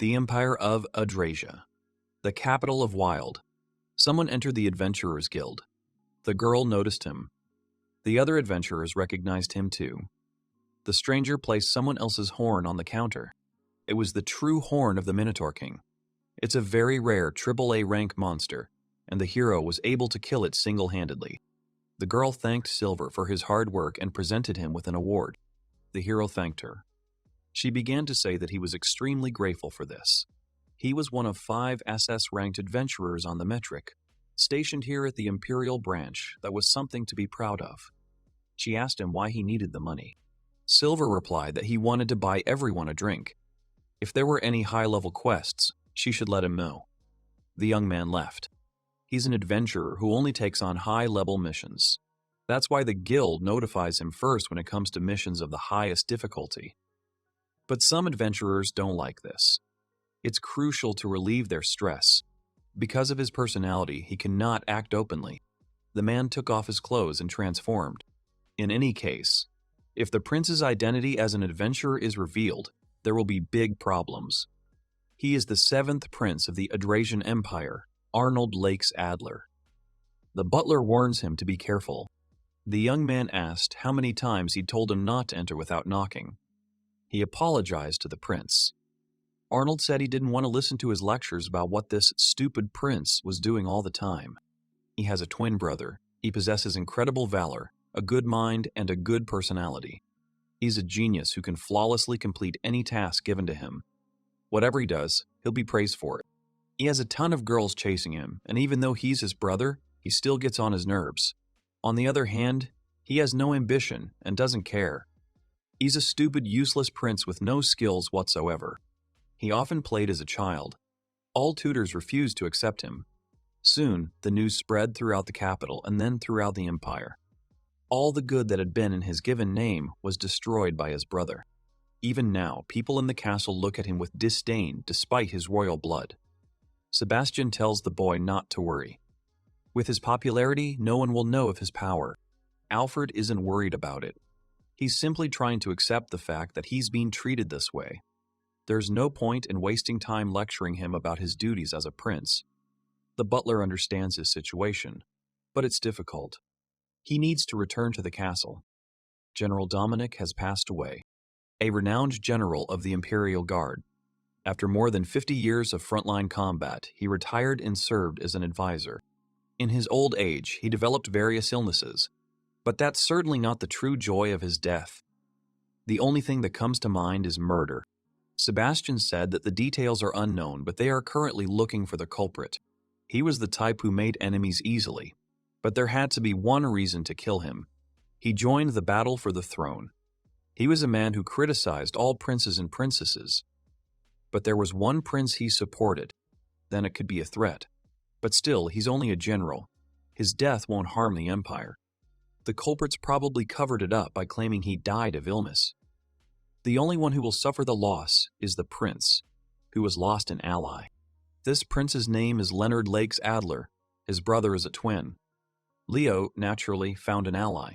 The Empire of Edrasia, the capital of Wild. Someone entered the Adventurers Guild. The girl noticed him. The other adventurers recognized him too. The stranger placed someone else's horn on the counter. It was the true horn of the Minotaur King. It's a very rare AAA rank monster, and the hero was able to kill it single-handedly. The girl thanked Silver for his hard work and presented him with an award. The hero thanked her. She began to say that he was extremely grateful for this. He was one of 5 SS-ranked adventurers on the metric, stationed here at the Imperial branch. That was something to be proud of. She asked him why he needed the money. Silver replied that he wanted to buy everyone a drink. If there were any high-level quests, she should let him know. The young man left. He's an adventurer who only takes on high-level missions. That's why the guild notifies him first when it comes to missions of the highest difficulty. But some adventurers don't like this. It's crucial to relieve their stress. Because of his personality, he cannot act openly. The man took off his clothes and transformed. In any case, if the prince's identity as an adventurer is revealed, there will be big problems. He is the 7th prince of the Edrasian Empire, Arnold Lakes Adler. The butler warns him to be careful. The young man asked how many times he'd told him not to enter without knocking. He apologized to the prince. Arnold said he didn't want to listen to his lectures about what this stupid prince was doing all the time. He has a twin brother. He possesses incredible valor, a good mind, and a good personality. He's a genius who can flawlessly complete any task given to him. Whatever he does, he'll be praised for it. He has a ton of girls chasing him, and even though he's his brother, he still gets on his nerves. On the other hand, he has no ambition and doesn't care. He's a stupid, useless prince with no skills whatsoever. He often played as a child. All tutors refused to accept him. Soon, the news spread throughout the capital and then throughout the empire. All the good that had been in his given name was destroyed by his brother. Even now, people in the castle look at him with disdain despite his royal blood. Sebastian tells the boy not to worry. With his popularity, no one will know of his power. Alfred isn't worried about it. He's simply trying to accept the fact that he's being treated this way. There's no point in wasting time lecturing him about his duties as a prince. The butler understands his situation, but it's difficult. He needs to return to the castle. General Dominic has passed away, a renowned general of the Imperial Guard. After more than 50 years of frontline combat, he retired and served as an advisor. In his old age, he developed various illnesses, but that's certainly not the true joy of his death. The only thing that comes to mind is murder. Sebastian said that the details are unknown, but they are currently looking for the culprit. He was the type who made enemies easily, but there had to be one reason to kill him. He joined the battle for the throne. He was a man who criticized all princes and princesses. But there was one prince he supported. Then it could be a threat. But still, he's only a general. His death won't harm the empire. The culprits probably covered it up by claiming he died of illness. The only one who will suffer the loss is the prince, who has lost an ally. This prince's name is Arnold Lakes Adler. His brother is a twin. Leo, naturally, found an ally.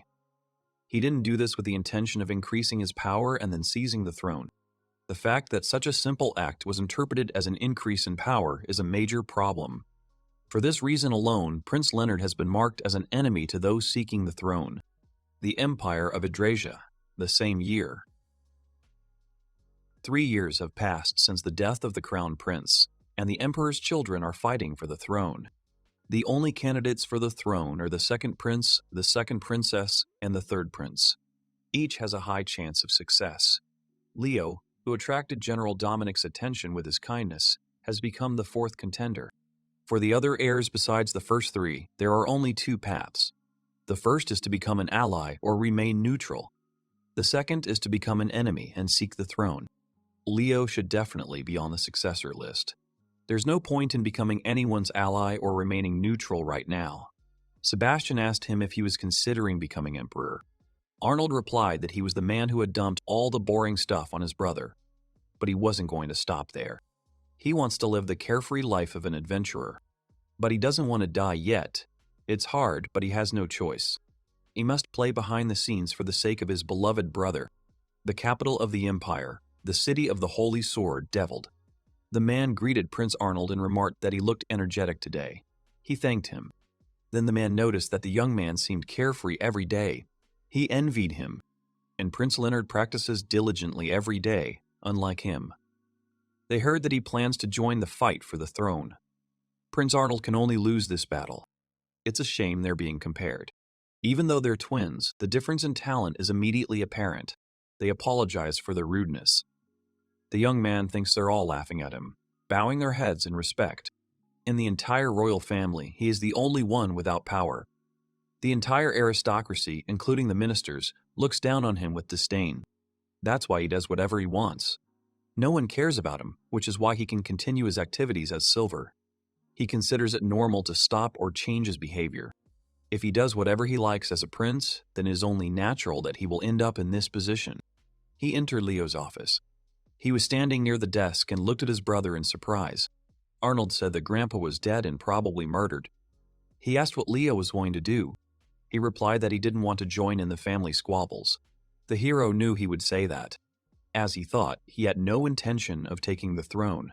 He didn't do this with the intention of increasing his power and then seizing the throne. The fact that such a simple act was interpreted as an increase in power is a major problem. For this reason alone, Prince Leonard has been marked as an enemy to those seeking the throne. The Empire of Edrasia, the same year. 3 years have passed since the death of the crown prince, and the emperor's children are fighting for the throne. The only candidates for the throne are the second prince, the second princess, and the third prince. Each has a high chance of success. Leo, who attracted General Dominic's attention with his kindness, has become the 4th contender. For the other heirs besides the first 3, there are only 2 paths. The first is to become an ally or remain neutral. The second is to become an enemy and seek the throne. Leo should definitely be on the successor list. There's no point in becoming anyone's ally or remaining neutral right now. Sebastian asked him if he was considering becoming emperor. Arnold replied that he was the man who had dumped all the boring stuff on his brother. But he wasn't going to stop there. He wants to live the carefree life of an adventurer. But he doesn't want to die yet. It's hard, but he has no choice. He must play behind the scenes for the sake of his beloved brother, the capital of the empire, the city of the Holy Sword, Deviled. The man greeted Prince Arnold and remarked that he looked energetic today. He thanked him. Then the man noticed that the young man seemed carefree every day. He envied him, and Prince Leonard practices diligently every day, unlike him. They heard that he plans to join the fight for the throne. Prince Arnold can only lose this battle. It's a shame they're being compared. Even though they're twins, the difference in talent is immediately apparent. They apologize for their rudeness. The young man thinks they're all laughing at him, bowing their heads in respect. In the entire royal family, he is the only one without power. The entire aristocracy, including the ministers, looks down on him with disdain. That's why he does whatever he wants. No one cares about him, which is why he can continue his activities as Silver. He considers it normal to stop or change his behavior. If he does whatever he likes as a prince, then it is only natural that he will end up in this position. He entered Leo's office. He was standing near the desk and looked at his brother in surprise. Arnold said that Grandpa was dead and probably murdered. He asked what Leo was going to do. He replied that he didn't want to join in the family squabbles. The hero knew he would say that. As he thought, he had no intention of taking the throne.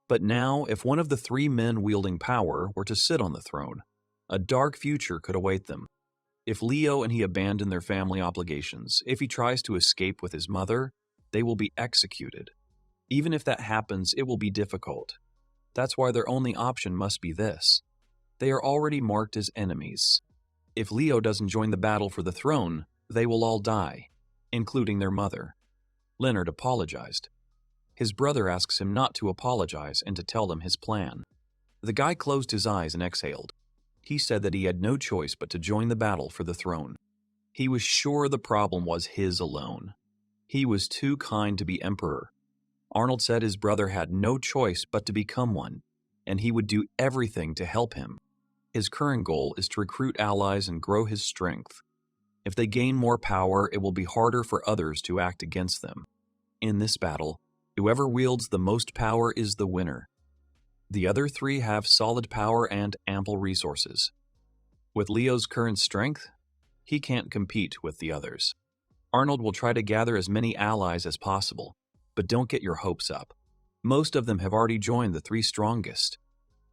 But now, if one of the three men wielding power were to sit on the throne, a dark future could await them. If Leo and he abandon their family obligations, if he tries to escape with his mother, they will be executed. Even if that happens, it will be difficult. That's why their only option must be this. They are already marked as enemies. If Leo doesn't join the battle for the throne, they will all die, including their mother. Leonard apologized. His brother asks him not to apologize and to tell them his plan. The guy closed his eyes and exhaled. He said that he had no choice but to join the battle for the throne. He was sure the problem was his alone. He was too kind to be emperor. Arnold said his brother had no choice but to become one, and he would do everything to help him. His current goal is to recruit allies and grow his strength. If they gain more power, it will be harder for others to act against them. In this battle, whoever wields the most power is the winner. The other three have solid power and ample resources. With Leo's current strength, he can't compete with the others. Arnold will try to gather as many allies as possible, but don't get your hopes up. Most of them have already joined the three strongest.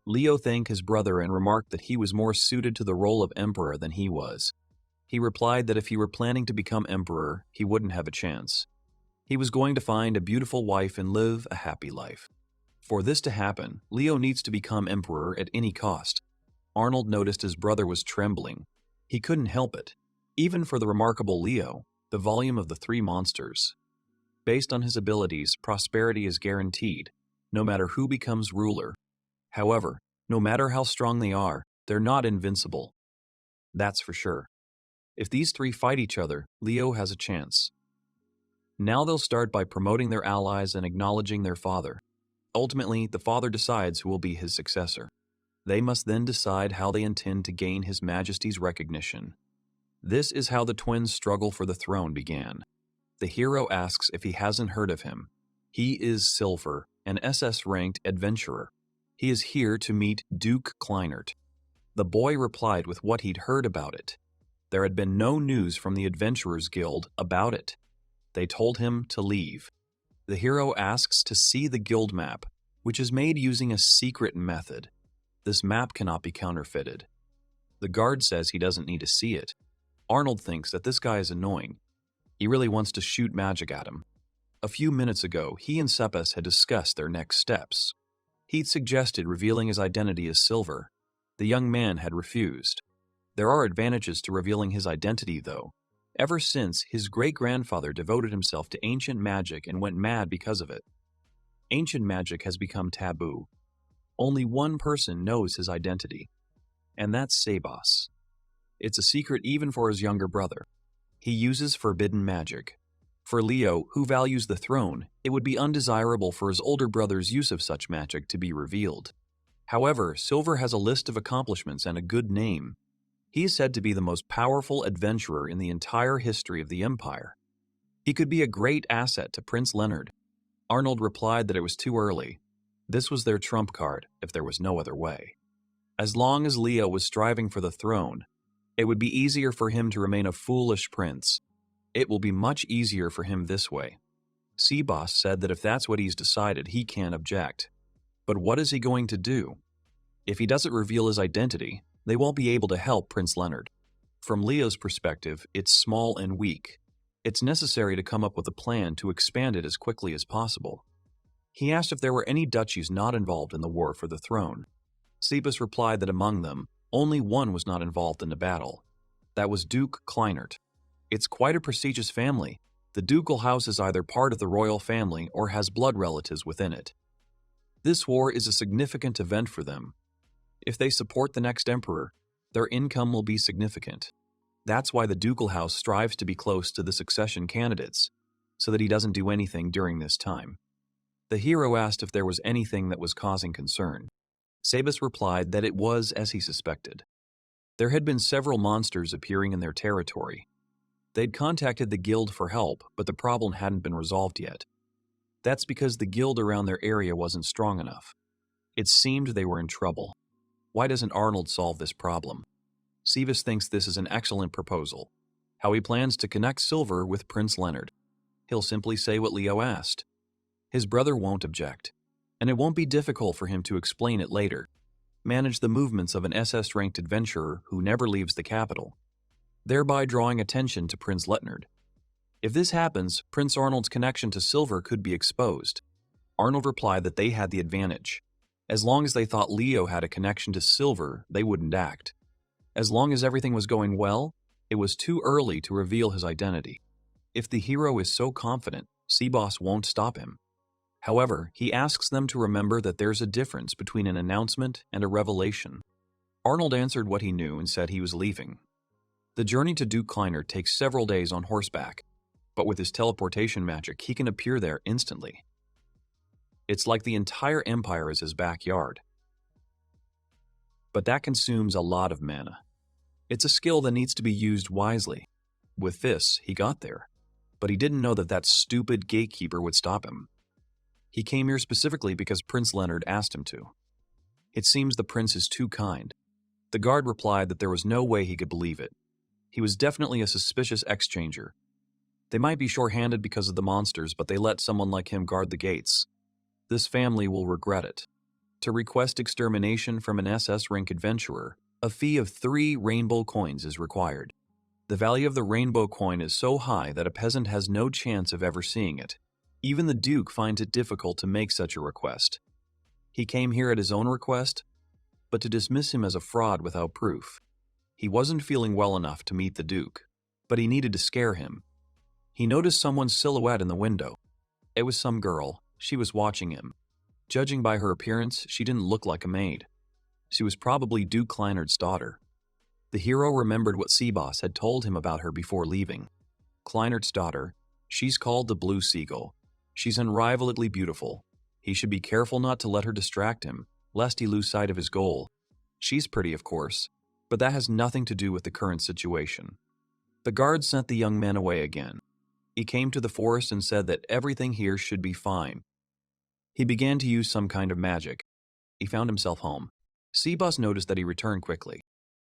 Leo thanked his brother and remarked that he was more suited to the role of emperor than he was. He replied that if he were planning to become emperor, he wouldn't have a chance. He was going to find a beautiful wife and live a happy life. For this to happen, Leo needs to become emperor at any cost. Arnold noticed his brother was trembling. He couldn't help it. Even for the remarkable Leo, the volume of the three monsters. Based on his abilities, prosperity is guaranteed, no matter who becomes ruler. However, no matter how strong they are, they're not invincible. That's for sure. If these three fight each other, Leo has a chance. Now they'll start by promoting their allies and acknowledging their father. Ultimately, the father decides who will be his successor. They must then decide how they intend to gain His Majesty's recognition. This is how the twins' struggle for the throne began. The hero asks if he hasn't heard of him. He is Silver, an SS-ranked adventurer. He is here to meet Duke Kleinert. The boy replied with what he'd heard about it. There had been no news from the Adventurers Guild about it. They told him to leave. The hero asks to see the guild map, which is made using a secret method. This map cannot be counterfeited. The guard says he doesn't need to see it. Arnold thinks that this guy is annoying. He really wants to shoot magic at him. A few minutes ago, he and Seppas had discussed their next steps. He'd suggested revealing his identity as Silver. The young man had refused. There are advantages to revealing his identity, though. Ever since, his great-grandfather devoted himself to ancient magic and went mad because of it. Ancient magic has become taboo. Only one person knows his identity, and that's Sebas. It's a secret even for his younger brother. He uses forbidden magic. For Leo, who values the throne, it would be undesirable for his older brother's use of such magic to be revealed. However, Silver has a list of accomplishments and a good name. He is said to be the most powerful adventurer in the entire history of the Empire. He could be a great asset to Prince Leonard. Arnold replied that it was too early. This was their trump card, if there was no other way. As long as Leo was striving for the throne, it would be easier for him to remain a foolish prince. It will be much easier for him this way. Seaboss said that if that's what he's decided, he can't object. But what is he going to do? If he doesn't reveal his identity, they won't be able to help Prince Leonard. From Leo's perspective, it's small and weak. It's necessary to come up with a plan to expand it as quickly as possible. He asked if there were any duchies not involved in the war for the throne. Seaboss replied that among them, only one was not involved in the battle. That was Duke Kleinert. It's quite a prestigious family. The ducal house is either part of the royal family or has blood relatives within it. This war is a significant event for them. If they support the next emperor, their income will be significant. That's why the ducal house strives to be close to the succession candidates, so that he doesn't do anything during this time. The hero asked if there was anything that was causing concern. Seaboss replied that it was as he suspected. There had been several monsters appearing in their territory. They'd contacted the guild for help, but the problem hadn't been resolved yet. That's because the guild around their area wasn't strong enough. It seemed they were in trouble. Why doesn't Arnold solve this problem? Seaboss thinks this is an excellent proposal. How he plans to connect Silver with Prince Leonard. He'll simply say what Leo asked. His brother won't object, and it won't be difficult for him to explain it later. Manage the movements of an SS-ranked adventurer who never leaves the capital, thereby drawing attention to Prince Leonard. If this happens, Prince Arnold's connection to Silver could be exposed. Arnold replied that they had the advantage. As long as they thought Leo had a connection to Silver, they wouldn't act. As long as everything was going well, it was too early to reveal his identity. If the hero is so confident, Seaboss won't stop him. However, he asks them to remember that there's a difference between an announcement and a revelation. Arnold answered what he knew and said he was leaving. The journey to Duke Kleinert takes several days on horseback, but with his teleportation magic, he can appear there instantly. It's like the entire empire is his backyard. But that consumes a lot of mana. It's a skill that needs to be used wisely. With this, he got there, but he didn't know that that stupid gatekeeper would stop him. He came here specifically because Prince Leonard asked him to. It seems the prince is too kind. The guard replied that there was no way he could believe it. He was definitely a suspicious exchanger. They might be short-handed because of the monsters, but they let someone like him guard the gates. This family will regret it. To request extermination from an SS rank adventurer, a fee of 3 rainbow coins is required. The value of the rainbow coin is so high that a peasant has no chance of ever seeing it. Even the Duke finds it difficult to make such a request. He came here at his own request, but to dismiss him as a fraud without proof. He wasn't feeling well enough to meet the Duke, but he needed to scare him. He noticed someone's silhouette in the window. It was some girl. She was watching him. Judging by her appearance, she didn't look like a maid. She was probably Duke Kleinert's daughter. The hero remembered what Seaboss had told him about her before leaving. Kleinert's daughter. She's called the Blue Seagull. She's unrivaledly beautiful. He should be careful not to let her distract him, lest he lose sight of his goal. She's pretty, of course, but that has nothing to do with the current situation. The guard sent the young man away again. He came to the forest and said that everything here should be fine. He began to use some kind of magic. He found himself home. Seaboss noticed that he returned quickly.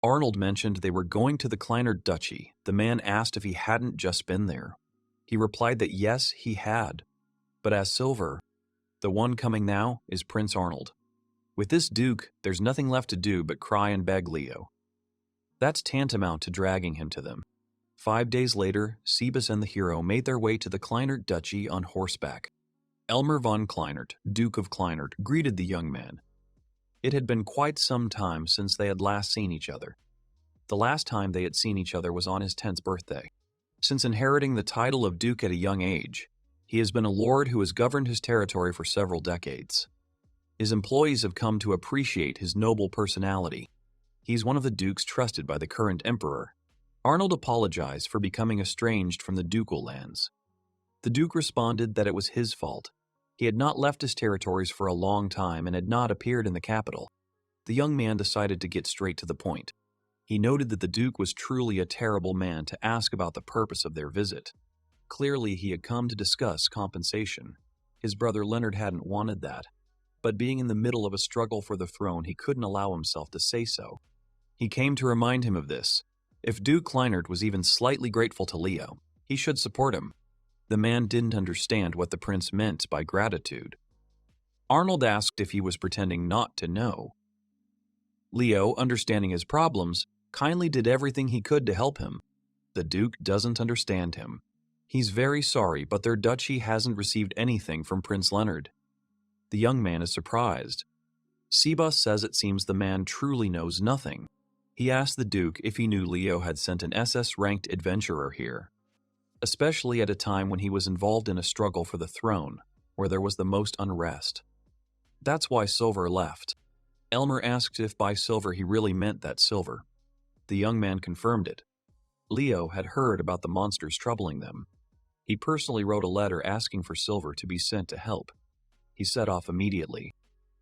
Arnold mentioned they were going to the Kleinert Duchy. The man asked if he hadn't just been there. He replied that yes, he had. But as Silver, the one coming now is Prince Arnold. With this Duke, there's nothing left to do but cry and beg Leo. That's tantamount to dragging him to them. 5 days later, Seaboss and the hero made their way to the Kleinert Duchy on horseback. Elmer von Kleinert, Duke of Kleinert, greeted the young man. It had been quite some time since they had last seen each other. The last time they had seen each other was on his 10th birthday. Since inheriting the title of Duke at a young age, he has been a lord who has governed his territory for several decades. His employees have come to appreciate his noble personality. He's one of the dukes trusted by the current emperor. Arnold apologized for becoming estranged from the ducal lands. The Duke responded that it was his fault. He had not left his territories for a long time and had not appeared in the capital. The young man decided to get straight to the point. He noted that the Duke was truly a terrible man to ask about the purpose of their visit. Clearly, he had come to discuss compensation. His brother Leonard hadn't wanted that, but being in the middle of a struggle for the throne, he couldn't allow himself to say so. He came to remind him of this. If Duke Kleinert was even slightly grateful to Leo, he should support him. The man didn't understand what the prince meant by gratitude. Arnold asked if he was pretending not to know. Leo, understanding his problems, kindly did everything he could to help him. The Duke doesn't understand him. He's very sorry, but their duchy hasn't received anything from Prince Leonard. The young man is surprised. Seba says it seems the man truly knows nothing. He asked the Duke if he knew Leo had sent an SS-ranked adventurer here, especially at a time when he was involved in a struggle for the throne, where there was the most unrest. That's why Silver left. Elmer asked if by silver he really meant that silver. The young man confirmed it. Leo had heard about the monsters troubling them. He personally wrote a letter asking for Silver to be sent to help. He set off immediately.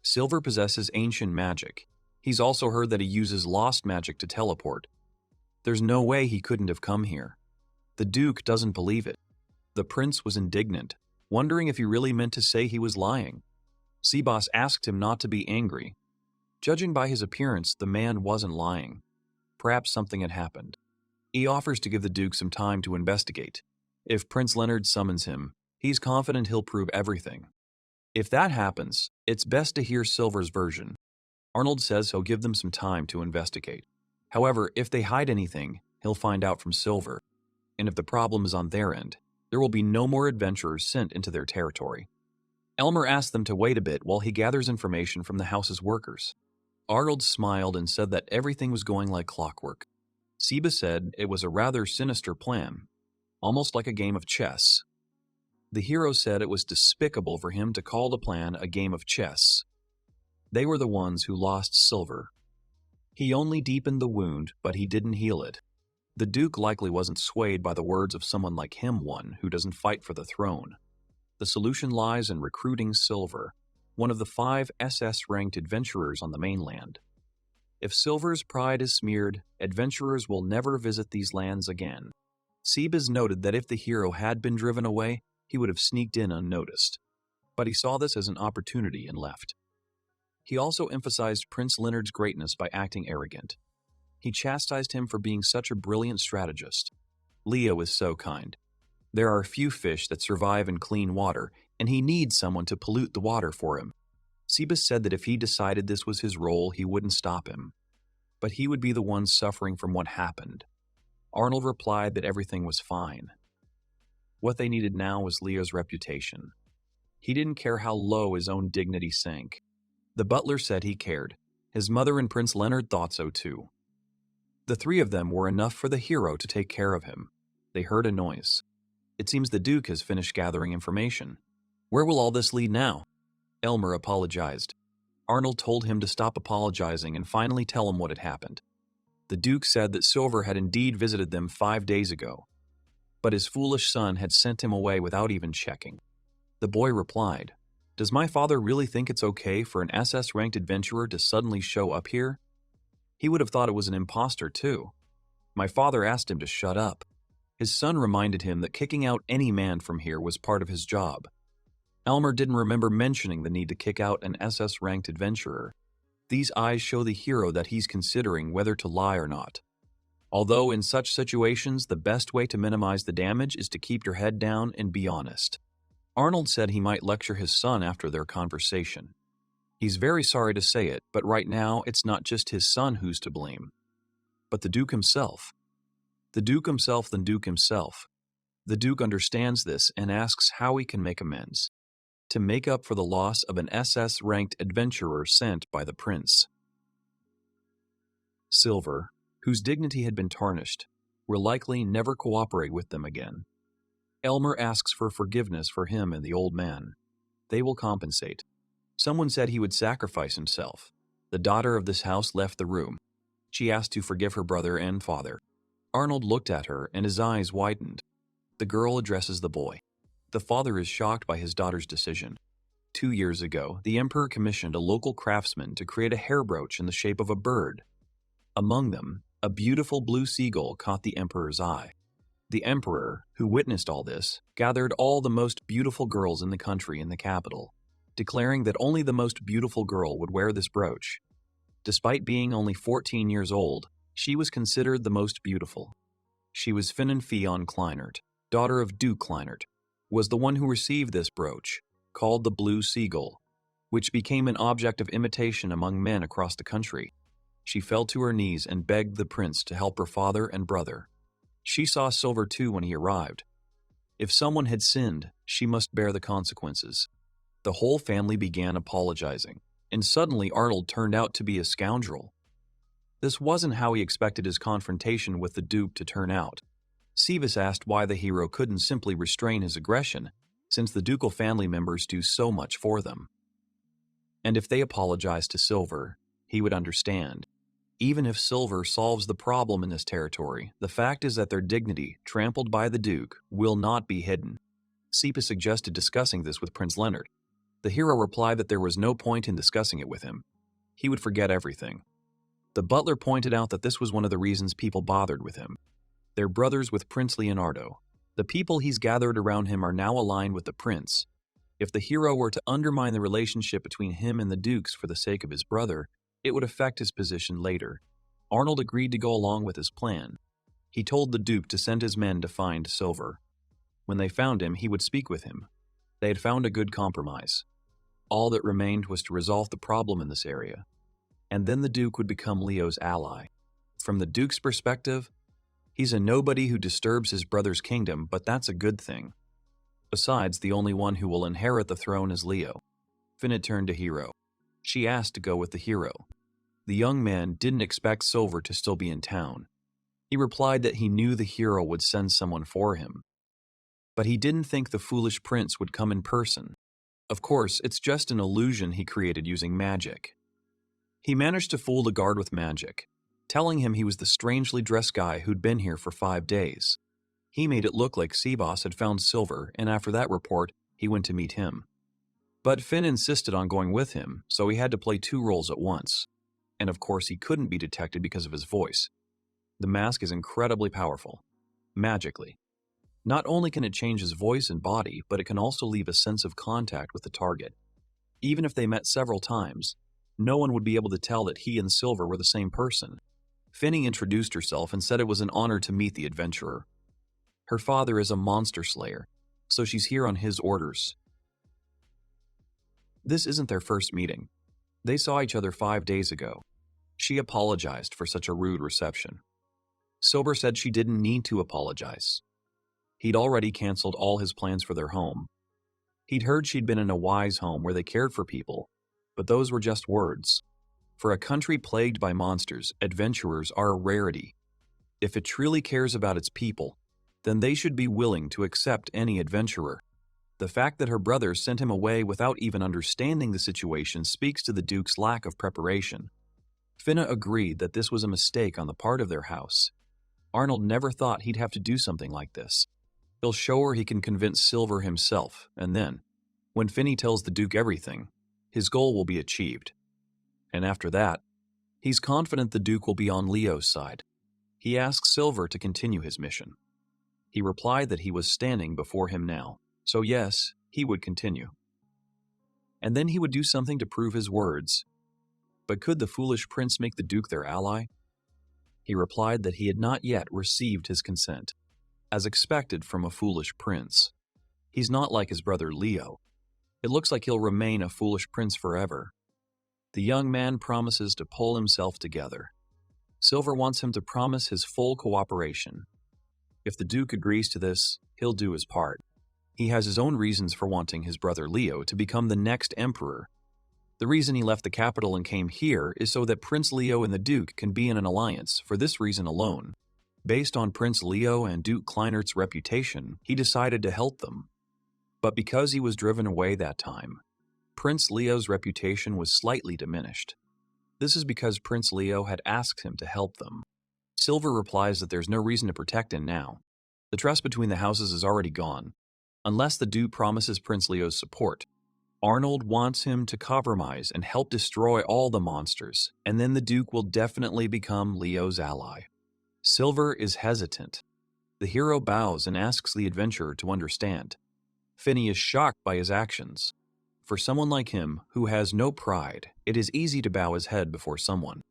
Silver possesses ancient magic. He's also heard that he uses lost magic to teleport. There's no way he couldn't have come here. The Duke doesn't believe it. The prince was indignant, wondering if he really meant to say he was lying. Sebas asked him not to be angry. Judging by his appearance, the man wasn't lying. Perhaps something had happened. He offers to give the Duke some time to investigate. If Prince Leonard summons him, he's confident he'll prove everything. If that happens, it's best to hear Silver's version. Arnold says he'll give them some time to investigate. However, if they hide anything, he'll find out from Silver. And if the problem is on their end, there will be no more adventurers sent into their territory. Elmer asked them to wait a bit while he gathers information from the house's workers. Arnold smiled and said that everything was going like clockwork. Seba said it was a rather sinister plan, almost like a game of chess. The hero said it was despicable for him to call the plan a game of chess. They were the ones who lost Silver. He only deepened the wound, but he didn't heal it. The Duke likely wasn't swayed by the words of someone like him, one who doesn't fight for the throne. The solution lies in recruiting Silver, one of the 5 SS-ranked adventurers on the mainland. If Silver's pride is smeared, adventurers will never visit these lands again. Sebas noted that if the hero had been driven away, he would have sneaked in unnoticed. But he saw this as an opportunity and left. He also emphasized Prince Leonard's greatness by acting arrogant. He chastised him for being such a brilliant strategist. Leo is so kind. There are few fish that survive in clean water, and he needs someone to pollute the water for him. Sebas said that if he decided this was his role, he wouldn't stop him. But he would be the one suffering from what happened. Arnold replied that everything was fine. What they needed now was Leo's reputation. He didn't care how low his own dignity sank. The butler said he cared. His mother and Prince Leonard thought so too. The 3 of them were enough for the hero to take care of him. They heard a noise. It seems the Duke has finished gathering information. Where will all this lead now? Elmer apologized. Arnold told him to stop apologizing and finally tell him what had happened. The Duke said that Silver had indeed visited them 5 days ago, but his foolish son had sent him away without even checking. The boy replied, "Does my father really think it's okay for an SS-ranked adventurer to suddenly show up here? He would have thought it was an imposter too. My father asked him to shut up." His son reminded him that kicking out any man from here was part of his job. Elmer didn't remember mentioning the need to kick out an SS-ranked adventurer. These eyes show the hero that he's considering whether to lie or not. Although in such situations, the best way to minimize the damage is to keep your head down and be honest. Arnold said he might lecture his son after their conversation. He's very sorry to say it, but right now it's not just his son who's to blame, but the Duke himself. The Duke himself. The Duke understands this and asks how he can make amends, to make up for the loss of an SS-ranked adventurer sent by the prince. Silver, whose dignity had been tarnished, will likely never cooperate with them again. Elmer asks for forgiveness for him and the old man. They will compensate. Someone said he would sacrifice himself. The daughter of this house left the room. She asked to forgive her brother and father. Arnold looked at her and his eyes widened. The girl addresses the boy. The father is shocked by his daughter's decision. 2 years ago, the Emperor commissioned a local craftsman to create a hair brooch in the shape of a bird. Among them, a beautiful blue seagull caught the Emperor's eye. The Emperor, who witnessed all this, gathered all the most beautiful girls in the country in the capital, declaring that only the most beautiful girl would wear this brooch. Despite being only 14 years old, she was considered the most beautiful. She was Finan Fionn Kleinert, daughter of Duke Kleinert. was the one who received this brooch, called the Blue Seagull, which became an object of imitation among men across the country. She fell to her knees and begged the prince to help her father and brother. She saw Silver too when he arrived. If someone had sinned, she must bear the consequences. The whole family began apologizing, and suddenly Arnold turned out to be a scoundrel. This wasn't how he expected his confrontation with the Duke to turn out. Seavis asked why the hero couldn't simply restrain his aggression, since the ducal family members do so much for them. And if they apologized to Silver, he would understand. Even if Silver solves the problem in this territory, the fact is that their dignity, trampled by the Duke, will not be hidden. Seavis suggested discussing this with Prince Leonard. The hero replied that there was no point in discussing it with him. He would forget everything. The butler pointed out that this was one of the reasons people bothered with him. They're brothers with Prince Leonardo. The people he's gathered around him are now aligned with the prince. If the hero were to undermine the relationship between him and the dukes for the sake of his brother, it would affect his position later. Arnold agreed to go along with his plan. He told the Duke to send his men to find Silver. When they found him, he would speak with him. They had found a good compromise. All that remained was to resolve the problem in this area. And then the Duke would become Leo's ally. From the Duke's perspective, he's a nobody who disturbs his brother's kingdom, but that's a good thing. Besides, the only one who will inherit the throne is Leo. Finna turned to Hero. She asked to go with the hero. The young man didn't expect Silver to still be in town. He replied that he knew the hero would send someone for him. But he didn't think the foolish prince would come in person. Of course, it's just an illusion he created using magic. He managed to fool the guard with magic, telling him he was the strangely dressed guy who'd been here for 5 days. He made it look like Seaboss had found Silver, and after that report, he went to meet him. But Finn insisted on going with him, so he had to play 2 roles at once. And of course, he couldn't be detected because of his voice. The mask is incredibly powerful, magically. Not only can it change his voice and body, but it can also leave a sense of contact with the target. Even if they met several times, no one would be able to tell that he and Silver were the same person. Finny introduced herself and said it was an honor to meet the adventurer. Her father is a monster slayer, so she's here on his orders. This isn't their first meeting. They saw each other 5 days ago. She apologized for such a rude reception. Silver said she didn't need to apologize. He'd already canceled all his plans for their home. He'd heard she'd been in a wise home where they cared for people, but those were just words. For a country plagued by monsters, adventurers are a rarity. If it truly cares about its people, then they should be willing to accept any adventurer. The fact that her brother sent him away without even understanding the situation speaks to the Duke's lack of preparation. Finna agreed that this was a mistake on the part of their house. Arnold never thought he'd have to do something like this. He'll show her he can convince Silver himself, and then, when Finny tells the Duke everything, his goal will be achieved. And after that, he's confident the Duke will be on Leo's side. He asks Silver to continue his mission. He replied that he was standing before him now, so yes, he would continue. And then he would do something to prove his words. But could the foolish prince make the Duke their ally? He replied that he had not yet received his consent, as expected from a foolish prince. He's not like his brother Leo. It looks like he'll remain a foolish prince forever. The young man promises to pull himself together. Silver wants him to promise his full cooperation. If the Duke agrees to this, he'll do his part. He has his own reasons for wanting his brother Leo to become the next emperor. The reason he left the capital and came here is so that Prince Leo and the Duke can be in an alliance for this reason alone. Based on Prince Leo and Duke Kleinert's reputation, he decided to help them. But because he was driven away that time, Prince Leo's reputation was slightly diminished. This is because Prince Leo had asked him to help them. Silver replies that there's no reason to protect him now. The trust between the houses is already gone. Unless the Duke promises Prince Leo's support, Arnold wants him to compromise and help destroy all the monsters, and then the Duke will definitely become Leo's ally. Silver is hesitant. The hero bows and asks the adventurer to understand. Finny is shocked by his actions. For someone like him, who has no pride, it is easy to bow his head before someone,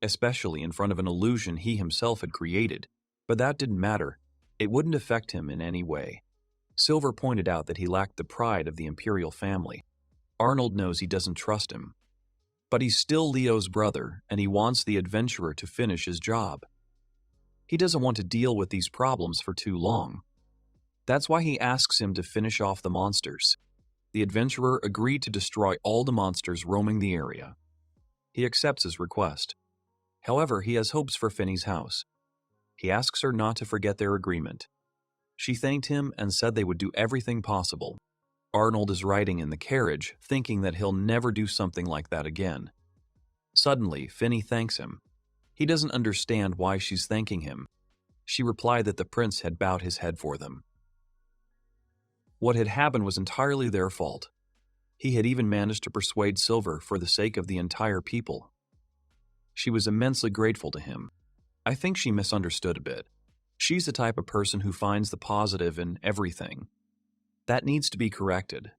especially in front of an illusion he himself had created. But that didn't matter. It wouldn't affect him in any way. Silver pointed out that he lacked the pride of the imperial family. Arnold knows he doesn't trust him. But he's still Leo's brother, and he wants the adventurer to finish his job. He doesn't want to deal with these problems for too long. That's why he asks him to finish off the monsters. The adventurer agreed to destroy all the monsters roaming the area. He accepts his request. However, he has hopes for Finney's house. He asks her not to forget their agreement. She thanked him and said they would do everything possible. Arnold is riding in the carriage, thinking that he'll never do something like that again. Suddenly, Finney thanks him. He doesn't understand why she's thanking him. She replied that the prince had bowed his head for them. What had happened was entirely their fault. He had even managed to persuade Silver for the sake of the entire people. She was immensely grateful to him. I think she misunderstood a bit. She's the type of person who finds the positive in everything. That needs to be corrected.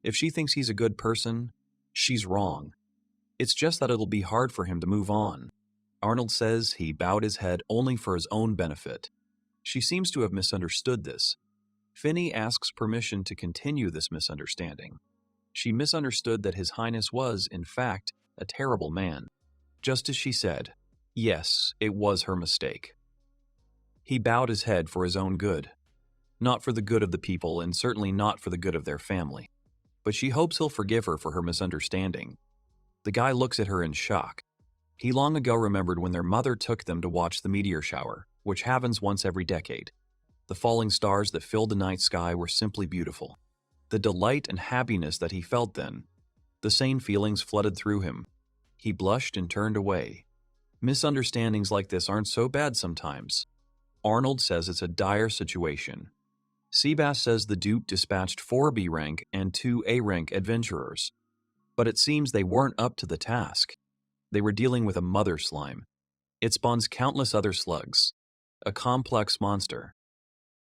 If she thinks he's a good person, she's wrong. It's just that it'll be hard for him to move on. Arnold says he bowed his head only for his own benefit. She seems to have misunderstood this. Finney asks permission to continue this misunderstanding. She misunderstood that His Highness was, in fact, a terrible man. Just as she said, yes, it was her mistake. He bowed his head for his own good. Not for the good of the people, and certainly not for the good of their family. But she hopes he'll forgive her for her misunderstanding. The guy looks at her in shock. He long ago remembered when their mother took them to watch the meteor shower, which happens once every decade. The falling stars that filled the night sky were simply beautiful. The delight and happiness that he felt then, the same feelings flooded through him. He blushed and turned away. Misunderstandings like this aren't so bad sometimes. Arnold says it's a dire situation. Seabass says the dupe dispatched 4 B rank and 2 A rank adventurers. But it seems they weren't up to the task. They were dealing with a mother slime. It spawns countless other slugs. A complex monster.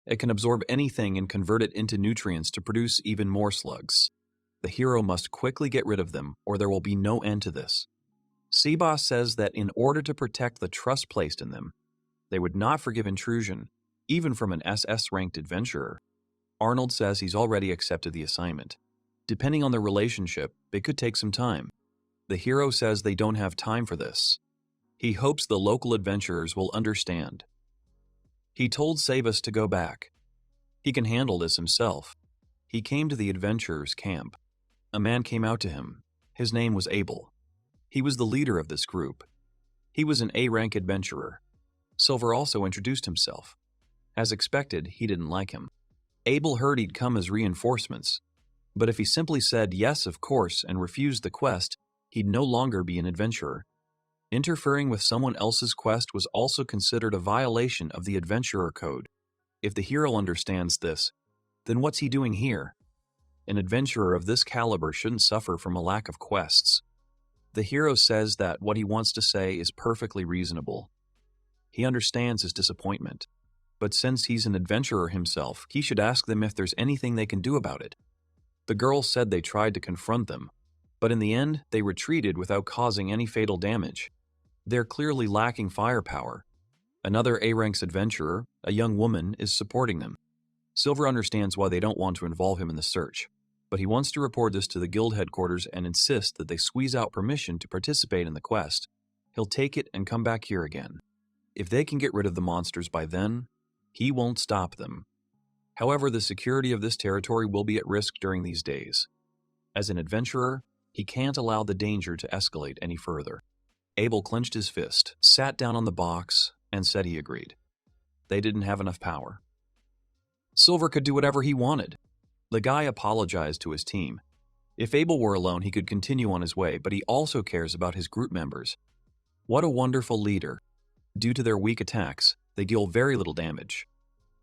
It can absorb anything and convert it into nutrients to produce even more slugs. The hero must quickly get rid of them, or there will be no end to this. Seaboss says that in order to protect the trust placed in them, they would not forgive intrusion, even from an SS-ranked adventurer. Arnold says he's already accepted the assignment. Depending on their relationship, it could take some time. The hero says they don't have time for this. He hopes the local adventurers will understand. He told Savas to go back. He can handle this himself. He came to the adventurers' camp. A man came out to him. His name was Abel. He was the leader of this group. He was an A-rank adventurer. Silver also introduced himself. As expected, he didn't like him. Abel heard he'd come as reinforcements, but if he simply said yes, of course, and refused the quest, he'd no longer be an adventurer. Interfering with someone else's quest was also considered a violation of the adventurer code. If the hero understands this, then what's he doing here? An adventurer of this caliber shouldn't suffer from a lack of quests. The hero says that what he wants to say is perfectly reasonable. He understands his disappointment, but since he's an adventurer himself, he should ask them if there's anything they can do about it. The girl said they tried to confront them, but in the end, they retreated without causing any fatal damage. They're clearly lacking firepower. Another A-ranks adventurer, a young woman, is supporting them. Silver understands why they don't want to involve him in the search, but he wants to report this to the guild headquarters and insist that they squeeze out permission to participate in the quest. He'll take it and come back here again. If they can get rid of the monsters by then, he won't stop them. However, the security of this territory will be at risk during these days. As an adventurer, he can't allow the danger to escalate any further. Abel clenched his fist, sat down on the box, and said he agreed. They didn't have enough power. Silver could do whatever he wanted. The guy apologized to his team. If Abel were alone, he could continue on his way, but he also cares about his group members. What a wonderful leader. Due to their weak attacks, they deal very little damage.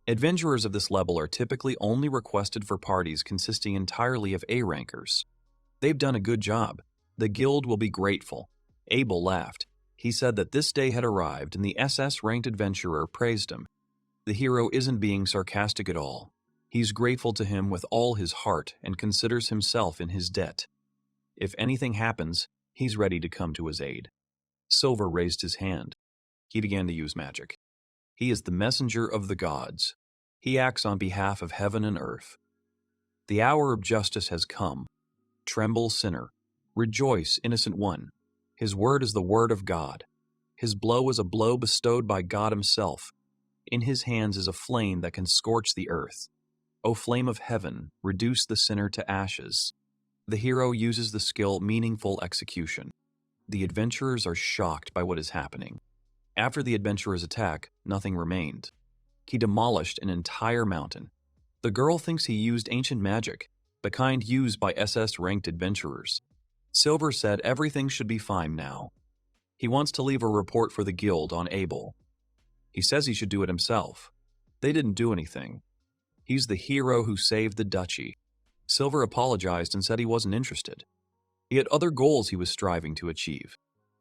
Adventurers of this level are typically only requested for parties consisting entirely of A-rankers. They've done a good job. The guild will be grateful. Abel laughed. He said that this day had arrived and the SS-ranked adventurer praised him. The hero isn't being sarcastic at all. He's grateful to him with all his heart and considers himself in his debt. If anything happens, he's ready to come to his aid. Silver raised his hand. He began to use magic. He is the messenger of the gods. He acts on behalf of heaven and earth. The hour of justice has come. Tremble, sinner. Rejoice, innocent one. His word is the word of God. His blow is a blow bestowed by God himself. In his hands is a flame that can scorch the earth. O flame of heaven, reduce the sinner to ashes. The hero uses the skill meaningful execution. The adventurers are shocked by what is happening. After the adventurers' attack, nothing remained. He demolished an entire mountain. The girl thinks he used ancient magic, the kind used by SS-ranked adventurers. Silver said everything should be fine now. He wants to leave a report for the guild on Abel. He says he should do it himself. They didn't do anything. He's the hero who saved the duchy. Silver apologized and said he wasn't interested. He had other goals he was striving to achieve.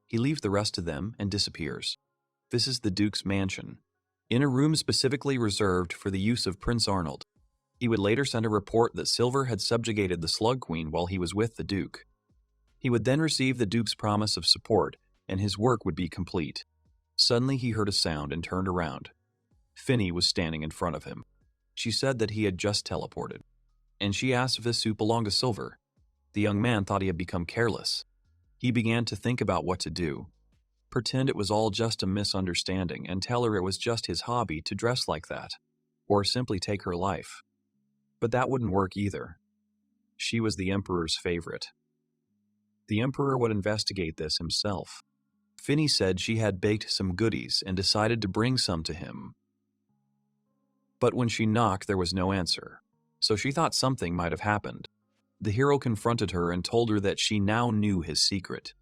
He leaves the rest to them and disappears. This is the Duke's mansion, in a room specifically reserved for the use of Prince Arnold. He would later send a report that Silver had subjugated the Slug Queen while he was with the Duke. He would then receive the Duke's promise of support, and his work would be complete. Suddenly he heard a sound and turned around. Finny was standing in front of him. She said that he had just teleported, and she asked if this suit belonged to Silver. The young man thought he had become careless. He began to think about what to do. Pretend it was all just a misunderstanding and tell her it was just his hobby to dress like that, or simply take her life. But that wouldn't work either. She was the Emperor's favorite. The Emperor would investigate this himself. Finny said she had baked some goodies and decided to bring some to him. But when she knocked, there was no answer, so she thought something might have happened. The hero confronted her and told her that she now knew his secret.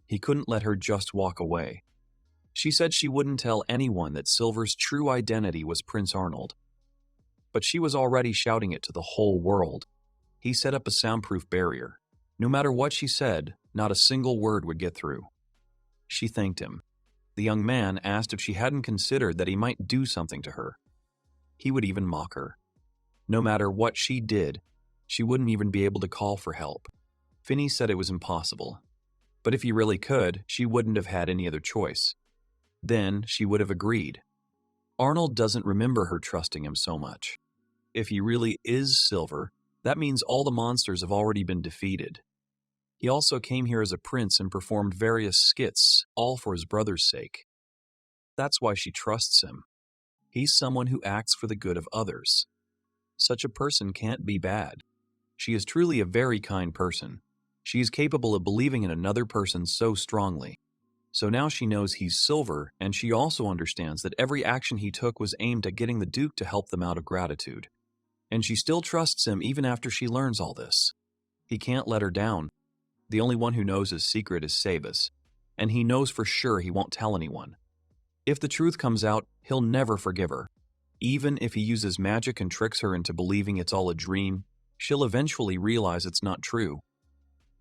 He couldn't let her just walk away. She said she wouldn't tell anyone that Silver's true identity was Prince Arnold. But she was already shouting it to the whole world. He set up a soundproof barrier. No matter what she said, not a single word would get through. She thanked him. The young man asked if she hadn't considered that he might do something to her. He would even mock her. No matter what she did, she wouldn't even be able to call for help. Finny said it was impossible. But if he really could, she wouldn't have had any other choice. Then she would have agreed. Arnold doesn't remember her trusting him so much. If he really is Silver, that means all the monsters have already been defeated. He also came here as a prince and performed various skits, all for his brother's sake. That's why she trusts him. He's someone who acts for the good of others. Such a person can't be bad. She is truly a very kind person. She is capable of believing in another person so strongly. So now she knows he's Silver, and she also understands that every action he took was aimed at getting the Duke to help them out of gratitude. And she still trusts him even after she learns all this. He can't let her down. The only one who knows his secret is Sabus, and he knows for sure he won't tell anyone. If the truth comes out, he'll never forgive her. Even if he uses magic and tricks her into believing it's all a dream, she'll eventually realize it's not true.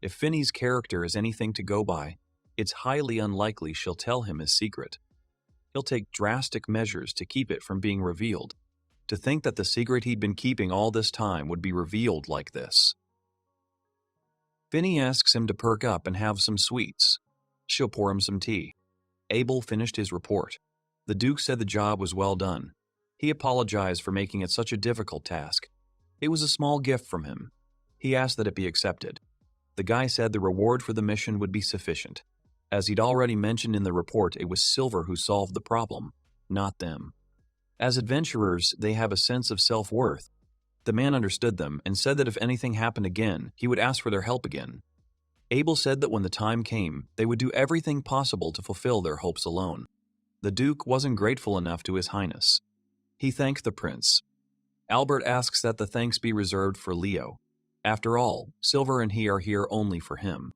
If Finny's character is anything to go by, it's highly unlikely she'll tell him his secret. He'll take drastic measures to keep it from being revealed. To think that the secret he'd been keeping all this time would be revealed like this. Finny asks him to perk up and have some sweets. She'll pour him some tea. Abel finished his report. The Duke said the job was well done. He apologized for making it such a difficult task. It was a small gift from him. He asked that it be accepted. The guy said the reward for the mission would be sufficient. As he'd already mentioned in the report, it was Silver who solved the problem, not them. As adventurers, they have a sense of self-worth. The man understood them and said that if anything happened again, he would ask for their help again. Abel said that when the time came, they would do everything possible to fulfill their hopes alone. The Duke wasn't grateful enough to His Highness. He thanked the prince. Albert asks that the thanks be reserved for Leo. After all, Silver and he are here only for him.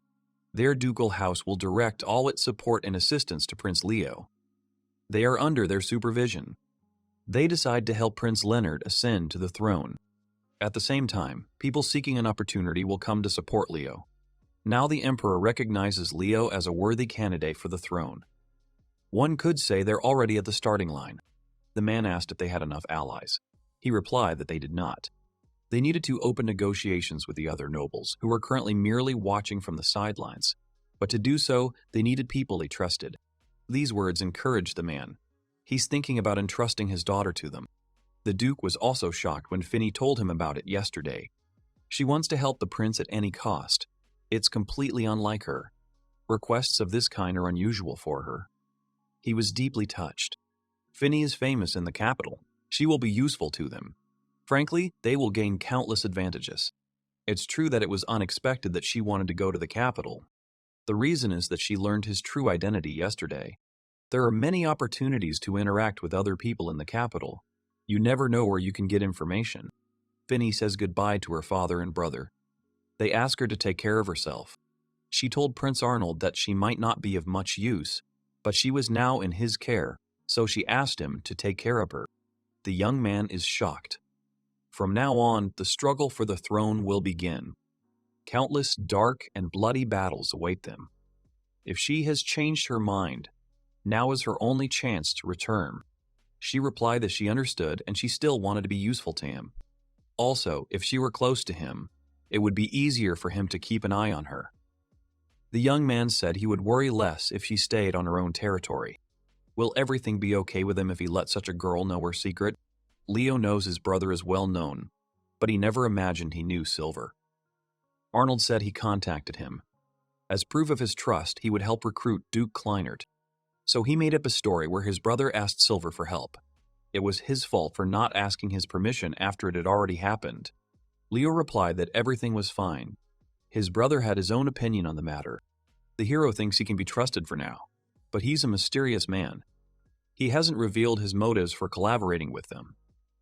Their ducal house will direct all its support and assistance to Prince Leo. They are under their supervision. They decide to help Prince Leonard ascend to the throne. At the same time, people seeking an opportunity will come to support Leo. Now the Emperor recognizes Leo as a worthy candidate for the throne. One could say they're already at the starting line. The man asked if they had enough allies. He replied that they did not. They needed to open negotiations with the other nobles, who were currently merely watching from the sidelines. But to do so, they needed people they trusted. These words encouraged the man. He's thinking about entrusting his daughter to them. The Duke was also shocked when Finny told him about it yesterday. She wants to help the prince at any cost. It's completely unlike her. Requests of this kind are unusual for her. He was deeply touched. Finny is famous in the capital. She will be useful to them. Frankly, they will gain countless advantages. It's true that it was unexpected that she wanted to go to the capital. The reason is that she learned his true identity yesterday. There are many opportunities to interact with other people in the capital. You never know where you can get information. Finny says goodbye to her father and brother. They ask her to take care of herself. She told Prince Arnold that she might not be of much use, but she was now in his care, so she asked him to take care of her. The young man is shocked. From now on, the struggle for the throne will begin. Countless dark and bloody battles await them. If she has changed her mind, now is her only chance to return. She replied that she understood and she still wanted to be useful to him. Also, if she were close to him, it would be easier for him to keep an eye on her. The young man said he would worry less if she stayed on her own territory. Will everything be okay with him if he let such a girl know her secret? Leo knows his brother is well known, but he never imagined he knew Silver. Arnold said he contacted him. As proof of his trust, he would help recruit Duke Kleinert. So he made up a story where his brother asked Silver for help. It was his fault for not asking his permission after it had already happened. Leo replied that everything was fine. His brother had his own opinion on the matter. The hero thinks he can be trusted for now, but he's a mysterious man. He hasn't revealed his motives for collaborating with them,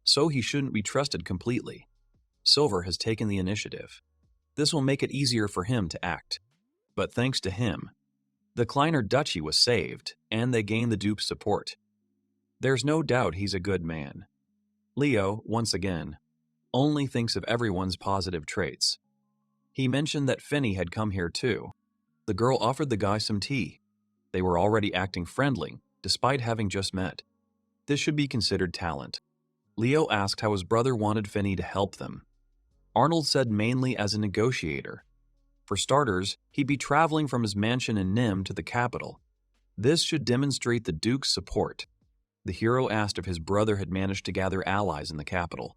so he shouldn't be trusted completely. Silver has taken the initiative. This will make it easier for him to act. But thanks to him, the Kleiner Duchy was saved, and they gained the Duke's support. There's no doubt he's a good man. Leo, once again, only thinks of everyone's positive traits. He mentioned that Finny had come here too. The girl offered the guy some tea. They were already acting friendly, despite having just met. This should be considered talent. Leo asked how his brother wanted Finny to help them. Arnold said mainly as a negotiator. For starters, he'd be traveling from his mansion in Nim to the capital. This should demonstrate the Duke's support. The hero asked if his brother had managed to gather allies in the capital.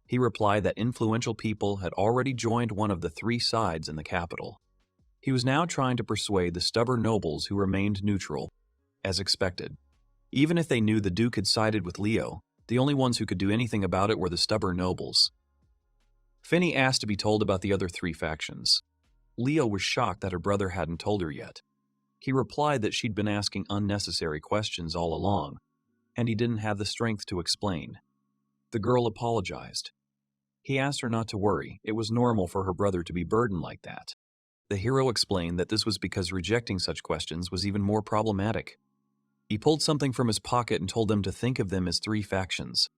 He replied that influential people had already joined one of the three sides in the capital. He was now trying to persuade the stubborn nobles who remained neutral, as expected. Even if they knew the Duke had sided with Leo, the only ones who could do anything about it were the stubborn nobles. Finny asked to be told about the other three factions. Leo was shocked that her brother hadn't told her yet. He replied that she'd been asking unnecessary questions all along, and he didn't have the strength to explain. The girl apologized. He asked her not to worry, it was normal for her brother to be burdened like that. The hero explained that this was because rejecting such questions was even more problematic. He pulled something from his pocket and told them to think of them as three factions.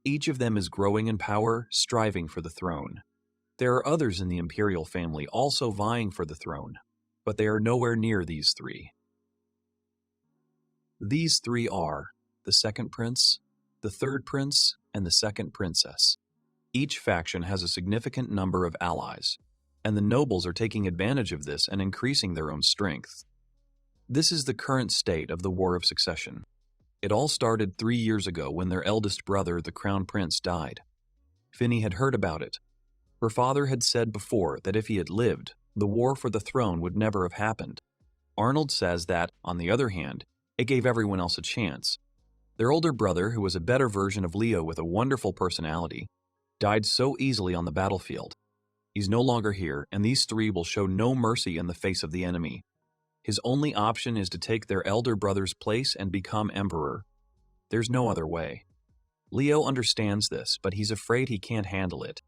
Each of them is growing in power, striving for the throne. There are others in the imperial family also vying for the throne, but they are nowhere near these three. These three are the second prince, the third prince, and the second princess. Each faction has a significant number of allies, and the nobles are taking advantage of this and increasing their own strength. This is the current state of the War of Succession. It all started 3 years ago when their eldest brother, the Crown Prince, died. Finny had heard about it. Her father had said before that if he had lived, the war for the throne would never have happened. Arnold says that, on the other hand, it gave everyone else a chance. Their older brother, who was a better version of Leo with a wonderful personality, died so easily on the battlefield. He's no longer here, and these three will show no mercy in the face of the enemy. His only option is to take their elder brother's place and become emperor. There's no other way. Leo understands this, but he's afraid he can't handle it.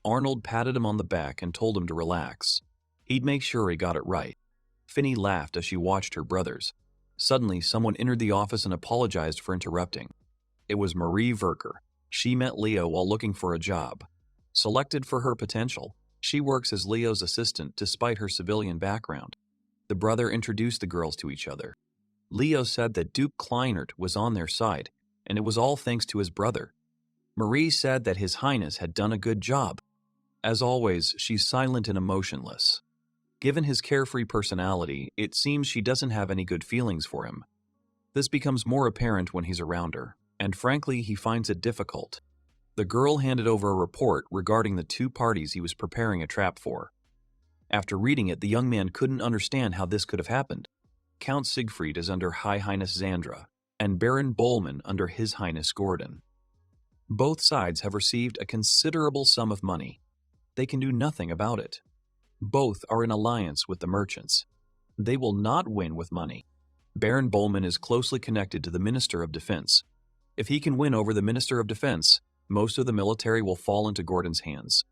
Arnold patted him on the back and told him to relax. He'd make sure he got it right. Finny laughed as she watched her brothers. Suddenly, someone entered the office and apologized for interrupting. It was Marie Verker. She met Leo while looking for a job. Selected for her potential, she works as Leo's assistant despite her civilian background. The brother introduced the girls to each other. Leo said that Duke Kleinert was on their side, and it was all thanks to his brother. Marie said that His Highness had done a good job. As always, she's silent and emotionless. Given his carefree personality, it seems she doesn't have any good feelings for him. This becomes more apparent when he's around her, and frankly, he finds it difficult. The girl handed over a report regarding the two parties he was preparing a trap for. After reading it, the young man couldn't understand how this could have happened. Count Siegfried is under High Highness Xandra, and Baron Bollman under His Highness Gordon. Both sides have received a considerable sum of money. They can do nothing about it. Both are in alliance with the merchants. They will not win with money. Baron Bollman is closely connected to the Minister of Defense. If he can win over the Minister of Defense, most of the military will fall into Gordon's hands.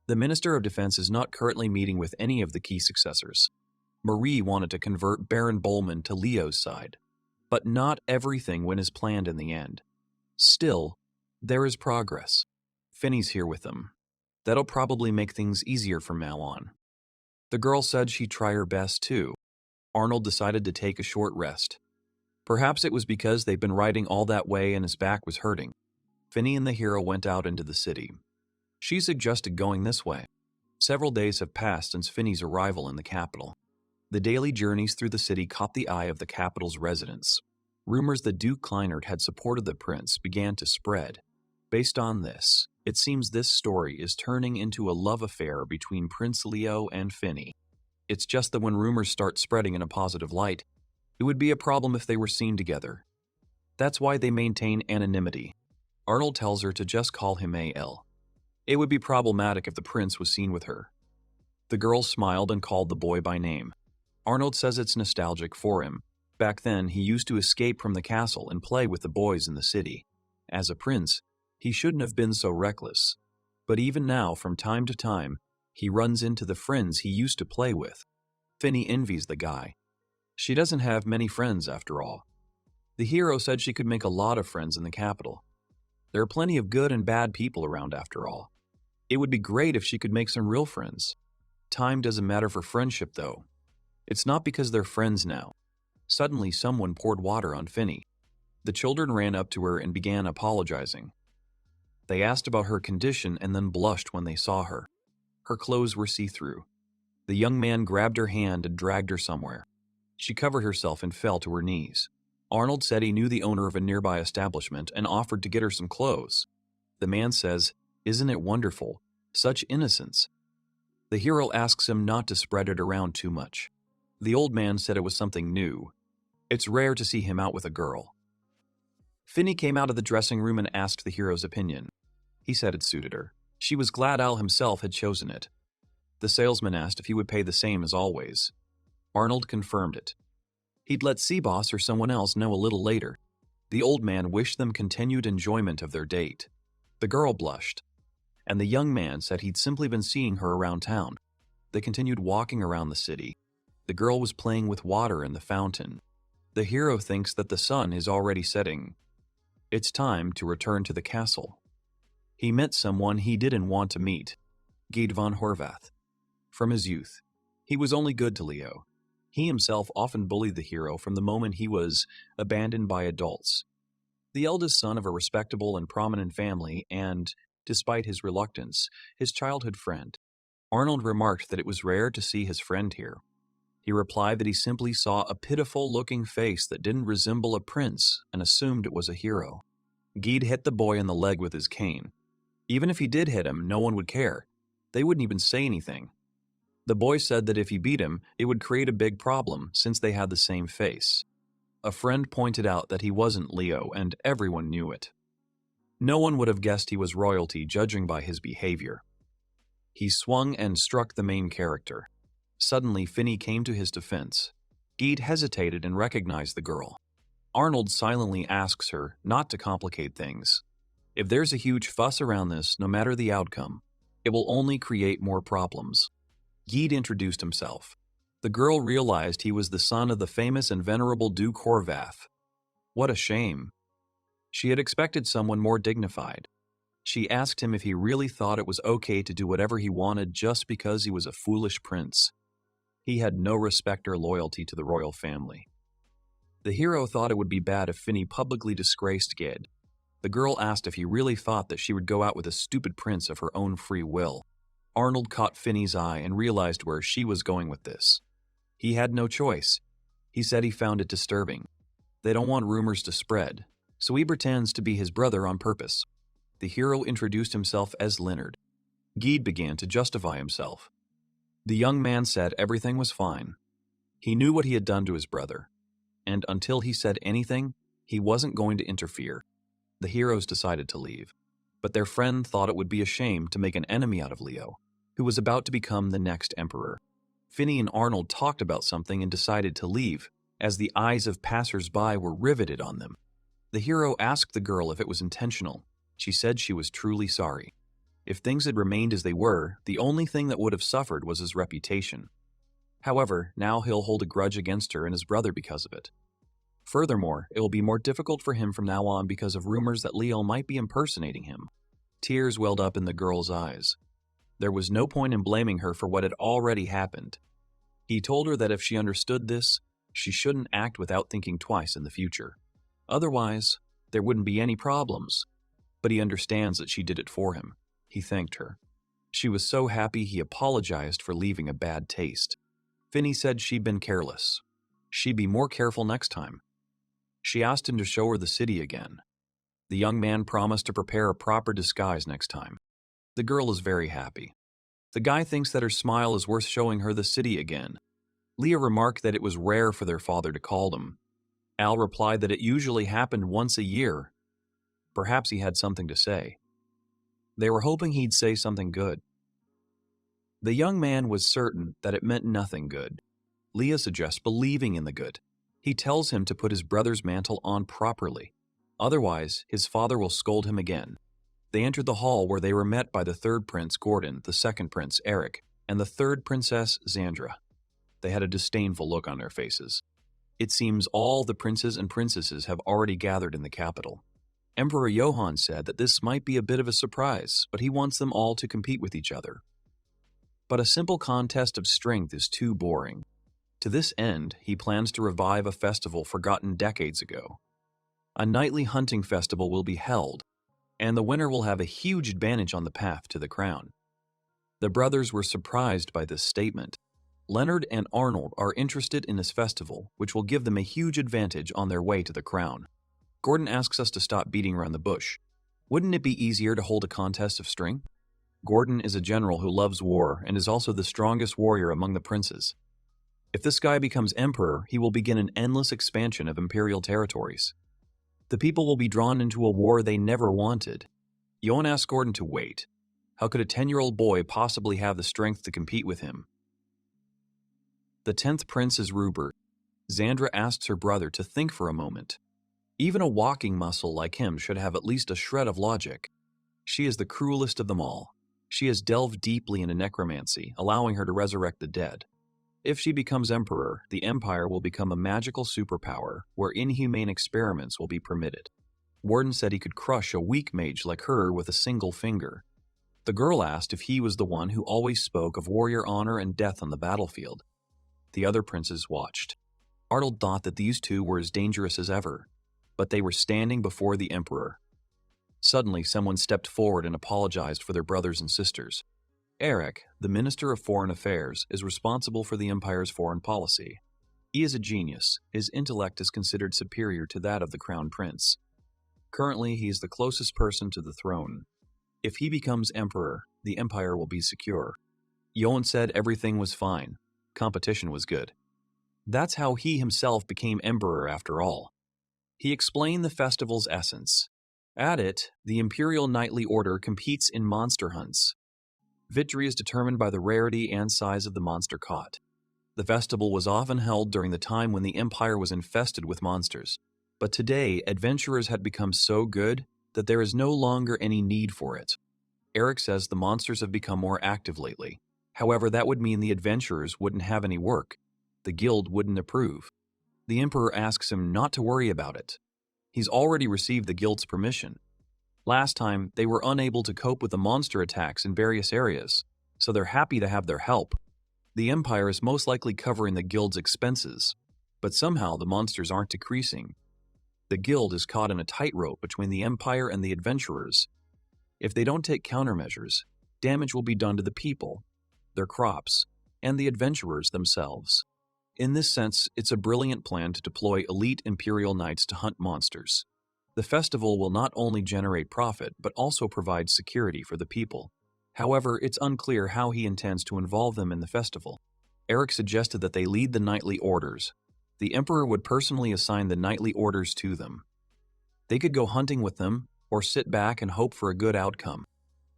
The Minister of Defense is not currently meeting with any of the key successors. Marie wanted to convert Baron Bollman to Leo's side, but not everything went as planned in the end. Still, there is progress. Finney's here with them. That'll probably make things easier from now on. The girl said she'd try her best too. Arnold decided to take a short rest. Perhaps it was because they'd been riding all that way and his back was hurting. Finney and the hero went out into the city. She suggested going this way. Several days have passed since Finney's arrival in the capital. The daily journeys through the city caught the eye of the capital's residents. Rumors that Duke Kleinert had supported the prince began to spread. Based on this, it seems this story is turning into a love affair between Prince Leo and Finney. It's just that when rumors start spreading in a positive light, it would be a problem if they were seen together. That's why they maintain anonymity. Arnold tells her to just call him A.L. It would be problematic if the prince was seen with her. The girl smiled and called the boy by name. Arnold says it's nostalgic for him. Back then, he used to escape from the castle and play with the boys in the city. As a prince, he shouldn't have been so reckless. But even now, from time to time, he runs into the friends he used to play with. Finney envies the guy. She doesn't have many friends after all. The hero said she could make a lot of friends in the capital. There are plenty of good and bad people around after all. It would be great if she could make some real friends. Time doesn't matter for friendship though. It's not because they're friends now. Suddenly someone poured water on Finney. The children ran up to her and began apologizing. They asked about her condition and then blushed when they saw her. Her clothes were see-through. The young man grabbed her hand and dragged her somewhere. She covered herself and fell to her knees. Arnold said he knew the owner of a nearby establishment and offered to get her some clothes. The man says, "Isn't it wonderful? Such innocence." The hero asks him not to spread it around too much. The old man said it was something new. It's rare to see him out with a girl. Finney came out of the dressing room and asked the hero's opinion. He said it suited her. She was glad Al himself had chosen it. The salesman asked if he would pay the same as always. Arnold confirmed it. He'd let Seaboss or someone else know a little later. The old man wished them continued enjoyment of their date. The girl blushed, and the young man said he'd simply been seeing her around town. They continued walking around the city. The girl was playing with water in the fountain. The hero thinks that the sun is already setting. It's time to return to the castle. He met someone he didn't want to meet, Gede von Horvath. From his youth, he was only good to Leo. He himself often bullied the hero from the moment he was abandoned by adults. The eldest son of a respectable and prominent family and, despite his reluctance, his childhood friend. Arnold remarked that it was rare to see his friend here. He replied that he simply saw a pitiful-looking face that didn't resemble a prince and assumed it was a hero. Gede hit the boy in the leg with his cane. Even if he did hit him, no one would care. They wouldn't even say anything. The boy said that if he beat him, it would create a big problem since they had the same face. A friend pointed out that he wasn't Leo, and everyone knew it. No one would have guessed he was royalty judging by his behavior. He swung and struck the main character. Suddenly, Finney came to his defense. Gede hesitated and recognized the girl. Arnold silently asks her not to complicate things. If there's a huge fuss around this, no matter the outcome, it will only create more problems. Gede introduced himself. The girl realized he was the son of the famous and venerable Duke Horvath. What a shame. She had expected someone more dignified. She asked him if he really thought it was okay to do whatever he wanted just because he was a foolish prince. He had no respect or loyalty to the royal family. The hero thought it would be bad if Finney publicly disgraced Gede. The girl asked if he really thought that she would go out with a stupid prince of her own free will. Arnold caught Finney's eye and realized where she was going with this. He had no choice. He said he found it disturbing. They don't want rumors to spread, so he pretends to be his brother on purpose. The hero introduced himself as Leonard. Gide began to justify himself. The young man said everything was fine. He knew what he had done to his brother, and until he said anything, he wasn't going to interfere. The heroes decided to leave, but their friend thought it would be a shame to make an enemy out of Leo, who was about to become the next emperor. Finney and Arnold talked about something and decided to leave, as the eyes of passers-by were riveted on them. The hero asked the girl if it was intentional. She said she was truly sorry. If things had remained as they were, the only thing that would have suffered was his reputation. However, now he'll hold a grudge against her and his brother because of it. Furthermore, it will be more difficult for him from now on because of rumors that Leo might be impersonating him. Tears welled up in the girl's eyes. There was no point in blaming her for what had already happened. He told her that if she understood this, she shouldn't act without thinking twice in the future. Otherwise, there wouldn't be any problems. But he understands that she did it for him. He thanked her. She was so happy he apologized for leaving a bad taste. Finney said she'd been careless. She'd be more careful next time. She asked him to show her the city again. The young man promised to prepare a proper disguise next time. The girl is very happy. The guy thinks that her smile is worth showing her the city again. Leah remarked that it was rare for their father to call them. Al replied that it usually happened once a year. Perhaps he had something to say. They were hoping he'd say something good. The young man was certain that it meant nothing good. Leah suggests believing in the good. He tells him to put his brother's mantle on properly. Otherwise, his father will scold him again. They entered the hall where they were met by the third prince, Gordon, the second prince, Eric, and the third princess, Xandra. They had a disdainful look on their faces. It seems all the princes and princesses have already gathered in the capital. Emperor Johann said that this might be a bit of a surprise, but he wants them all to compete with each other. But a simple contest of strength is too boring. To this end, he plans to revive a festival forgotten decades ago. A nightly hunting festival will be held, and the winner will have a huge advantage on the path to the crown. The brothers were surprised by this statement. Leonard and Arnold are interested in this festival, which will give them a huge advantage on their way to the crown. Gordon asks us to stop beating around the bush. Wouldn't it be easier to hold a contest of strength? Gordon is a general who loves war and is also the strongest warrior among the princes. If this guy becomes emperor, he will begin an endless expansion of imperial territories. The people will be drawn into a war they never wanted. Johann asked Gordon to wait. How could a 10-year-old boy possibly have the strength to compete with him? The 10th prince is Rupert. Xandra asks her brother to think for a moment. Even a walking muscle like him should have at least a shred of logic. She is the cruelest of them all. She has delved deeply into necromancy, allowing her to resurrect the dead. If she becomes emperor, the empire will become a magical superpower where inhumane experiments will be permitted. Warden said he could crush a weak mage like her with a single finger. The girl asked if he was the one who always spoke of warrior honor and death on the battlefield. The other princes watched. Arnold thought that these two were as dangerous as ever, but they were standing before the emperor. Suddenly, someone stepped forward and apologized for their brothers and sisters. Eric, the Minister of Foreign Affairs, is responsible for the empire's foreign policy. He is a genius. His intellect is considered superior to that of the crown prince. Currently, he is the closest person to the throne. If he becomes emperor, the empire will be secure. Johann said everything was fine. Competition was good. That's how he himself became emperor after all. He explained the festival's essence. At it, the imperial knightly order competes in monster hunts. Victory is determined by the rarity and size of the monster caught. The festival was often held during the time when the empire was infested with monsters. But today, adventurers had become so good that there is no longer any need for it. Eric says the monsters have become more active lately. However, that would mean the adventurers wouldn't have any work. The guild wouldn't approve. The emperor asks him not to worry about it. He's already received the guild's permission. Last time, they were unable to cope with the monster attacks in various areas, so they're happy to have their help. The empire is most likely covering the guild's expenses, but somehow the monsters aren't decreasing. The guild is caught in a tightrope between the empire and the adventurers. If they don't take countermeasures, damage will be done to the people, their crops, and the adventurers themselves. In this sense, it's a brilliant plan to deploy elite imperial knights to hunt monsters. The festival will not only generate profit, but also provide security for the people. However, it's unclear how he intends to involve them in the festival. Eric suggested that they lead the nightly orders. The emperor would personally assign the nightly orders to them. They could go hunting with them, or sit back and hope for a good outcome.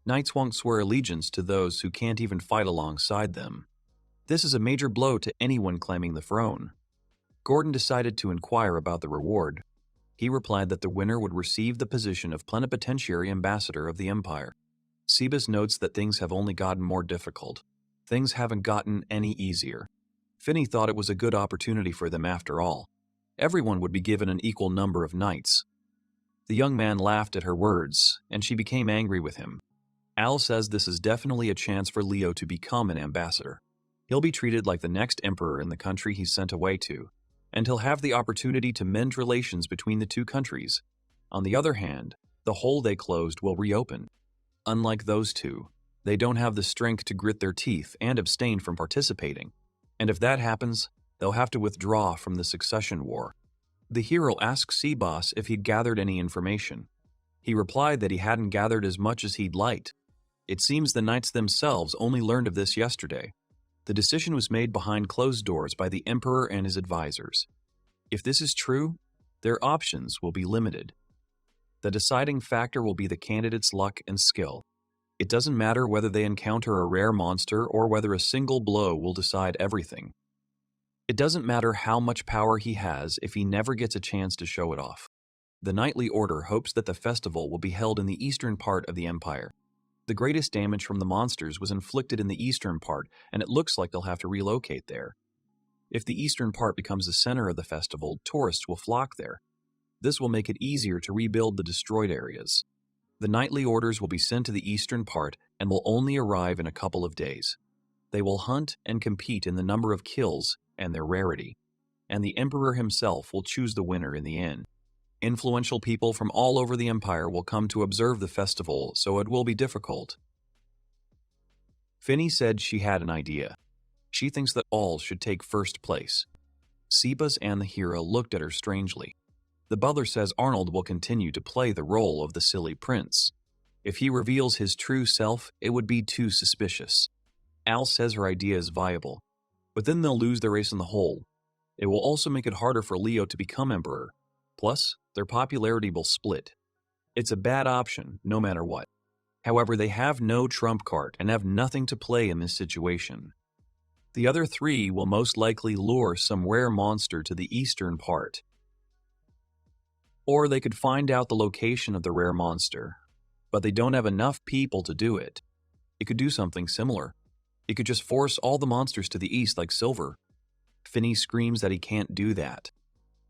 Knights won't swear allegiance to those who can't even fight alongside them. This is a major blow to anyone claiming the throne. Gordon decided to inquire about the reward. He replied that the winner would receive the position of plenipotentiary ambassador of the empire. Sebas notes that things have only gotten more difficult. Things haven't gotten any easier. Finney thought it was a good opportunity for them after all. Everyone would be given an equal number of knights. The young man laughed at her words, and she became angry with him. Al says this is definitely a chance for Leo to become an ambassador. He'll be treated like the next emperor in the country he's sent away to, and he'll have the opportunity to mend relations between the two countries. On the other hand, the hole they closed will reopen. Unlike those two, they don't have the strength to grit their teeth and abstain from participating. And if that happens, they'll have to withdraw from the succession war. The hero asked Sebas if he'd gathered any information. He replied that he hadn't gathered as much as he'd liked. It seems the knights themselves only learned of this yesterday. The decision was made behind closed doors by the emperor and his advisors. If this is true, their options will be limited. The deciding factor will be the candidate's luck and skill. It doesn't matter whether they encounter a rare monster or whether a single blow will decide everything. It doesn't matter how much power he has if he never gets a chance to show it off. The Knightly Order hopes that the festival will be held in the eastern part of the empire. The greatest damage from the monsters was inflicted in the eastern part, and it looks like they'll have to relocate there. If the eastern part becomes the center of the festival, tourists will flock there. This will make it easier to rebuild the destroyed areas. The Knightly Orders will be sent to the eastern part and will only arrive in a couple of days. They will hunt and compete in the number of kills and their rarity, and the Emperor himself will choose the winner in the end. Influential people from all over the empire will come to observe the festival, so it will be difficult. Finney said she had an idea. She thinks that all should take first place. Sebas and the hero looked at her strangely. The butler says Arnold will continue to play the role of the silly prince. If he reveals his true self, it would be too suspicious. Al says her idea is viable, but then they'll lose their ace in the hole. It will also make it harder for Leo to become emperor. Plus, their popularity will split. It's a bad option, no matter what. However, they have no trump card and have nothing to play in this situation. The other three will most likely lure some rare monster to the eastern part. Or they could find out the location of the rare monster, but they don't have enough people to do it. It could do something similar. It could just force all the monsters to the east like Silver. Finney screams that he can't do that.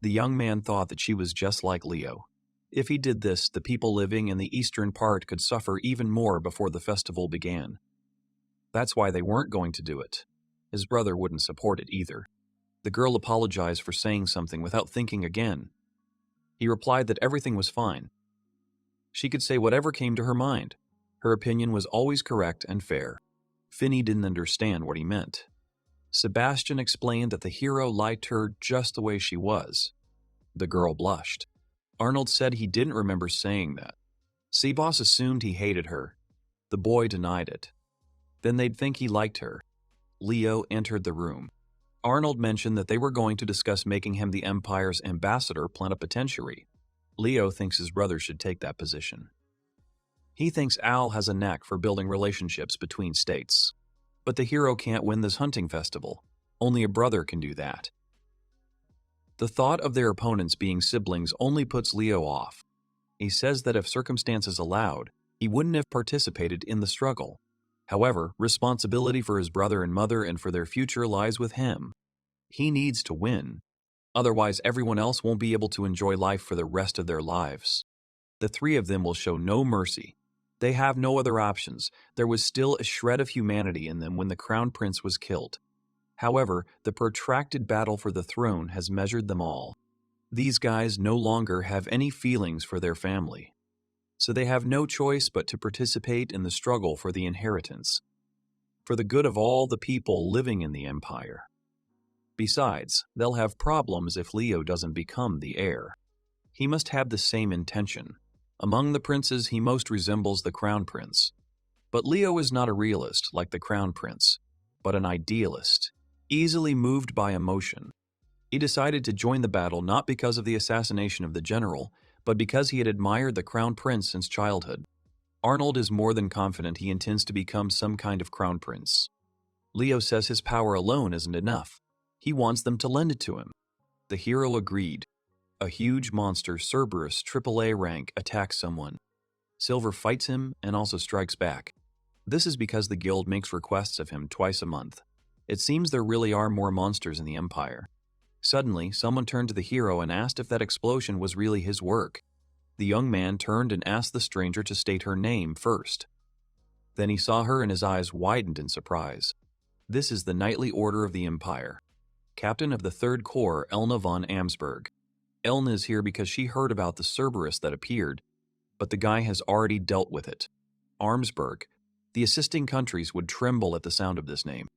The young man thought that she was just like Leo. If he did this, the people living in the eastern part could suffer even more before the festival began. That's why they weren't going to do it. His brother wouldn't support it either. The girl apologized for saying something without thinking again. He replied that everything was fine. She could say whatever came to her mind. Her opinion was always correct and fair. Finney didn't understand what he meant. Sebastian explained that the hero liked her just the way she was. The girl blushed. Arnold said he didn't remember saying that. Sebas assumed he hated her. The boy denied it. Then they'd think he liked her. Leo entered the room. Arnold mentioned that they were going to discuss making him the Empire's ambassador plenipotentiary. Leo thinks his brother should take that position. He thinks Al has a knack for building relationships between states. But the hero can't win this hunting festival. Only a brother can do that. The thought of their opponents being siblings only puts Leo off. He says that if circumstances allowed, he wouldn't have participated in the struggle. However, responsibility for his brother and mother and for their future lies with him. He needs to win. Otherwise, everyone else won't be able to enjoy life for the rest of their lives. The three of them will show no mercy. They have no other options. There was still a shred of humanity in them when the crown prince was killed. However, the protracted battle for the throne has measured them all. These guys no longer have any feelings for their family. So they have no choice but to participate in the struggle for the inheritance, for the good of all the people living in the empire. Besides, they'll have problems if Leo doesn't become the heir. He must have the same intention. Among the princes, he most resembles the crown prince. But Leo is not a realist like the crown prince, but an idealist, easily moved by emotion. He decided to join the battle not because of the assassination of the general, but because he had admired the crown prince since childhood. Arnold is more than confident he intends to become some kind of crown prince. Leo says his power alone isn't enough. He wants them to lend it to him. The hero agreed. A huge monster, Cerberus, AAA rank, attacks someone. Silver fights him and also strikes back. This is because the guild makes requests of him twice a month. It seems there really are more monsters in the Empire. Suddenly, someone turned to the hero and asked if that explosion was really his work. The young man turned and asked the stranger to state her name first. Then he saw her and his eyes widened in surprise. This is the Knightly Order of the Empire. Captain of the 3rd Corps, Elna von Amsberg. Elna is here because she heard about the Cerberus that appeared, but the guy has already dealt with it. Armsberg. The assisting countries would tremble at the sound of this name.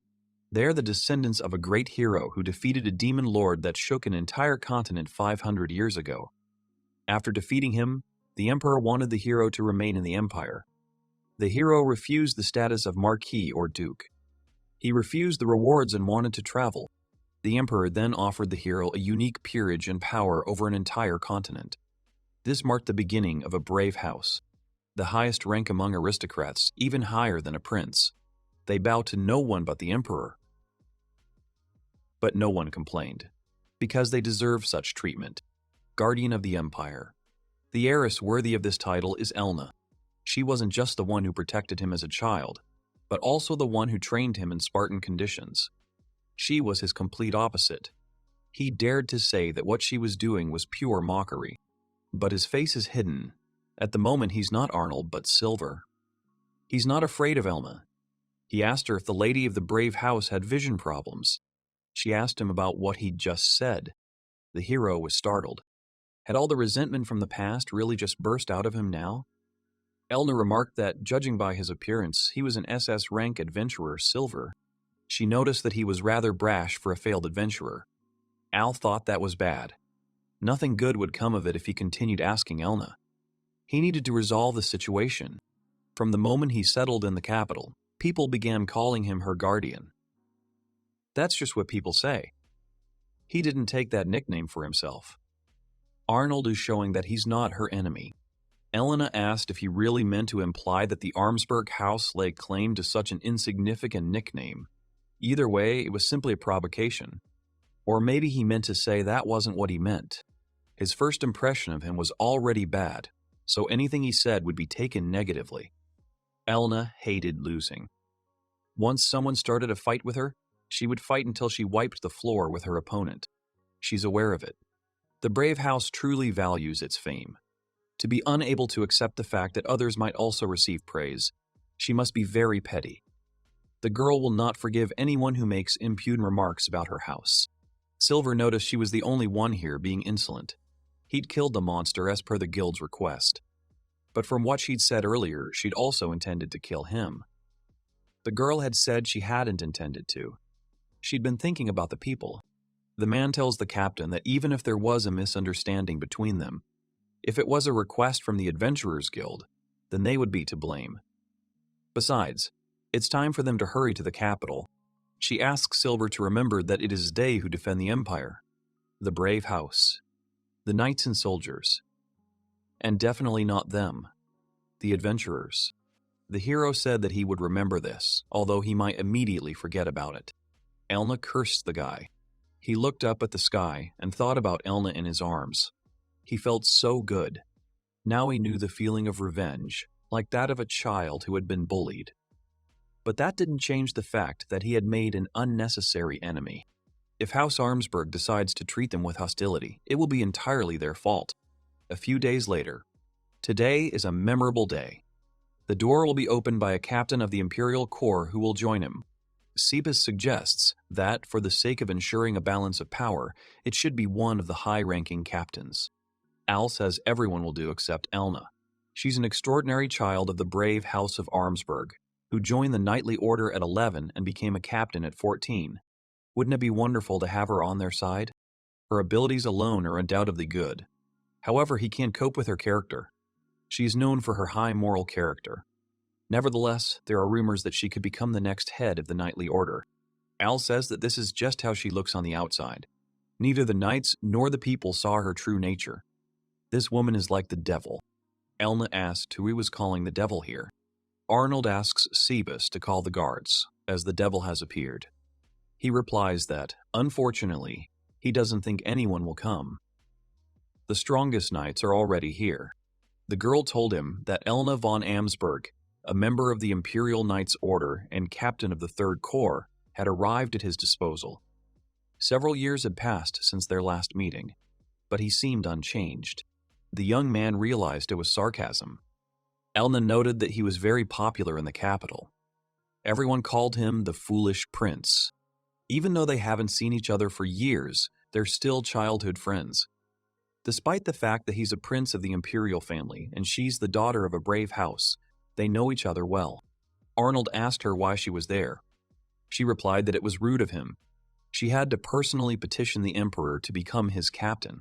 They are the descendants of a great hero who defeated a demon lord that shook an entire continent 500 years ago. After defeating him, the emperor wanted the hero to remain in the empire. The hero refused the status of marquis or duke. He refused the rewards and wanted to travel. The emperor then offered the hero a unique peerage and power over an entire continent. This marked the beginning of a brave house, the highest rank among aristocrats, even higher than a prince. They bow to no one but the emperor. But no one complained, because they deserve such treatment. Guardian of the Empire. The heiress worthy of this title is Elna. She wasn't just the one who protected him as a child, but also the one who trained him in Spartan conditions. She was his complete opposite. He dared to say that what she was doing was pure mockery. But his face is hidden. At the moment, he's not Arnold, but Silver. He's not afraid of Elna. He asked her if the lady of the brave house had vision problems. She asked him about what he'd just said. The hero was startled. Had all the resentment from the past really just burst out of him now? Elna remarked that, judging by his appearance, he was an SS rank adventurer, Silver. She noticed that he was rather brash for a failed adventurer. Al thought that was bad. Nothing good would come of it if he continued asking Elna. He needed to resolve the situation. From the moment he settled in the capital, people began calling him her guardian. That's just what people say. He didn't take that nickname for himself. Arnold is showing that he's not her enemy. Elena asked if he really meant to imply that the Armsberg house lay claim to such an insignificant nickname. Either way, it was simply a provocation. Or maybe he meant to say that wasn't what he meant. His first impression of him was already bad, so anything he said would be taken negatively. Elna hated losing. Once someone started a fight with her, she would fight until she wiped the floor with her opponent. She's aware of it. The brave house truly values its fame. To be unable to accept the fact that others might also receive praise, she must be very petty. The girl will not forgive anyone who makes impudent remarks about her house. Silver noticed she was the only one here being insolent. He'd killed the monster as per the guild's request. But from what she'd said earlier, she'd also intended to kill him. The girl had said she hadn't intended to. She'd been thinking about the people. The man tells the captain that even if there was a misunderstanding between them, if it was a request from the Adventurers Guild, then they would be to blame. Besides, it's time for them to hurry to the capital. She asks Silver to remember that it is they who defend the Empire, the brave house, the knights and soldiers, and definitely not them, the adventurers. The hero said that he would remember this, although he might immediately forget about it. Elna cursed the guy. He looked up at the sky and thought about Elna in his arms. He felt so good. Now he knew the feeling of revenge, like that of a child who had been bullied. But that didn't change the fact that he had made an unnecessary enemy. If House Armsberg decides to treat them with hostility, it will be entirely their fault. A few days later. Today is a memorable day. The door will be opened by a captain of the Imperial Corps who will join him. Sebas suggests that, for the sake of ensuring a balance of power, it should be one of the high-ranking captains. Al says everyone will do except Elna. She's an extraordinary child of the brave House of Armsberg, who joined the Knightly Order at 11 and became a captain at 14. Wouldn't it be wonderful to have her on their side? Her abilities alone are undoubtedly good. However, he can't cope with her character. She is known for her high moral character. Nevertheless, there are rumors that she could become the next head of the knightly order. Al says that this is just how she looks on the outside. Neither the knights nor the people saw her true nature. This woman is like the devil. Elna asked who he was calling the devil here. Arnold asks Sebas to call the guards, as the devil has appeared. He replies that, unfortunately, he doesn't think anyone will come. The strongest knights are already here. The girl told him that Elna von Amsberg, a member of the Imperial Knights Order and captain of the Third Corps, had arrived at his disposal. Several years had passed since their last meeting, but he seemed unchanged. The young man realized it was sarcasm. Elna noted that he was very popular in the capital. Everyone called him the foolish prince. Even though they haven't seen each other for years, they're still childhood friends. Despite the fact that he's a prince of the imperial family and she's the daughter of a brave house, they know each other well. Arnold asked her why she was there. She replied that it was rude of him. She had to personally petition the emperor to become his captain.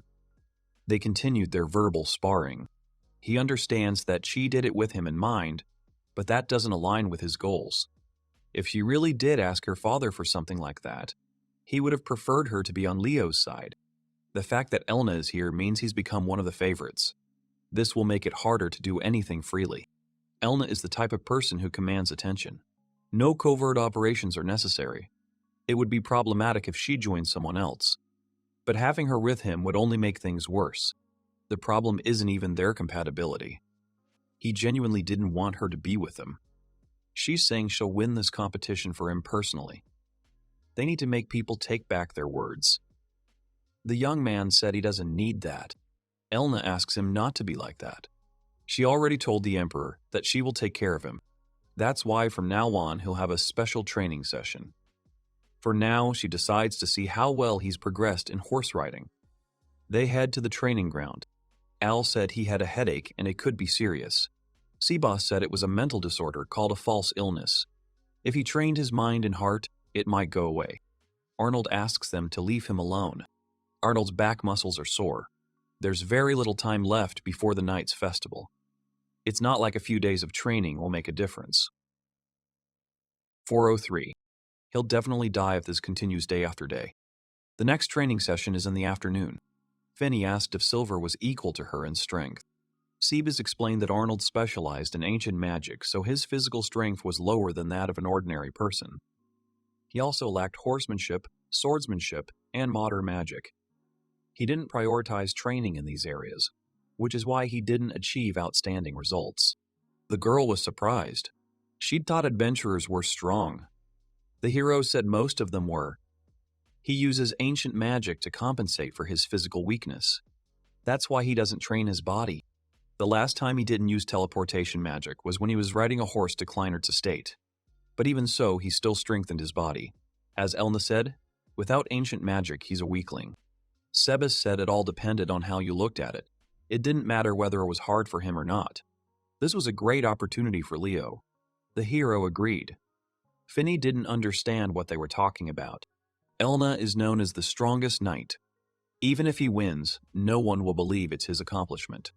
They continued their verbal sparring. He understands that she did it with him in mind, but that doesn't align with his goals. If she really did ask her father for something like that, he would have preferred her to be on Leo's side. The fact that Elna is here means he's become one of the favorites. This will make it harder to do anything freely. Elna is the type of person who commands attention. No covert operations are necessary. It would be problematic if she joined someone else. But having her with him would only make things worse. The problem isn't even their compatibility. He genuinely didn't want her to be with him. She's saying she'll win this competition for him personally. They need to make people take back their words. The young man said he doesn't need that. Elna asks him not to be like that. She already told the emperor that she will take care of him. That's why from now on he'll have a special training session. For now, she decides to see how well he's progressed in horse riding. They head to the training ground. Al said he had a headache and it could be serious. Sebas said it was a mental disorder called a false illness. If he trained his mind and heart, it might go away. Arnold asks them to leave him alone. Arnold's back muscles are sore. There's very little time left before the night's festival. It's not like a few days of training will make a difference. 403. He'll definitely die if this continues day after day. The next training session is in the afternoon. Finney asked if Silver was equal to her in strength. Sebas explained that Arnold specialized in ancient magic, so his physical strength was lower than that of an ordinary person. He also lacked horsemanship, swordsmanship, and modern magic. He didn't prioritize training in these areas, which is why he didn't achieve outstanding results. The girl was surprised. She'd thought adventurers were strong. The hero said most of them were. He uses ancient magic to compensate for his physical weakness. That's why he doesn't train his body. The last time he didn't use teleportation magic was when he was riding a horse to Kleinert's estate. But even so, he still strengthened his body. As Elna said, without ancient magic, he's a weakling. Sebas said it all depended on how you looked at it. It didn't matter whether it was hard for him or not. This was a great opportunity for Leo. The hero agreed. Finney didn't understand what they were talking about. Elna is known as the strongest knight. Even if he wins, no one will believe it's his accomplishment.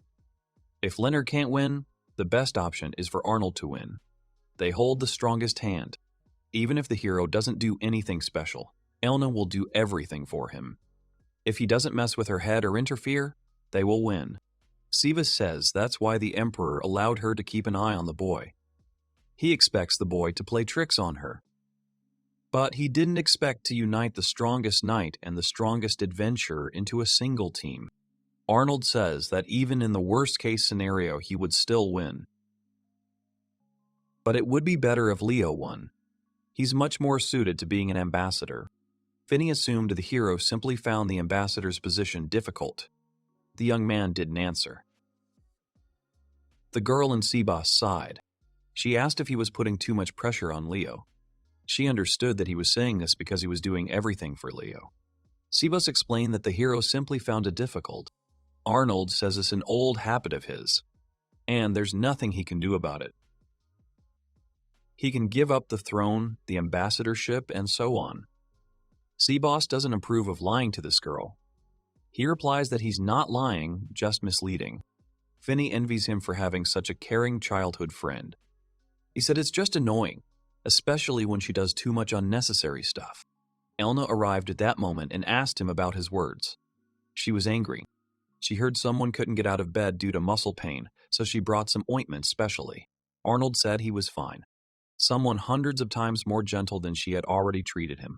If Leonard can't win, the best option is for Arnold to win. They hold the strongest hand. Even if the hero doesn't do anything special, Elna will do everything for him. If he doesn't mess with her head or interfere, they will win. Sebas says that's why the Emperor allowed her to keep an eye on the boy. He expects the boy to play tricks on her. But he didn't expect to unite the strongest knight and the strongest adventurer into a single team. Arnold says that even in the worst-case scenario, he would still win. But it would be better if Leo won. He's much more suited to being an ambassador. Finney assumed the hero simply found the ambassador's position difficult. The young man didn't answer. The girl in Sebas sighed. She asked if he was putting too much pressure on Leo. She understood that he was saying this because he was doing everything for Leo. Sebas explained that the hero simply found it difficult. Arnold says it's an old habit of his, and there's nothing he can do about it. He can give up the throne, the ambassadorship, and so on. Sebas doesn't approve of lying to this girl. He replies that he's not lying, just misleading. Finney envies him for having such a caring childhood friend. He said it's just annoying, especially when she does too much unnecessary stuff. Elna arrived at that moment and asked him about his words. She was angry. She heard someone couldn't get out of bed due to muscle pain, so she brought some ointment specially. Arnold said he was fine. Someone hundreds of times more gentle than she had already treated him.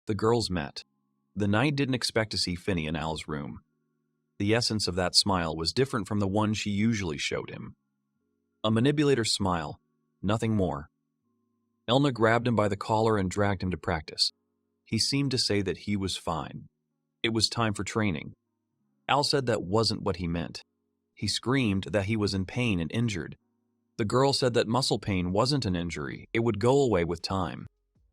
The girls met. The knight didn't expect to see Finney in Al's room. The essence of that smile was different from the one she usually showed him. A manipulator's smile, nothing more. Elna grabbed him by the collar and dragged him to practice. He seemed to say that he was fine. It was time for training. Al said that wasn't what he meant. He screamed that he was in pain and injured. The girl said that muscle pain wasn't an injury, it would go away with time.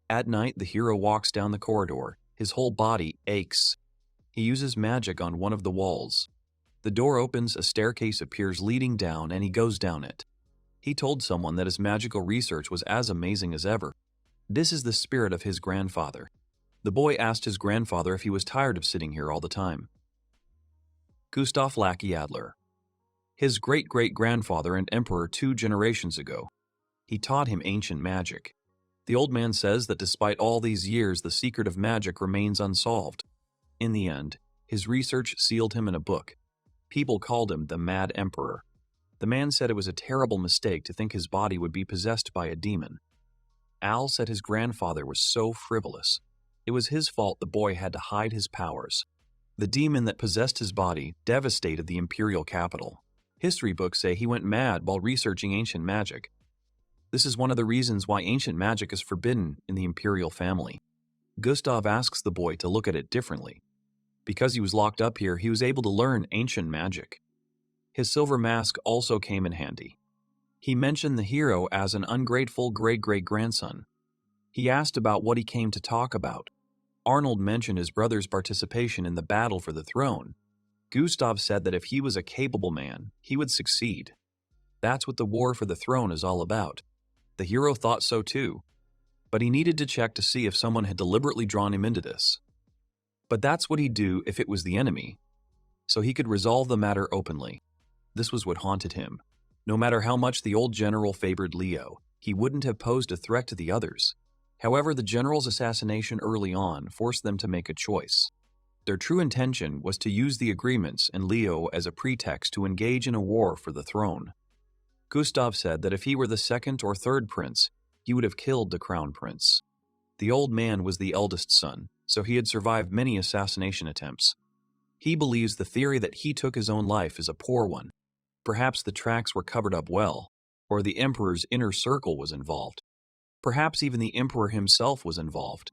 At night, the hero walks down the corridor. His whole body aches. He uses magic on one of the walls. The door opens, a staircase appears leading down, and he goes down it. He told someone that his magical research was as amazing as ever. This is the spirit of his grandfather. The boy asked his grandfather if he was tired of sitting here all the time. Gustav Lackey Adler. His great-great-grandfather and emperor 2 generations ago. He taught him ancient magic. The old man says that despite all these years, the secret of magic remains unsolved. In the end, his research sealed him in a book. People called him the Mad Emperor. The man said it was a terrible mistake to think his body would be possessed by a demon. Al said his grandfather was so frivolous. It was his fault the boy had to hide his powers. The demon that possessed his body devastated the imperial capital. History books say he went mad while researching ancient magic. This is one of the reasons why ancient magic is forbidden in the imperial family. Gustav asks the boy to look at it differently. Because he was locked up here, he was able to learn ancient magic. His silver mask also came in handy. He mentioned the hero as an ungrateful great-great-grandson. He asked about what he came to talk about. Arnold mentioned his brother's participation in the battle for the throne. Gustav said that if he was a capable man, he would succeed. That's what the war for the throne is all about. The hero thought so too, but he needed to check to see if someone had deliberately drawn him into this. But that's what he'd do if it was the enemy, so he could resolve the matter openly. This was what haunted him. No matter how much the old general favored Leo, he wouldn't have posed a threat to the others. However, the general's assassination early on forced them to make a choice. Their true intention was to use the agreements and Leo as a pretext to engage in a war for the throne. Gustav said that if he were the second or third prince, he would have killed the crown prince. The old man was the eldest son, so he had survived many assassination attempts. He believes the theory that he took his own life is a poor one. Perhaps the tracks were covered up well, or the emperor's inner circle was involved. Perhaps even the emperor himself was involved.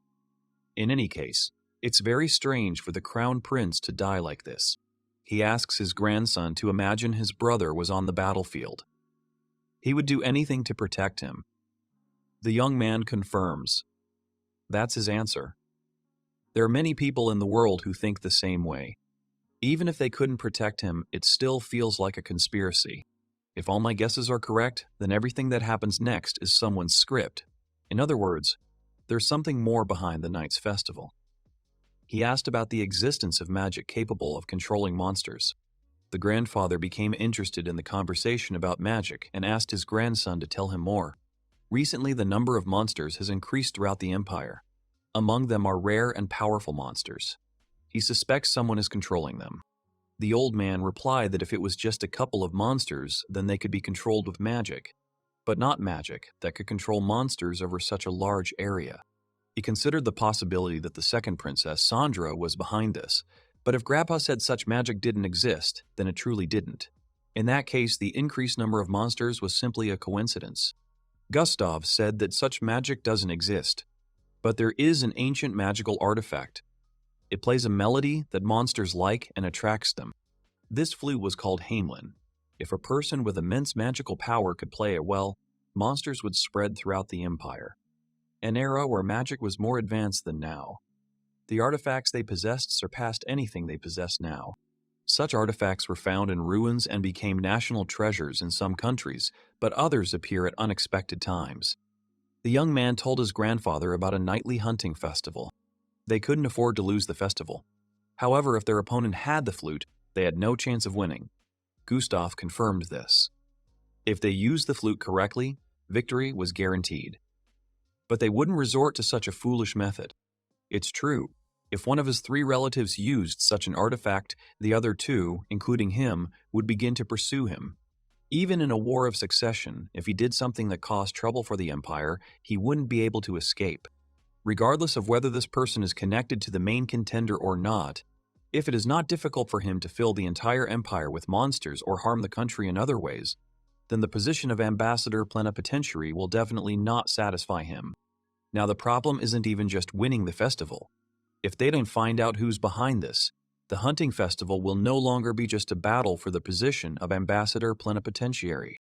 In any case, it's very strange for the crown prince to die like this. He asks his grandson to imagine his brother was on the battlefield. He would do anything to protect him. The young man confirms. That's his answer. There are many people in the world who think the same way. Even if they couldn't protect him, it still feels like a conspiracy. If all my guesses are correct, then everything that happens next is someone's script. In other words, there's something more behind the knight's festival. He asked about the existence of magic capable of controlling monsters. The grandfather became interested in the conversation about magic and asked his grandson to tell him more. Recently, the number of monsters has increased throughout the empire. Among them are rare and powerful monsters. He suspects someone is controlling them. The old man replied that if it was just a couple of monsters, then they could be controlled with magic, but not magic that could control monsters over such a large area. He considered the possibility that the second princess, Sandra, was behind this, but if Grandpa said such magic didn't exist, then it truly didn't. In that case, the increased number of monsters was simply a coincidence. Gustav said that such magic doesn't exist, but there is an ancient magical artifact. It plays a melody that monsters like and attracts them. This flute was called Hamelin. If a person with immense magical power could play it well, monsters would spread throughout the empire. An era where magic was more advanced than now. The artifacts they possessed surpassed anything they possess now. Such artifacts were found in ruins and became national treasures in some countries, but others appear at unexpected times. The young man told his grandfather about a nightly hunting festival. They couldn't afford to lose the festival. However, if their opponent had the flute, they had no chance of winning. Gustav confirmed this. If they used the flute correctly, victory was guaranteed. But they wouldn't resort to such a foolish method. It's true, if one of his 3 relatives used such an artifact, the other 2, including him, would begin to pursue him. Even in a war of succession, if he did something that caused trouble for the Empire, he wouldn't be able to escape. Regardless of whether this person is connected to the main contender or not, if it is not difficult for him to fill the entire empire with monsters or harm the country in other ways, then the position of ambassador plenipotentiary will definitely not satisfy him. Now, the problem isn't even just winning the festival. If they don't find out who's behind this, the hunting festival will no longer be just a battle for the position of ambassador plenipotentiary.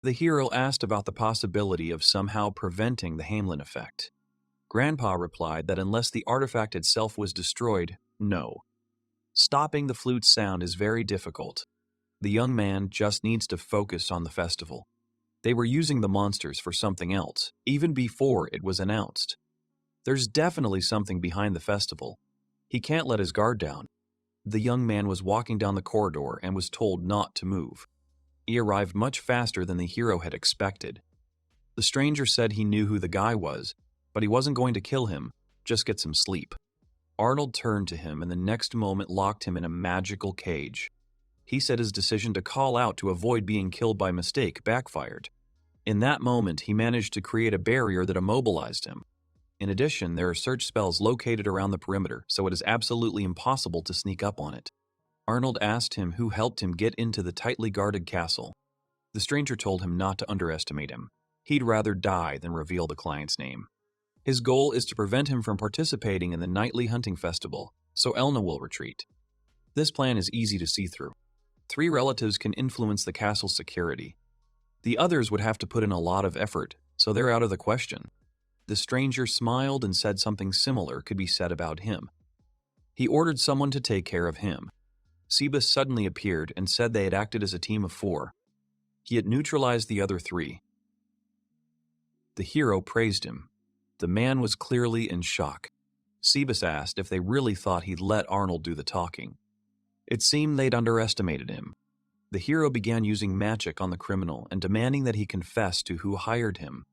The hero asked about the possibility of somehow preventing the Hamelin effect. Grandpa replied that unless the artifact itself was destroyed, no. Stopping the flute's sound is very difficult. The young man just needs to focus on the festival. They were using the monsters for something else, even before it was announced. There's definitely something behind the festival. He can't let his guard down. The young man was walking down the corridor and was told not to move. He arrived much faster than the hero had expected. The stranger said he knew who the guy was, but he wasn't going to kill him, just get some sleep. Arnold turned to him and the next moment locked him in a magical cage. He said his decision to call out to avoid being killed by mistake backfired. In that moment, he managed to create a barrier that immobilized him. In addition, there are search spells located around the perimeter, so it is absolutely impossible to sneak up on it. Arnold asked him who helped him get into the tightly guarded castle. The stranger told him not to underestimate him. He'd rather die than reveal the client's name. His goal is to prevent him from participating in the nightly hunting festival, so Elna will retreat. This plan is easy to see through. 3 relatives can influence the castle's security. The others would have to put in a lot of effort, so they're out of the question. The stranger smiled and said something similar could be said about him. He ordered someone to take care of him. Sebas suddenly appeared and said they had acted as a team of 4. He had neutralized the other 3. The hero praised him. The man was clearly in shock. Sebas asked if they really thought he'd let Arnold do the talking. It seemed they'd underestimated him. The hero began using magic on the criminal and demanding that he confess to who hired him.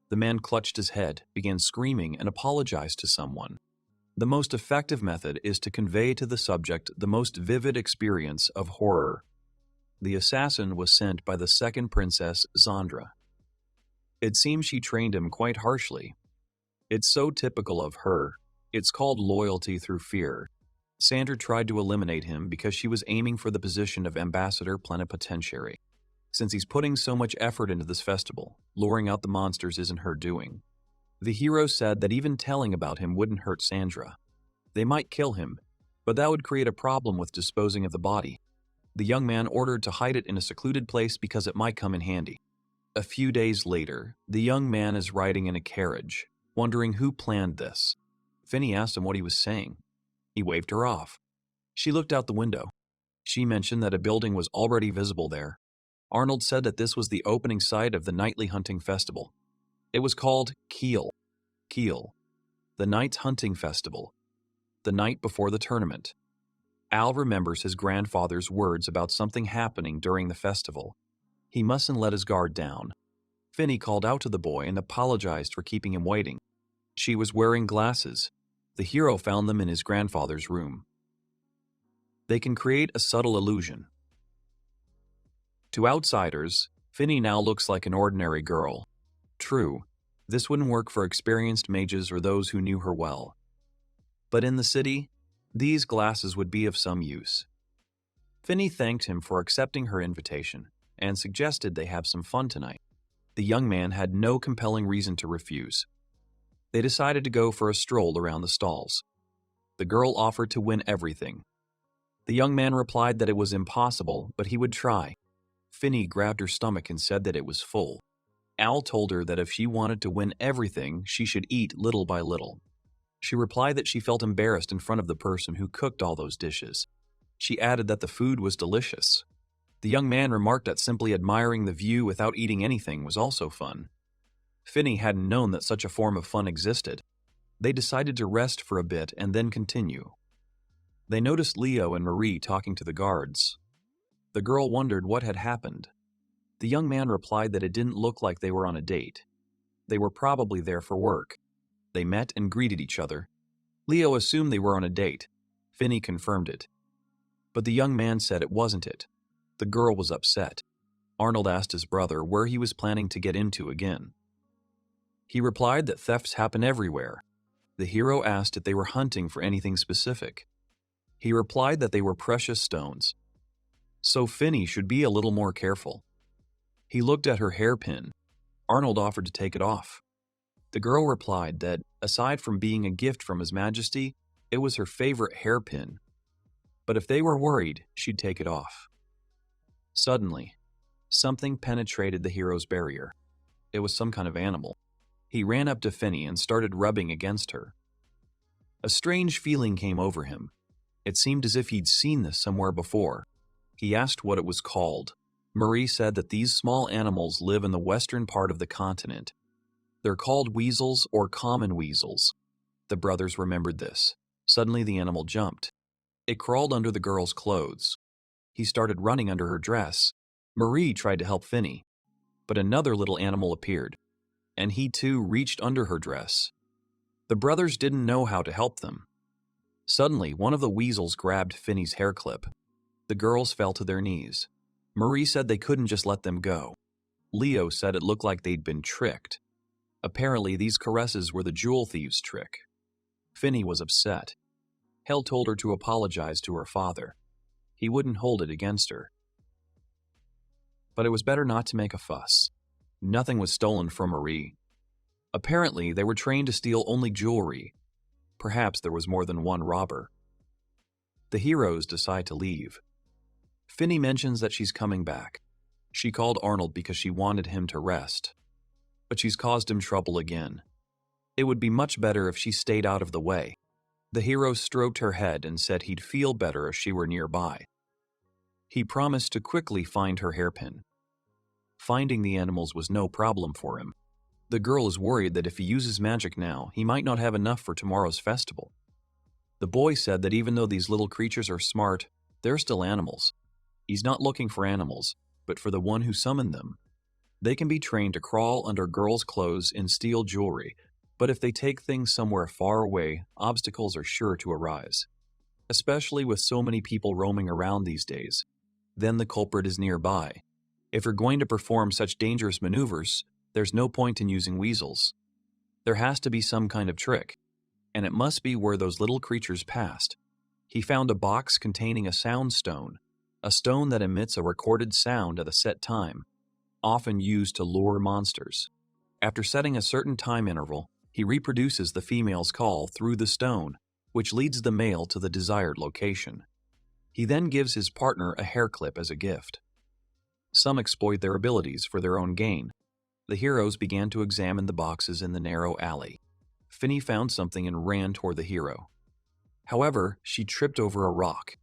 The man clutched his head, began screaming, and apologized to someone. The most effective method is to convey to the subject the most vivid experience of horror. The assassin was sent by the second princess, Zandra. It seems she trained him quite harshly. It's so typical of her. It's called loyalty through fear. Sandra tried to eliminate him because she was aiming for the position of ambassador plenipotentiary. Since he's putting so much effort into this festival, luring out the monsters isn't her doing. The hero said that even telling about him wouldn't hurt Sandra. They might kill him, but that would create a problem with disposing of the body. The young man ordered to hide it in a secluded place because it might come in handy. A few days later, the young man is riding in a carriage, wondering who planned this. Finney asked him what he was saying. He waved her off. She looked out the window. She mentioned that a building was already visible there. Arnold said that this was the opening site of the nightly hunting festival. It was called Kiel, the Night Hunting Festival, the night before the tournament. Al remembers his grandfather's words about something happening during the festival. He mustn't let his guard down. Finney called out to the boy and apologized for keeping him waiting. She was wearing glasses. The hero found them in his grandfather's room. They can create a subtle illusion. To outsiders, Finney now looks like an ordinary girl. True, this wouldn't work for experienced mages or those who knew her well. But in the city, these glasses would be of some use. Finney thanked him for accepting her invitation and suggested they have some fun tonight. The young man had no compelling reason to refuse. They decided to go for a stroll around the stalls. The girl offered to win everything. The young man replied that it was impossible, but he would try. Finney grabbed her stomach and said that it was full. Al told her that if she wanted to win everything, she should eat little by little. She replied that she felt embarrassed in front of the person who cooked all those dishes. She added that the food was delicious. The young man remarked that simply admiring the view without eating anything was also fun. Finney hadn't known that such a form of fun existed. They decided to rest for a bit and then continue. They noticed Leo and Marie talking to the guards. The girl wondered what had happened. The young man replied that it didn't look like they were on a date. They were probably there for work. They met and greeted each other. Leo assumed they were on a date. Finney confirmed it. But the young man said it wasn't it. The girl was upset. Arnold asked his brother where he was planning to get into again. He replied that thefts happen everywhere. The hero asked if they were hunting for anything specific. He replied that they were precious stones. So Finney should be a little more careful. He looked at her hairpin. Arnold offered to take it off. The girl replied that, aside from being a gift from His Majesty, it was her favorite hairpin. But if they were worried, she'd take it off. Suddenly, something penetrated the hero's barrier. It was some kind of animal. He ran up to Finney and started rubbing against her. A strange feeling came over him. It seemed as if he'd seen this somewhere before. He asked what it was called. Marie said that these small animals live in the western part of the continent. They're called weasels or common weasels. The brothers remembered this. Suddenly the animal jumped. It crawled under the girl's clothes. He started running under her dress. Marie tried to help Finney, but another little animal appeared, and he too reached under her dress. The brothers didn't know how to help them. Suddenly, one of the weasels grabbed Finney's hair clip. The girls fell to their knees. Marie said they couldn't just let them go. Leo said it looked like they'd been tricked. Apparently, these caresses were the jewel thieves' trick. Finney was upset. Hel told her to apologize to her father. He wouldn't hold it against her. But it was better not to make a fuss. Nothing was stolen from Marie. Apparently, they were trained to steal only jewelry. Perhaps there was more than one robber. The heroes decide to leave. Finney mentions that she's coming back. She called Arnold because she wanted him to rest. But she's caused him trouble again. It would be much better if she stayed out of the way. The hero stroked her head and said he'd feel better if she were nearby. He promised to quickly find her hairpin. Finding the animals was no problem for him. The girl is worried that if he uses magic now, he might not have enough for tomorrow's festival. The boy said that even though these little creatures are smart, they're still animals. He's not looking for animals, but for the one who summoned them. They can be trained to crawl under girls' clothes and steal jewelry, but if they take things somewhere far away, obstacles are sure to arise. Especially with so many people roaming around these days. Then the culprit is nearby. If you're going to perform such dangerous maneuvers, there's no point in using weasels. There has to be some kind of trick, and it must be where those little creatures passed. He found a box containing a sound stone, a stone that emits a recorded sound at a set time, often used to lure monsters. After setting a certain time interval, he reproduces the female's call through the stone, which leads the male to the desired location. He then gives his partner a hair clip as a gift. Some exploit their abilities for their own gain. The heroes began to examine the boxes in the narrow alley. Finney found something and ran toward the hero. However, she tripped over a rock.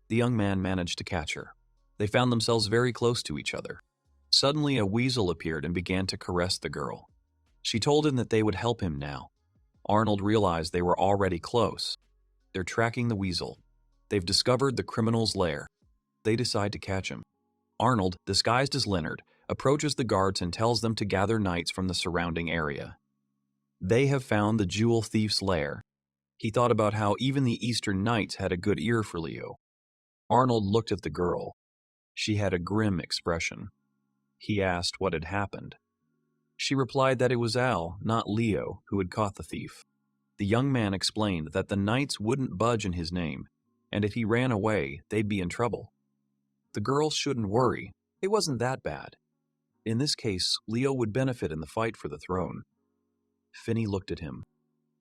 The young man managed to catch her. They found themselves very close to each other. Suddenly, a weasel appeared and began to caress the girl. She told him that they would help him now. Arnold realized they were already close. They're tracking the weasel. They've discovered the criminal's lair. They decide to catch him. Arnold, disguised as Leonard, approaches the guards and tells them to gather knights from the surrounding area. They have found the jewel thief's lair. He thought about how even the Eastern Knights had a good ear for Leo. Arnold looked at the girl. She had a grim expression. He asked what had happened. She replied that it was Al, not Leo, who had caught the thief. The young man explained that the knights wouldn't budge in his name, and if he ran away, they'd be in trouble. The girls shouldn't worry. It wasn't that bad. In this case, Leo would benefit in the fight for the throne. Finney looked at him.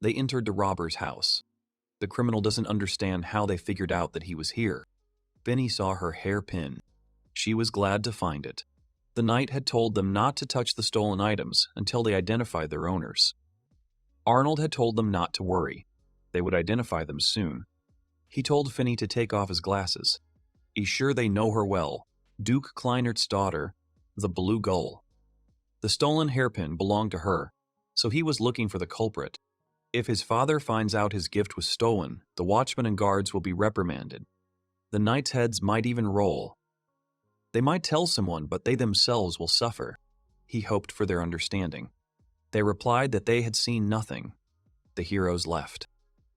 They entered the robber's house. The criminal doesn't understand how they figured out that he was here. Finney saw her hairpin. She was glad to find it. The knight had told them not to touch the stolen items until they identified their owners. Arnold had told them not to worry. They would identify them soon. He told Finney to take off his glasses. He's sure they know her well. Duke Kleinert's daughter, the Blue Gull. The stolen hairpin belonged to her, so he was looking for the culprit. If his father finds out his gift was stolen, the watchmen and guards will be reprimanded. The knights' heads might even roll. They might tell someone, but they themselves will suffer. He hoped for their understanding. They replied that they had seen nothing. The heroes left.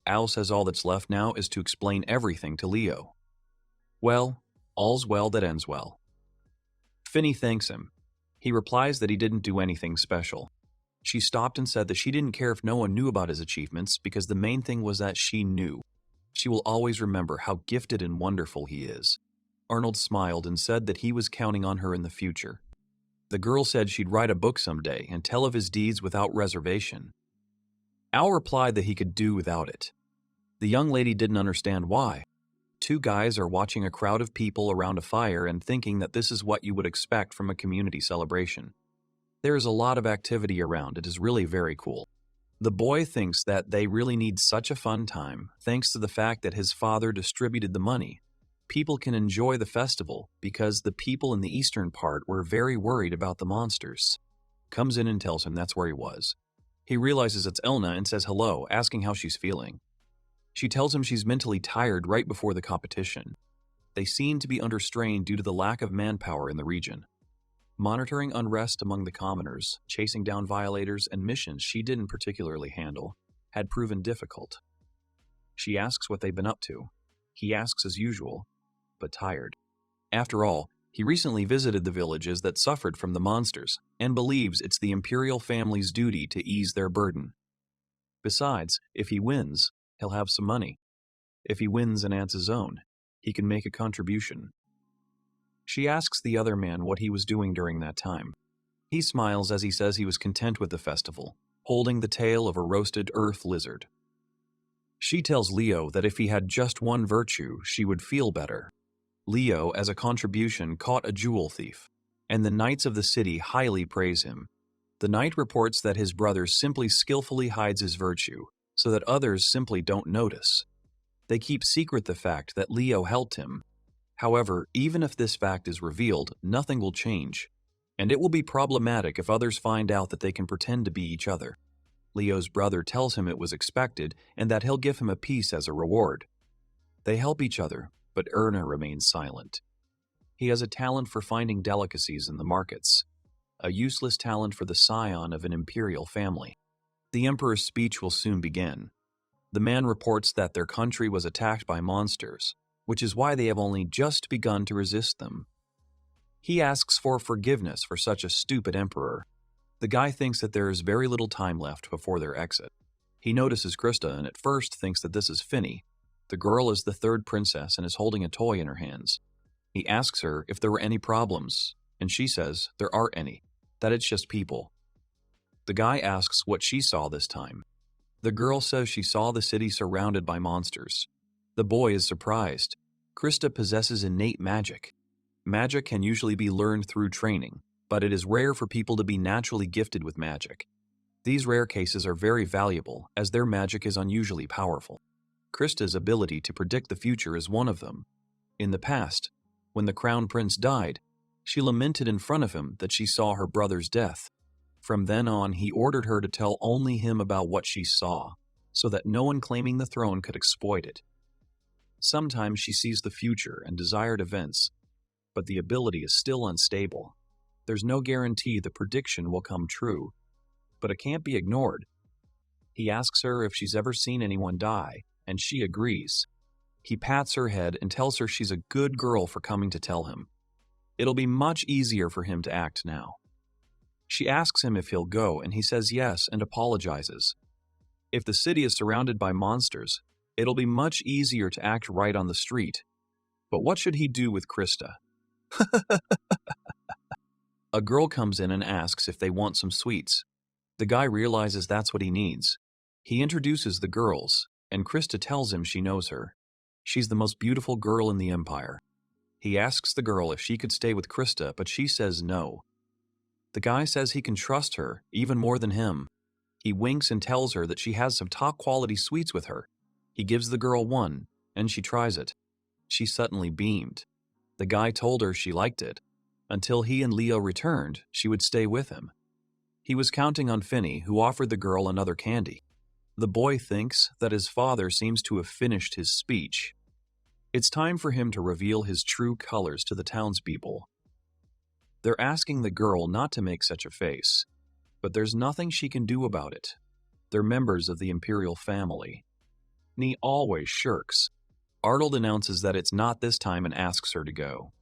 Al says all that's left now is to explain everything to Leo. Well, all's well that ends well. Finney thanks him. He replies that he didn't do anything special. She stopped and said that she didn't care if no one knew about his achievements because the main thing was that she knew. She will always remember how gifted and wonderful he is. Arnold smiled and said that he was counting on her in the future. The girl said she'd write a book someday and tell of his deeds without reservation. Al replied that he could do without it. The young lady didn't understand why. Two guys are watching a crowd of people around a fire and thinking that this is what you would expect from a community celebration. There is a lot of activity around. It is really very cool. The boy thinks that they really need such a fun time, thanks to the fact that his father distributed the money. People can enjoy the festival because the people in the eastern part were very worried about the monsters. Comes in and tells him that's where he was. He realizes it's Elna and says hello, asking how she's feeling. She tells him she's mentally tired right before the competition. They seem to be under strain due to the lack of manpower in the region. Monitoring unrest among the commoners, chasing down violators, and missions she didn't particularly handle had proven difficult. She asks what they've been up to. He asks as usual, but tired. After all, he recently visited the villages that suffered from the monsters and believes it's the imperial family's duty to ease their burden. Besides, if he wins, he'll have some money. If he wins and adds his own, he can make a contribution. She asks the other man what he was doing during that time. He smiles as he says he was content with the festival, holding the tail of a roasted earth lizard. She tells Leo that if he had just one virtue, she would feel better. Leo, as a contribution, caught a jewel thief, and the knights of the city highly praise him. The knight reports that his brother simply skillfully hides his virtue, so that others simply don't notice. They keep secret the fact that Leo helped him. However, even if this fact is revealed, nothing will change, and it will be problematic if others find out that they can pretend to be each other. Leo's brother tells him it was expected and that he'll give him a piece as a reward. They help each other, but Erna remains silent. He has a talent for finding delicacies in the markets, a useless talent for the scion of an imperial family. The emperor's speech will soon begin. The man reports that their country was attacked by monsters, which is why they have only just begun to resist them. He asks for forgiveness for such a stupid emperor. The guy thinks that there is very little time left before their exit. He notices Krista and at first thinks that this is Finney. The girl is the third princess and is holding a toy in her hands. He asks her if there were any problems, and she says there aren't any, that it's just people. The guy asks what she saw this time. The girl says she saw the city surrounded by monsters. The boy is surprised. Krista possesses innate magic. Magic can usually be learned through training, but it is rare for people to be naturally gifted with magic. These rare cases are very valuable, as their magic is unusually powerful. Krista's ability to predict the future is one of them. In the past, when the crown prince died, she lamented in front of him that she saw her brother's death. From then on, he ordered her to tell only him about what she saw, so that no one claiming the throne could exploit it. Sometimes she sees the future and desired events, but the ability is still unstable. There's no guarantee the prediction will come true, but it can't be ignored. He asks her if she's ever seen anyone die, and she agrees. He pats her head and tells her she's a good girl for coming to tell him. It'll be much easier for him to act now. She asks him if he'll go, and he says yes and apologizes. If the city is surrounded by monsters, it'll be much easier to act right on the street. But what should he do with Krista? A girl comes in and asks if they want some sweets. The guy realizes that's what he needs. He introduces the girls, and Krista tells him she knows her. She's the most beautiful girl in the Empire. He asks the girl if she could stay with Krista, but she says no. The guy says he can trust her, even more than him. He winks and tells her that she has some top-quality sweets with her. He gives the girl one, and she tries it. She suddenly beamed. The guy told her she liked it. Until he and Leo returned, she would stay with him. He was counting on Finney, who offered the girl another candy. The boy thinks that his father seems to have finished his speech. It's time for him to reveal his true colors to the townspeople. They're asking the girl not to make such a face, but there's nothing she can do about it. They're members of the imperial family. Nee always shirks. Arnold announces that it's not this time and asks her to go.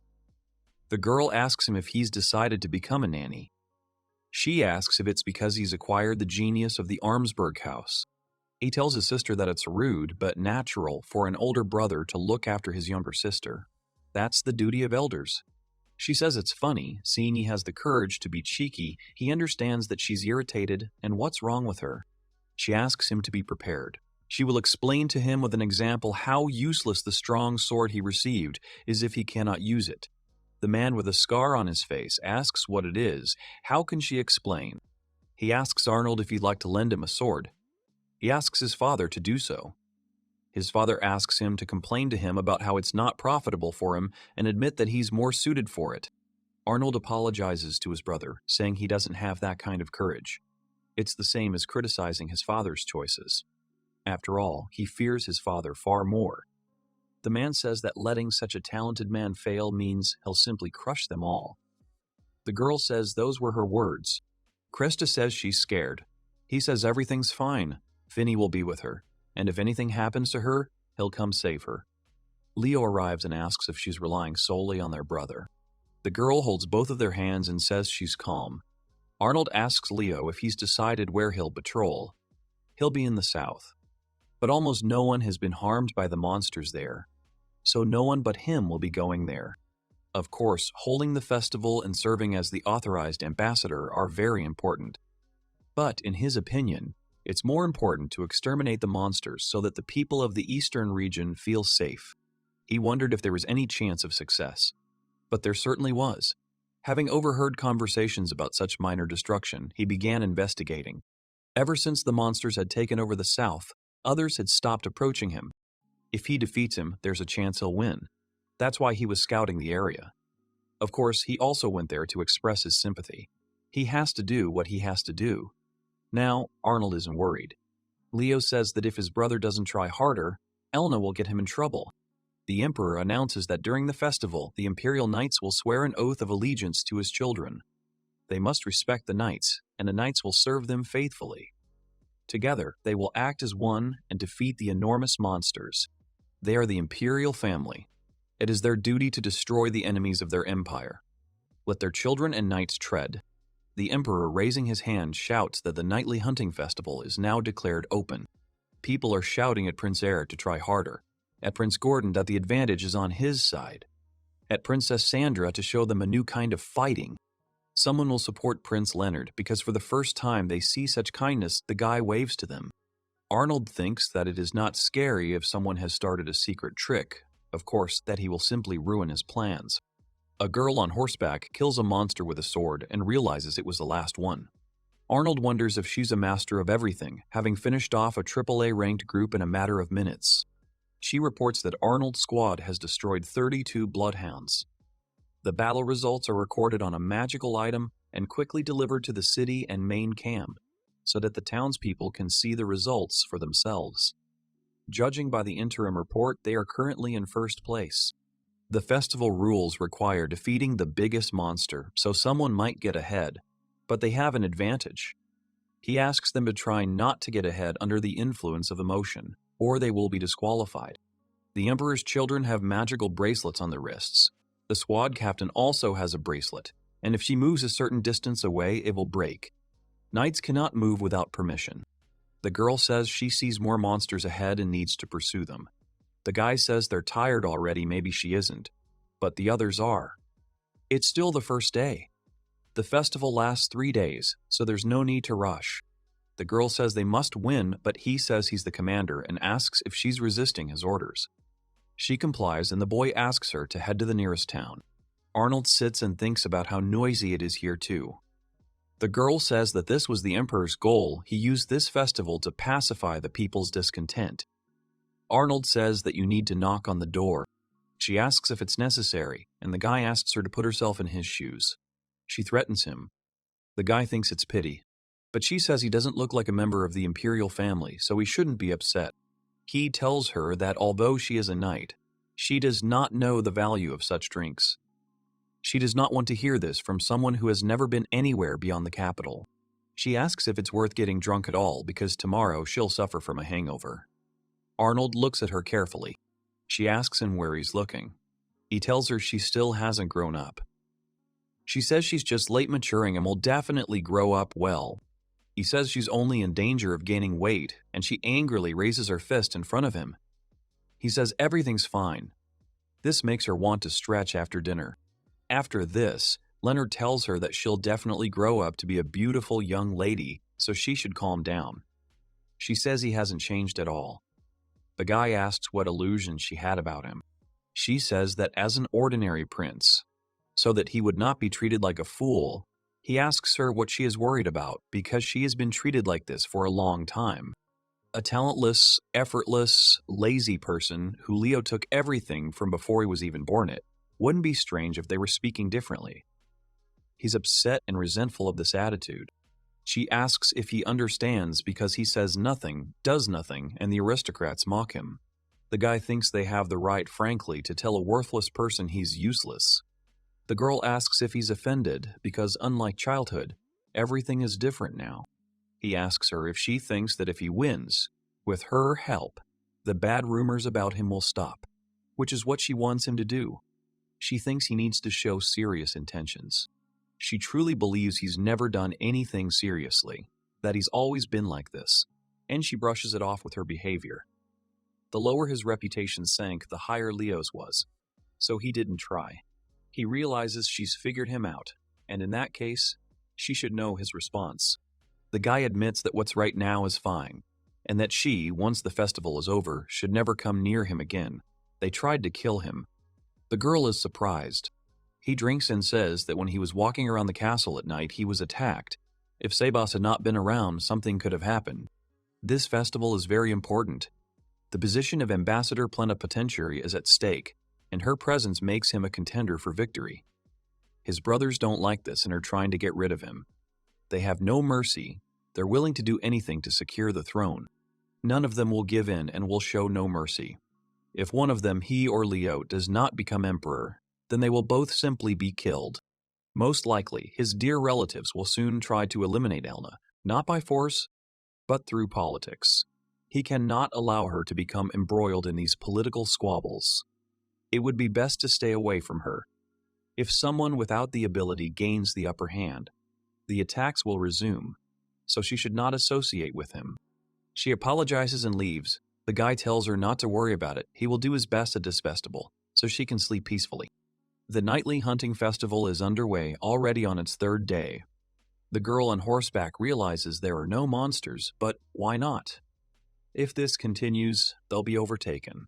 The girl asks him if he's decided to become a nanny. She asks if it's because he's acquired the genius of the Armsburg house. He tells his sister that it's rude but natural for an older brother to look after his younger sister. That's the duty of elders. She says it's funny, seeing he has the courage to be cheeky. He understands that she's irritated and what's wrong with her. She asks him to be prepared. She will explain to him with an example how useless the strong sword he received is if he cannot use it. The man with a scar on his face asks what it is. How can she explain? He asks Arnold if he'd like to lend him a sword. He asks his father to do so. His father asks him to complain to him about how it's not profitable for him and admit that he's more suited for it. Arnold apologizes to his brother, saying he doesn't have that kind of courage. It's the same as criticizing his father's choices. After all, he fears his father far more. The man says that letting such a talented man fail means he'll simply crush them all. The girl says those were her words. Krista says she's scared. He says everything's fine. Finney will be with her, and if anything happens to her, he'll come save her. Leo arrives and asks if she's relying solely on their brother. The girl holds both of their hands and says she's calm. Arnold asks Leo if he's decided where he'll patrol. He'll be in the south. But almost no one has been harmed by the monsters there, so no one but him will be going there. Of course, holding the festival and serving as the authorized ambassador are very important. But in his opinion, it's more important to exterminate the monsters so that the people of the eastern region feel safe. He wondered if there was any chance of success. But there certainly was. Having overheard conversations about such minor destruction, he began investigating. Ever since the monsters had taken over the south, others had stopped approaching him. If he defeats him, there's a chance he'll win. That's why he was scouting the area. Of course, he also went there to express his sympathy. He has to do what he has to do. Now, Arnold isn't worried. Leo says that if his brother doesn't try harder, Elna will get him in trouble. The Emperor announces that during the festival, the Imperial Knights will swear an oath of allegiance to his children. They must respect the Knights, and the Knights will serve them faithfully. Together, they will act as one and defeat the enormous monsters. They are the Imperial family. It is their duty to destroy the enemies of their empire. Let their children and knights tread. The Emperor, raising his hand, shouts that the nightly hunting festival is now declared open. People are shouting at Prince Heir to try harder, at Prince Gordon that the advantage is on his side, at Princess Sandra to show them a new kind of fighting. Someone will support Prince Leonard because for the first time they see such kindness the guy waves to them. Arnold thinks that it is not scary if someone has started a secret trick, of course that he will simply ruin his plans. A girl on horseback kills a monster with a sword and realizes it was the last one. Arnold wonders if she's a master of everything, having finished off a AAA ranked group in a matter of minutes. She reports that Arnold's squad has destroyed 32 bloodhounds. The battle results are recorded on a magical item and quickly delivered to the city and main camp, so that the townspeople can see the results for themselves. Judging by the interim report, they are currently in first place. The festival rules require defeating the biggest monster, so someone might get ahead, but they have an advantage. He asks them to try not to get ahead under the influence of emotion, or they will be disqualified. The Emperor's children have magical bracelets on their wrists. The squad captain also has a bracelet, and if she moves a certain distance away, it will break. Knights cannot move without permission. The girl says she sees more monsters ahead and needs to pursue them. The guy says they're tired already, maybe she isn't, but the others are. It's still the first day. The festival lasts 3 days, so there's no need to rush. The girl says they must win, but he says he's the commander and asks if she's resisting his orders. She complies, and the boy asks her to head to the nearest town. Arnold sits and thinks about how noisy it is here too. The girl says that this was the Emperor's goal. He used this festival to pacify the people's discontent. Arnold says that you need to knock on the door. She asks if it's necessary, and the guy asks her to put herself in his shoes. She threatens him. The guy thinks it's pity. But she says he doesn't look like a member of the imperial family, so he shouldn't be upset. He tells her that although she is a knight, she does not know the value of such drinks. She does not want to hear this from someone who has never been anywhere beyond the capital. She asks if it's worth getting drunk at all because tomorrow she'll suffer from a hangover. Arnold looks at her carefully. She asks him where he's looking. He tells her she still hasn't grown up. She says she's just late maturing and will definitely grow up well. He says she's only in danger of gaining weight, and she angrily raises her fist in front of him. He says everything's fine. This makes her want to stretch after dinner. After this, Leonard tells her that she'll definitely grow up to be a beautiful young lady, so she should calm down. She says he hasn't changed at all. The guy asks what illusions she had about him. She says that as an ordinary prince, so that he would not be treated like a fool, he asks her what she is worried about because she has been treated like this for a long time. A talentless, effortless, lazy person who Leo took everything from before he was even born it. Wouldn't be strange if they were speaking differently. He's upset and resentful of this attitude. She asks if he understands because he says nothing, does nothing, and the aristocrats mock him. The guy thinks they have the right, frankly, to tell a worthless person he's useless. The girl asks if he's offended because, unlike childhood, everything is different now. He asks her if she thinks that if he wins, with her help, the bad rumors about him will stop, which is what she wants him to do. She thinks he needs to show serious intentions. She truly believes he's never done anything seriously, that he's always been like this, and she brushes it off with her behavior. The lower his reputation sank, the higher Leo's was, so he didn't try. He realizes she's figured him out, and in that case, she should know his response. The guy admits that what's right now is fine, and that she, once the festival is over, should never come near him again. They tried to kill him. The girl is surprised. He drinks and says that when he was walking around the castle at night, he was attacked. If Sebas had not been around, something could have happened. This festival is very important. The position of ambassador plenipotentiary is at stake, and her presence makes him a contender for victory. His brothers don't like this and are trying to get rid of him. They have no mercy. They're willing to do anything to secure the throne. None of them will give in and will show no mercy. If one of them, he or Leo, does not become emperor, then they will both simply be killed. Most likely, his dear relatives will soon try to eliminate Elna, not by force, but through politics. He cannot allow her to become embroiled in these political squabbles. It would be best to stay away from her. If someone without the ability gains the upper hand, the attacks will resume, so she should not associate with him. She apologizes and leaves. The guy tells her not to worry about it. He will do his best at this festival, so she can sleep peacefully. The nightly hunting festival is underway, already on its third day. The girl on horseback realizes there are no monsters, but why not? If this continues, they'll be overtaken.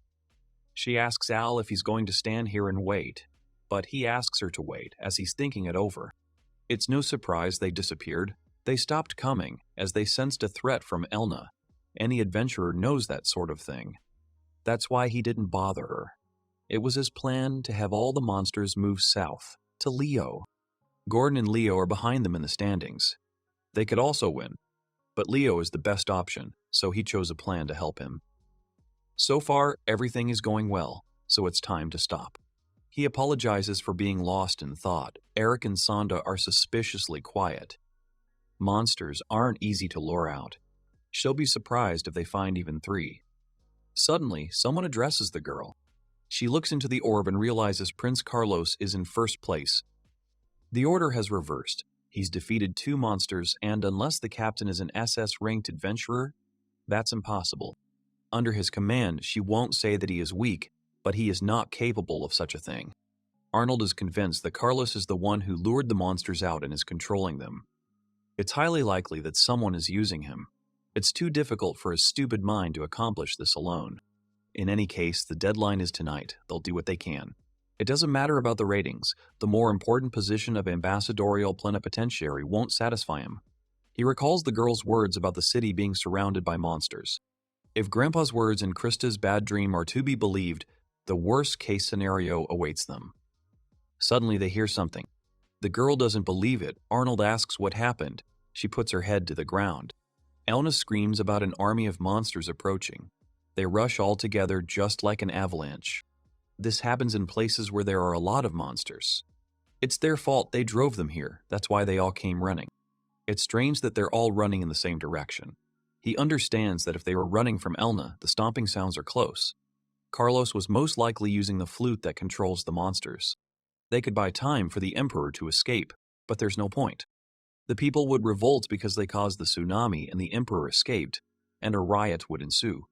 She asks Al if he's going to stand here and wait, but he asks her to wait, as he's thinking it over. It's no surprise they disappeared. They stopped coming, as they sensed a threat from Elna. Any adventurer knows that sort of thing. That's why he didn't bother her. It was his plan to have all the monsters move south, to Leo. Gordon and Leo are behind them in the standings. They could also win, but Leo is the best option, so he chose a plan to help him. So far, everything is going well, so it's time to stop. He apologizes for being lost in thought. Eric and Sonda are suspiciously quiet. Monsters aren't easy to lure out. She'll be surprised if they find even 3. Suddenly, someone addresses the girl. She looks into the orb and realizes Prince Carlos is in first place. The order has reversed. He's defeated 2 monsters, and unless the captain is an SS-ranked adventurer, that's impossible. Under his command, she won't say that he is weak, but he is not capable of such a thing. Arnold is convinced that Carlos is the one who lured the monsters out and is controlling them. It's highly likely that someone is using him. It's too difficult for his stupid mind to accomplish this alone. In any case, the deadline is tonight. They'll do what they can. It doesn't matter about the ratings. The more important position of ambassadorial plenipotentiary won't satisfy him. He recalls the girl's words about the city being surrounded by monsters. If Grandpa's words and Krista's bad dream are to be believed, the worst-case scenario awaits them. Suddenly they hear something. The girl doesn't believe it. Arnold asks what happened. She puts her head to the ground. Elna screams about an army of monsters approaching. They rush all together just like an avalanche. This happens in places where there are a lot of monsters. It's their fault, they drove them here, that's why they all came running. It's strange that they're all running in the same direction. He understands that if they were running from Elna, the stomping sounds are close. Carlos was most likely using the flute that controls the monsters. They could buy time for the Emperor to escape, but there's no point. The people would revolt because they caused the tsunami and the Emperor escaped, and a riot would ensue.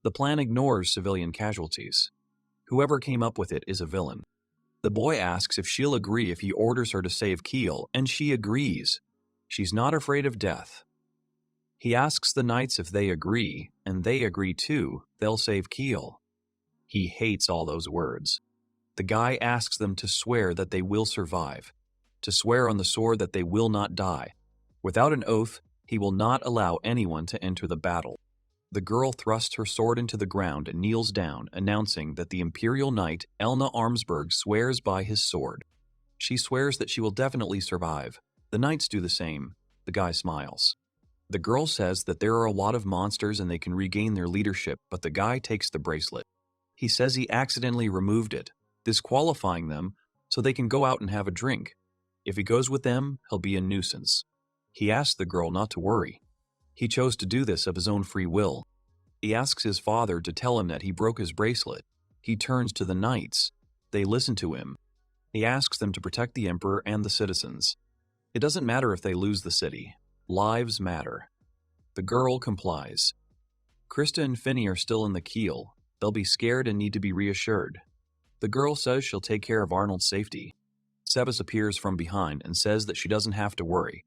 The plan ignores civilian casualties. Whoever came up with it is a villain. The boy asks if she'll agree if he orders her to save Kiel, and she agrees. She's not afraid of death. He asks the knights if they agree, and they agree too, they'll save Kiel. He hates all those words. The guy asks them to swear that they will survive, to swear on the sword that they will not die. Without an oath, he will not allow anyone to enter the battle. The girl thrusts her sword into the ground and kneels down, announcing that the Imperial Knight Elna Armsburg swears by his sword. She swears that she will definitely survive. The knights do the same. The guy smiles. The girl says that there are a lot of monsters and they can regain their leadership, but the guy takes the bracelet. He says he accidentally removed it, disqualifying them so they can go out and have a drink. If he goes with them, he'll be a nuisance. He asks the girl not to worry. He chose to do this of his own free will. He asks his father to tell him that he broke his bracelet. He turns to the knights. They listen to him. He asks them to protect the emperor and the citizens. It doesn't matter if they lose the city. Lives matter. The girl complies. Krista and Finney are still in the keel. They'll be scared and need to be reassured. The girl says she'll take care of Arnold's safety. Sebas appears from behind and says that she doesn't have to worry.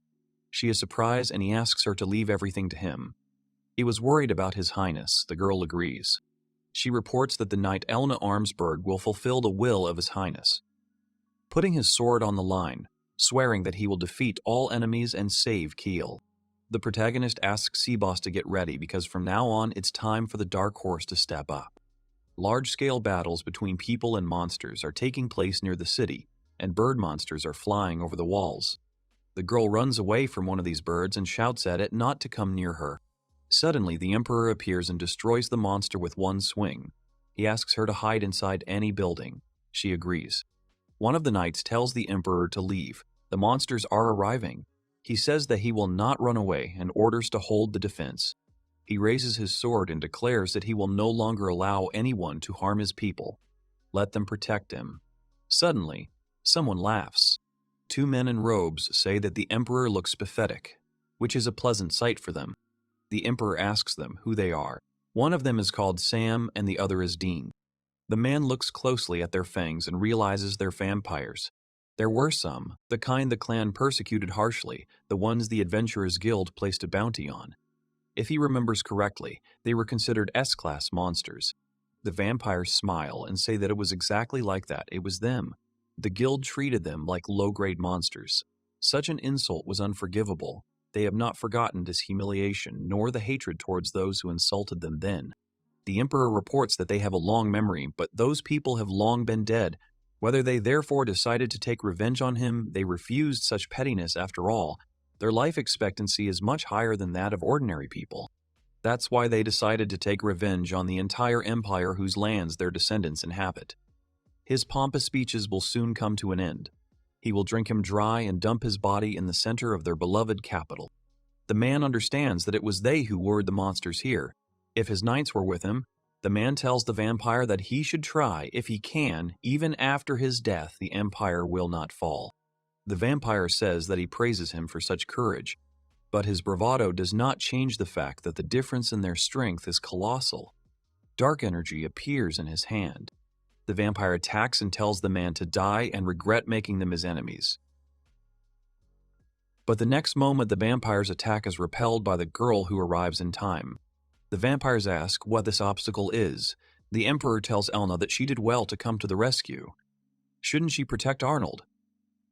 She is surprised and he asks her to leave everything to him. He was worried about His Highness, the girl agrees. She reports that the knight Elna Armsburg will fulfill the will of His Highness. Putting his sword on the line, swearing that he will defeat all enemies and save Kiel. The protagonist asks Seaboss to get ready because from now on it's time for the Dark Horse to step up. Large-scale battles between people and monsters are taking place near the city, and bird monsters are flying over the walls. The girl runs away from one of these birds and shouts at it not to come near her. Suddenly, the Emperor appears and destroys the monster with one swing. He asks her to hide inside any building. She agrees. One of the knights tells the Emperor to leave. The monsters are arriving. He says that he will not run away and orders to hold the defense. He raises his sword and declares that he will no longer allow anyone to harm his people. Let them protect him. Suddenly, someone laughs. Two men in robes say that the Emperor looks pathetic, which is a pleasant sight for them. The Emperor asks them who they are. One of them is called Sam and the other is Dean. The man looks closely at their fangs and realizes they're vampires. There were some, the kind the clan persecuted harshly, the ones the Adventurers Guild placed a bounty on. If he remembers correctly, they were considered S-class monsters. The vampires smile and say that it was exactly like that, it was them. The guild treated them like low-grade monsters. Such an insult was unforgivable. They have not forgotten this humiliation, nor the hatred towards those who insulted them then. The Emperor reports that they have a long memory, but those people have long been dead. Whether they therefore decided to take revenge on him, they refused such pettiness after all. Their life expectancy is much higher than that of ordinary people. That's why they decided to take revenge on the entire empire whose lands their descendants inhabit. His pompous speeches will soon come to an end. He will drink him dry and dump his body in the center of their beloved capital. The man understands that it was they who lured the monsters here. If his knights were with him, the man tells the vampire that he should try, if he can, even after his death, the empire will not fall. The vampire says that he praises him for such courage, but his bravado does not change the fact that the difference in their strength is colossal. Dark energy appears in his hand. The vampire attacks and tells the man to die and regret making them his enemies. But the next moment the vampire's attack is repelled by the girl who arrives in time. The vampires ask what this obstacle is. The Emperor tells Elna that she did well to come to the rescue. Shouldn't she protect Arnold?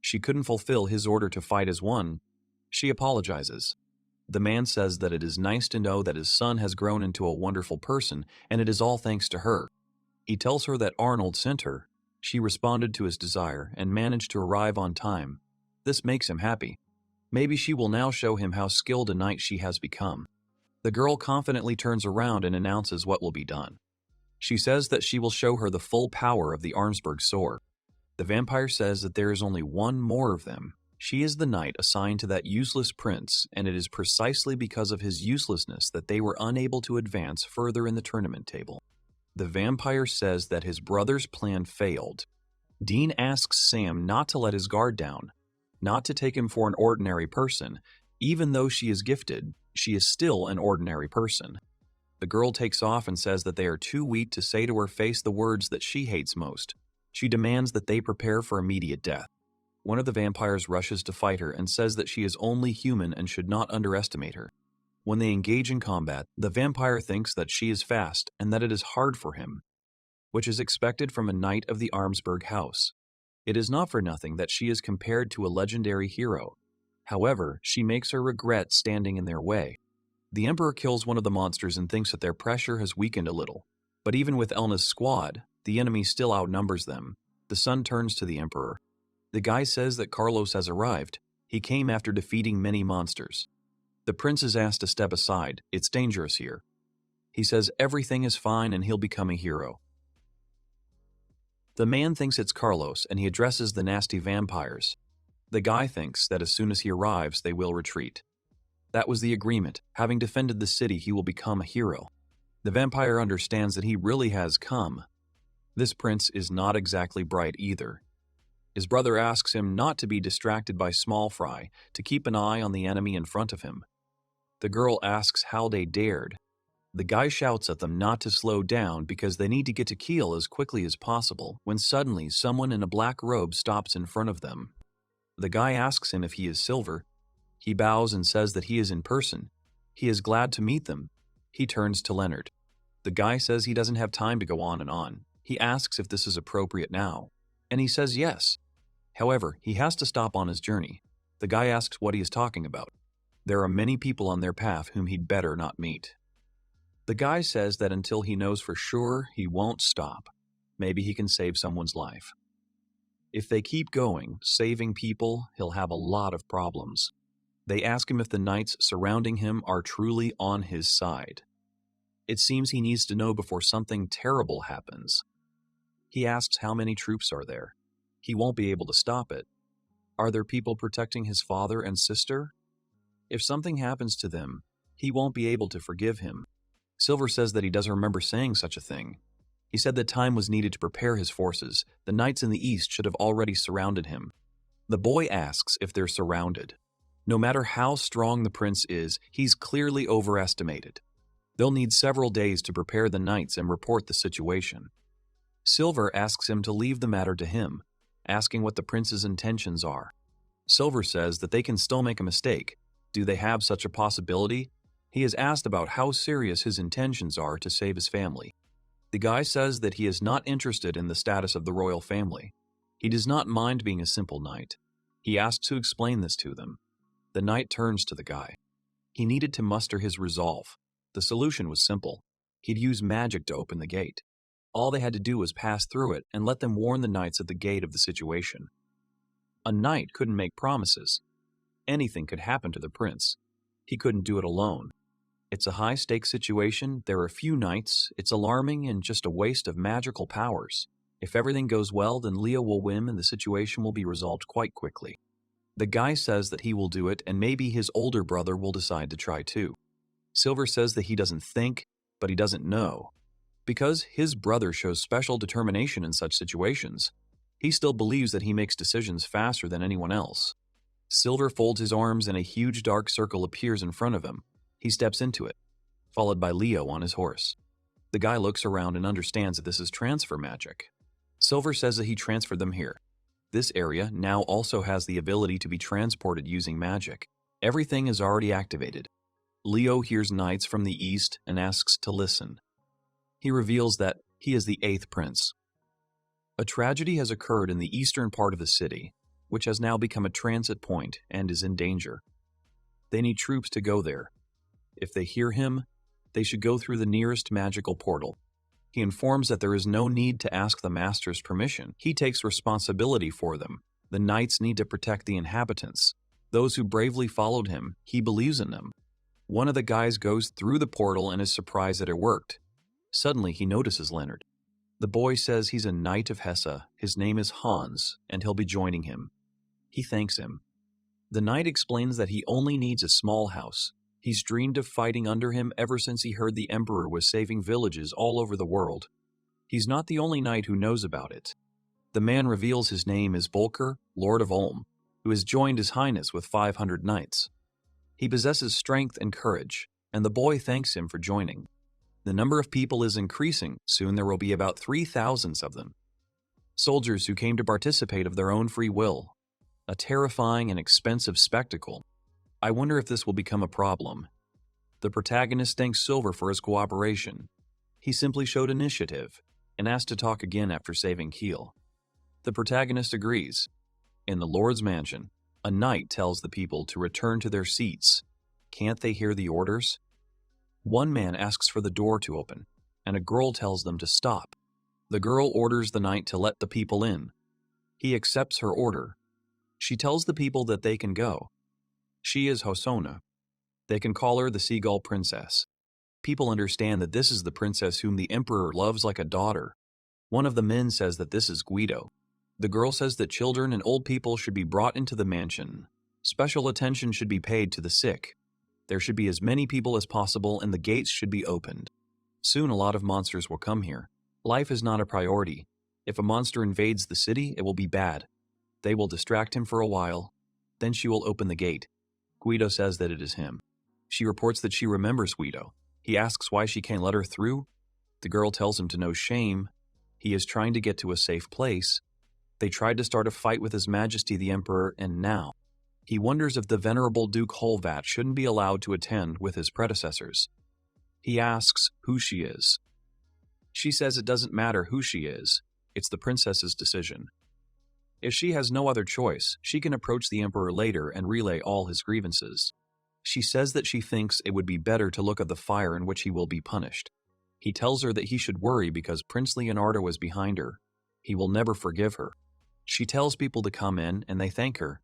She couldn't fulfill his order to fight as one. She apologizes. The man says that it is nice to know that his son has grown into a wonderful person, and it is all thanks to her. He tells her that Arnold sent her. She responded to his desire and managed to arrive on time. This makes him happy. Maybe she will now show him how skilled a knight she has become. The girl confidently turns around and announces what will be done. She says that she will show her the full power of the Arnsberg sword. The vampire says that there is only one more of them. She is the knight assigned to that useless prince, and it is precisely because of his uselessness that they were unable to advance further in the tournament table. The vampire says that his brother's plan failed. Dean asks Sam not to let his guard down, not to take him for an ordinary person. Even though she is gifted, she is still an ordinary person. The girl takes off and says that they are too weak to say to her face the words that she hates most. She demands that they prepare for immediate death. One of the vampires rushes to fight her and says that she is only human and should not underestimate her. When they engage in combat, the vampire thinks that she is fast and that it is hard for him, which is expected from a knight of the Arnsberg house. It is not for nothing that she is compared to a legendary hero. However, she makes her regret standing in their way. The Emperor kills one of the monsters and thinks that their pressure has weakened a little. But even with Elna's squad, the enemy still outnumbers them. The son turns to the Emperor. The guy says that Carlos has arrived. He came after defeating many monsters. The prince is asked to step aside. It's dangerous here. He says everything is fine and he'll become a hero. The man thinks it's Carlos and he addresses the nasty vampires. The guy thinks that as soon as he arrives, they will retreat. That was the agreement. Having defended the city, he will become a hero. The vampire understands that he really has come. This prince is not exactly bright either. His brother asks him not to be distracted by small fry, to keep an eye on the enemy in front of him. The girl asks how they dared. The guy shouts at them not to slow down because they need to get to Kiel as quickly as possible, when suddenly someone in a black robe stops in front of them. The guy asks him if he is Silver. He bows and says that he is in person. He is glad to meet them. He turns to Leonard. The guy says he doesn't have time to go on and on. He asks if this is appropriate now, and he says yes. However, he has to stop on his journey. The guy asks what he is talking about. There are many people on their path whom he'd better not meet. The guy says that until he knows for sure, he won't stop. Maybe he can save someone's life. If they keep going, saving people, he'll have a lot of problems. They ask him if the knights surrounding him are truly on his side. It seems he needs to know before something terrible happens. He asks how many troops are there. He won't be able to stop it. Are there people protecting his father and sister? If something happens to them, he won't be able to forgive him. Silver says that he doesn't remember saying such a thing. He said that time was needed to prepare his forces. The knights in the east should have already surrounded him. The boy asks if they're surrounded. No matter how strong the prince is, he's clearly overestimated. They'll need several days to prepare the knights and report the situation. Silver asks him to leave the matter to him, asking what the prince's intentions are. Silver says that they can still make a mistake. Do they have such a possibility? He is asked about how serious his intentions are to save his family. The guy says that he is not interested in the status of the royal family. He does not mind being a simple knight. He asks to explain this to them. The knight turns to the guy. He needed to muster his resolve. The solution was simple. He'd use magic to open the gate. All they had to do was pass through it and let them warn the knights at the gate of the situation. A knight couldn't make promises. Anything could happen to the prince. He couldn't do it alone. It's a high-stakes situation, there are few knights, it's alarming and just a waste of magical powers. If everything goes well, then Leo will win and the situation will be resolved quite quickly. The guy says that he will do it and maybe his older brother will decide to try too. Silver says that he doesn't think, but he doesn't know. Because his brother shows special determination in such situations, he still believes that he makes decisions faster than anyone else. Silver folds his arms and a huge dark circle appears in front of him. He steps into it, followed by Leo on his horse. The guy looks around and understands that this is transfer magic. Silver says that he transferred them here. This area now also has the ability to be transported using magic. Everything is already activated. Leo hears knights from the east and asks to listen. He reveals that he is the 8th prince. A tragedy has occurred in the eastern part of the city, which has now become a transit point and is in danger. They need troops to go there. If they hear him, they should go through the nearest magical portal. He informs that there is no need to ask the master's permission. He takes responsibility for them. The knights need to protect the inhabitants. Those who bravely followed him, he believes in them. One of the guys goes through the portal and is surprised that it worked. Suddenly, he notices Leonard. The boy says he's a knight of Hesse, his name is Hans, and he'll be joining him. He thanks him. The knight explains that he only needs a small house. He's dreamed of fighting under him ever since he heard the Emperor was saving villages all over the world. He's not the only knight who knows about it. The man reveals his name is Volker, Lord of Ulm, who has joined His Highness with 500 knights. He possesses strength and courage, and the boy thanks him for joining. The number of people is increasing. Soon there will be about 3,000 of them. Soldiers who came to participate of their own free will. A terrifying and expensive spectacle. I wonder if this will become a problem. The protagonist thanks Silver for his cooperation. He simply showed initiative and asked to talk again after saving Kiel. The protagonist agrees. In the Lord's mansion, a knight tells the people to return to their seats. Can't they hear the orders? One man asks for the door to open, and a girl tells them to stop. The girl orders the knight to let the people in. He accepts her order. She tells the people that they can go. She is Hosanna. They can call her the Seagull Princess. People understand that this is the princess whom the Emperor loves like a daughter. One of the men says that this is Guido. The girl says that children and old people should be brought into the mansion. Special attention should be paid to the sick. There should be as many people as possible and the gates should be opened. Soon a lot of monsters will come here. Life is not a priority. If a monster invades the city, it will be bad. They will distract him for a while. Then she will open the gate. Guido says that it is him. She reports that she remembers Guido. He asks why she can't let her through. The girl tells him to no shame. He is trying to get to a safe place. They tried to start a fight with His Majesty the Emperor, and now he wonders if the venerable Duke Holvat shouldn't be allowed to attend with his predecessors. He asks who she is. She says it doesn't matter who she is. It's the princess's decision. If she has no other choice, she can approach the Emperor later and relay all his grievances. She says that she thinks it would be better to look at the fire in which he will be punished. He tells her that he should worry because Prince Leonardo is behind her. He will never forgive her. She tells people to come in and they thank her.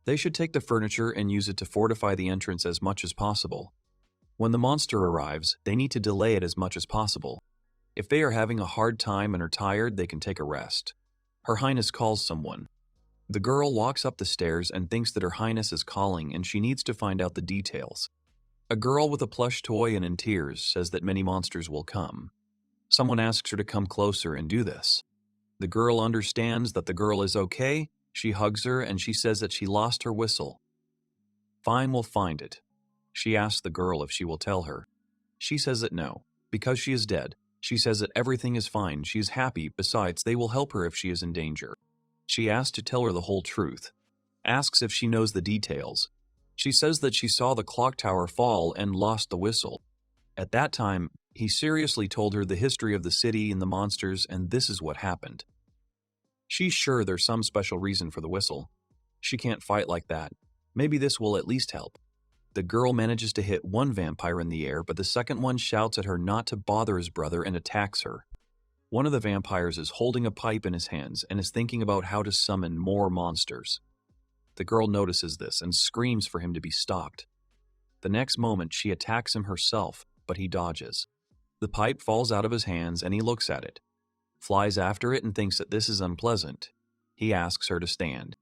They should take the furniture and use it to fortify the entrance as much as possible. When the monster arrives, they need to delay it as much as possible. If they are having a hard time and are tired, they can take a rest. Her Highness calls someone. The girl walks up the stairs and thinks that Her Highness is calling and she needs to find out the details. A girl with a plush toy and in tears says that many monsters will come. Someone asks her to come closer and do this. The girl understands that the girl is okay. She hugs her and she says that she lost her whistle. Fine, we'll find it. She asks the girl if she will tell her. She says that no, because she is dead. She says that everything is fine, she is happy, besides they will help her if she is in danger. She asks to tell her the whole truth. Asks if she knows the details. She says that she saw the clock tower fall and lost the whistle. At that time, he seriously told her the history of the city and the monsters, and this is what happened. She's sure there's some special reason for the whistle. She can't fight like that. Maybe this will at least help. The girl manages to hit one vampire in the air, but the second one shouts at her not to bother his brother and attacks her. One of the vampires is holding a pipe in his hands and is thinking about how to summon more monsters. The girl notices this and screams for him to be stopped. The next moment, she attacks him herself, but he dodges. The pipe falls out of his hands and he looks at it. Flies after it and thinks that this is unpleasant. He asks her to stand.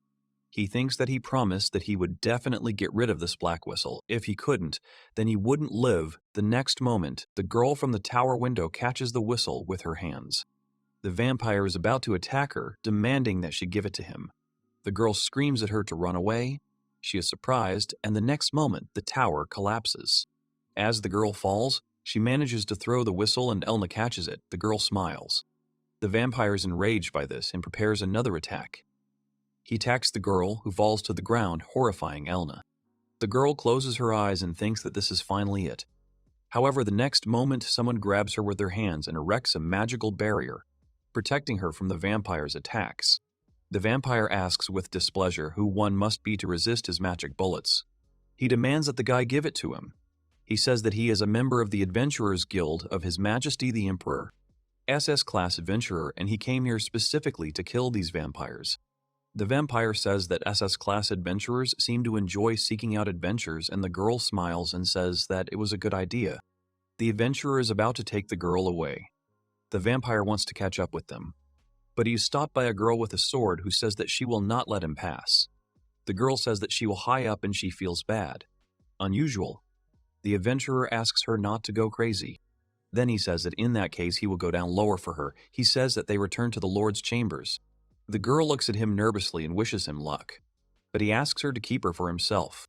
He thinks that he promised that he would definitely get rid of this black whistle. If he couldn't, then he wouldn't live. The next moment, the girl from the tower window catches the whistle with her hands. The vampire is about to attack her, demanding that she give it to him. The girl screams at her to run away. She is surprised, and the next moment, the tower collapses. As the girl falls, she manages to throw the whistle and Elna catches it. The girl smiles. The vampire is enraged by this and prepares another attack. He attacks the girl, who falls to the ground, horrifying Elna. The girl closes her eyes and thinks that this is finally it. However, the next moment, someone grabs her with their hands and erects a magical barrier, protecting her from the vampire's attacks. The vampire asks with displeasure who one must be to resist his magic bullets. He demands that the guy give it to him. He says that he is a member of the Adventurers Guild of His Majesty the Emperor, SS-class adventurer, and he came here specifically to kill these vampires. The vampire says that SS-class adventurers seem to enjoy seeking out adventures, and the girl smiles and says that it was a good idea. The adventurer is about to take the girl away. The vampire wants to catch up with them, but he is stopped by a girl with a sword who says that she will not let him pass. The girl says that she will high up and she feels bad. Unusual. The adventurer asks her not to go crazy. Then he says that in that case he will go down lower for her. He says that they return to the Lord's chambers. The girl looks at him nervously and wishes him luck, but he asks her to keep her for himself.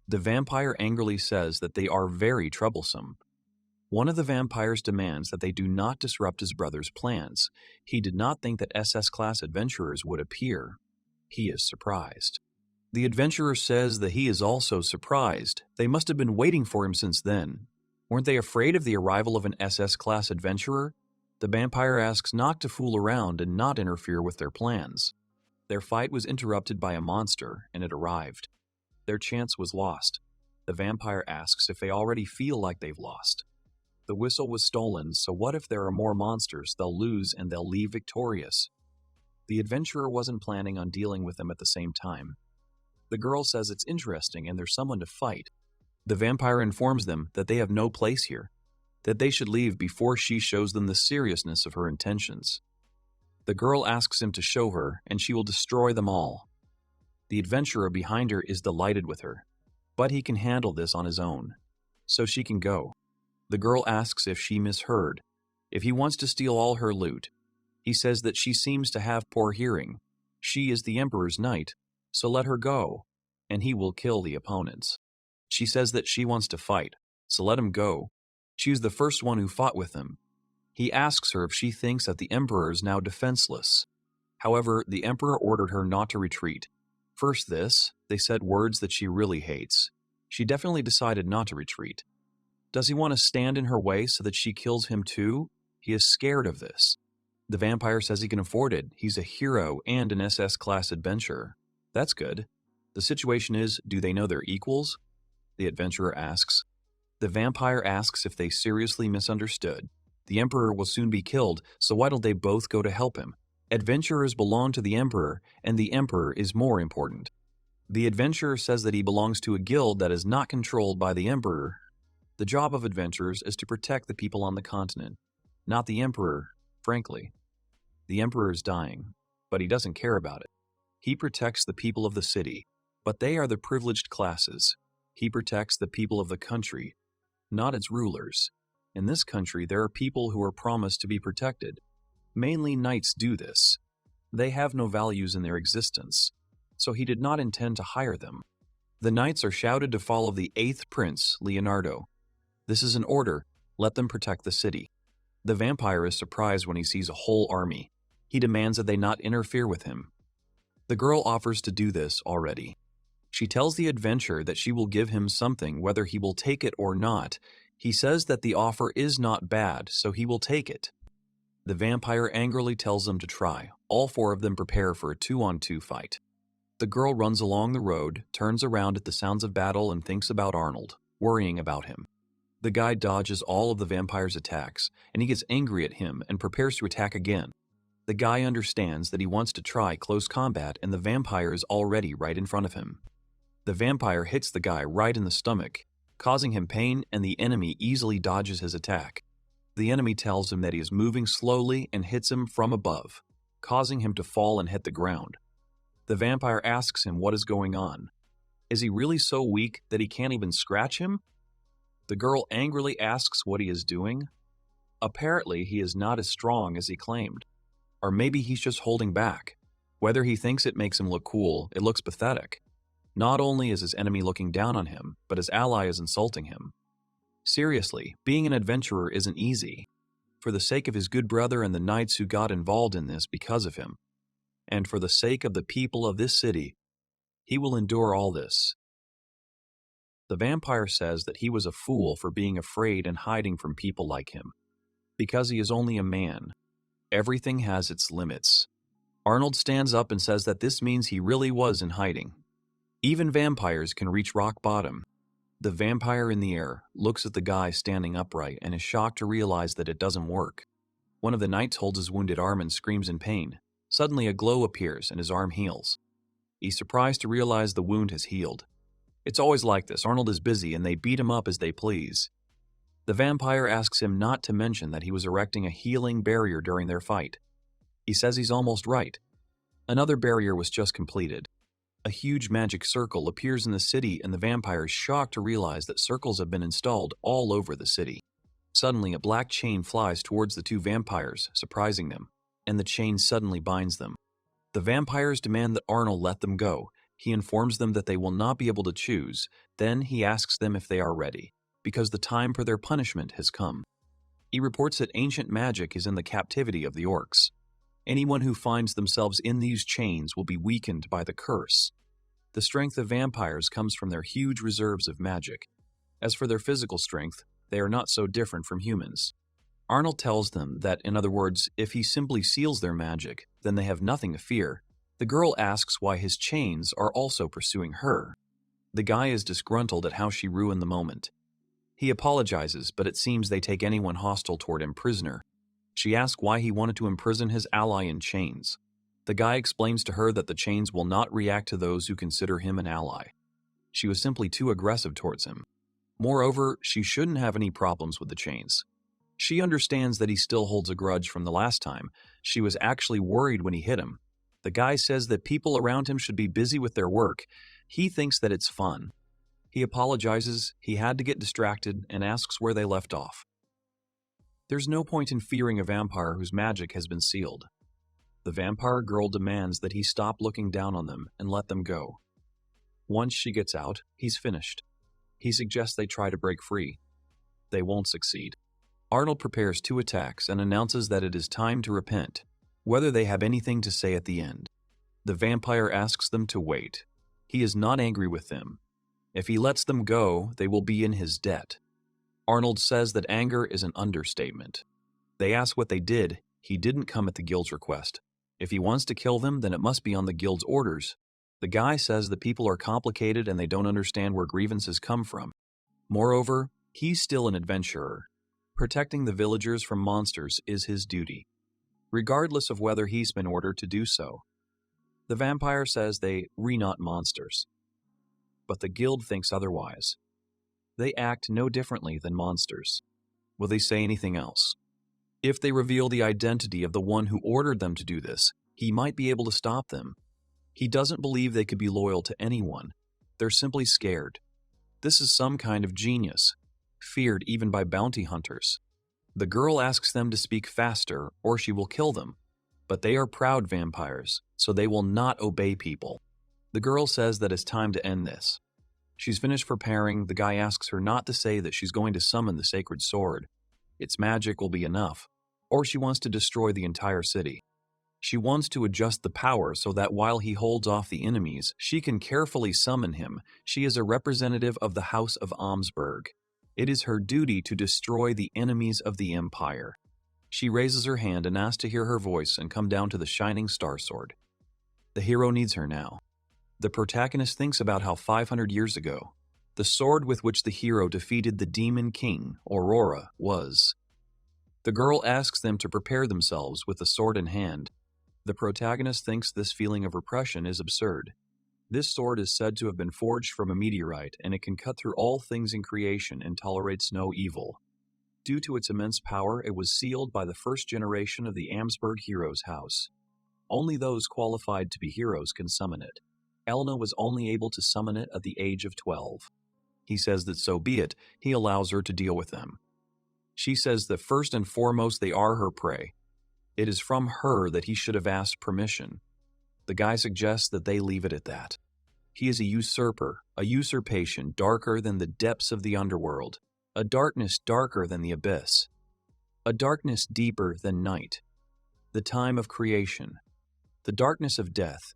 The vampire angrily says that they are very troublesome. One of the vampires demands that they do not disrupt his brother's plans. He did not think that SS-class adventurers would appear. He is surprised. The adventurer says that he is also surprised. They must have been waiting for him since then. Weren't they afraid of the arrival of an SS-class adventurer? The vampire asks not to fool around and not interfere with their plans. Their fight was interrupted by a monster, and it arrived. Their chance was lost. The vampire asks if they already feel like they've lost. The whistle was stolen, so what if there are more monsters? They'll lose and they'll leave victorious. The adventurer wasn't planning on dealing with them at the same time. The girl says it's interesting and there's someone to fight. The vampire informs them that they have no place here, that they should leave before she shows them the seriousness of her intentions. The girl asks him to show her, and she will destroy them all. The adventurer behind her is delighted with her, but he can handle this on his own, so she can go. The girl asks if she misheard, if he wants to steal all her loot. He says that she seems to have poor hearing. She is the Emperor's knight, so let her go, and he will kill the opponents. She says that she wants to fight, so let him go. She is the first one who fought with him. He asks her if she thinks that the Emperor is now defenseless. However, the Emperor ordered her not to retreat. First this, they said words that she really hates. She definitely decided not to retreat. Does he want to stand in her way so that she kills him too? He is scared of this. The vampire says he can afford it. He's a hero and an SS-class adventurer. That's good. The situation is, do they know they're equals? The adventurer asks. The vampire asks if they seriously misunderstood. The Emperor will soon be killed, so why don't they both go to help him? Adventurers belong to the Emperor, and the Emperor is more important. The adventurer says that he belongs to a guild that is not controlled by the Emperor. The job of adventurers is to protect the people on the continent, not the Emperor, frankly. The Emperor is dying, but he doesn't care about it. He protects the people of the city, but they are the privileged classes. He protects the people of the country, not its rulers. In this country, there are people who are promised to be protected. Mainly knights do this. They have no values in their existence, so he did not intend to hire them. The knights are shouted to follow the 8th prince, Leonardo. This is an order. Let them protect the city. The vampire is surprised when he sees a whole army. He demands that they not interfere with him. The girl offers to do this already. She tells the adventurer that she will give him something whether he will take it or not. He says that the offer is not bad, so he will take it. The vampire angrily tells them to try. All 4 of them prepare for a 2-on-2 fight. The girl runs along the road, turns around at the sounds of battle and thinks about Arnold, worrying about him. The guy dodges all of the vampire's attacks, and he gets angry at him and prepares to attack again. The guy understands that he wants to try close combat, and the vampire is already right in front of him. The vampire hits the guy right in the stomach, causing him pain, and the enemy easily dodges his attack. The enemy tells him that he is moving slowly and hits him from above, causing him to fall and hit the ground. The vampire asks him what is going on. Is he really so weak that he can't even scratch him? The girl angrily asks what he is doing. Apparently, he is not as strong as he claimed. Or maybe he's just holding back. Whether he thinks it makes him look cool, it looks pathetic. Not only is his enemy looking down on him, but his ally is insulting him. Seriously, being an adventurer isn't easy. For the sake of his good brother and the knights who got involved in this because of him, and for the sake of the people of this city, he will endure all this. The vampire says that he was a fool for being afraid and hiding from people like him. Because he is only a man. Everything has its limits. Arnold stands up and says that this means he really was in hiding. Even vampires can reach rock bottom. The vampire in the air looks at the guy standing upright and is shocked to realize that it doesn't work. One of the knights holds his wounded arm and screams in pain. Suddenly a glow appears and his arm heals. He's surprised to realize the wound has healed. It's always like this. Arnold is busy and they beat him up as they please. The vampire asks him not to mention that he was erecting a healing barrier during their fight. He says he's almost right. Another barrier was just completed. A huge magic circle appears in the city and the vampire is shocked to realize that circles have been installed all over the city. Suddenly, a black chain flies towards the two vampires, surprising them, and the chain suddenly binds them. The vampires demand that Arnold let them go. He informs them that they will not be able to choose. Then he asks them if they are ready, because the time for their punishment has come. He reports that ancient magic is in the captivity of the orcs. Anyone who finds themselves in these chains will be weakened by the curse. The strength of vampires comes from their huge reserves of magic. As for their physical strength, they are not so different from humans. Arnold tells them that, in other words, if he simply seals their magic, then they have nothing to fear. The girl asks why his chains are also pursuing her. The guy is disgruntled at how she ruined the moment. He apologizes, but it seems they take anyone hostile toward him prisoner. She asks why he wanted to imprison his ally in chains. The guy explains to her that the chains will not react to those who consider him an ally. She was simply too aggressive towards him. Moreover, she shouldn't have any problems with the chains. She understands that he still holds a grudge from the last time. She was actually worried when he hit him. The guy says that people around him should be busy with their work. He thinks that it's fun. He apologizes, he had to get distracted, and asks where they left off. There's no point in fearing a vampire whose magic has been sealed. The vampire girl demands that he stop looking down on them and let them go. Once she gets out, he's finished. He suggests they try to break free. They won't succeed. Arnold prepares 2 attacks and announces that it is time to repent, whether they have anything to say at the end. The vampire asks them to wait. He is not angry with them. If he lets them go, they will be in his debt. Arnold says that anger is an understatement. They ask what they did. He didn't come at the guild's request. If he wants to kill them, then it must be on the guild's orders. The guy says the people are complicated and they don't understand where grievances come from. Moreover, he's still an adventurer. Protecting the villagers from monsters is his duty, regardless of whether he's been ordered to do so. The vampire says they not monsters. But the guild thinks otherwise. They act no differently than monsters. Will they say anything else? If they reveal the identity of the one who ordered them to do this, he might be able to stop them. He doesn't believe they could be loyal to anyone. They're simply scared. This is some kind of genius, feared even by bounty hunters. The girl asks them to speak faster or she will kill them. But they are proud vampires, so they will not obey people. The girl says that it's time to end this. She's finished preparing. The guy asks her not to say that she's going to summon the sacred sword. Its magic will be enough. Or she wants to destroy the entire city. She wants to adjust the power so that while he holds off the enemies, she can carefully summon him. She is a representative of the House of Amsberg. It is her duty to destroy the enemies of the Empire. She raises her hand and asks to hear her voice and come down to the shining star sword. The hero needs her now. The protagonist thinks about how 500 years ago, the sword with which the hero defeated the demon king, Aurora, was. The girl asks them to prepare themselves with the sword in hand. The protagonist thinks this feeling of repression is absurd. This sword is said to have been forged from a meteorite, and it can cut through all things in creation and tolerates no evil. Due to its immense power, it was sealed by the first generation of the Amsberg heroes' house. Only those qualified to be heroes can summon it. Elna was only able to summon it at the age of 12. He says that so be it, he allows her to deal with them. She says that first and foremost they are her prey. It is from her that he should have asked permission. The guy suggests that they leave it at that. He is a usurper, a usurpation darker than the depths of the underworld, a darkness darker than the abyss, a darkness deeper than night, the time of creation, the darkness of death,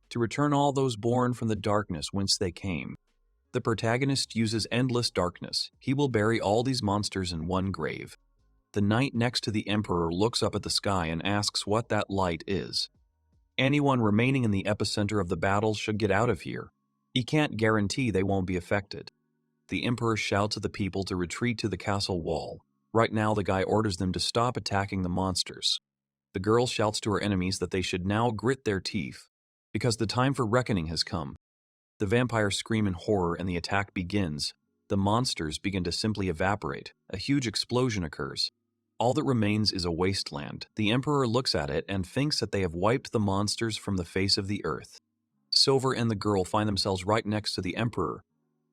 to return all those born from the darkness whence they came. The protagonist uses endless darkness. He will bury all these monsters in one grave. The knight next to the emperor looks up at the sky and asks what that light is. Anyone remaining in the epicenter of the battle should get out of here. He can't guarantee they won't be affected. The emperor shouts at the people to retreat to the castle wall. Right now, the guy orders them to stop attacking the monsters. The girl shouts to her enemies that they should now grit their teeth, because the time for reckoning has come. The vampires scream in horror and the attack begins. The monsters begin to simply evaporate. A huge explosion occurs. All that remains is a wasteland. The Emperor looks at it and thinks that they have wiped the monsters from the face of the earth. Silver and the girl find themselves right next to the Emperor.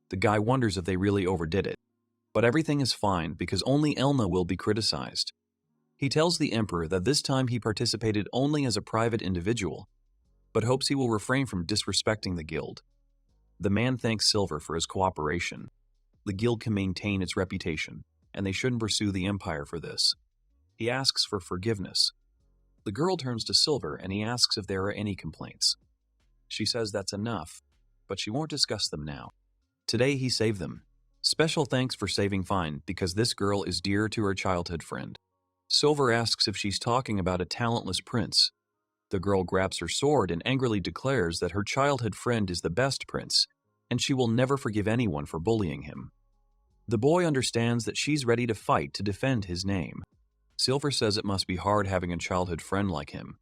The guy wonders if they really overdid it. But everything is fine because only Elna will be criticized. He tells the Emperor that this time he participated only as a private individual, but hopes he will refrain from disrespecting the guild. The man thanks Silver for his cooperation. The guild can maintain its reputation, and they shouldn't pursue the Empire for this. He asks for forgiveness. The girl turns to Silver and he asks if there are any complaints. She says that's enough, but she won't discuss them now. Today he saved them. Special thanks for saving Fine, because this girl is dear to her childhood friend. Silver asks if she's talking about a talentless prince. The girl grabs her sword and angrily declares that her childhood friend is the best prince, and she will never forgive anyone for bullying him. The boy understands that she's ready to fight to defend his name. Silver says it must be hard having a childhood friend like him.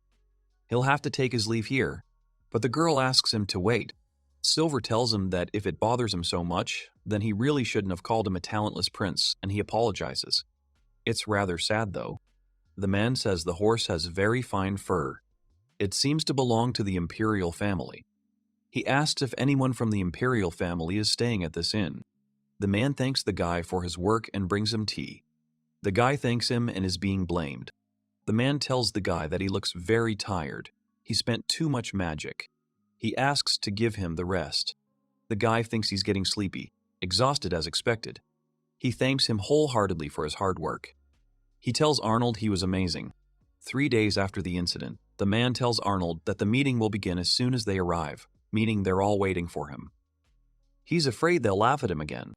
He'll have to take his leave here, but the girl asks him to wait. Silver tells him that if it bothers him so much, then he really shouldn't have called him a talentless prince, and he apologizes. It's rather sad, though. The man says the horse has very fine fur. It seems to belong to the imperial family. He asks if anyone from the imperial family is staying at this inn. The man thanks the guy for his work and brings him tea. The guy thanks him and is being blamed. The man tells the guy that he looks very tired. He spent too much magic. He asks to give him the rest. The guy thinks he's getting sleepy, exhausted as expected. He thanks him wholeheartedly for his hard work. He tells Arnold he was amazing. 3 days after the incident, the man tells Arnold that the meeting will begin as soon as they arrive, meaning they're all waiting for him. He's afraid they'll laugh at him again.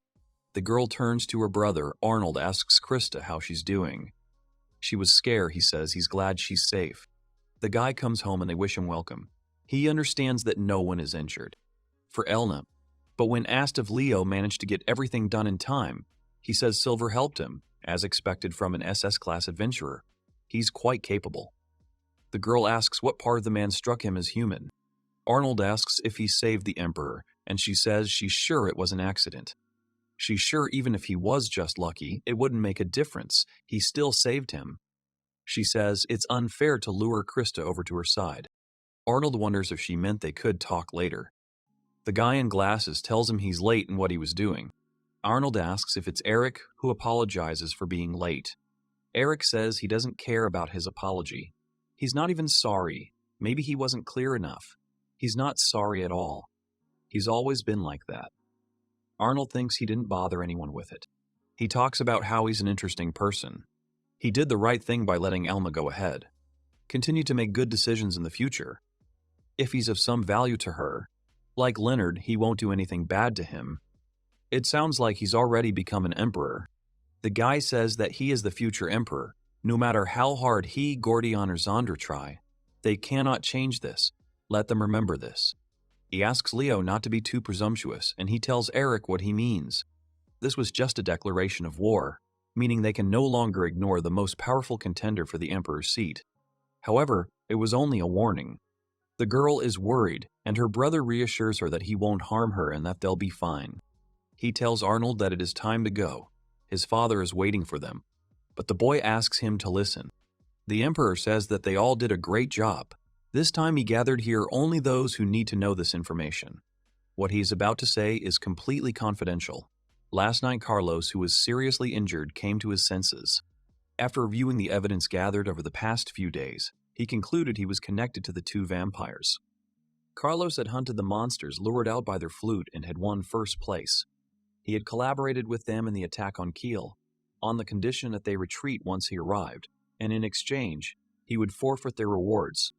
The girl turns to her brother. Arnold asks Krista how she's doing. She was scared, he says. He's glad she's safe. The guy comes home and they wish him welcome. He understands that no one is injured. For Elna. But when asked if Leo managed to get everything done in time, he says Silver helped him, as expected from an SS-class adventurer. He's quite capable. The girl asks what part of the man struck him as human. Arnold asks if he saved the Emperor, and she says she's sure it was an accident. She's sure even if he was just lucky, it wouldn't make a difference. He still saved him. She says it's unfair to lure Krista over to her side. Arnold wonders if she meant they could talk later. The guy in glasses tells him he's late in what he was doing. Arnold asks if it's Eric, who apologizes for being late. Eric says he doesn't care about his apology. He's not even sorry. Maybe he wasn't clear enough. He's not sorry at all. He's always been like that. Arnold thinks he didn't bother anyone with it. He talks about how he's an interesting person. He did the right thing by letting Elma go ahead. Continue to make good decisions in the future. If he's of some value to her, like Leonard, he won't do anything bad to him. It sounds like he's already become an emperor. The guy says that he is the future emperor. No matter how hard he, Gordion, or Zondra try, they cannot change this. Let them remember this. He asks Leo not to be too presumptuous, and he tells Eric what he means. This was just a declaration of war, meaning they can no longer ignore the most powerful contender for the emperor's seat. However, it was only a warning. The girl is worried, and her brother reassures her that he won't harm her and that they'll be fine. He tells Arnold that it is time to go. His father is waiting for them, but the boy asks him to listen. The emperor says that they all did a great job. This time he gathered here only those who need to know this information. What he is about to say is completely confidential. Last night Carlos, who was seriously injured, came to his senses. After reviewing the evidence gathered over the past few days, he concluded he was connected to the two vampires. Carlos had hunted the monsters lured out by their flute and had won first place. He had collaborated with them in the attack on Kiel, on the condition that they retreat once he arrived, and in exchange, he would forfeit their rewards.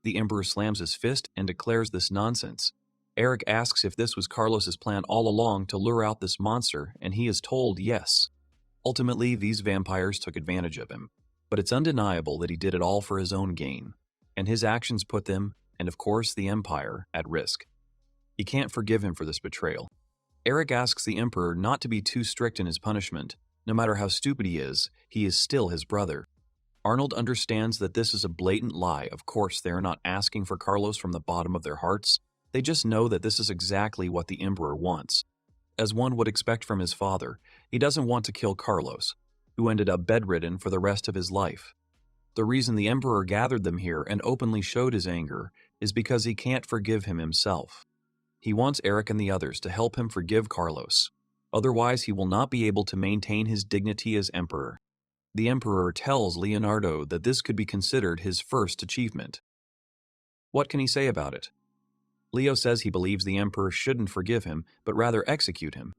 The Emperor slams his fist and declares this nonsense. Eric asks if this was Carlos's plan all along to lure out this monster, and he is told yes. Ultimately, these vampires took advantage of him, but it's undeniable that he did it all for his own gain, and his actions put them, and of course the Empire, at risk. He can't forgive him for this betrayal. Eric asks the Emperor not to be too strict in his punishment. No matter how stupid he is still his brother. Arnold understands that this is a blatant lie. Of course, they are not asking for Carlos from the bottom of their hearts. They just know that this is exactly what the Emperor wants. As one would expect from his father, he doesn't want to kill Carlos, who ended up bedridden for the rest of his life. The reason the Emperor gathered them here and openly showed his anger is because he can't forgive him himself. He wants Eric and the others to help him forgive Carlos. Otherwise, he will not be able to maintain his dignity as Emperor. The Emperor tells Leonardo that this could be considered his first achievement. What can he say about it? Leo says he believes the Emperor shouldn't forgive him, but rather execute him.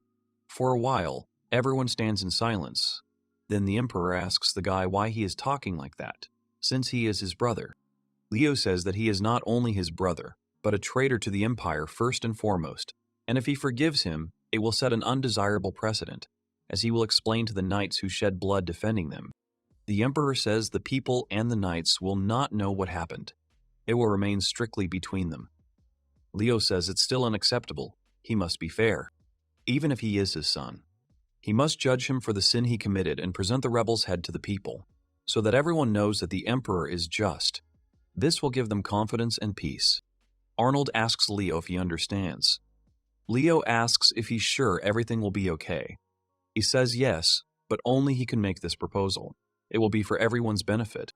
For a while, everyone stands in silence. Then the Emperor asks the guy why he is talking like that, since he is his brother. Leo says that he is not only his brother, but a traitor to the Empire first and foremost, and if he forgives him, it will set an undesirable precedent, as he will explain to the knights who shed blood defending them. The Emperor says the people and the knights will not know what happened. It will remain strictly between them. Leo says it's still unacceptable. He must be fair, even if he is his son. He must judge him for the sin he committed and present the rebel's head to the people, so that everyone knows that the Emperor is just. This will give them confidence and peace. Arnold asks Leo if he understands. Leo asks if he's sure everything will be okay. He says yes, but only he can make this proposal. It will be for everyone's benefit.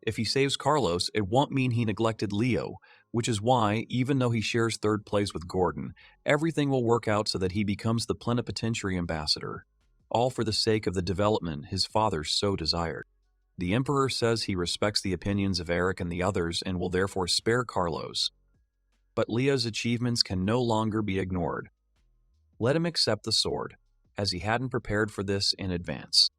If he saves Carlos, it won't mean he neglected Leo, which is why, even though he shares third place with Gordon, everything will work out so that he becomes the plenipotentiary ambassador, all for the sake of the development his father so desired. The Emperor says he respects the opinions of Eric and the others and will therefore spare Carlos. But Leo's achievements can no longer be ignored. Let him accept the sword, as he hadn't prepared for this in advance.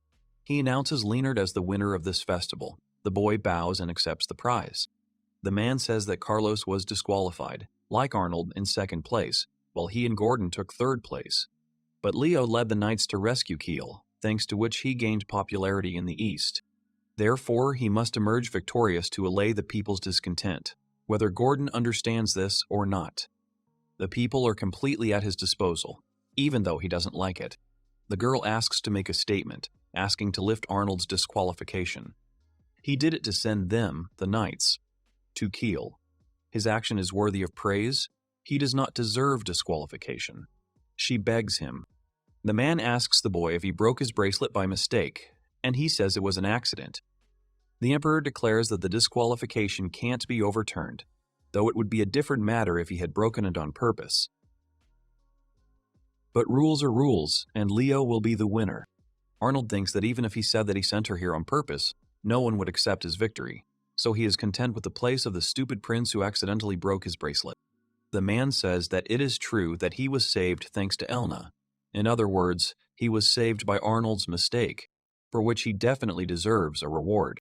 He announces Leonard as the winner of this festival. The boy bows and accepts the prize. The man says that Carlos was disqualified, like Arnold, in second place, while he and Gordon took third place. But Leo led the knights to rescue Kiel, thanks to which he gained popularity in the east. Therefore, he must emerge victorious to allay the people's discontent, whether Gordon understands this or not. The people are completely at his disposal, even though he doesn't like it. The girl asks to make a statement, asking to lift Arnold's disqualification. He did it to send them, the knights, to Kiel. His action is worthy of praise. He does not deserve disqualification. She begs him. The man asks the boy if he broke his bracelet by mistake, and he says it was an accident. The Emperor declares that the disqualification can't be overturned, though it would be a different matter if he had broken it on purpose. But rules are rules, and Leo will be the winner. Arnold thinks that even if he said that he sent her here on purpose, no one would accept his victory, so he is content with the place of the stupid prince who accidentally broke his bracelet. The man says that it is true that he was saved thanks to Elna. In other words, he was saved by Arnold's mistake, for which he definitely deserves a reward.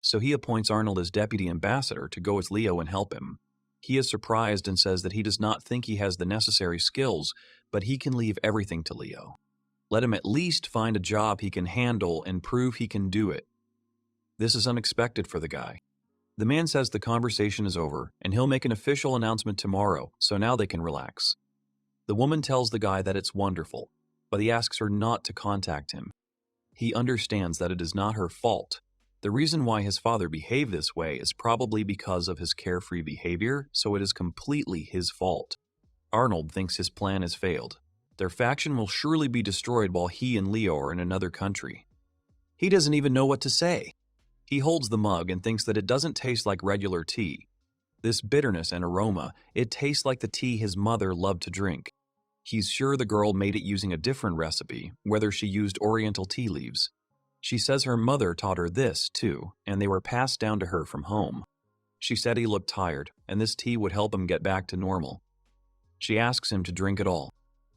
So he appoints Arnold as deputy ambassador to go with Leo and help him. He is surprised and says that he does not think he has the necessary skills, but he can leave everything to Leo. Let him at least find a job he can handle and prove he can do it. This is unexpected for the guy. The man says the conversation is over, and he'll make an official announcement tomorrow, so now they can relax. The woman tells the guy that it's wonderful, but he asks her not to contact him. He understands that it is not her fault. The reason why his father behaved this way is probably because of his carefree behavior, so it is completely his fault. Arnold thinks his plan has failed. Their faction will surely be destroyed while he and Leo are in another country. He doesn't even know what to say. He holds the mug and thinks that it doesn't taste like regular tea. This bitterness and aroma, it tastes like the tea his mother loved to drink. He's sure the girl made it using a different recipe, whether she used oriental tea leaves. She says her mother taught her this, too, and they were passed down to her from home. She said he looked tired, and this tea would help him get back to normal. She asks him to drink it all.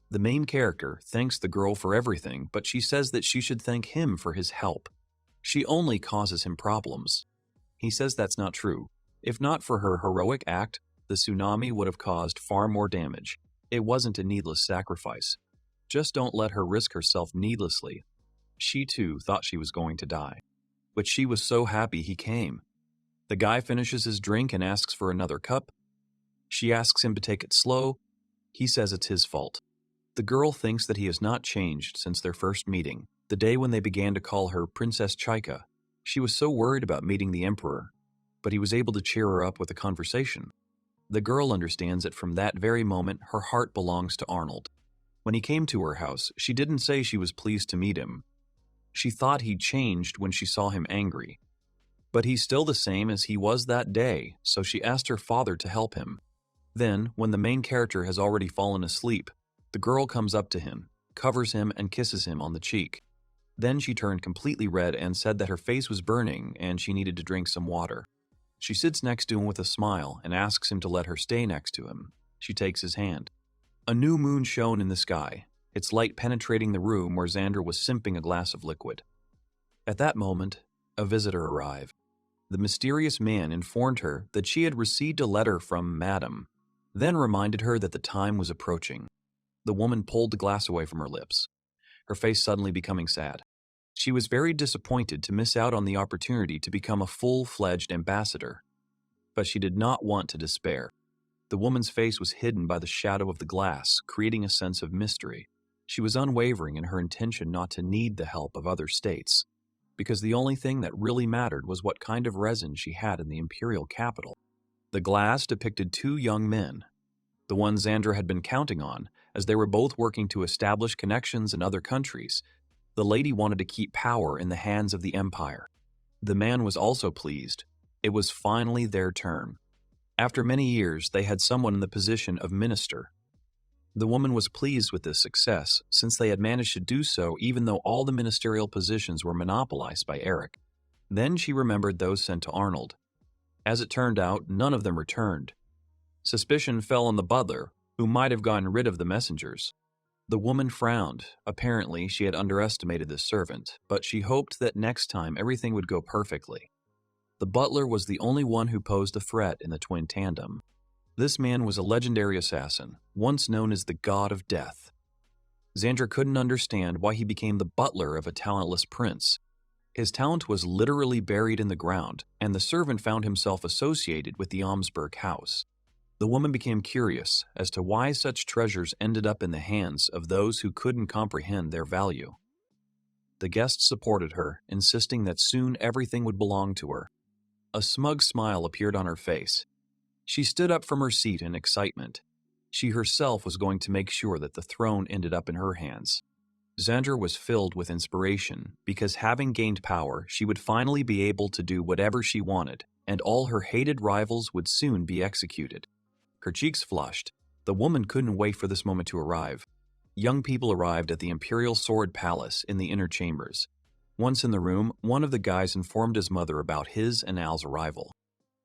The main character thanks the girl for everything, but she says that she should thank him for his help. She only causes him problems. He says that's not true. If not for her heroic act, the tsunami would have caused far more damage. It wasn't a needless sacrifice. Just don't let her risk herself needlessly. She too thought she was going to die. But she was so happy he came. The guy finishes his drink and asks for another cup. She asks him to take it slow. He says it's his fault. The girl thinks that he has not changed since their first meeting, the day when they began to call her Princess Chaika. She was so worried about meeting the emperor, but he was able to cheer her up with a conversation. The girl understands that from that very moment, her heart belongs to Arnold. When he came to her house, she didn't say she was pleased to meet him. She thought he'd changed when she saw him angry. But he's still the same as he was that day, so she asked her father to help him. Then, when the main character has already fallen asleep, the girl comes up to him, covers him, and kisses him on the cheek. Then she turned completely red and said that her face was burning and she needed to drink some water. She sits next to him with a smile and asks him to let her stay next to him. She takes his hand. A new moon shone in the sky, its light penetrating the room where Xander was sipping a glass of liquid. At that moment, a visitor arrived. The mysterious man informed her that she had received a letter from Madam, then reminded her that the time was approaching. The woman pulled the glass away from her lips, her face suddenly becoming sad. She was very disappointed to miss out on the opportunity to become a full-fledged ambassador. But she did not want to despair. The woman's face was hidden by the shadow of the glass, creating a sense of mystery. She was unwavering in her intention not to need the help of other states, because the only thing that really mattered was what kind of resin she had in the imperial capital. The glass depicted two young men, the one Xander had been counting on, as they were both working to establish connections in other countries. The lady wanted to keep power in the hands of the empire. The man was also pleased. It was finally their turn. After many years, they had someone in the position of minister. The woman was pleased with this success, since they had managed to do so even though all the ministerial positions were monopolized by Eric. Then she remembered those sent to Arnold. As it turned out, none of them returned. Suspicion fell on the butler, who might have gotten rid of the messengers. The woman frowned. Apparently, she had underestimated this servant, but she hoped that next time everything would go perfectly. The butler was the only one who posed a threat in the twin tandem. This man was a legendary assassin, once known as the God of Death. Xander couldn't understand why he became the butler of a talentless prince. His talent was literally buried in the ground, and the servant found himself associated with the Omsburg house. The woman became curious as to why such treasures ended up in the hands of those who couldn't comprehend their value. The guests supported her, insisting that soon everything would belong to her. A smug smile appeared on her face. She stood up from her seat in excitement. She herself was going to make sure that the throne ended up in her hands. Xander was filled with inspiration because, having gained power, she would finally be able to do whatever she wanted, and all her hated rivals would soon be executed. Her cheeks flushed. The woman couldn't wait for this moment to arrive. Young people arrived at the Imperial Sword Palace in the inner chambers. Once in the room, one of the guys informed his mother about his and Al's arrival.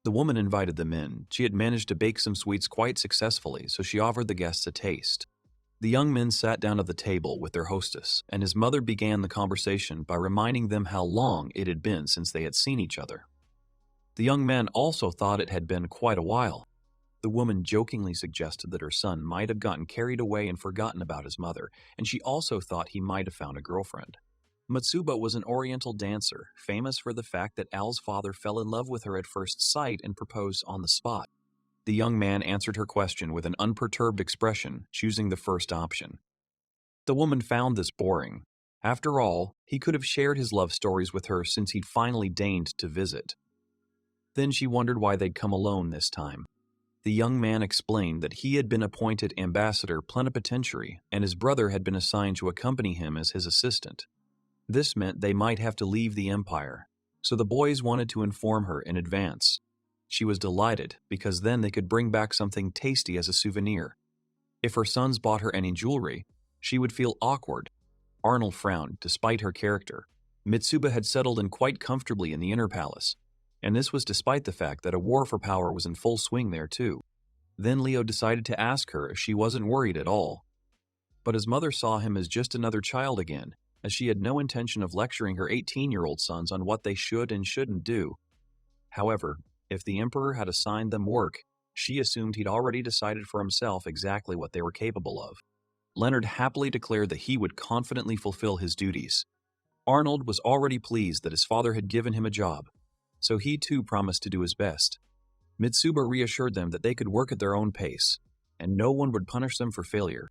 The woman invited them in. She had managed to bake some sweets quite successfully, so she offered the guests a taste. The young men sat down at the table with their hostess, and his mother began the conversation by reminding them how long it had been since they had seen each other. The young men also thought it had been quite a while. The woman jokingly suggested that her son might have gotten carried away and forgotten about his mother, and she also thought he might have found a girlfriend. Matsuba was an oriental dancer, famous for the fact that Al's father fell in love with her at first sight and proposed on the spot. The young man answered her question with an unperturbed expression, choosing the first option. The woman found this boring. After all, he could have shared his love stories with her since he'd finally deigned to visit. Then she wondered why they'd come alone this time. The young man explained that he had been appointed ambassador plenipotentiary, and his brother had been assigned to accompany him as his assistant. This meant they might have to leave the empire, so the boys wanted to inform her in advance. She was delighted, because then they could bring back something tasty as a souvenir. If her sons bought her any jewelry, she would feel awkward. Arnold frowned, despite her character. Mitsuba had settled in quite comfortably in the inner palace, and this was despite the fact that a war for power was in full swing there too. Then Leo decided to ask her if she wasn't worried at all. But his mother saw him as just another child again, as she had no intention of lecturing her 18-year-old sons on what they should and shouldn't do. However, if the emperor had assigned them work, she assumed he'd already decided for himself exactly what they were capable of. Leonard happily declared that he would confidently fulfill his duties. Arnold was already pleased that his father had given him a job, so he too promised to do his best. Mitsuba reassured them that they could work at their own pace, and no one would punish them for failure.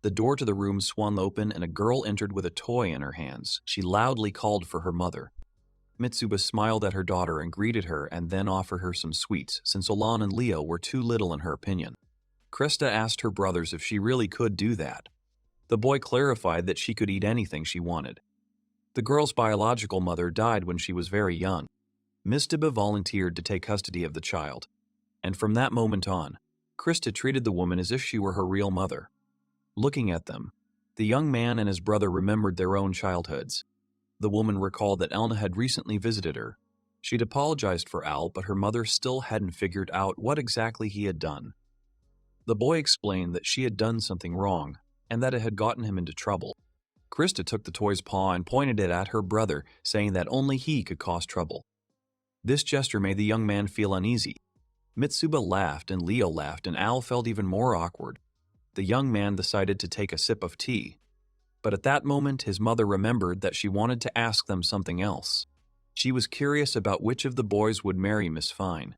The door to the room swung open and a girl entered with a toy in her hands. She loudly called for her mother. Mitsuba smiled at her daughter and greeted her and then offered her some sweets since Olan and Leo were too little in her opinion. Krista asked her brothers if she really could do that. The boy clarified that she could eat anything she wanted. The girl's biological mother died when she was very young. Mitsuba volunteered to take custody of the child, and from that moment on, Krista treated the woman as if she were her real mother. Looking at them, the young man and his brother remembered their own childhoods. The woman recalled that Elna had recently visited her. She'd apologized for Al, but her mother still hadn't figured out what exactly he had done. The boy explained that she had done something wrong, and that it had gotten him into trouble. Krista took the toy's paw and pointed it at her brother, saying that only he could cause trouble. This gesture made the young man feel uneasy. Mitsuba laughed and Leo laughed, and Al felt even more awkward. The young man decided to take a sip of tea. But at that moment, his mother remembered that she wanted to ask them something else. She was curious about which of the boys would marry Miss Fine.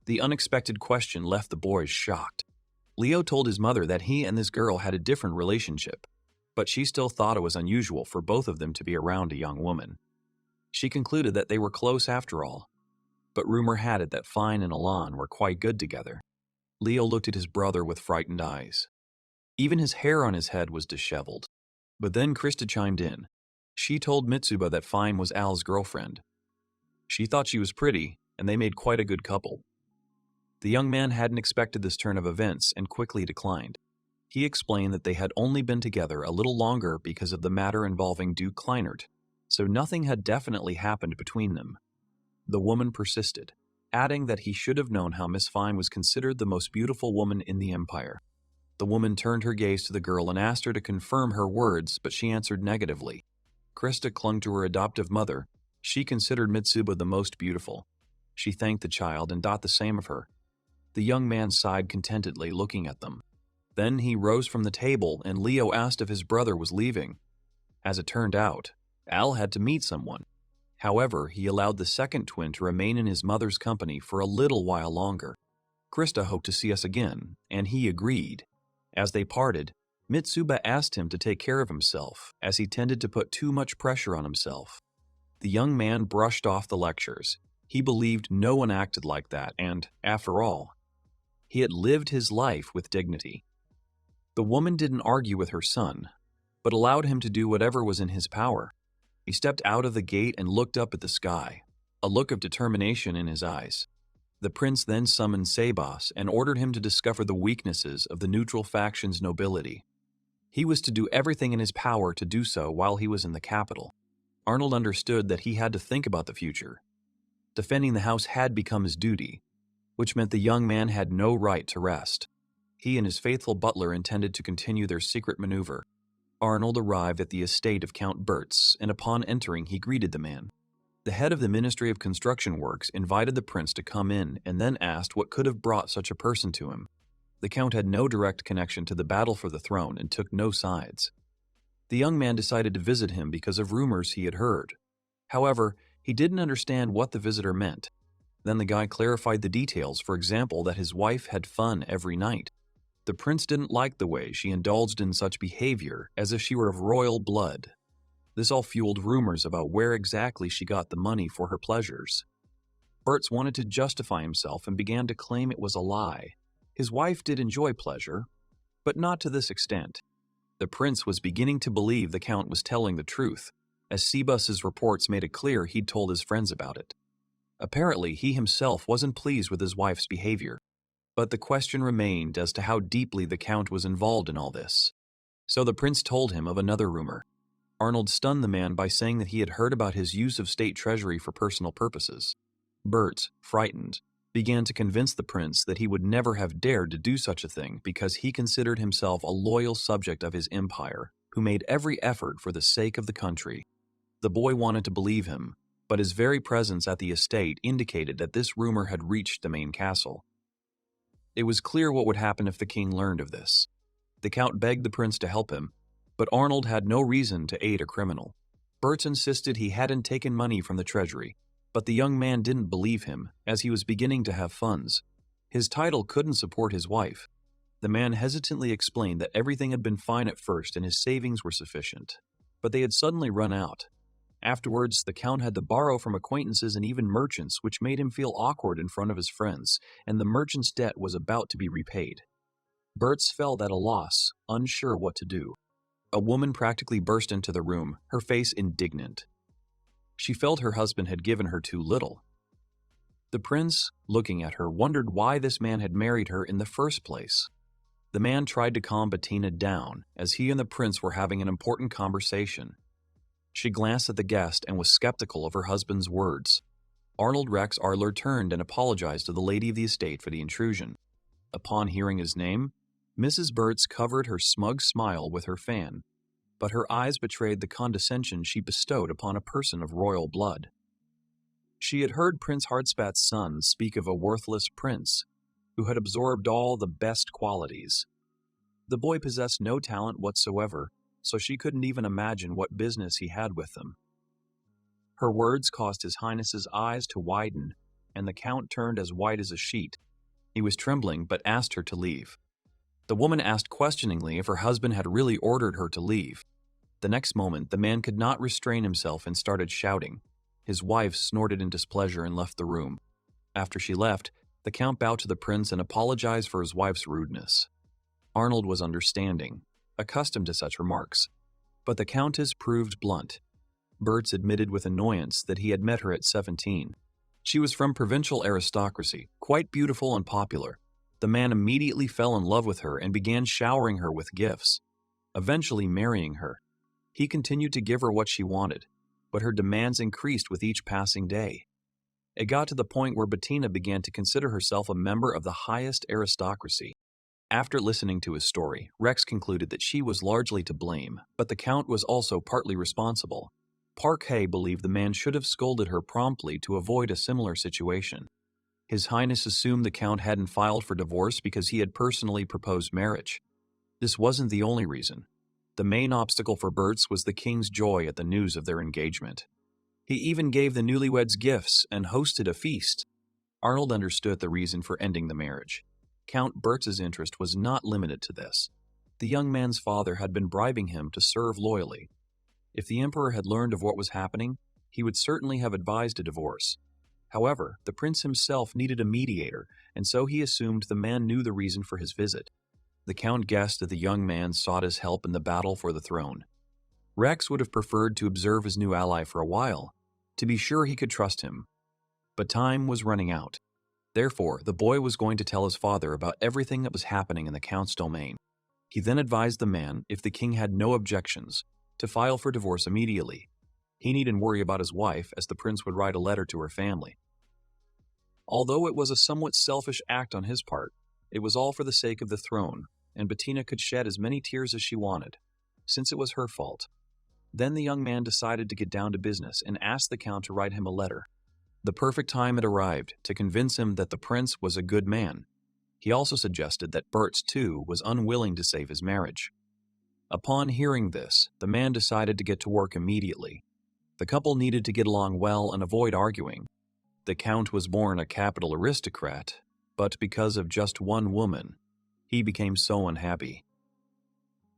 The unexpected question left the boys shocked. Leo told his mother that he and this girl had a different relationship, but she still thought it was unusual for both of them to be around a young woman. She concluded that they were close after all, but rumor had it that Fine and Elan were quite good together. Leo looked at his brother with frightened eyes. Even his hair on his head was disheveled. But then Krista chimed in. She told Mitsuba that Fine was Al's girlfriend. She thought she was pretty, and they made quite a good couple. The young man hadn't expected this turn of events and quickly declined. He explained that they had only been together a little longer because of the matter involving Duke Kleinert, so nothing had definitely happened between them. The woman persisted, adding that he should have known how Miss Fine was considered the most beautiful woman in the Empire. The woman turned her gaze to the girl and asked her to confirm her words, but she answered negatively. Krista clung to her adoptive mother. She considered Mitsuba the most beautiful. She thanked the child and thought the same of her. The young man sighed contentedly, looking at them. Then he rose from the table, and Leo asked if his brother was leaving. As it turned out, Al had to meet someone. However, he allowed the second twin to remain in his mother's company for a little while longer. Krista hoped to see us again, and he agreed. As they parted, Mitsuba asked him to take care of himself, as he tended to put too much pressure on himself. The young man brushed off the lectures. He believed no one acted like that, and, after all, he had lived his life with dignity. The woman didn't argue with her son, but allowed him to do whatever was in his power. He stepped out of the gate and looked up at the sky, a look of determination in his eyes. The prince then summoned Sebas and ordered him to discover the weaknesses of the neutral faction's nobility. He was to do everything in his power to do so while he was in the capital. Arnold understood that he had to think about the future. Defending the house had become his duty, which meant the young man had no right to rest. He and his faithful butler intended to continue their secret maneuver. Arnold arrived at the estate of Count Bertz, and upon entering he greeted the man. The head of the Ministry of Construction Works invited the prince to come in and then asked what could have brought such a person to him. The count had no direct connection to the battle for the throne and took no sides. The young man decided to visit him because of rumors he had heard. However, he didn't understand what the visitor meant. Then the guy clarified the details, for example, that his wife had fun every night. The prince didn't like the way she indulged in such behavior, as if she were of royal blood. This all fueled rumors about where exactly she got the money for her pleasures. Bertz wanted to justify himself and began to claim it was a lie. His wife did enjoy pleasure, but not to this extent. The prince was beginning to believe the count was telling the truth, as Sebas's reports made it clear he'd told his friends about it. Apparently, he himself wasn't pleased with his wife's behavior, but the question remained as to how deeply the count was involved in all this. So the prince told him of another rumor. Arnold stunned the man by saying that he had heard about his use of state treasury for personal purposes. Bert, frightened, began to convince the prince that he would never have dared to do such a thing because he considered himself a loyal subject of his empire who made every effort for the sake of the country. The boy wanted to believe him, but his very presence at the estate indicated that this rumor had reached the main castle. It was clear what would happen if the king learned of this. The count begged the prince to help him, but Arnold had no reason to aid a criminal. Bert insisted he hadn't taken money from the treasury, but the young man didn't believe him, as he was beginning to have funds. His title couldn't support his wife. The man hesitantly explained that everything had been fine at first and his savings were sufficient, but they had suddenly run out. Afterwards, the Count had to borrow from acquaintances and even merchants, which made him feel awkward in front of his friends, and the merchant's debt was about to be repaid. Bertz felt at a loss, unsure what to do. A woman practically burst into the room, her face indignant. She felt her husband had given her too little. The prince, looking at her, wondered why this man had married her in the first place. The man tried to calm Bettina down, as he and the prince were having an important conversation. She glanced at the guest and was skeptical of her husband's words. Arnold Lakes Adler turned and apologized to the lady of the estate for the intrusion. Upon hearing his name, Mrs. Bertz covered her smug smile with her fan, but her eyes betrayed the condescension she bestowed upon a person of royal blood. She had heard Prince Hardspat's son speak of a worthless prince who had absorbed all the best qualities. The boy possessed no talent whatsoever, so she couldn't even imagine what business he had with them. Her words caused His Highness's eyes to widen, and the Count turned as white as a sheet. He was trembling, but asked her to leave. The woman asked questioningly if her husband had really ordered her to leave. The next moment, the man could not restrain himself and started shouting. His wife snorted in displeasure and left the room. After she left, the Count bowed to the prince and apologized for his wife's rudeness. Arnold was understanding, accustomed to such remarks, but the Countess proved blunt. Bertz admitted with annoyance that he had met her at 17. She was from provincial aristocracy, quite beautiful and popular. The man immediately fell in love with her and began showering her with gifts, eventually marrying her. He continued to give her what she wanted, but her demands increased with each passing day. It got to the point where Bettina began to consider herself a member of the highest aristocracy. After listening to his story, Rex concluded that she was largely to blame, but the Count was also partly responsible. Parquet believed the man should have scolded her promptly to avoid a similar situation. His Highness assumed the Count hadn't filed for divorce because he had personally proposed marriage. This wasn't the only reason. The main obstacle for Bertz was the king's joy at the news of their engagement. He even gave the newlyweds gifts and hosted a feast. Arnold understood the reason for ending the marriage. Count Bertz's interest was not limited to this. The young man's father had been bribing him to serve loyally. If the emperor had learned of what was happening, he would certainly have advised a divorce. However, the prince himself needed a mediator, and so he assumed the man knew the reason for his visit. The Count guessed that the young man sought his help in the battle for the throne. Rex would have preferred to observe his new ally for a while, to be sure he could trust him. But time was running out. Therefore, the boy was going to tell his father about everything that was happening in the Count's domain. He then advised the man, if the king had no objections, to file for divorce immediately. He needn't worry about his wife, as the prince would write a letter to her family. Although it was a somewhat selfish act on his part, it was all for the sake of the throne, and Bettina could shed as many tears as she wanted, since it was her fault. Then the young man decided to get down to business and asked the Count to write him a letter. The perfect time had arrived to convince him that the prince was a good man. He also suggested that Bertz, too, was unwilling to save his marriage. Upon hearing this, the man decided to get to work immediately. The couple needed to get along well and avoid arguing. The Count was born a capital aristocrat, but because of just one woman, he became so unhappy.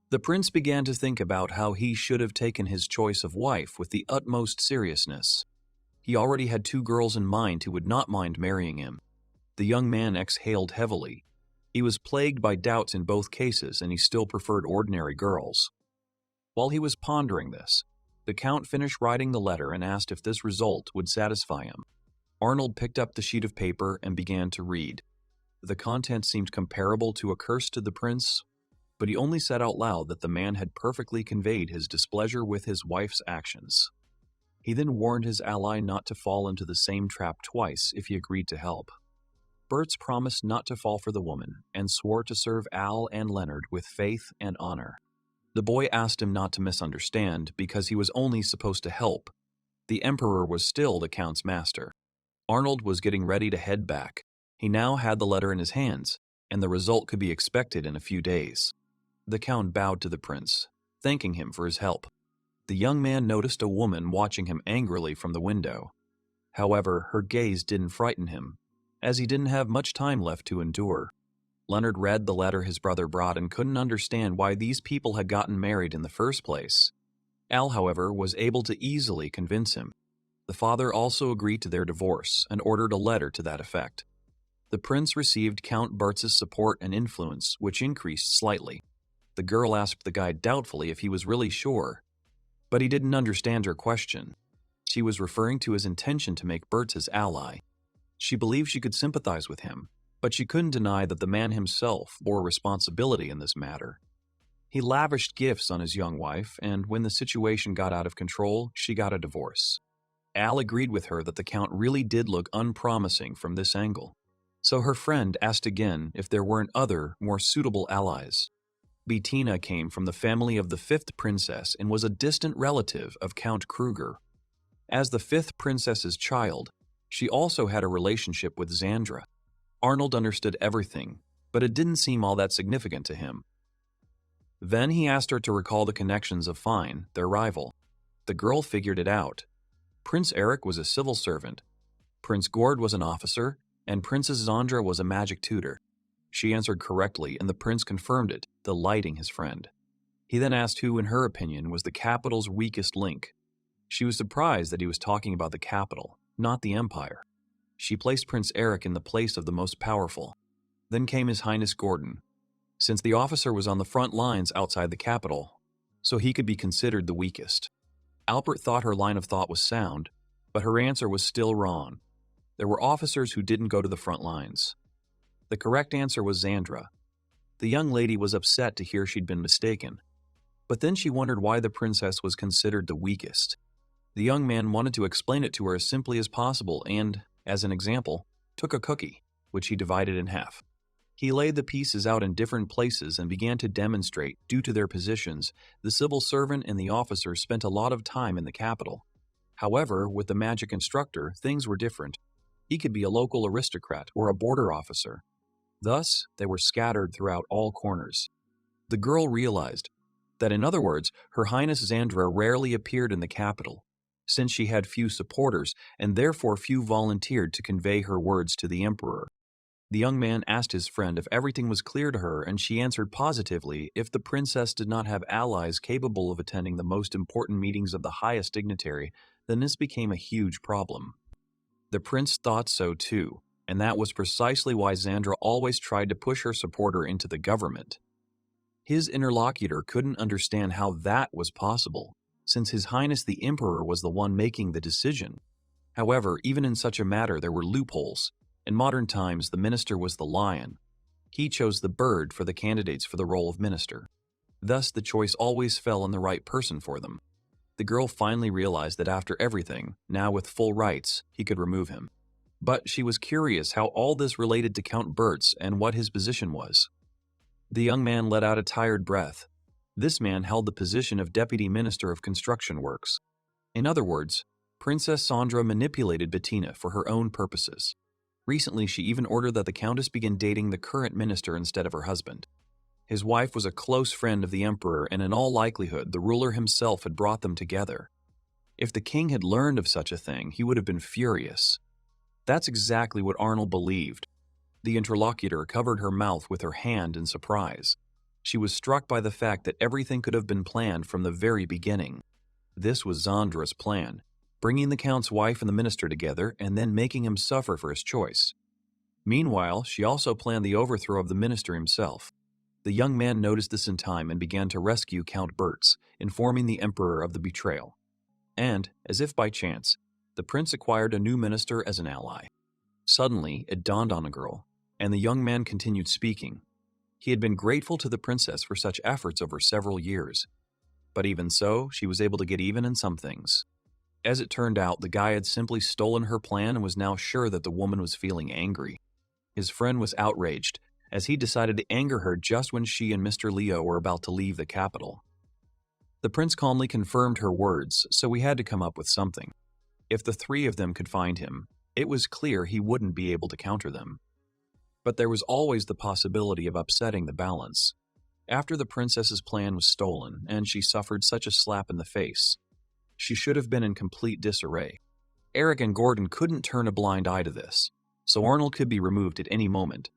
The prince began to think about how he should have taken his choice of wife with the utmost seriousness. He already had 2 girls in mind who would not mind marrying him. The young man exhaled heavily. He was plagued by doubts in both cases, and he still preferred ordinary girls. While he was pondering this, the Count finished writing the letter and asked if this result would satisfy him. Arnold picked up the sheet of paper and began to read. The content seemed comparable to a curse to the prince, but he only said out loud that the man had perfectly conveyed his displeasure with his wife's actions. He then warned his ally not to fall into the same trap twice if he agreed to help. Bertz promised not to fall for the woman and swore to serve Al and Leonard with faith and honor. The boy asked him not to misunderstand because he was only supposed to help. The emperor was still the Count's master. Arnold was getting ready to head back. He now had the letter in his hands, and the result could be expected in a few days. The Count bowed to the prince, thanking him for his help. The young man noticed a woman watching him angrily from the window. However, her gaze didn't frighten him, as he didn't have much time left to endure. Leonard read the letter his brother brought and couldn't understand why these people had gotten married in the first place. Al, however, was able to easily convince him. The father also agreed to their divorce and ordered a letter to that effect. The prince received Count Bertz's support and influence, which increased slightly. The girl asked the guy doubtfully if he was really sure, but he didn't understand her question. She was referring to his intention to make Bertz his ally. She believed she could sympathize with him, but she couldn't deny that the man himself bore responsibility in this matter. He lavished gifts on his young wife, and when the situation got out of control, she got a divorce. Al agreed with her that the Count really did look unpromising from this angle. So her friend asked again if there weren't other, more suitable allies. Bettina came from the family of the fifth princess and was a distant relative of Count Kruger. As the fifth princess's child, she also had a relationship with Xandra. Arnold understood everything, but it didn't seem all that significant to him. Then he asked her to recall the connections of Fine, their rival. The girl figured it out. Prince Eric was a civil servant, Prince Gord was an officer, and Princess Xandra was a magic tutor. She answered correctly, and the prince confirmed it, delighting his friend. He then asked who, in her opinion, was the capital's weakest link. She was surprised that he was talking about the capital, not the empire. She placed Prince Eric in the place of the most powerful. Then came His Highness Gordon, since the officer was on the front lines outside the capital, so he could be considered the weakest. Albert thought her line of thought was sound, but her answer was still wrong. There were officers who didn't go to the front lines. The correct answer was Xandra. The young lady was upset to hear she'd been mistaken, but then she wondered why the princess was considered the weakest. The young man wanted to explain it to her as simply as possible and, as an example, took a cookie, which he divided in half. He laid the pieces out in different places and began to demonstrate, due to their positions, the civil servant and the officer spent a lot of time in the capital. However, with the magic instructor, things were different. He could be a local aristocrat or a border officer. Thus, they were scattered throughout all corners. The girl realized that, in other words, Her Highness Xandra rarely appeared in the capital, since she had few supporters and therefore few volunteered to convey her words to the emperor. The young man asked his friend if everything was clear to her, and she answered positively if the princess did not have allies capable of attending the most important meetings of the highest dignitary, then this became a huge problem. The prince thought so too, and that was precisely why Xandra always tried to push her supporter into the government. His interlocutor couldn't understand how that was possible, since His Highness the Emperor was the one making the decision. However, even in such a matter there were loopholes. In modern times, the minister was the lion. He chose the bird for the candidates for the role of minister. Thus, the choice always fell on the right person for them. The girl finally realized that after everything, now with full rights, he could remove him. But she was curious how all this related to Count Bertz and what his position was. The young man let out a tired breath. This man held the position of Deputy Minister of Construction Works. In other words, Princess Xandra manipulated Bettina for her own purposes. Recently, she even ordered that the Countess begin dating the current minister instead of her husband. His wife was a close friend of the emperor, and in all likelihood, the ruler himself had brought them together. If the king had learned of such a thing, he would have been furious. That's exactly what Arnold believed. The interlocutor covered her mouth with her hand in surprise. She was struck by the fact that everything could have been planned from the very beginning. This was Xandra's plan, bringing the count's wife and the minister together and then making him suffer for his choice. Meanwhile, she also planned the overthrow of the minister himself. The young man noticed this in time and began to rescue Count Bertz, informing the emperor of the betrayal. And, as if by chance, the prince acquired a new minister as an ally. Suddenly, it dawned on the girl, and the young man continued speaking. He had been grateful to the princess for such efforts over several years. But even so, she was able to get even in some things. As it turned out, the guy had simply stolen her plan and was now sure that the woman was feeling angry. His friend was outraged, as he decided to anger her just when she and Mr. Leo were about to leave the capital. The prince calmly confirmed her words, so we had to come up with something. If the three of them could find him, it was clear he wouldn't be able to counter them. But there was always the possibility of upsetting the balance. After the princess's plan was stolen, and she suffered such a slap in the face, she should have been in complete disarray. Eric and Gordon couldn't turn a blind eye to this, so Arnold could be removed at any moment.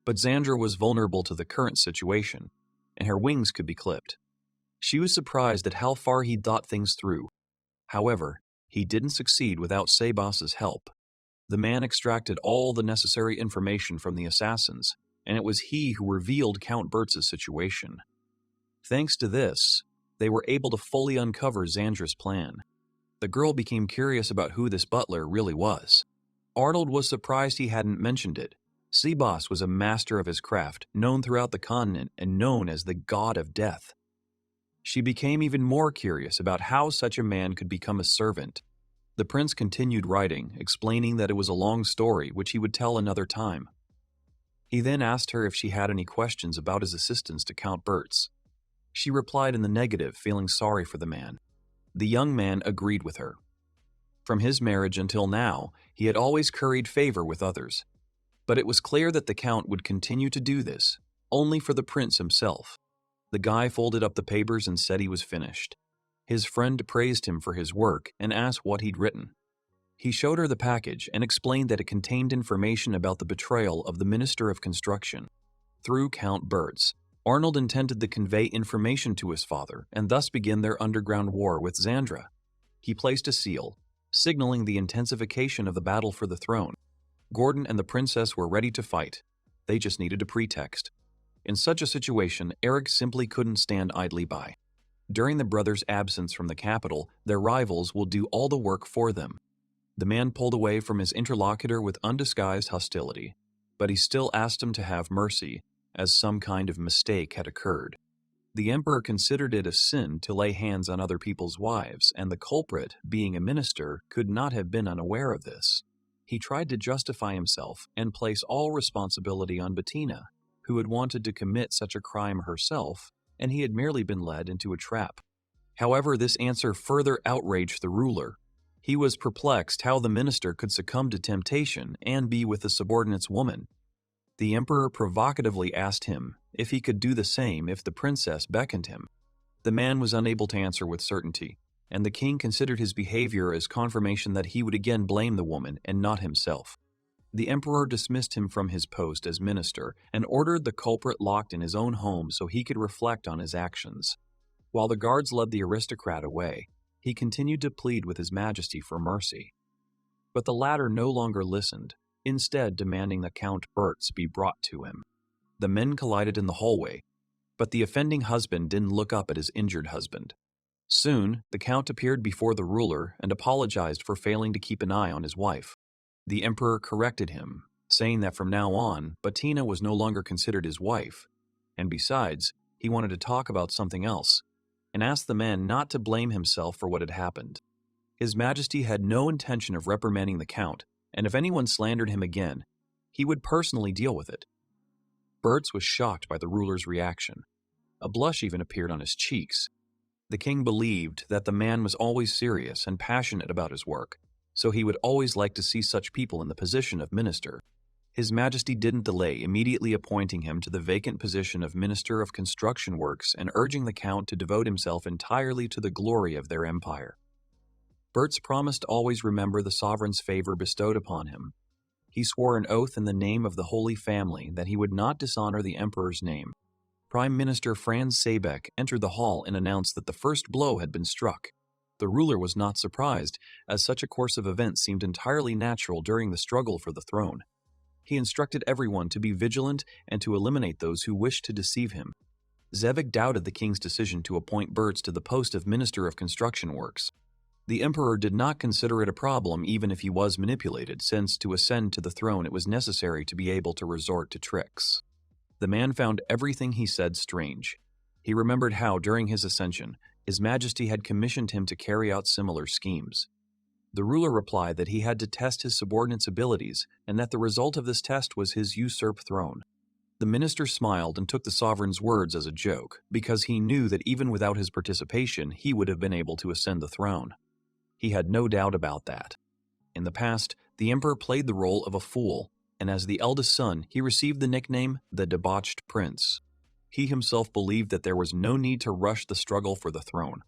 But Xandra was vulnerable to the current situation, and her wings could be clipped. She was surprised at how far he'd thought things through. However, he didn't succeed without Sebas's help. The man extracted all the necessary information from the assassins, and it was he who revealed Count Bertz's situation. Thanks to this, they were able to fully uncover Xandra's plan. The girl became curious about who this butler really was. Arnold was surprised he hadn't mentioned it. Sebas was a master of his craft, known throughout the continent and known as the God of Death. She became even more curious about how such a man could become a servant. The prince continued writing, explaining that it was a long story which he would tell another time. He then asked her if she had any questions about his assistance to Count Bertz. She replied in the negative, feeling sorry for the man. The young man agreed with her. From his marriage until now, he had always curried favor with others. But it was clear that the Count would continue to do this, only for the prince himself. The guy folded up the papers and said he was finished. His friend praised him for his work and asked what he'd written. He showed her the package and explained that it contained information about the betrayal of the Minister of Construction. Through Count Bertz, Arnold intended to convey information to his father and thus begin their underground war with Xandra. He placed a seal, signaling the intensification of the battle for the throne. Gordon and the princess were ready to fight. They just needed a pretext. In such a situation, Eric simply couldn't stand idly by. During the brothers' absence from the capital, their rivals will do all the work for them. The man pulled away from his interlocutor with undisguised hostility, but he still asked him to have mercy, as some kind of mistake had occurred. The emperor considered it a sin to lay hands on other people's wives, and the culprit, being a minister, could not have been unaware of this. He tried to justify himself and place all responsibility on Bettina, who had wanted to commit such a crime herself, and he had merely been led into a trap. However, this answer further outraged the ruler. He was perplexed how the minister could succumb to temptation and be with a subordinate's woman. The emperor provocatively asked him if he could do the same if the princess beckoned him. The man was unable to answer with certainty, and the king considered his behavior as confirmation that he would again blame the woman and not himself. The emperor dismissed him from his post as minister and ordered the culprit locked in his own home so he could reflect on his actions. While the guards led the aristocrat away, he continued to plead with His Majesty for mercy. But the latter no longer listened, instead demanding that Count Bertz be brought to him. The men collided in the hallway, but the offending husband didn't look up at his injured husband. Soon, the Count appeared before the ruler and apologized for failing to keep an eye on his wife. The emperor corrected him, saying that from now on, Bettina was no longer considered his wife, and besides, he wanted to talk about something else, and asked the man not to blame himself for what had happened. His Majesty had no intention of reprimanding the Count, and if anyone slandered him again, he would personally deal with it. Bertz was shocked by the ruler's reaction. A blush even appeared on his cheeks. The king believed that the man was always serious and passionate about his work, so he would always like to see such people in the position of minister. His Majesty didn't delay, immediately appointing him to the vacant position of Minister of Construction Works and urging the Count to devote himself entirely to the glory of their empire. Bertz promised to always remember the sovereign's favor bestowed upon him. He swore an oath in the name of the Holy Family that he would not dishonor the emperor's name. Prime Minister Franz Seebeck entered the hall and announced that the first blow had been struck. The ruler was not surprised, as such a course of events seemed entirely natural during the struggle for the throne. He instructed everyone to be vigilant and to eliminate those who wished to deceive him. Zevik doubted the king's decision to appoint Bertz to the post of Minister of Construction Works. The emperor did not consider it a problem even if he was manipulated, since to ascend to the throne it was necessary to be able to resort to tricks. The man found everything he said strange. He remembered how, during his ascension, His Majesty had commissioned him to carry out similar schemes. The ruler replied that he had to test his subordinates' abilities and that the result of this test was his usurped throne. The minister smiled and took the sovereign's words as a joke, because he knew that even without his participation, he would have been able to ascend the throne. He had no doubt about that. In the past, the emperor played the role of a fool, and as the eldest son, he received the nickname the Debauched Prince. He himself believed that there was no need to rush the struggle for the throne,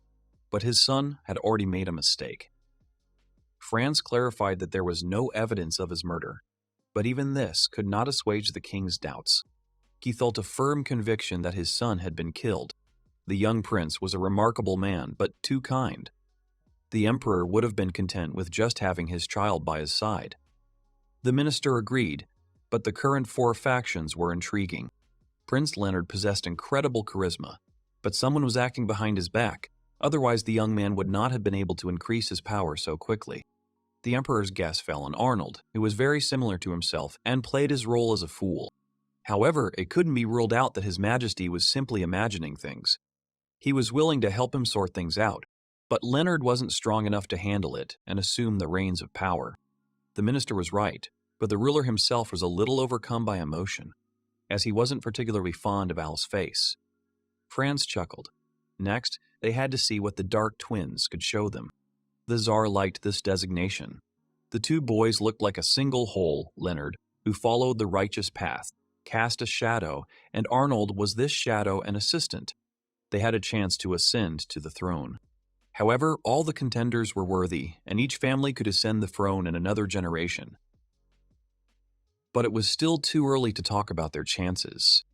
but his son had already made a mistake. Franz clarified that there was no evidence of his murder, but even this could not assuage the king's doubts. He felt a firm conviction that his son had been killed. The young prince was a remarkable man, but too kind. The emperor would have been content with just having his child by his side. The minister agreed, but the current four factions were intriguing. Prince Leonard possessed incredible charisma, but someone was acting behind his back, otherwise the young man would not have been able to increase his power so quickly. The emperor's guess fell on Arnold, who was very similar to himself and played his role as a fool. However, it couldn't be ruled out that His Majesty was simply imagining things. He was willing to help him sort things out, but Leonard wasn't strong enough to handle it and assume the reins of power. The minister was right, but the ruler himself was a little overcome by emotion, as he wasn't particularly fond of Al's face. Franz chuckled. Next, they had to see what the Dark Twins could show them. The Tsar liked this designation. The two boys looked like a single whole. Leonard, who followed the righteous path, cast a shadow, and Arnold was this shadow and assistant. They had a chance to ascend to the throne. However, all the contenders were worthy, and each family could ascend the throne in another generation. But it was still too early to talk about their chances.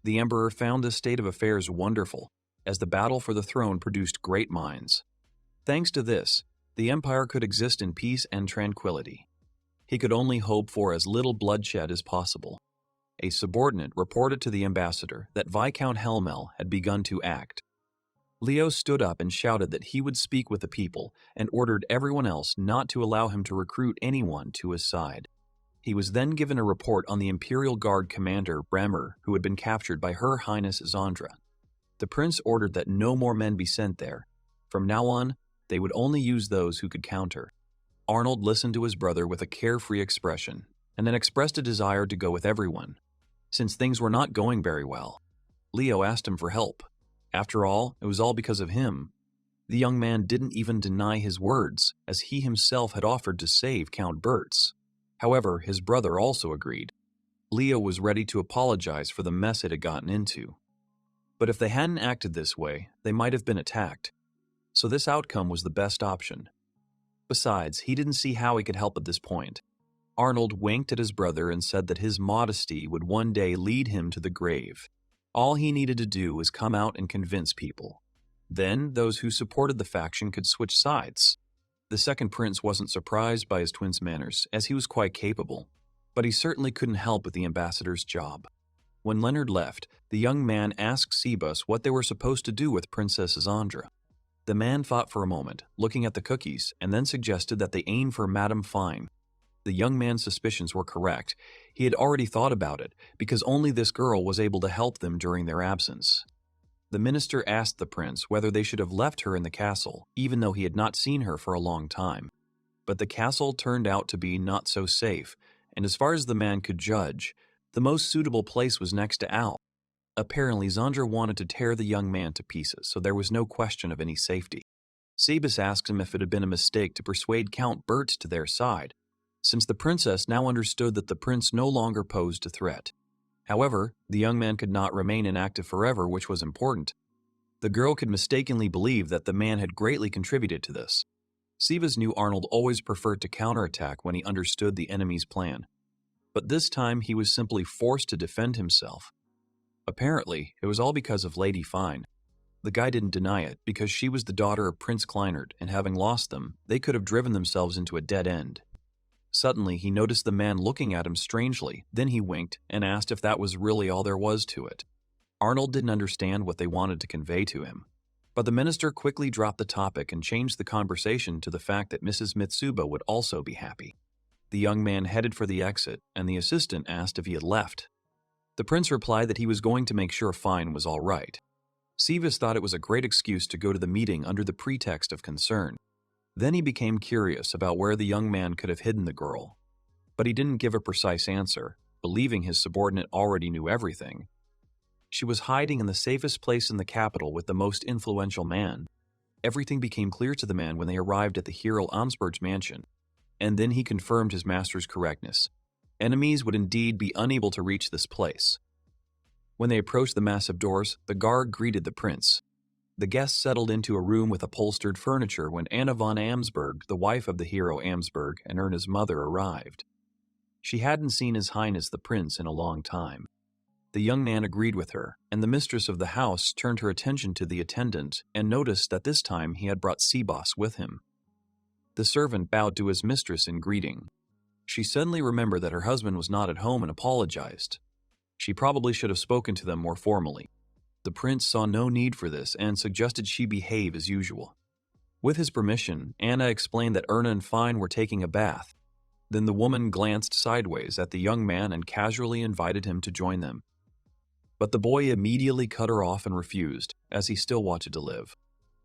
The emperor found this state of affairs wonderful, as the battle for the throne produced great minds. Thanks to this, the empire could exist in peace and tranquility. He could only hope for as little bloodshed as possible. A subordinate reported to the ambassador that Viscount Helmel had begun to act. Leo stood up and shouted that he would speak with the people and ordered everyone else not to allow him to recruit anyone to his side. He was then given a report on the Imperial Guard commander, Bremer, who had been captured by Her Highness Zandra. The prince ordered that no more men be sent there. From now on, they would only use those who could counter. Arnold listened to his brother with a carefree expression, and then expressed a desire to go with everyone. Since things were not going very well, Leo asked him for help. After all, it was all because of him. The young man didn't even deny his words, as he himself had offered to save Count Bertz. However, his brother also agreed. Leo was ready to apologize for the mess it had gotten into. But if they hadn't acted this way, they might have been attacked. So this outcome was the best option. Besides, he didn't see how he could help at this point. Arnold winked at his brother and said that his modesty would one day lead him to the grave. All he needed to do was come out and convince people. Then those who supported the faction could switch sides. The second prince wasn't surprised by his twin's manners, as he was quite capable, but he certainly couldn't help with the ambassador's job. When Leonard left, the young man asked Sebas what they were supposed to do with Princess Zandra. The man thought for a moment, looking at the cookies, and then suggested that they aim for Madame Fine. The young man's suspicions were correct. He had already thought about it, because only this girl was able to help them during their absence. The minister asked the prince whether they should have left her in the castle, even though he had not seen her for a long time. But the castle turned out to be not so safe, and as far as the man could judge, the most suitable place was next to Al. Apparently, Zandra wanted to tear the young man to pieces, so there was no question of any safety. Sebas asked him if it had been a mistake to persuade Count Bertz to their side, since the princess now understood that the prince no longer posed a threat. However, the young man could not remain inactive forever, which was important. The girl could mistakenly believe that the man had greatly contributed to this. Sebas knew Arnold always preferred to counterattack when he understood the enemy's plan. But this time he was simply forced to defend himself. Apparently, it was all because of Lady Fine. The guy didn't deny it, because she was the daughter of Prince Kleinert, and having lost them, they could have driven themselves into a dead end. Suddenly, he noticed the man looking at him strangely. Then he winked and asked if that was really all there was to it. Arnold didn't understand what they wanted to convey to him. But the minister quickly dropped the topic and changed the conversation to the fact that Mrs. Mitsuba would also be happy. The young man headed for the exit, and the assistant asked if he had left. The prince replied that he was going to make sure Fine was all right. Sebas thought it was a great excuse to go to the meeting under the pretext of concern. Then he became curious about where the young man could have hidden the girl. But he didn't give a precise answer, believing his subordinate already knew everything. She was hiding in the safest place in the capital with the most influential man. Everything became clear to the man when they arrived at the hero Amsberg's mansion, and then he confirmed his master's correctness. Enemies would indeed be unable to reach this place. When they approached the massive doors, the guard greeted the prince. The guests settled into a room with upholstered furniture when Anna von Amsberg, the wife of the hero Amsberg, and Erna's mother arrived. She hadn't seen His Highness the Prince in a long time. The young man agreed with her, and the mistress of the house turned her attention to the attendant and noticed that this time he had brought Seaboss with him. The servant bowed to his mistress in greeting. She suddenly remembered that her husband was not at home and apologized. She probably should have spoken to them more formally. The prince saw no need for this and suggested she behave as usual. With his permission, Anna explained that Erna and Fine were taking a bath. Then the woman glanced sideways at the young man and casually invited him to join them. But the boy immediately cut her off and refused, as he still wanted to live.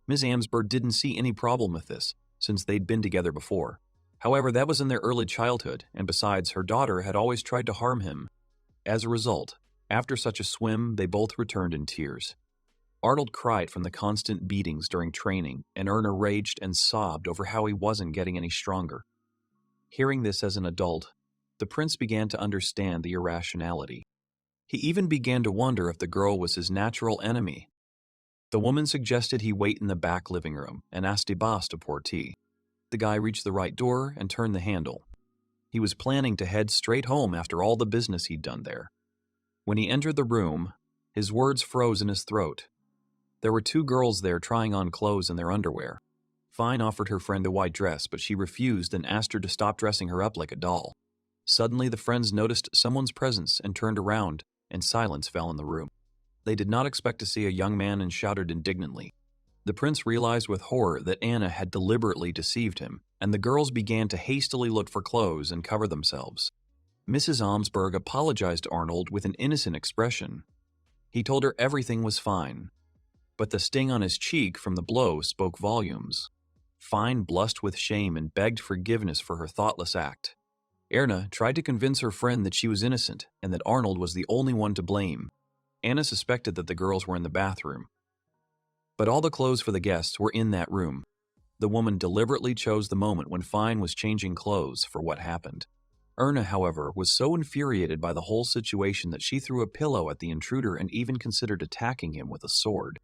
Miss Amsberg didn't see any problem with this, since they'd been together before. However, that was in their early childhood, and besides, her daughter had always tried to harm him. As a result, after such a swim, they both returned in tears. Arnold cried from the constant beatings during training, and Erna raged and sobbed over how he wasn't getting any stronger. Hearing this as an adult, the prince began to understand the irrationality. He even began to wonder if the girl was his natural enemy. The woman suggested he wait in the back living room and asked Seaboss to pour tea. The guy reached the right door and turned the handle. He was planning to head straight home after all the business he'd done there. When he entered the room, his words froze in his throat. There were two girls there trying on clothes in their underwear. Fine offered her friend a white dress, but she refused and asked her to stop dressing her up like a doll. Suddenly, the friends noticed someone's presence and turned around, and silence fell in the room. They did not expect to see a young man and shouted indignantly. The prince realized with horror that Anna had deliberately deceived him, and the girls began to hastily look for clothes and cover themselves. Mrs. Amsberg apologized to Arnold with an innocent expression. He told her everything was fine, but the sting on his cheek from the blow spoke volumes. Fine blushed with shame and begged forgiveness for her thoughtless act. Erna tried to convince her friend that she was innocent and that Arnold was the only one to blame. Anna suspected that the girls were in the bathroom. But all the clothes for the guests were in that room. The woman deliberately chose the moment when Fine was changing clothes for what happened. Erna, however, was so infuriated by the whole situation that she threw a pillow at the intruder and even considered attacking him with a sword.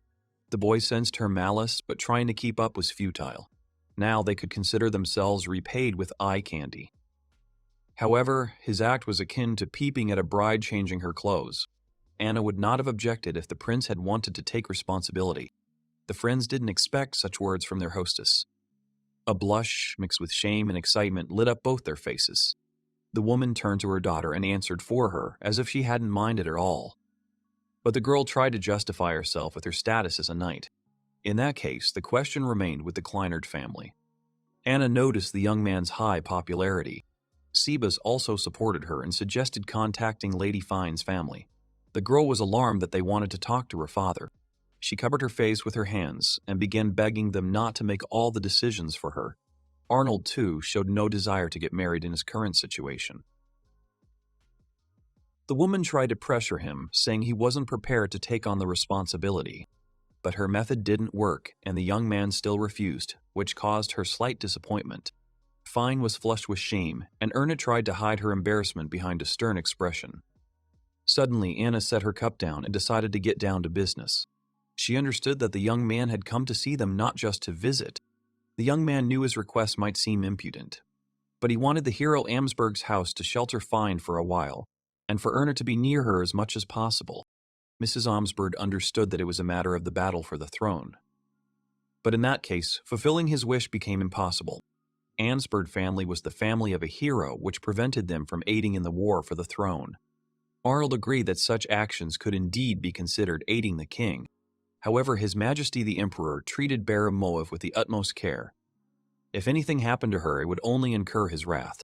The boys sensed her malice, but trying to keep up was futile. Now they could consider themselves repaid with eye candy. However, his act was akin to peeping at a bride changing her clothes. Anna would not have objected if the prince had wanted to take responsibility. The friends didn't expect such words from their hostess. A blush, mixed with shame and excitement, lit up both their faces. The woman turned to her daughter and answered for her, as if she hadn't minded at all. But the girl tried to justify herself with her status as a knight. In that case, the question remained with the Kleinert family. Anna noticed the young man's high popularity. Seaboss also supported her and suggested contacting Lady Fine's family. The girl was alarmed that they wanted to talk to her father. She covered her face with her hands and began begging them not to make all the decisions for her. Arnold, too, showed no desire to get married in his current situation. The woman tried to pressure him, saying he wasn't prepared to take on the responsibility. But her method didn't work, and the young man still refused, which caused her slight disappointment. Fine was flushed with shame, and Erna tried to hide her embarrassment behind a stern expression. Suddenly, Anna set her cup down and decided to get down to business. She understood that the young man had come to see them not just to visit. The young man knew his request might seem impudent, but he wanted the hero Amsberg's house to shelter Fine for a while, and for Erna to be near her as much as possible. Mrs. Amsberg understood that it was a matter of the battle for the throne. But in that case, fulfilling his wish became impossible. Amsberg family was the family of a hero, which prevented them from aiding in the war for the throne. Arnold agreed that such actions could indeed be considered aiding the king. However, His Majesty the Emperor treated Baron Moev with the utmost care. If anything happened to her, it would only incur his wrath.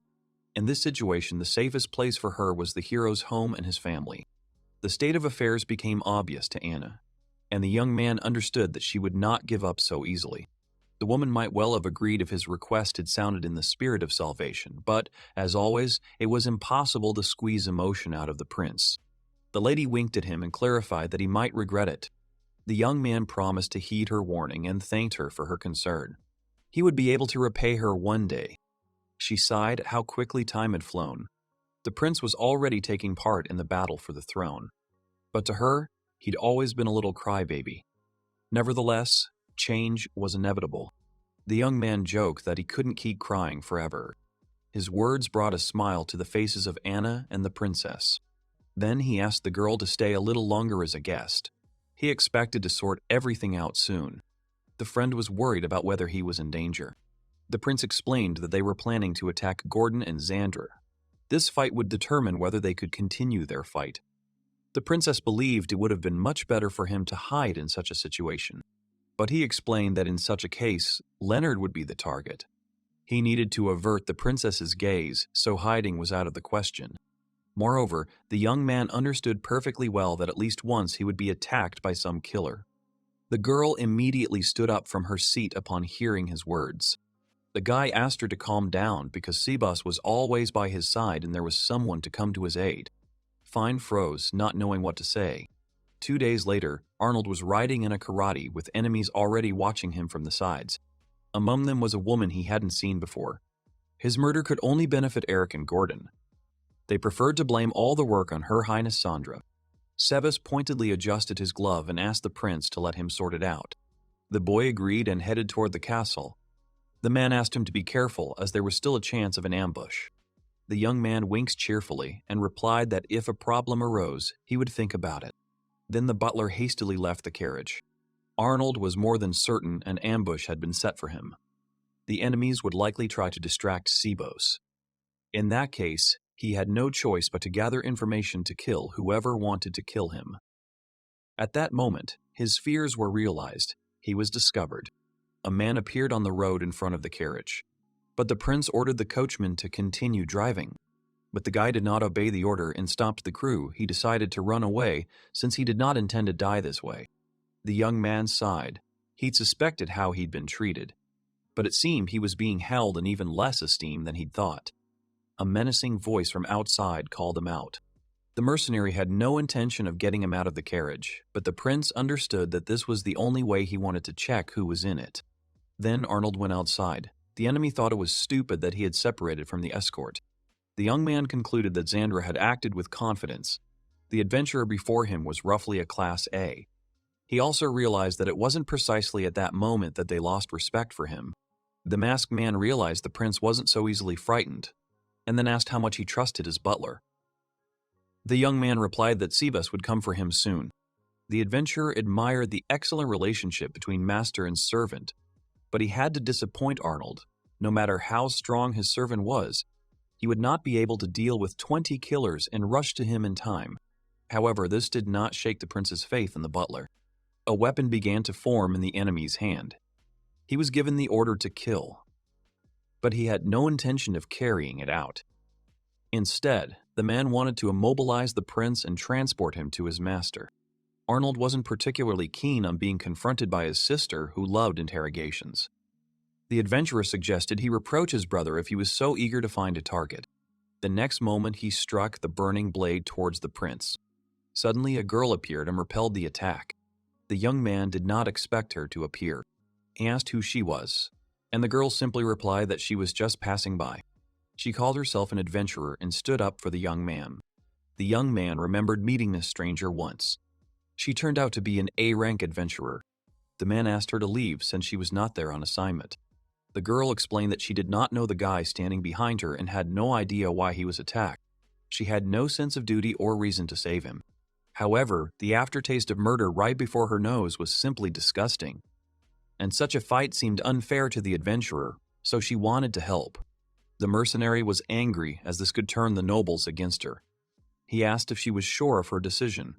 In this situation, the safest place for her was the hero's home and his family. The state of affairs became obvious to Anna, and the young man understood that she would not give up so easily. The woman might well have agreed if his request had sounded in the spirit of salvation, but, as always, it was impossible to squeeze emotion out of the prince. The lady winked at him and clarified that he might regret it. The young man promised to heed her warning and thanked her for her concern. He would be able to repay her one day. She sighed at how quickly time had flown. The prince was already taking part in the battle for the throne. But to her, he'd always been a little crybaby. Nevertheless, change was inevitable. The young man joked that he couldn't keep crying forever. His words brought a smile to the faces of Anna and the princess. Then he asked the girl to stay a little longer as a guest. He expected to sort everything out soon. The friend was worried about whether he was in danger. The prince explained that they were planning to attack Gordon and Xandra. This fight would determine whether they could continue their fight. The princess believed it would have been much better for him to hide in such a situation. But he explained that in such a case, Leonard would be the target. He needed to avert the princess's gaze, so hiding was out of the question. Moreover, the young man understood perfectly well that at least once he would be attacked by some killer. The girl immediately stood up from her seat upon hearing his words. The guy asked her to calm down because Sebas was always by his side and there was someone to come to his aid. Fine froze, not knowing what to say. 2 days later, Arnold was riding in a karate with enemies already watching him from the sides. Among them was a woman he hadn't seen before. His murder could only benefit Eric and Gordon. They preferred to blame all the work on Her Highness Sandra. Sebas pointedly adjusted his glove and asked the prince to let him sort it out. The boy agreed and headed toward the castle. The man asked him to be careful as there was still a chance of an ambush. The young man winked cheerfully and replied that if a problem arose, he would think about it. Then the butler hastily left the carriage. Arnold was more than certain an ambush had been set for him. The enemies would likely try to distract Sebos. In that case, he had no choice but to gather information to kill whoever wanted to kill him. At that moment, his fears were realized. He was discovered. A man appeared on the road in front of the carriage. But the prince ordered the coachman to continue driving. But the guy did not obey the order and stopped the crew. He decided to run away since he did not intend to die this way. The young man sighed. He'd suspected how he'd been treated. But it seemed he was being held in even less esteem than he'd thought. A menacing voice from outside called him out. The mercenary had no intention of getting him out of the carriage, but the prince understood that this was the only way he wanted to check who was in it. Then Arnold went outside. The enemy thought it was stupid that he had separated from the escort. The young man concluded that Xandra had acted with confidence. The adventurer before him was roughly a Class A. He also realized that it wasn't precisely at that moment that they lost respect for him. The masked man realized the prince wasn't so easily frightened, and then asked how much he trusted his butler. The young man replied that Sebas would come for him soon. The adventurer admired the excellent relationship between master and servant, but he had to disappoint Arnold. No matter how strong his servant was, he would not be able to deal with 20 killers and rush to him in time. However, this did not shake the prince's faith in the butler. A weapon began to form in the enemy's hand. He was given the order to kill, but he had no intention of carrying it out. Instead, the man wanted to immobilize the prince and transport him to his master. Arnold wasn't particularly keen on being confronted by his sister, who loved interrogations. The adventurer suggested he reproach his brother if he was so eager to find a target. The next moment, he struck the burning blade towards the prince. Suddenly, a girl appeared and repelled the attack. The young man did not expect her to appear. He asked who she was, and the girl simply replied that she was just passing by. She called herself an adventurer and stood up for the young man. The young man remembered meeting this stranger once. She turned out to be an A-rank adventurer. The man asked her to leave since she was not there on assignment. The girl explained that she did not know the guy standing behind her and had no idea why he was attacked. She had no sense of duty or reason to save him. However, the aftertaste of murder right before her nose was simply disgusting. And such a fight seemed unfair to the adventurer, so she wanted to help. The mercenary was angry as this could turn the nobles against her. He asked if she was sure of her decision.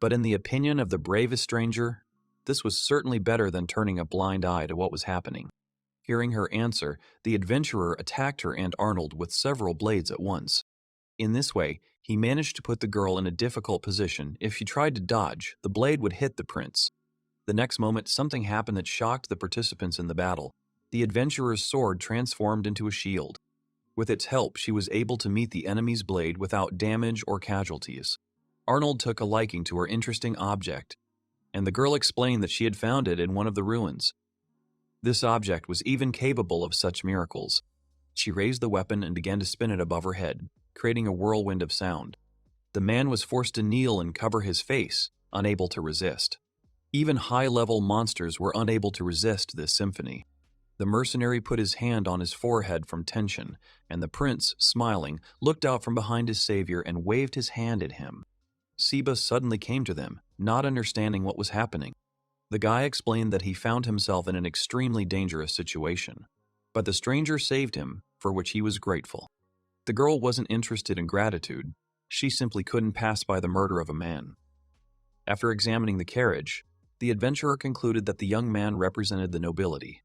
But in the opinion of the bravest stranger, this was certainly better than turning a blind eye to what was happening. Hearing her answer, the adventurer attacked her and Arnold with several blades at once. In this way, he managed to put the girl in a difficult position. If she tried to dodge, the blade would hit the prince. The next moment, something happened that shocked the participants in the battle. The adventurer's sword transformed into a shield. With its help, she was able to meet the enemy's blade without damage or casualties. Arnold took a liking to her interesting object, and the girl explained that she had found it in one of the ruins. This object was even capable of such miracles. She raised the weapon and began to spin it above her head, creating a whirlwind of sound. The man was forced to kneel and cover his face, unable to resist. Even high-level monsters were unable to resist this symphony. The mercenary put his hand on his forehead from tension, and the prince, smiling, looked out from behind his savior and waved his hand at him. Seba suddenly came to them, not understanding what was happening. The guy explained that he found himself in an extremely dangerous situation, but the stranger saved him, for which he was grateful. The girl wasn't interested in gratitude. She simply couldn't pass by the murder of a man. After examining the carriage, the adventurer concluded that the young man represented the nobility.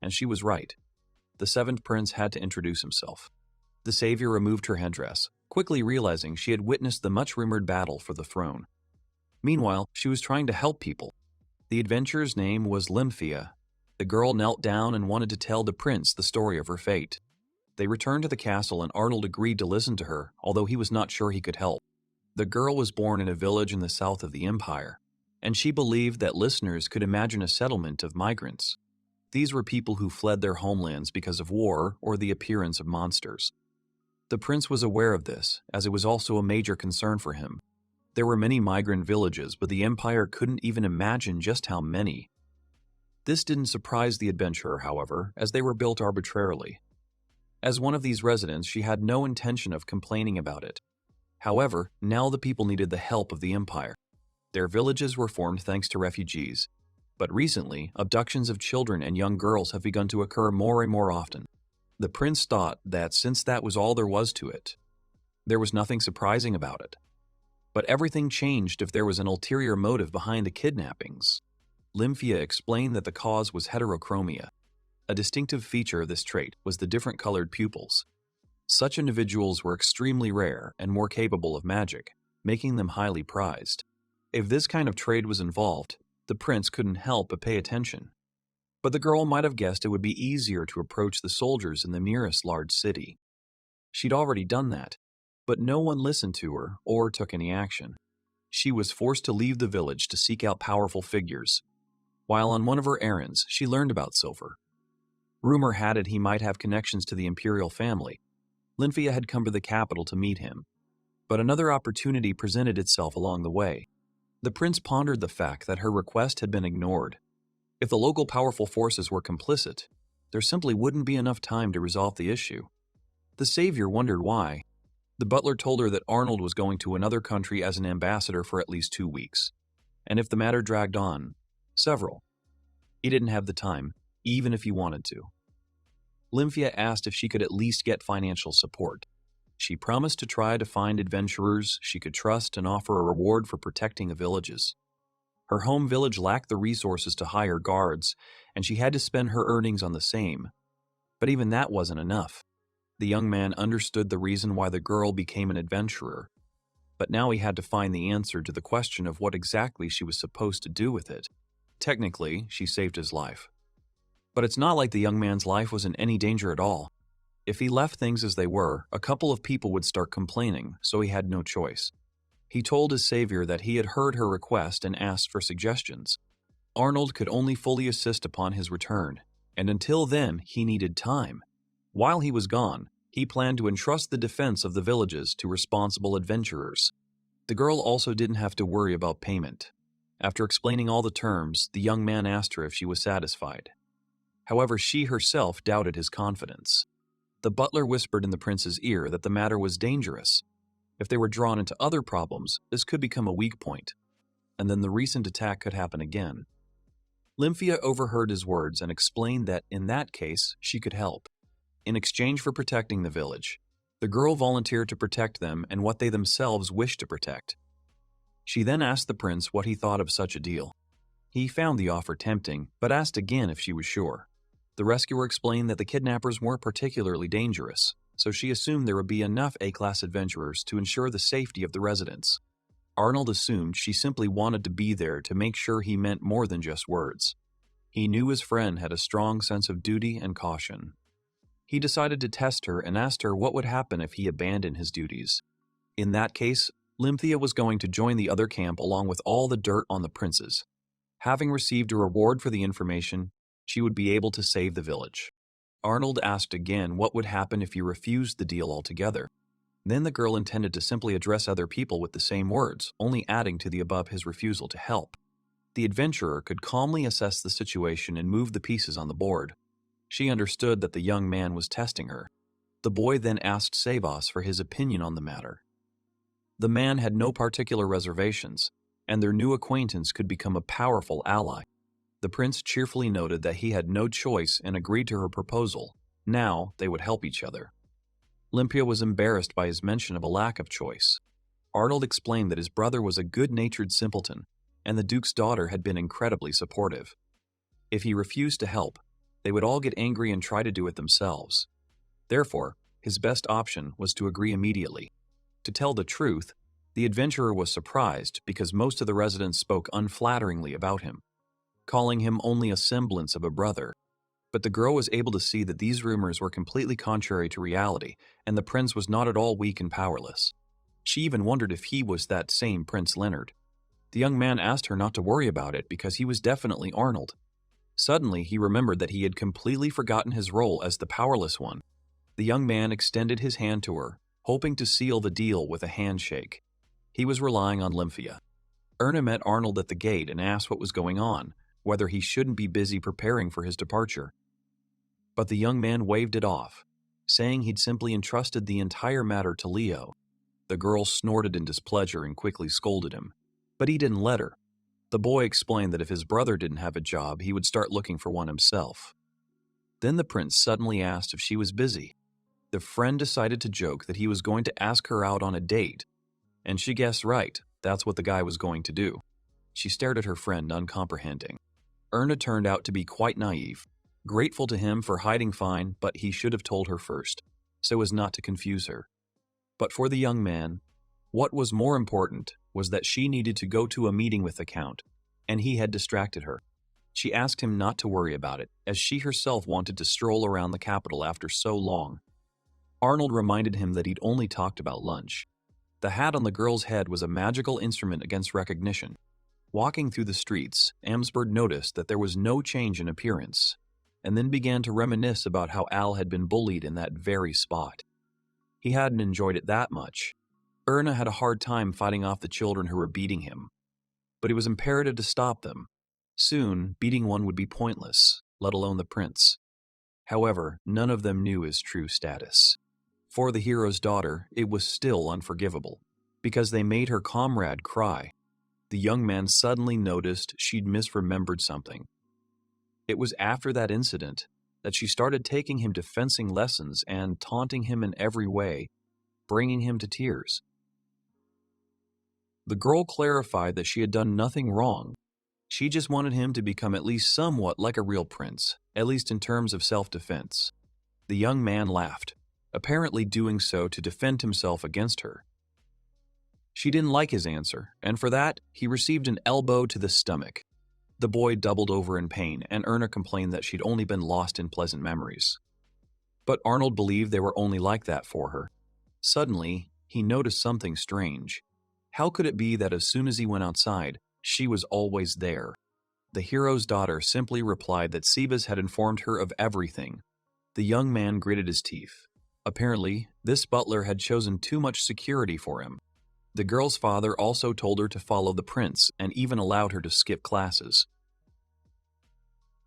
And she was right. The seventh prince had to introduce himself. The savior removed her headdress, quickly realizing she had witnessed the much-rumored battle for the throne. Meanwhile, she was trying to help people. The adventurer's name was Lymphia. The girl knelt down and wanted to tell the prince the story of her fate. They returned to the castle and Arnold agreed to listen to her, although he was not sure he could help. The girl was born in a village in the south of the empire, and she believed that listeners could imagine a settlement of migrants. These were people who fled their homelands because of war or the appearance of monsters. The prince was aware of this, as it was also a major concern for him. There were many migrant villages, but the empire couldn't even imagine just how many. This didn't surprise the adventurer, however, as they were built arbitrarily. As one of these residents, she had no intention of complaining about it. However, now the people needed the help of the empire. Their villages were formed thanks to refugees. But recently, abductions of children and young girls have begun to occur more and more often. The prince thought that since that was all there was to it, there was nothing surprising about it. But everything changed if there was an ulterior motive behind the kidnappings. Lymphia explained that the cause was heterochromia. A distinctive feature of this trait was the different colored pupils. Such individuals were extremely rare and more capable of magic, making them highly prized. If this kind of trade was involved, the prince couldn't help but pay attention. But the girl might have guessed it would be easier to approach the soldiers in the nearest large city. She'd already done that, but no one listened to her or took any action. She was forced to leave the village to seek out powerful figures. While on one of her errands, she learned about Silver. Rumor had it he might have connections to the imperial family. Lymphia had come to the capital to meet him. But another opportunity presented itself along the way. The prince pondered the fact that her request had been ignored. If the local powerful forces were complicit, there simply wouldn't be enough time to resolve the issue. The savior wondered why. The butler told her that Arnold was going to another country as an ambassador for at least 2 weeks. And if the matter dragged on, several. He didn't have the time, even if he wanted to. Lymphia asked if she could at least get financial support. She promised to try to find adventurers she could trust and offer a reward for protecting the villages. Her home village lacked the resources to hire guards, and she had to spend her earnings on the same. But even that wasn't enough. The young man understood the reason why the girl became an adventurer, but now he had to find the answer to the question of what exactly she was supposed to do with it. Technically, she saved his life. But it's not like the young man's life was in any danger at all. If he left things as they were, a couple of people would start complaining, so he had no choice. He told his savior that he had heard her request and asked for suggestions. Arnold could only fully assist upon his return, and until then, he needed time. While he was gone, he planned to entrust the defense of the villages to responsible adventurers. The girl also didn't have to worry about payment. After explaining all the terms, the young man asked her if she was satisfied. However, she herself doubted his confidence. The butler whispered in the prince's ear that the matter was dangerous. If they were drawn into other problems, this could become a weak point, and then the recent attack could happen again. Lymphia overheard his words and explained that in that case, she could help. In exchange for protecting the village, the girl volunteered to protect them and what they themselves wished to protect. She then asked the prince what he thought of such a deal. He found the offer tempting, but asked again if she was sure. The rescuer explained that the kidnappers weren't particularly dangerous, so she assumed there would be enough A-class adventurers to ensure the safety of the residents. Arnold assumed she simply wanted to be there to make sure he meant more than just words. He knew his friend had a strong sense of duty and caution. He decided to test her and asked her what would happen if he abandoned his duties. In that case, Lymphia was going to join the other camp along with all the dirt on the princes. Having received a reward for the information, she would be able to save the village. Arnold asked again what would happen if he refused the deal altogether. Then the girl intended to simply address other people with the same words, only adding to the above his refusal to help. The adventurer could calmly assess the situation and move the pieces on the board. She understood that the young man was testing her. The boy then asked Savas for his opinion on the matter. The man had no particular reservations, and their new acquaintance could become a powerful ally. The prince cheerfully noted that he had no choice and agreed to her proposal. Now they would help each other. Olympia was embarrassed by his mention of a lack of choice. Arnold explained that his brother was a good-natured simpleton, and the duke's daughter had been incredibly supportive. If he refused to help, they would all get angry and try to do it themselves. Therefore, his best option was to agree immediately. To tell the truth, the adventurer was surprised because most of the residents spoke unflatteringly about him, calling him only a semblance of a brother. But the girl was able to see that these rumors were completely contrary to reality, and the prince was not at all weak and powerless. She even wondered if he was that same Prince Leonard. The young man asked her not to worry about it because he was definitely Arnold. Suddenly, he remembered that he had completely forgotten his role as the powerless one. The young man extended his hand to her, hoping to seal the deal with a handshake. He was relying on Lymphia. Erna met Arnold at the gate and asked what was going on, whether he shouldn't be busy preparing for his departure. But the young man waved it off, saying he'd simply entrusted the entire matter to Leo. The girl snorted in displeasure and quickly scolded him, but he didn't let her. The boy explained that if his brother didn't have a job, he would start looking for one himself. Then the prince suddenly asked if she was busy. The friend decided to joke that he was going to ask her out on a date, and she guessed right, that's what the guy was going to do. She stared at her friend, uncomprehending. Erna turned out to be quite naive, grateful to him for hiding fine, but he should have told her first, so as not to confuse her. But for the young man, what was more important was that she needed to go to a meeting with the Count, and he had distracted her. She asked him not to worry about it, as she herself wanted to stroll around the capital after so long. Arnold reminded him that he'd only talked about lunch. The hat on the girl's head was a magical instrument against recognition. Walking through the streets, Amsberg noticed that there was no change in appearance, and then began to reminisce about how Al had been bullied in that very spot. He hadn't enjoyed it that much. Erna had a hard time fighting off the children who were beating him, but it was imperative to stop them. Soon, beating one would be pointless, let alone the prince. However, none of them knew his true status. For the hero's daughter, it was still unforgivable, because they made her comrade cry. The young man suddenly noticed she'd misremembered something. It was after that incident that she started taking him to fencing lessons and taunting him in every way, bringing him to tears. The girl clarified that she had done nothing wrong. She just wanted him to become at least somewhat like a real prince, at least in terms of self-defense. The young man laughed, apparently doing so to defend himself against her. She didn't like his answer, and for that, he received an elbow to the stomach. The boy doubled over in pain, and Erna complained that she'd only been lost in pleasant memories. But Arnold believed they were only like that for her. Suddenly, he noticed something strange. How could it be that as soon as he went outside, she was always there? The hero's daughter simply replied that Sivas had informed her of everything. The young man gritted his teeth. Apparently, this butler had chosen too much security for him. The girl's father also told her to follow the prince and even allowed her to skip classes.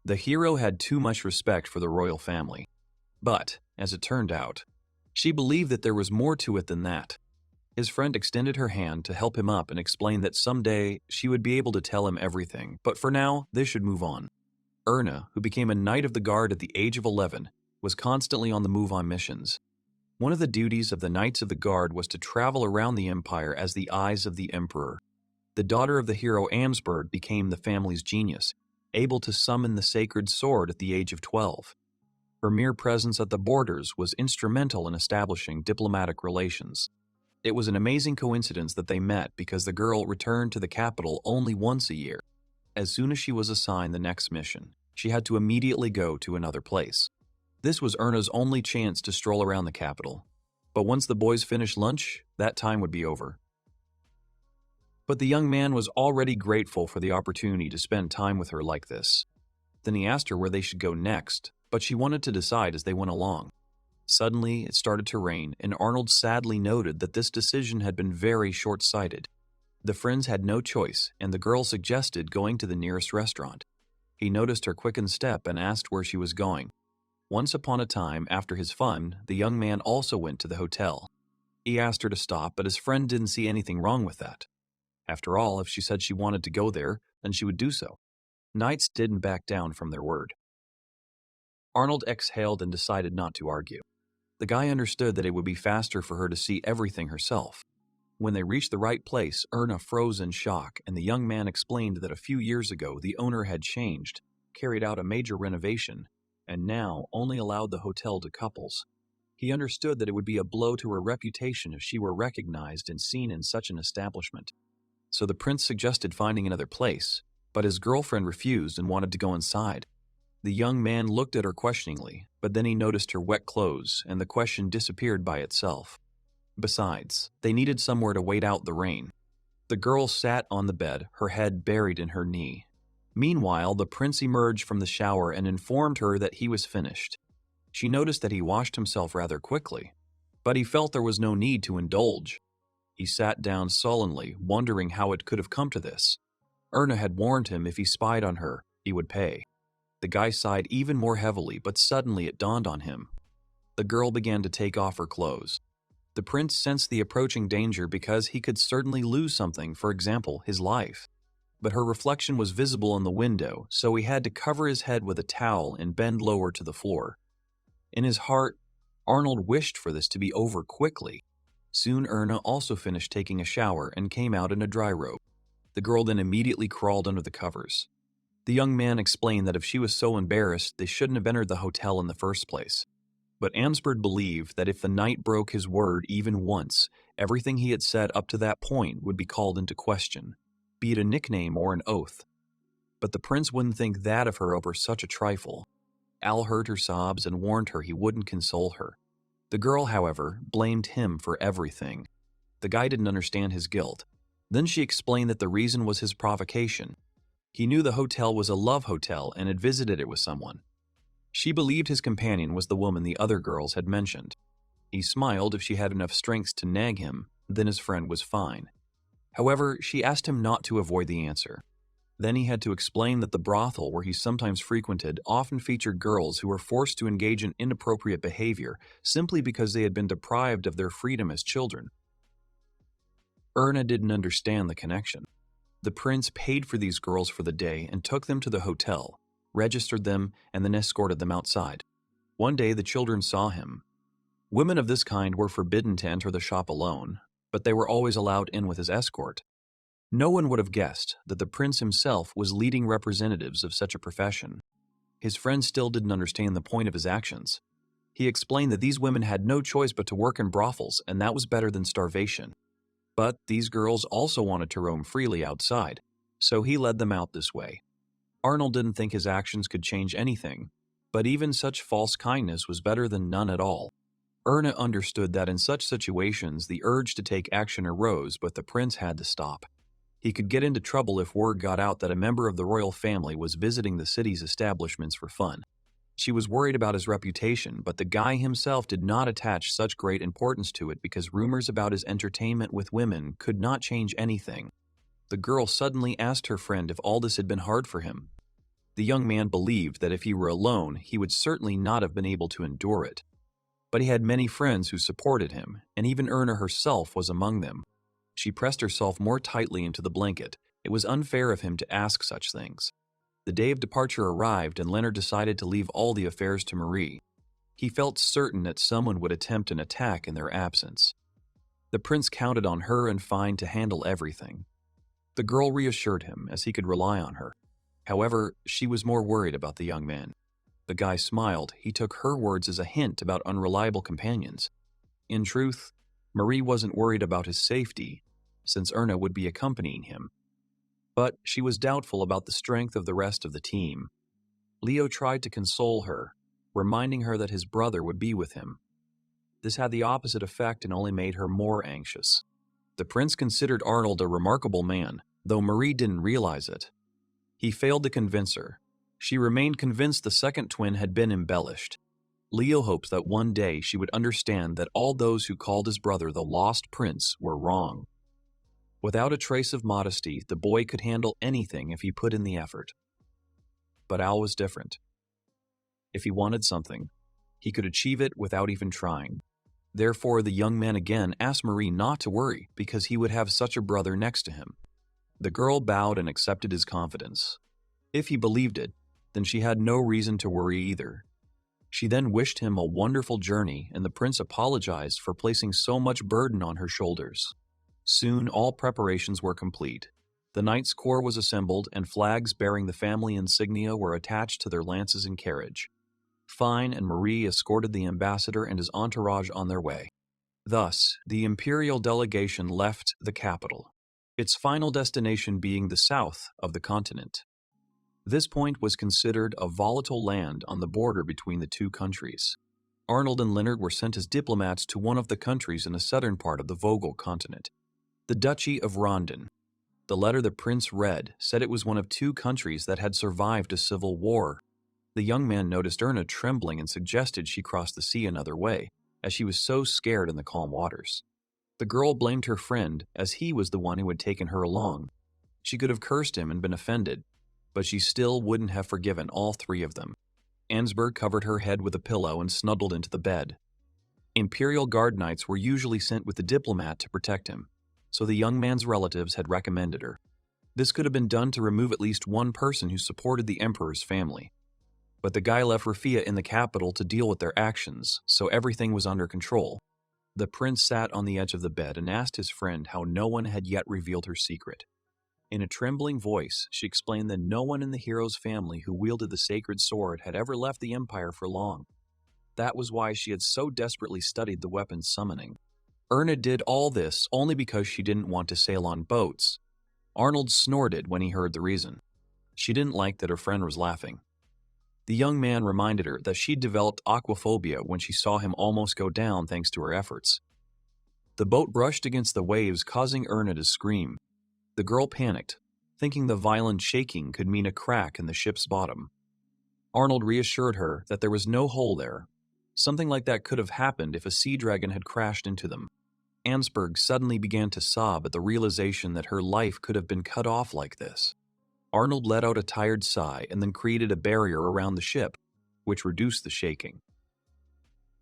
The hero had too much respect for the royal family. But, as it turned out, she believed that there was more to it than that. His friend extended her hand to help him up and explained that someday she would be able to tell him everything, but for now, they should move on. Erna, who became a Knight of the Guard at the age of 11, was constantly on the move on missions. One of the duties of the Knights of the Guard was to travel around the Empire as the eyes of the Emperor. The daughter of the hero Amsberg became the family's genius, able to summon the sacred sword at the age of 12. Her mere presence at the borders was instrumental in establishing diplomatic relations. It was an amazing coincidence that they met because the girl returned to the capital only once a year. As soon as she was assigned the next mission, she had to immediately go to another place. This was Erna's only chance to stroll around the capital. But once the boys finished lunch, that time would be over. But the young man was already grateful for the opportunity to spend time with her like this. Then he asked her where they should go next, but she wanted to decide as they went along. Suddenly, it started to rain, and Arnold sadly noted that this decision had been very short-sighted. The friends had no choice, and the girl suggested going to the nearest restaurant. He noticed her quickened step and asked where she was going. Once upon a time, after his fun, the young man also went to the hotel. He asked her to stop, but his friend didn't see anything wrong with that. After all, if she said she wanted to go there, then she would do so. Knights didn't back down from their word. Arnold exhaled and decided not to argue. The guy understood that it would be faster for her to see everything herself. When they reached the right place, Erna froze in shock, and the young man explained that a few years ago the owner had changed, carried out a major renovation, and now only allowed the hotel to couples. He understood that it would be a blow to her reputation if she were recognized and seen in such an establishment. So the prince suggested finding another place, but his girlfriend refused and wanted to go inside. The young man looked at her questioningly, but then he noticed her wet clothes, and the question disappeared by itself. Besides, they needed somewhere to wait out the rain. The girl sat on the bed, her head buried in her knee. Meanwhile, the prince emerged from the shower and informed her that he was finished. She noticed that he washed himself rather quickly, but he felt there was no need to indulge. He sat down sullenly, wondering how it could have come to this. Erna had warned him if he spied on her, he would pay. The guy sighed even more heavily, but suddenly it dawned on him. The girl began to take off her clothes. The prince sensed the approaching danger because he could certainly lose something, for example, his life. But her reflection was visible in the window, so he had to cover his head with a towel and bend lower to the floor. In his heart, Arnold wished for this to be over quickly. Soon Erna also finished taking a shower and came out in a dry robe. The girl then immediately crawled under the covers. The young man explained that if she was so embarrassed, they shouldn't have entered the hotel in the first place. But Amsberg believed that if the knight broke his word even once, everything he had said up to that point would be called into question, be it a nickname or an oath. But the prince wouldn't think that of her over such a trifle. Al heard her sobs and warned her he wouldn't console her. The girl, however, blamed him for everything. The guy didn't understand his guilt. Then she explained that the reason was his provocation. He knew the hotel was a love hotel and had visited it with someone. She believed his companion was the woman the other girls had mentioned. He smiled if she had enough strength to nag him, then his friend was fine. However, she asked him not to avoid the answer. Then he had to explain that the brothel where he sometimes frequented often featured girls who were forced to engage in inappropriate behavior simply because they had been deprived of their freedom as children. Erna didn't understand the connection. The prince paid for these girls for the day and took them to the hotel, registered them, and then escorted them outside. One day the children saw him. Women of this kind were forbidden to enter the shop alone, but they were always allowed in with his escort. No one would have guessed that the prince himself was leading representatives of such a profession. His friend still didn't understand the point of his actions. He explained that these women had no choice but to work in brothels, and that was better than starvation. But these girls also wanted to roam freely outside, so he led them out this way. Arnold didn't think his actions could change anything, but even such false kindness was better than none at all. Erna understood that in such situations the urge to take action arose, but the prince had to stop. He could get into trouble if word got out that a member of the royal family was visiting the city's establishments for fun. She was worried about his reputation, but the guy himself did not attach such great importance to it because rumors about his entertainment with women could not change anything. The girl suddenly asked her friend if all this had been hard for him. The young man believed that if he were alone, he would certainly not have been able to endure it. But he had many friends who supported him, and even Erna herself was among them. She pressed herself more tightly into the blanket. It was unfair of him to ask such things. The day of departure arrived, and Leonard decided to leave all the affairs to Marie. He felt certain that someone would attempt an attack in their absence. The prince counted on her and Fine to handle everything. The girl reassured him, as he could rely on her. However, she was more worried about the young man. The guy smiled. He took her words as a hint about unreliable companions. In truth, Marie wasn't worried about his safety, since Erna would be accompanying him. But she was doubtful about the strength of the rest of the team. Leo tried to console her, reminding her that his brother would be with him. This had the opposite effect and only made her more anxious. The prince considered Arnold a remarkable man, though Marie didn't realize it. He failed to convince her. She remained convinced the second twin had been embellished. Leo hoped that one day she would understand that all those who called his brother the Lost Prince were wrong. Without a trace of modesty, the boy could handle anything if he put in the effort. But Al was different. If he wanted something, He could achieve it without even trying. Therefore, the young man again asked Marie not to worry because he would have such a brother next to him. The girl bowed and accepted his confidence. If he believed it, then she had no reason to worry either. She then wished him a wonderful journey, and the prince apologized for placing so much burden on her shoulders. Soon all preparations were complete. The knight's corps was assembled, and flags bearing the family insignia were attached to their lances and carriage. Fine and Marie escorted the ambassador and his entourage on their way. Thus, the imperial delegation left the capital, its final destination being the south of the continent. This point was considered a volatile land on the border between the two countries. Arnold and Leonard were sent as diplomats to one of the countries in the southern part of the Vogel continent, the Duchy of Rondon. The letter the prince read said it was one of two countries that had survived a civil war. The young man noticed Erna trembling and suggested she cross the sea another way, as she was so scared in the calm waters. The girl blamed her friend, as he was the one who had taken her along. She could have cursed him and been offended, but she still wouldn't have forgiven all three of them. Ansberg covered her head with a pillow and snuggled into the bed. Imperial guard knights were usually sent with the diplomat to protect him, so the young man's relatives had recommended her. This could have been done to remove at least one person who supported the emperor's family. But the guy left Rafia in the capital to deal with their actions, so everything was under control. The prince sat on the edge of the bed and asked his friend how no one had yet revealed her secret. In a trembling voice, she explained that no one in the hero's family who wielded the sacred sword had ever left the empire for long. That was why she had so desperately studied the weapon's summoning. Erna did all this only because she didn't want to sail on boats. Arnold snorted when he heard the reason. She didn't like that her friend was laughing. The young man reminded her that she'd developed aquaphobia when she saw him almost go down thanks to her efforts. The boat brushed against the waves, causing Erna to scream. The girl panicked, thinking the violent shaking could mean a crack in the ship's bottom. Arnold reassured her that there was no hole there. Something like that could have happened if a sea dragon had crashed into them. Ansberg suddenly began to sob at the realization that her life could have been cut off like this. Arnold let out a tired sigh and then created a barrier around the ship, which reduced the shaking.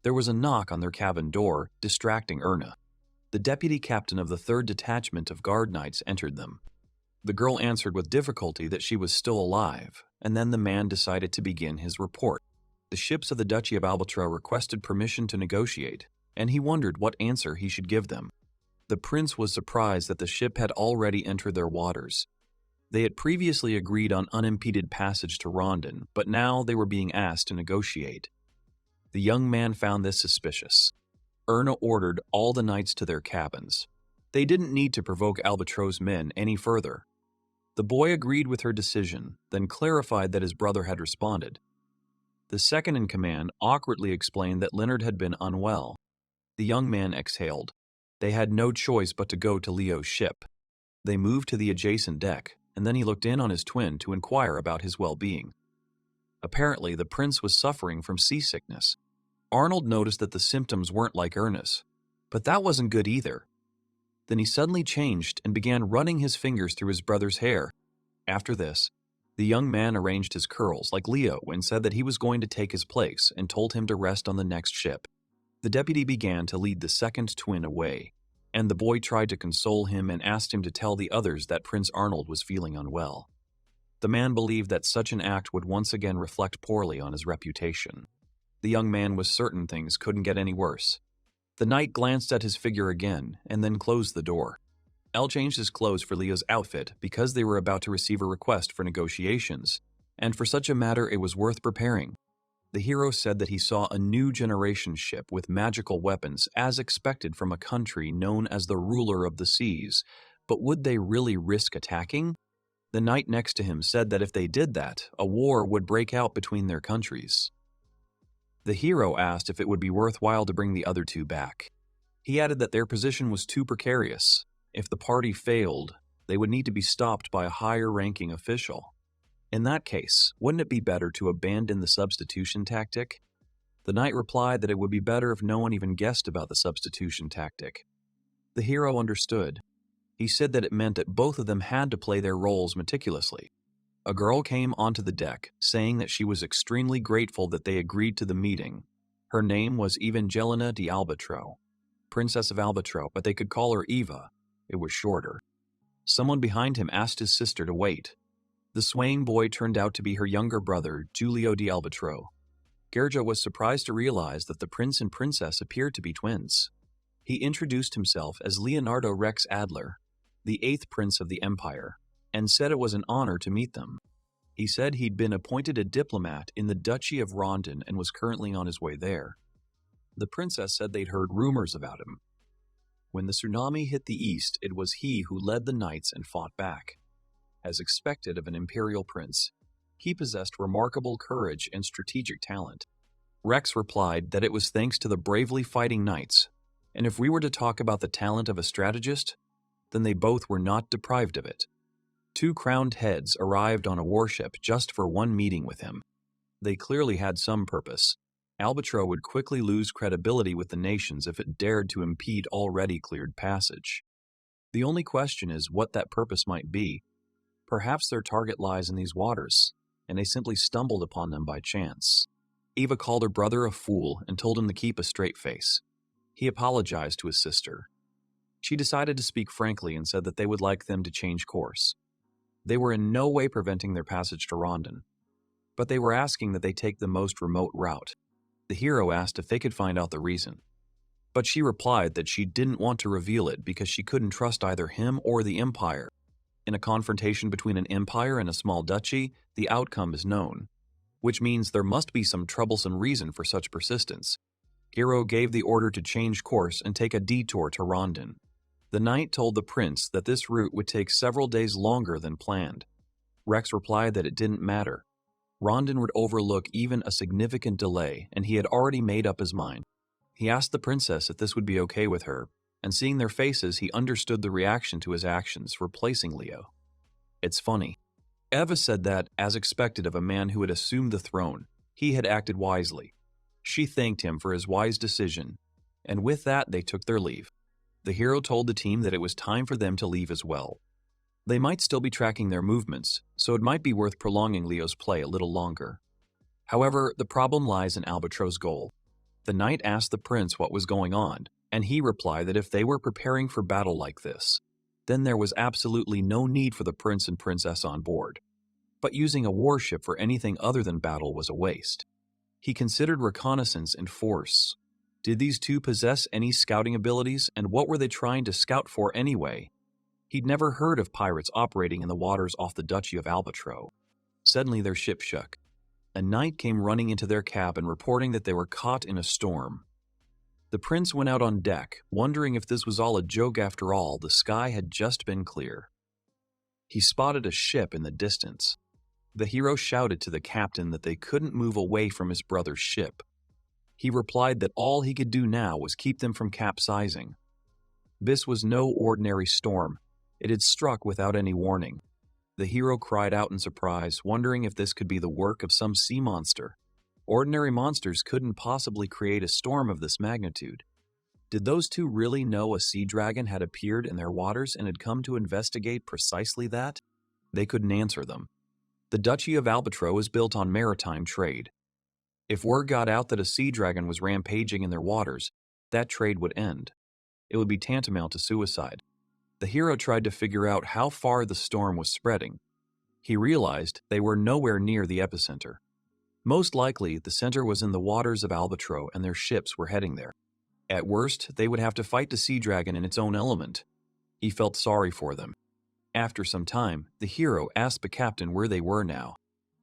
There was a knock on their cabin door, distracting Erna. The deputy captain of the 3rd Detachment of Guard Knights entered them. The girl answered with difficulty that she was still alive, and then the man decided to begin his report. The ships of the Duchy of Albatros requested permission to negotiate, and he wondered what answer he should give them. The prince was surprised that the ship had already entered their waters. They had previously agreed on unimpeded passage to Rondon, but now they were being asked to negotiate. The young man found this suspicious. Erna ordered all the knights to their cabins. They didn't need to provoke Albatros' men any further. The boy agreed with her decision, then clarified that his brother had responded. The second in command awkwardly explained that Leonard had been unwell. The young man exhaled. They had no choice but to go to Leo's ship. They moved to the adjacent deck, and then he looked in on his twin to inquire about his well-being. Apparently, the prince was suffering from seasickness. Arnold noticed that the symptoms weren't like Erna's, but that wasn't good either. Then he suddenly changed and began running his fingers through his brother's hair. After this, the young man arranged his curls like Leo and said that he was going to take his place and told him to rest on the next ship. The deputy began to lead the second twin away, and the boy tried to console him and asked him to tell the others that Prince Arnold was feeling unwell. The man believed that such an act would once again reflect poorly on his reputation. The young man was certain things couldn't get any worse. The knight glanced at his figure again and then closed the door. El changed his clothes for Leo's outfit because they were about to receive a request for negotiations, and for such a matter it was worth preparing. The hero said that he saw a new generation ship with magical weapons as expected from a country known as the ruler of the seas, but would they really risk attacking? The knight next to him said that if they did that, a war would break out between their countries. The hero asked if it would be worthwhile to bring the other two back. He added that their position was too precarious. If the party failed, they would need to be stopped by a higher-ranking official. In that case, wouldn't it be better to abandon the substitution tactic? The knight replied that it would be better if no one even guessed about the substitution tactic. The hero understood. He said that it meant that both of them had to play their roles meticulously. A girl came onto the deck, saying that she was extremely grateful that they agreed to the meeting. Her name was Evangelina de Albatro, Princess of Albatro, but they could call her Eva. It was shorter. Someone behind him asked his sister to wait. The swaying boy turned out to be her younger brother, Giulio de Albatro. Gerja was surprised to realize that the prince and princess appeared to be twins. He introduced himself as Leonardo Rex Adler, the 8th prince of the empire, and said it was an honor to meet them. He said he'd been appointed a diplomat in the Duchy of Rondon and was currently on his way there. The princess said they'd heard rumors about him. When the tsunami hit the east, it was he who led the knights and fought back. As expected of an imperial prince, he possessed remarkable courage and strategic talent. Rex replied that it was thanks to the bravely fighting knights, and if we were to talk about the talent of a strategist, then they both were not deprived of it. 2 crowned heads arrived on a warship just for one meeting with him. They clearly had some purpose. Albatro would quickly lose credibility with the nations if it dared to impede already cleared passage. The only question is what that purpose might be. Perhaps their target lies in these waters, and they simply stumbled upon them by chance. Eva called her brother a fool and told him to keep a straight face. He apologized to his sister. She decided to speak frankly and said that they would like them to change course. They were in no way preventing their passage to Rondon, but they were asking that they take the most remote route. The hero asked if they could find out the reason, but she replied that she didn't want to reveal it because she couldn't trust either him or the empire. In a confrontation between an empire and a small duchy, the outcome is known, which means there must be some troublesome reason for such persistence. Hero gave the order to change course and take a detour to Rondon. The knight told the prince that this route would take several days longer than planned. Rex replied that it didn't matter. Rondon would overlook even a significant delay, and he had already made up his mind. He asked the princess if this would be okay with her, and seeing their faces, he understood the reaction to his actions, replacing Leo. It's funny. Eva said that, as expected of a man who had assumed the throne, he had acted wisely. She thanked him for his wise decision, and with that they took their leave. The hero told the team that it was time for them to leave as well. They might still be tracking their movements, so it might be worth prolonging Leo's play a little longer. However, the problem lies in Albatro's goal. The knight asked the prince what was going on, and he replied that if they were preparing for battle like this, then there was absolutely no need for the prince and princess on board. But using a warship for anything other than battle was a waste. He considered reconnaissance and force. Did these two possess any scouting abilities, and what were they trying to scout for anyway? He'd never heard of pirates operating in the waters off the Duchy of Albatro. Suddenly their ship shook. A knight came running into their cabin reporting that they were caught in a storm. The prince went out on deck, wondering if this was all a joke after all. The sky had just been clear. He spotted a ship in the distance. The hero shouted to the captain that they couldn't move away from his brother's ship. He replied that all he could do now was keep them from capsizing. This was no ordinary storm. It had struck without any warning. The hero cried out in surprise, wondering if this could be the work of some sea monster. Ordinary monsters couldn't possibly create a storm of this magnitude. Did those two really know a sea dragon had appeared in their waters and had come to investigate precisely that? They couldn't answer them. The Duchy of Albatro is built on maritime trade. If word got out that a sea dragon was rampaging in their waters, that trade would end. It would be tantamount to suicide. The hero tried to figure out how far the storm was spreading. He realized they were nowhere near the epicenter. Most likely, the center was in the waters of Albatro and their ships were heading there. At worst, they would have to fight the sea dragon in its own element. He felt sorry for them. After some time, the hero asked the captain where they were now.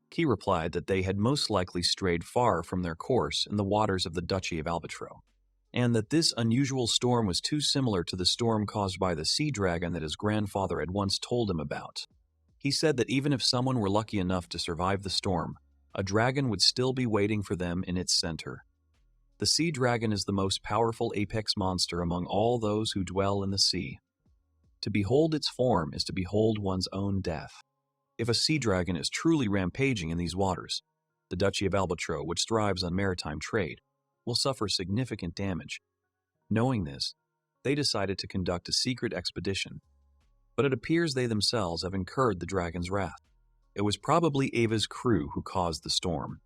He replied that they had most likely strayed far from their course in the waters of the Duchy of Albatro, and that this unusual storm was too similar to the storm caused by the sea dragon that his grandfather had once told him about. He said that even if someone were lucky enough to survive the storm, a dragon would still be waiting for them in its center. The sea dragon is the most powerful apex monster among all those who dwell in the sea. To behold its form is to behold one's own death. If a sea dragon is truly rampaging in these waters, the Duchy of Albatro, which thrives on maritime trade, will suffer significant damage. Knowing this, they decided to conduct a secret expedition, but it appears they themselves have incurred the dragon's wrath. It was probably Ava's crew who caused the storm.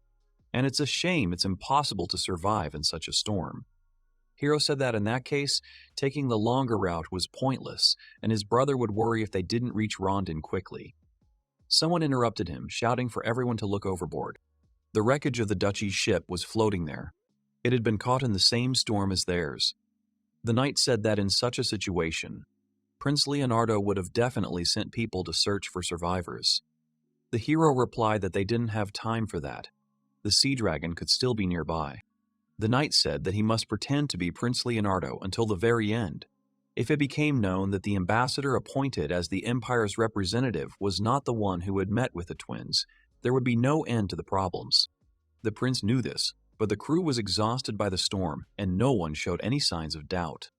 And it's a shame it's impossible to survive in such a storm. Hero said that in that case, taking the longer route was pointless, and his brother would worry if they didn't reach Rondon quickly. Someone interrupted him, shouting for everyone to look overboard. The wreckage of the duchy's ship was floating there. It had been caught in the same storm as theirs. The knight said that in such a situation, Prince Leonardo would have definitely sent people to search for survivors. The hero replied that they didn't have time for that. The sea dragon could still be nearby. The knight said that he must pretend to be Prince Leonardo until the very end. If it became known that the ambassador appointed as the Empire's representative was not the one who had met with the twins, there would be no end to the problems. The prince knew this, but the crew was exhausted by the storm, and no one showed any signs of doubt.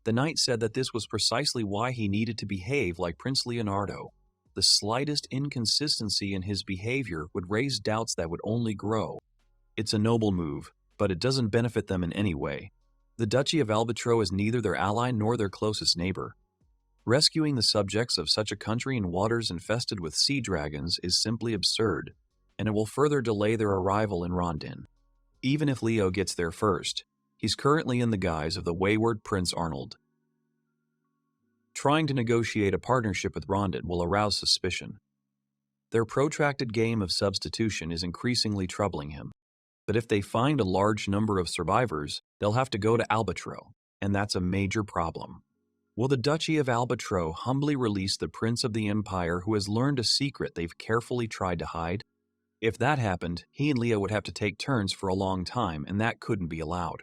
The knight said that this was precisely why he needed to behave like Prince Leonardo. The slightest inconsistency in his behavior would raise doubts that would only grow. It's a noble move, but it doesn't benefit them in any way. The Duchy of Albitro is neither their ally nor their closest neighbor. Rescuing the subjects of such a country in waters infested with sea dragons is simply absurd, and it will further delay their arrival in Rondon. Even if Leo gets there first, he's currently in the guise of the wayward Prince Arnold. Trying to negotiate a partnership with Rondon will arouse suspicion. Their protracted game of substitution is increasingly troubling him. But if they find a large number of survivors, they'll have to go to Albitro, and that's a major problem. Will the Duchy of Albitro humbly release the Prince of the Empire who has learned a secret they've carefully tried to hide? If that happened, he and Leo would have to take turns for a long time, and that couldn't be allowed.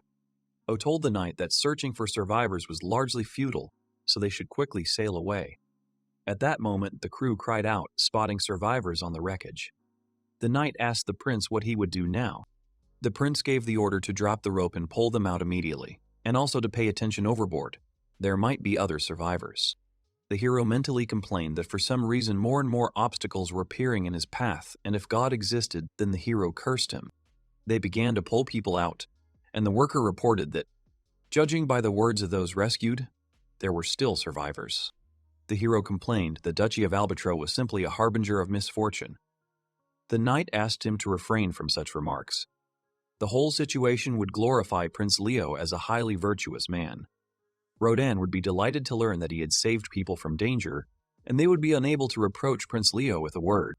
O told the knight that searching for survivors was largely futile, so they should quickly sail away. At that moment, the crew cried out, spotting survivors on the wreckage. The knight asked the prince what he would do now. The prince gave the order to drop the rope and pull them out immediately, and also to pay attention overboard. There might be other survivors. The hero mentally complained that for some reason more and more obstacles were appearing in his path, and if God existed, then the hero cursed him. They began to pull people out, and the worker reported that, judging by the words of those rescued, there were still survivors. The hero complained the Duchy of Albitro was simply a harbinger of misfortune. The knight asked him to refrain from such remarks. The whole situation would glorify Prince Leo as a highly virtuous man. Rodin would be delighted to learn that he had saved people from danger, and they would be unable to reproach Prince Leo with a word.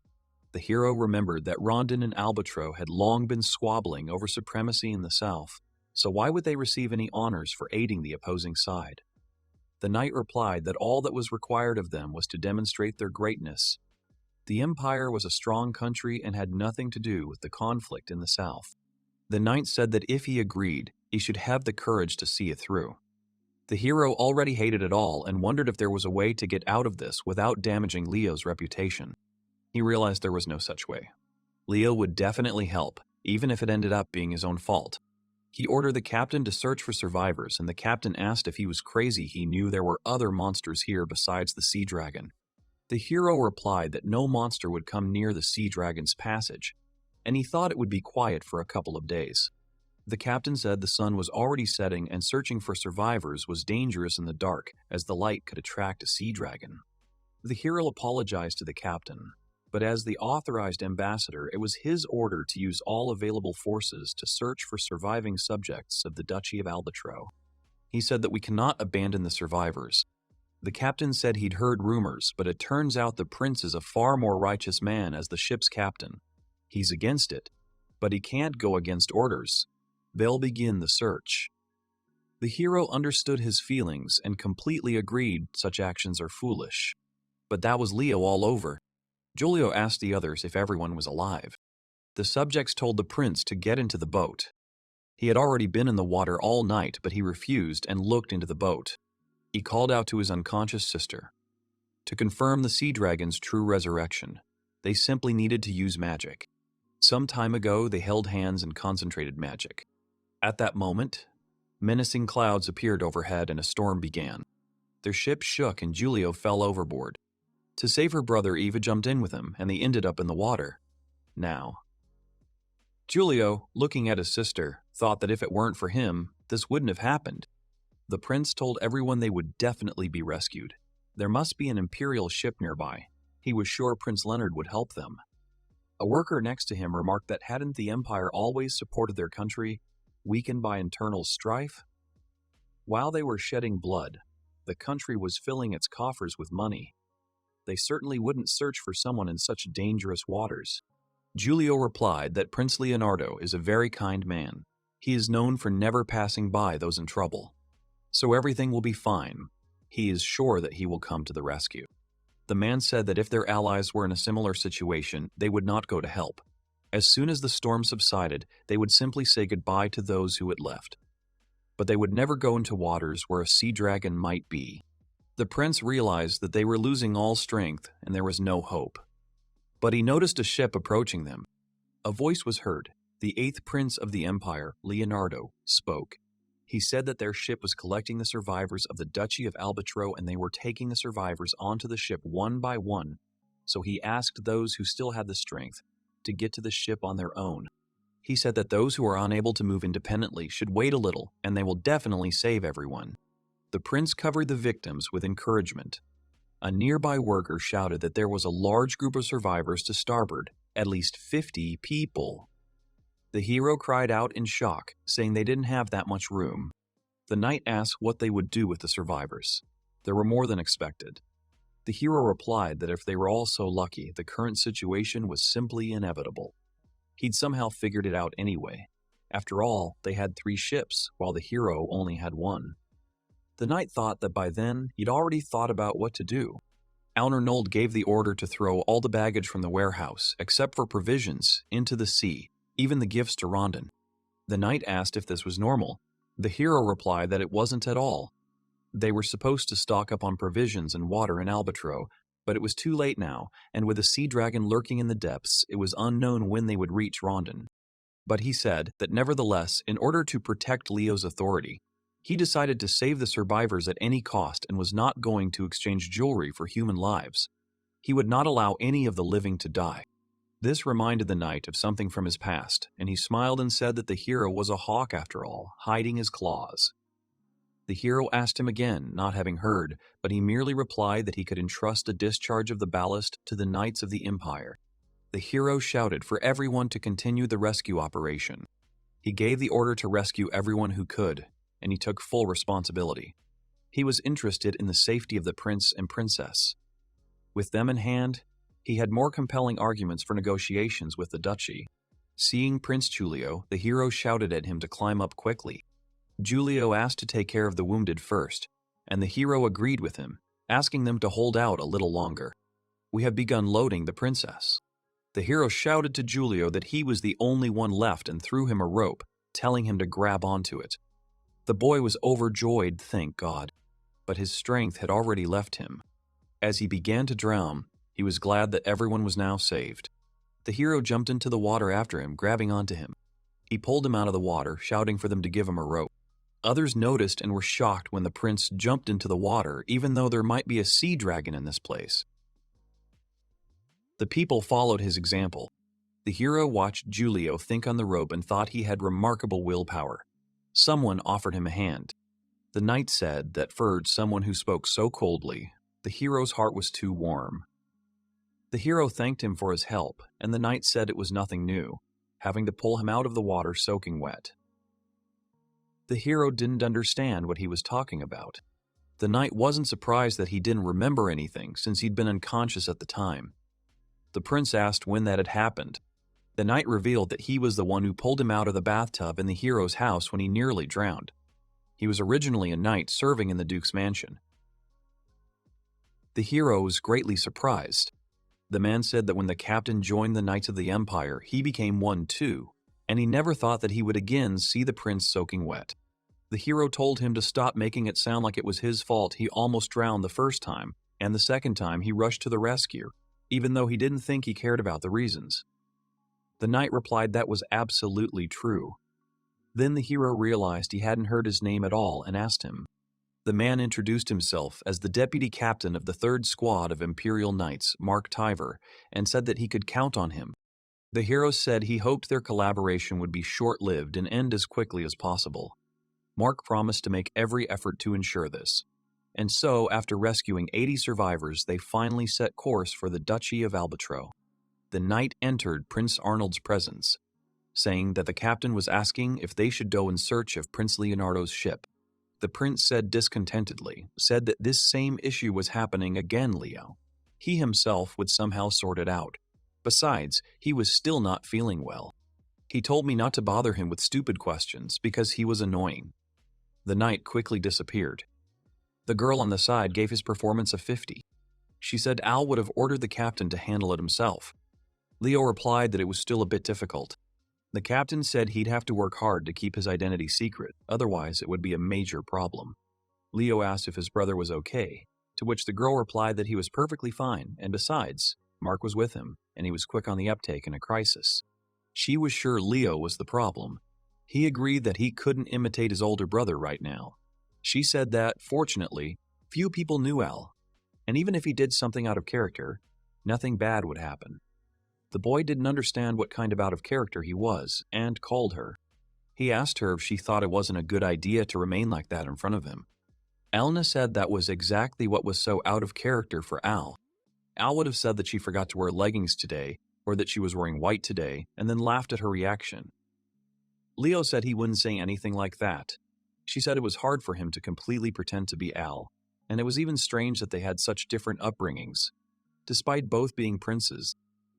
The hero remembered that Rondon and Albitro had long been squabbling over supremacy in the south, so why would they receive any honors for aiding the opposing side? The knight replied that all that was required of them was to demonstrate their greatness. The empire was a strong country and had nothing to do with the conflict in the south. The knight said that if he agreed, he should have the courage to see it through. The hero already hated it all and wondered if there was a way to get out of this without damaging Leo's reputation. He realized there was no such way. Leo would definitely help, even if it ended up being his own fault. He ordered the captain to search for survivors, and the captain asked if he was crazy he knew there were other monsters here besides the sea dragon. The hero replied that no monster would come near the sea dragon's passage, and he thought it would be quiet for a couple of days. The captain said the sun was already setting and searching for survivors was dangerous in the dark, as the light could attract a sea dragon. The hero apologized to the captain, but as the authorized ambassador, it was his order to use all available forces to search for surviving subjects of the Duchy of Albitro. He said that we cannot abandon the survivors. The captain said he'd heard rumors, but it turns out the prince is a far more righteous man as the ship's captain. He's against it, but he can't go against orders. They'll begin the search. The hero understood his feelings and completely agreed such actions are foolish. But that was Leo all over. Giulio asked the others if everyone was alive. The subjects told the prince to get into the boat. He had already been in the water all night, but he refused and looked into the boat. He called out to his unconscious sister. To confirm the sea dragon's true resurrection, they simply needed to use magic. Some time ago, they held hands and concentrated magic. At that moment, menacing clouds appeared overhead and a storm began. Their ship shook and Giulio fell overboard. To save her brother, Eva jumped in with him, and they ended up in the water. Now, Giulio, looking at his sister, thought that if it weren't for him, this wouldn't have happened. The prince told everyone they would definitely be rescued. There must be an imperial ship nearby. He was sure Prince Leonard would help them. A worker next to him remarked that hadn't the Empire always supported their country, weakened by internal strife? While they were shedding blood, the country was filling its coffers with money. They certainly wouldn't search for someone in such dangerous waters. Giulio replied that Prince Leonardo is a very kind man. He is known for never passing by those in trouble. So everything will be fine. He is sure that he will come to the rescue. The man said that if their allies were in a similar situation, they would not go to help. As soon as the storm subsided, they would simply say goodbye to those who had left. But they would never go into waters where a sea dragon might be. The prince realized that they were losing all strength and there was no hope. But he noticed a ship approaching them. A voice was heard. The 8th prince of the empire, Leonardo, spoke. He said that their ship was collecting the survivors of the Duchy of Albatro and they were taking the survivors onto the ship one by one. So he asked those who still had the strength to get to the ship on their own. He said that those who are unable to move independently should wait a little and they will definitely save everyone. The prince covered the victims with encouragement. A nearby worker shouted that there was a large group of survivors to starboard, at least 50 people. The hero cried out in shock, saying they didn't have that much room. The knight asked what they would do with the survivors. There were more than expected. The hero replied that if they were all so lucky, the current situation was simply inevitable. He'd somehow figured it out anyway. After all, they had 3 ships, while the hero only had 1. The knight thought that by then, he'd already thought about what to do. Arnold gave the order to throw all the baggage from the warehouse, except for provisions, into the sea, even the gifts to Rondon. The knight asked if this was normal. The hero replied that it wasn't at all. They were supposed to stock up on provisions and water in Albatro, but it was too late now, and with a sea dragon lurking in the depths, it was unknown when they would reach Rondon. But he said that nevertheless, in order to protect Leo's authority, he decided to save the survivors at any cost and was not going to exchange jewelry for human lives. He would not allow any of the living to die. This reminded the knight of something from his past, and he smiled and said that the hero was a hawk after all, hiding his claws. The hero asked him again, not having heard, but he merely replied that he could entrust the discharge of the ballast to the knights of the empire. The hero shouted for everyone to continue the rescue operation. He gave the order to rescue everyone who could, and he took full responsibility. He was interested in the safety of the prince and princess. With them in hand, he had more compelling arguments for negotiations with the duchy. Seeing Prince Giulio, the hero shouted at him to climb up quickly. Giulio asked to take care of the wounded first, and the hero agreed with him, asking them to hold out a little longer. We have begun loading the princess. The hero shouted to Giulio that he was the only one left and threw him a rope, telling him to grab onto it. The boy was overjoyed, thank God, but his strength had already left him. As he began to drown, he was glad that everyone was now saved. The hero jumped into the water after him, grabbing onto him. He pulled him out of the water, shouting for them to give him a rope. Others noticed and were shocked when the prince jumped into the water, even though there might be a sea dragon in this place. The people followed his example. The hero watched Giulio think on the rope and thought he had remarkable willpower. Someone offered him a hand. The knight said that for someone who spoke so coldly, the hero's heart was too warm. The hero thanked him for his help, and the knight said it was nothing new, having to pull him out of the water soaking wet. The hero didn't understand what he was talking about. The knight wasn't surprised that he didn't remember anything since he'd been unconscious at the time. The prince asked when that had happened. The knight revealed that he was the one who pulled him out of the bathtub in the hero's house when he nearly drowned. He was originally a knight serving in the duke's mansion. The hero was greatly surprised. The man said that when the captain joined the Knights of the Empire, he became one too, and he never thought that he would again see the prince soaking wet. The hero told him to stop making it sound like it was his fault he almost drowned the first time, and the second time he rushed to the rescue, even though he didn't think he cared about the reasons. The knight replied that was absolutely true. Then the hero realized he hadn't heard his name at all and asked him. The man introduced himself as the deputy captain of the 3rd Squad of Imperial Knights, Mark Tiver, and said that he could count on him. The hero said he hoped their collaboration would be short-lived and end as quickly as possible. Mark promised to make every effort to ensure this. And so, after rescuing 80 survivors, they finally set course for the Duchy of Albatro. the knight entered Prince Arnold's presence, saying that the captain was asking if they should go in search of Prince Leonardo's ship. The prince said discontentedly, said that this same issue was happening again, Leo. He himself would somehow sort it out. Besides, he was still not feeling well. He told me not to bother him with stupid questions because he was annoying. The knight quickly disappeared. The girl on the side gave his performance a 50. She said Al would have ordered the captain to handle it himself. Leo replied that it was still a bit difficult. The captain said he'd have to work hard to keep his identity secret, otherwise it would be a major problem. Leo asked if his brother was okay, to which the girl replied that he was perfectly fine, and besides, Mark was with him, and he was quick on the uptake in a crisis. She was sure Leo was the problem. He agreed that he couldn't imitate his older brother right now. She said that, fortunately, few people knew Al, and even if he did something out of character, nothing bad would happen. The boy didn't understand what kind of out of character he was, and called her. He asked her if she thought it wasn't a good idea to remain like that in front of him. Elna said that was exactly what was so out of character for Al. Al would have said that she forgot to wear leggings today, or that she was wearing white today, and then laughed at her reaction. Leo said he wouldn't say anything like that. She said it was hard for him to completely pretend to be Al, and it was even strange that they had such different upbringings. Despite both being princes,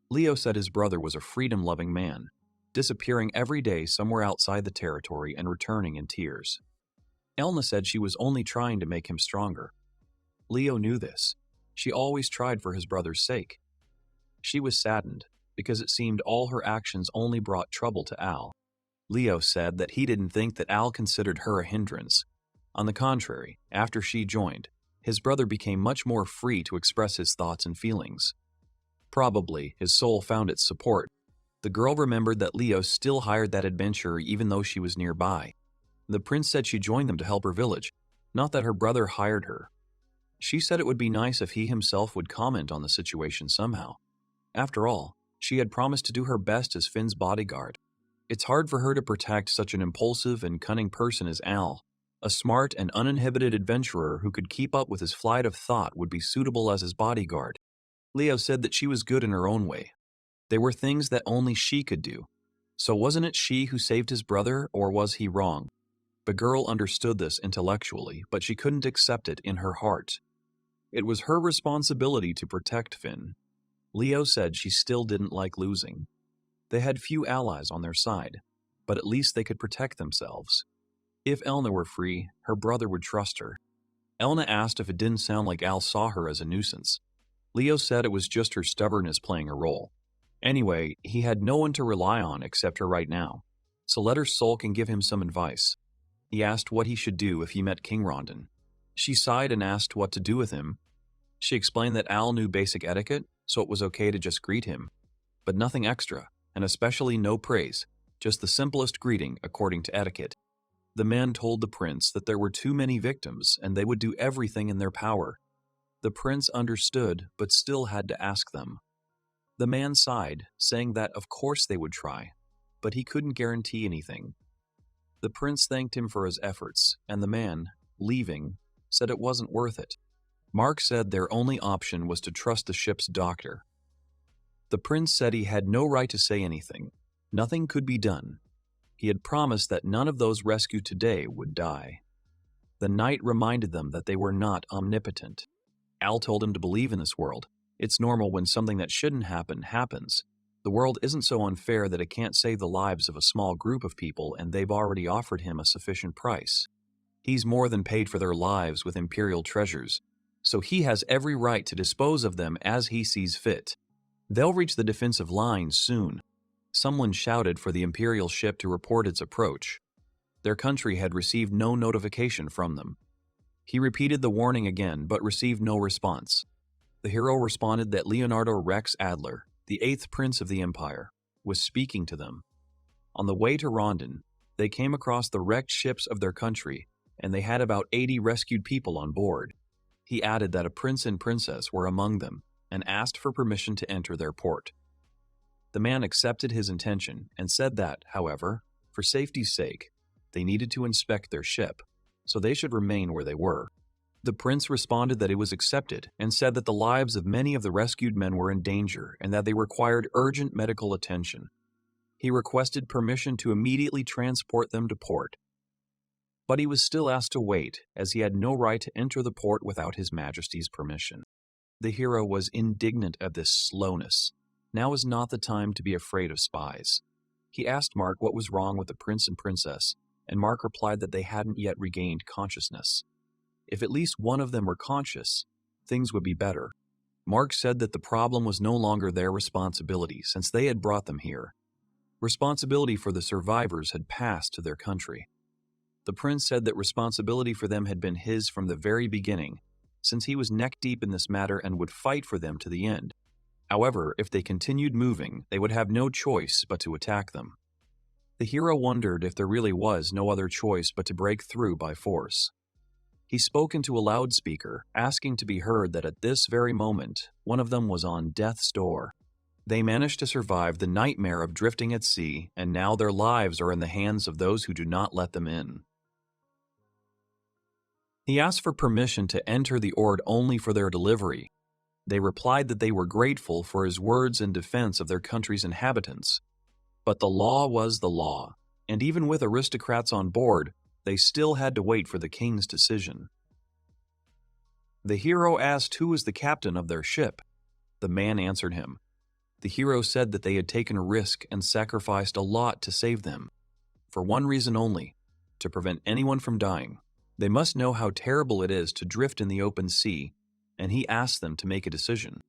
Leo said his brother was a freedom-loving man, disappearing every day somewhere outside the territory and returning in tears. Elna said she was only trying to make him stronger. Leo knew this. She always tried for his brother's sake. She was saddened, because it seemed all her actions only brought trouble to Al. Leo said that he didn't think that Al considered her a hindrance. On the contrary, after she joined, his brother became much more free to express his thoughts and feelings. Probably, his soul found its support. The girl remembered that Leo still hired that adventurer even though she was nearby. The prince said she joined them to help her village, not that her brother hired her. She said it would be nice if he himself would comment on the situation somehow. After all, she had promised to do her best as Finn's bodyguard. It's hard for her to protect such an impulsive and cunning person as Al. A smart and uninhibited adventurer who could keep up with his flight of thought would be suitable as his bodyguard. Leo said that she was good in her own way. They were things that only she could do. So wasn't it she who saved his brother, or was he wrong? The girl understood this intellectually, but she couldn't accept it in her heart. It was her responsibility to protect Finn. Leo said she still didn't like losing. They had few allies on their side, but at least they could protect themselves. If Elna were free, her brother would trust her. Elna asked if it didn't sound like Al saw her as a nuisance. Leo said it was just her stubbornness playing a role. Anyway, he had no one to rely on except her right now, so let her sulk and give him some advice. He asked what he should do if he met King Rondon. She sighed and asked what to do with him. She explained that Al knew basic etiquette, so it was okay to just greet him, but nothing extra, and especially no praise, just the simplest greeting according to etiquette. The man told the prince that there were too many victims and they would do everything in their power. The prince understood, but still had to ask them. The man sighed, saying that of course they would try, but he couldn't guarantee anything. The prince thanked him for his efforts, and the man, leaving, said it wasn't worth it. Mark said their only option was to trust the ship's doctor. The prince said he had no right to say anything. Nothing could be done. He had promised that none of those rescued today would die. The knight reminded them that they were not omnipotent. Al told him to believe in this world. It's normal when something that shouldn't happen happens. The world isn't so unfair that it can't save the lives of a small group of people, and they've already offered him a sufficient price. He's more than paid for their lives with imperial treasures, so he has every right to dispose of them as he sees fit. They'll reach the defensive lines soon. Someone shouted for the imperial ship to report its approach. Their country had received no notification from them. He repeated the warning again, but received no response. The hero responded that Leonardo Rex Adler, the 8th prince of the empire, was speaking to them. On the way to Rondon, they came across the wrecked ships of their country, and they had about 80 rescued people on board. He added that a prince and princess were among them, and asked for permission to enter their port. The man accepted his intention and said that, however, for safety's sake, they needed to inspect their ship, so they should remain where they were. The prince responded that it was accepted and said that the lives of many of the rescued men were in danger and that they required urgent medical attention. He requested permission to immediately transport them to port. But he was still asked to wait, as he had no right to enter the port without His Majesty's permission. The hero was indignant at this slowness. Now is not the time to be afraid of spies. He asked Mark what was wrong with the prince and princess, and Mark replied that they hadn't yet regained consciousness. If at least one of them were conscious, things would be better. Mark said that the problem was no longer their responsibility since they had brought them here. Responsibility for the survivors had passed to their country. The prince said that responsibility for them had been his from the very beginning, since he was neck-deep in this matter and would fight for them to the end. However, if they continued moving, they would have no choice but to attack them. The hero wondered if there really was no other choice but to break through by force. He spoke into a loudspeaker, asking to be heard that at this very moment, one of them was on death's door. They managed to survive the nightmare of drifting at sea, and now their lives are in the hands of those who do not let them in. He asked for permission to enter the Ord only for their delivery. They replied that they were grateful for his words in defense of their country's inhabitants. But the law was the law, and even with aristocrats on board, they still had to wait for the king's decision. The hero asked who was the captain of their ship. The man answered him. The hero said that they had taken a risk and sacrificed a lot to save them. For one reason only, to prevent anyone from dying. They must know how terrible it is to drift in the open sea, and he asked them to make a decision.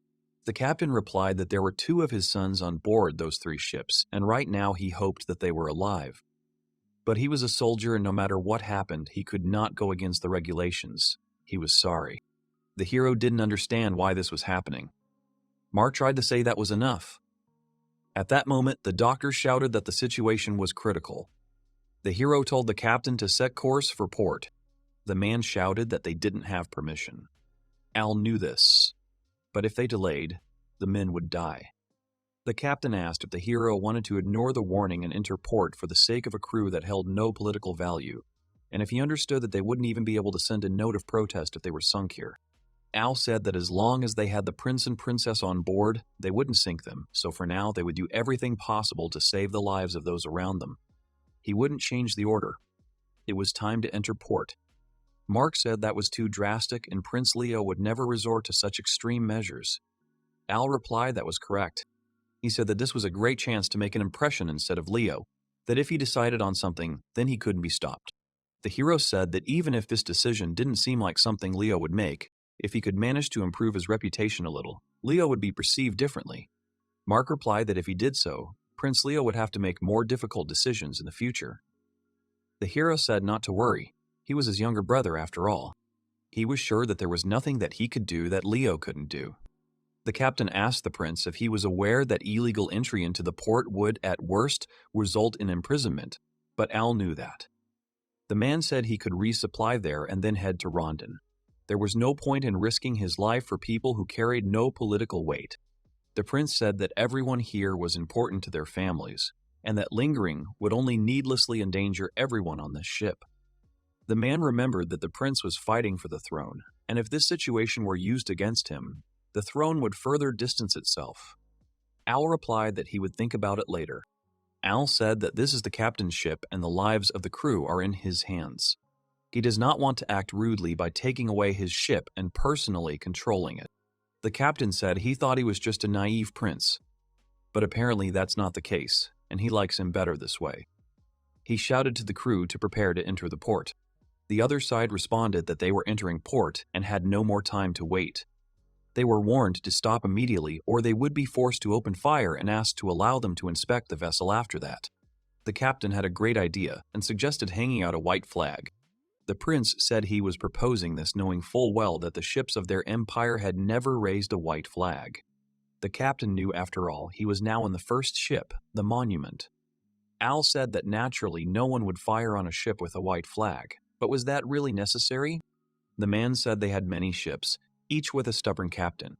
The captain replied that there were 2 of his sons on board those 3 ships, and right now he hoped that they were alive. But he was a soldier, and no matter what happened, he could not go against the regulations. He was sorry. The hero didn't understand why this was happening. Mark tried to say that was enough. At that moment, the doctor shouted that the situation was critical. The hero told the captain to set course for port. The man shouted that they didn't have permission. Al knew this, but if they delayed, the men would die. The captain asked if the hero wanted to ignore the warning and enter port for the sake of a crew that held no political value, and if he understood that they wouldn't even be able to send a note of protest if they were sunk here. Al said that as long as they had the prince and princess on board, they wouldn't sink them, so for now they would do everything possible to save the lives of those around them. He wouldn't change the order. It was time to enter port. Mark said that was too drastic and Prince Leo would never resort to such extreme measures. Al replied that was correct. He said that this was a great chance to make an impression instead of Leo, that if he decided on something, then he couldn't be stopped. The hero said that even if this decision didn't seem like something Leo would make, if he could manage to improve his reputation a little, Leo would be perceived differently. Mark replied that if he did so, Prince Leo would have to make more difficult decisions in the future. The hero said not to worry. He was his younger brother after all. He was sure that there was nothing that he could do that Leo couldn't do. The captain asked the prince if he was aware that illegal entry into the port would, at worst, result in imprisonment, but Al knew that. The man said he could resupply there and then head to Rondon. There was no point in risking his life for people who carried no political weight. The prince said that everyone here was important to their families, and that lingering would only needlessly endanger everyone on this ship. The man remembered that the prince was fighting for the throne, and if this situation were used against him, the throne would further distance itself. Al replied that he would think about it later. Al said that this is the captain's ship and the lives of the crew are in his hands. He does not want to act rudely by taking away his ship and personally controlling it. The captain said he thought he was just a naive prince, but apparently that's not the case, and he likes him better this way. He shouted to the crew to prepare to enter the port. The other side responded that they were entering port and had no more time to wait. They were warned to stop immediately or they would be forced to open fire and asked to allow them to inspect the vessel after that. The captain had a great idea and suggested hanging out a white flag. The prince said he was proposing this knowing full well that the ships of their empire had never raised a white flag. The captain knew, after all, he was now in the first ship, the Monument. Al said that naturally no one would fire on a ship with a white flag, but was that really necessary? The man said they had many ships, each with a stubborn captain,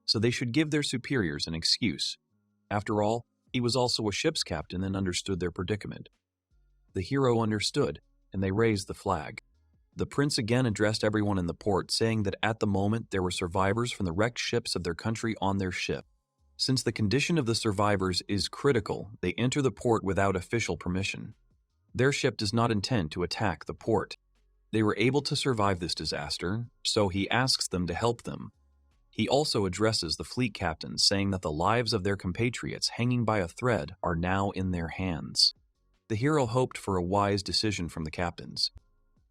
so they should give their superiors an excuse. After all, he was also a ship's captain and understood their predicament. The hero understood, and they raised the flag. The prince again addressed everyone in the port, saying that at the moment there were survivors from the wrecked ships of their country on their ship. Since the condition of the survivors is critical, they enter the port without official permission. Their ship does not intend to attack the port. They were able to survive this disaster, so he asks them to help them. He also addresses the fleet captains, saying that the lives of their compatriots hanging by a thread are now in their hands. The hero hoped for a wise decision from the captains.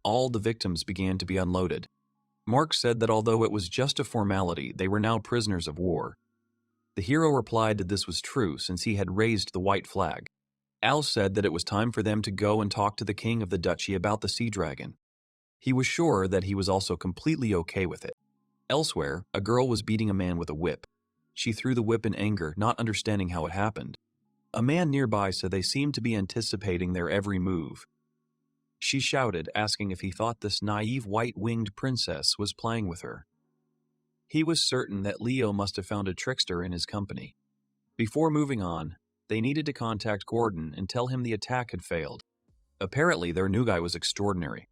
All the victims began to be unloaded. Mark said that although it was just a formality, they were now prisoners of war. The hero replied that this was true since he had raised the white flag. Al said that it was time for them to go and talk to the king of the duchy about the sea dragon. He was sure that he was also completely okay with it. Elsewhere, a girl was beating a man with a whip. She threw the whip in anger, not understanding how it happened. A man nearby said they seemed to be anticipating their every move. She shouted, asking if he thought this naive white-winged princess was playing with her. He was certain that Leo must have found a trickster in his company. Before moving on, they needed to contact Gordon and tell him the attack had failed. Apparently, their new guy was extraordinary.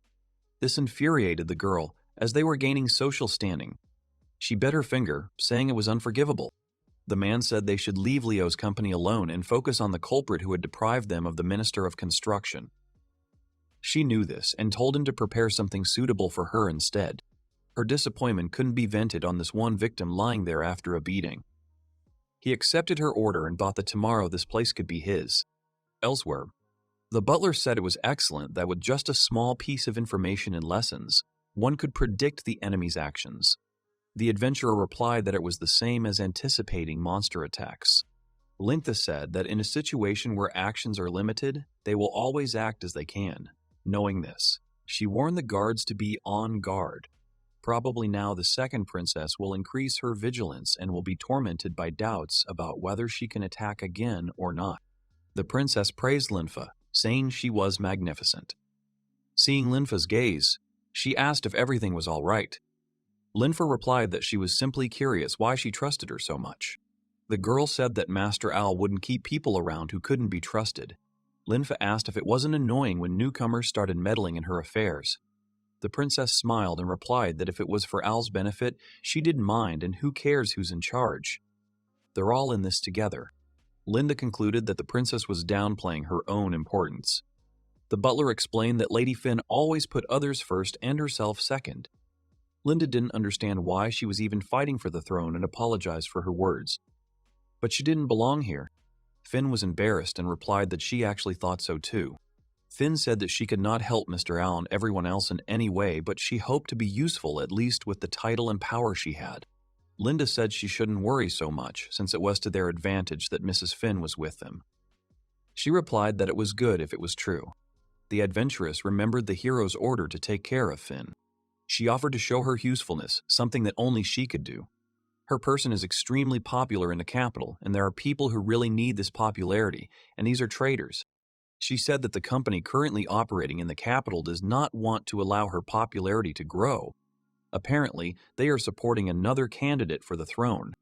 This infuriated the girl, as they were gaining social standing. She bit her finger, saying it was unforgivable. The man said they should leave Leo's company alone and focus on the culprit who had deprived them of the Minister of Construction. She knew this and told him to prepare something suitable for her instead. Her disappointment couldn't be vented on this one victim lying there after a beating. He accepted her order and thought that tomorrow this place could be his. Elsewhere, the butler said it was excellent that with just a small piece of information and lessons, one could predict the enemy's actions. The adventurer replied that it was the same as anticipating monster attacks. Lintha said that in a situation where actions are limited, they will always act as they can. Knowing this, she warned the guards to be on guard. Probably now the second princess will increase her vigilance and will be tormented by doubts about whether she can attack again or not. The princess praised Linfa, saying she was magnificent. Seeing Linfa's gaze, she asked if everything was all right. Linfa replied that she was simply curious why she trusted her so much. The girl said that Master Al wouldn't keep people around who couldn't be trusted. Linfa asked if it wasn't annoying when newcomers started meddling in her affairs. The princess smiled and replied that if it was for Al's benefit, she didn't mind, and who cares who's in charge. They're all in this together. Linda concluded that the princess was downplaying her own importance. The butler explained that Lady Finn always put others first and herself second. Linda didn't understand why she was even fighting for the throne and apologized for her words. But she didn't belong here. Finn was embarrassed and replied that she actually thought so too. Finn said that she could not help Mr. Al and everyone else in any way, but she hoped to be useful at least with the title and power she had. Linda said she shouldn't worry so much, since it was to their advantage that Mrs. Finn was with them. She replied that it was good if it was true. The adventuress remembered the hero's order to take care of Finn. She offered to show her usefulness, something that only she could do. Her person is extremely popular in the capital, and there are people who really need this popularity, and these are traders. She said that the company currently operating in the capital does not want to allow her popularity to grow. Apparently, they are supporting another candidate for the throne.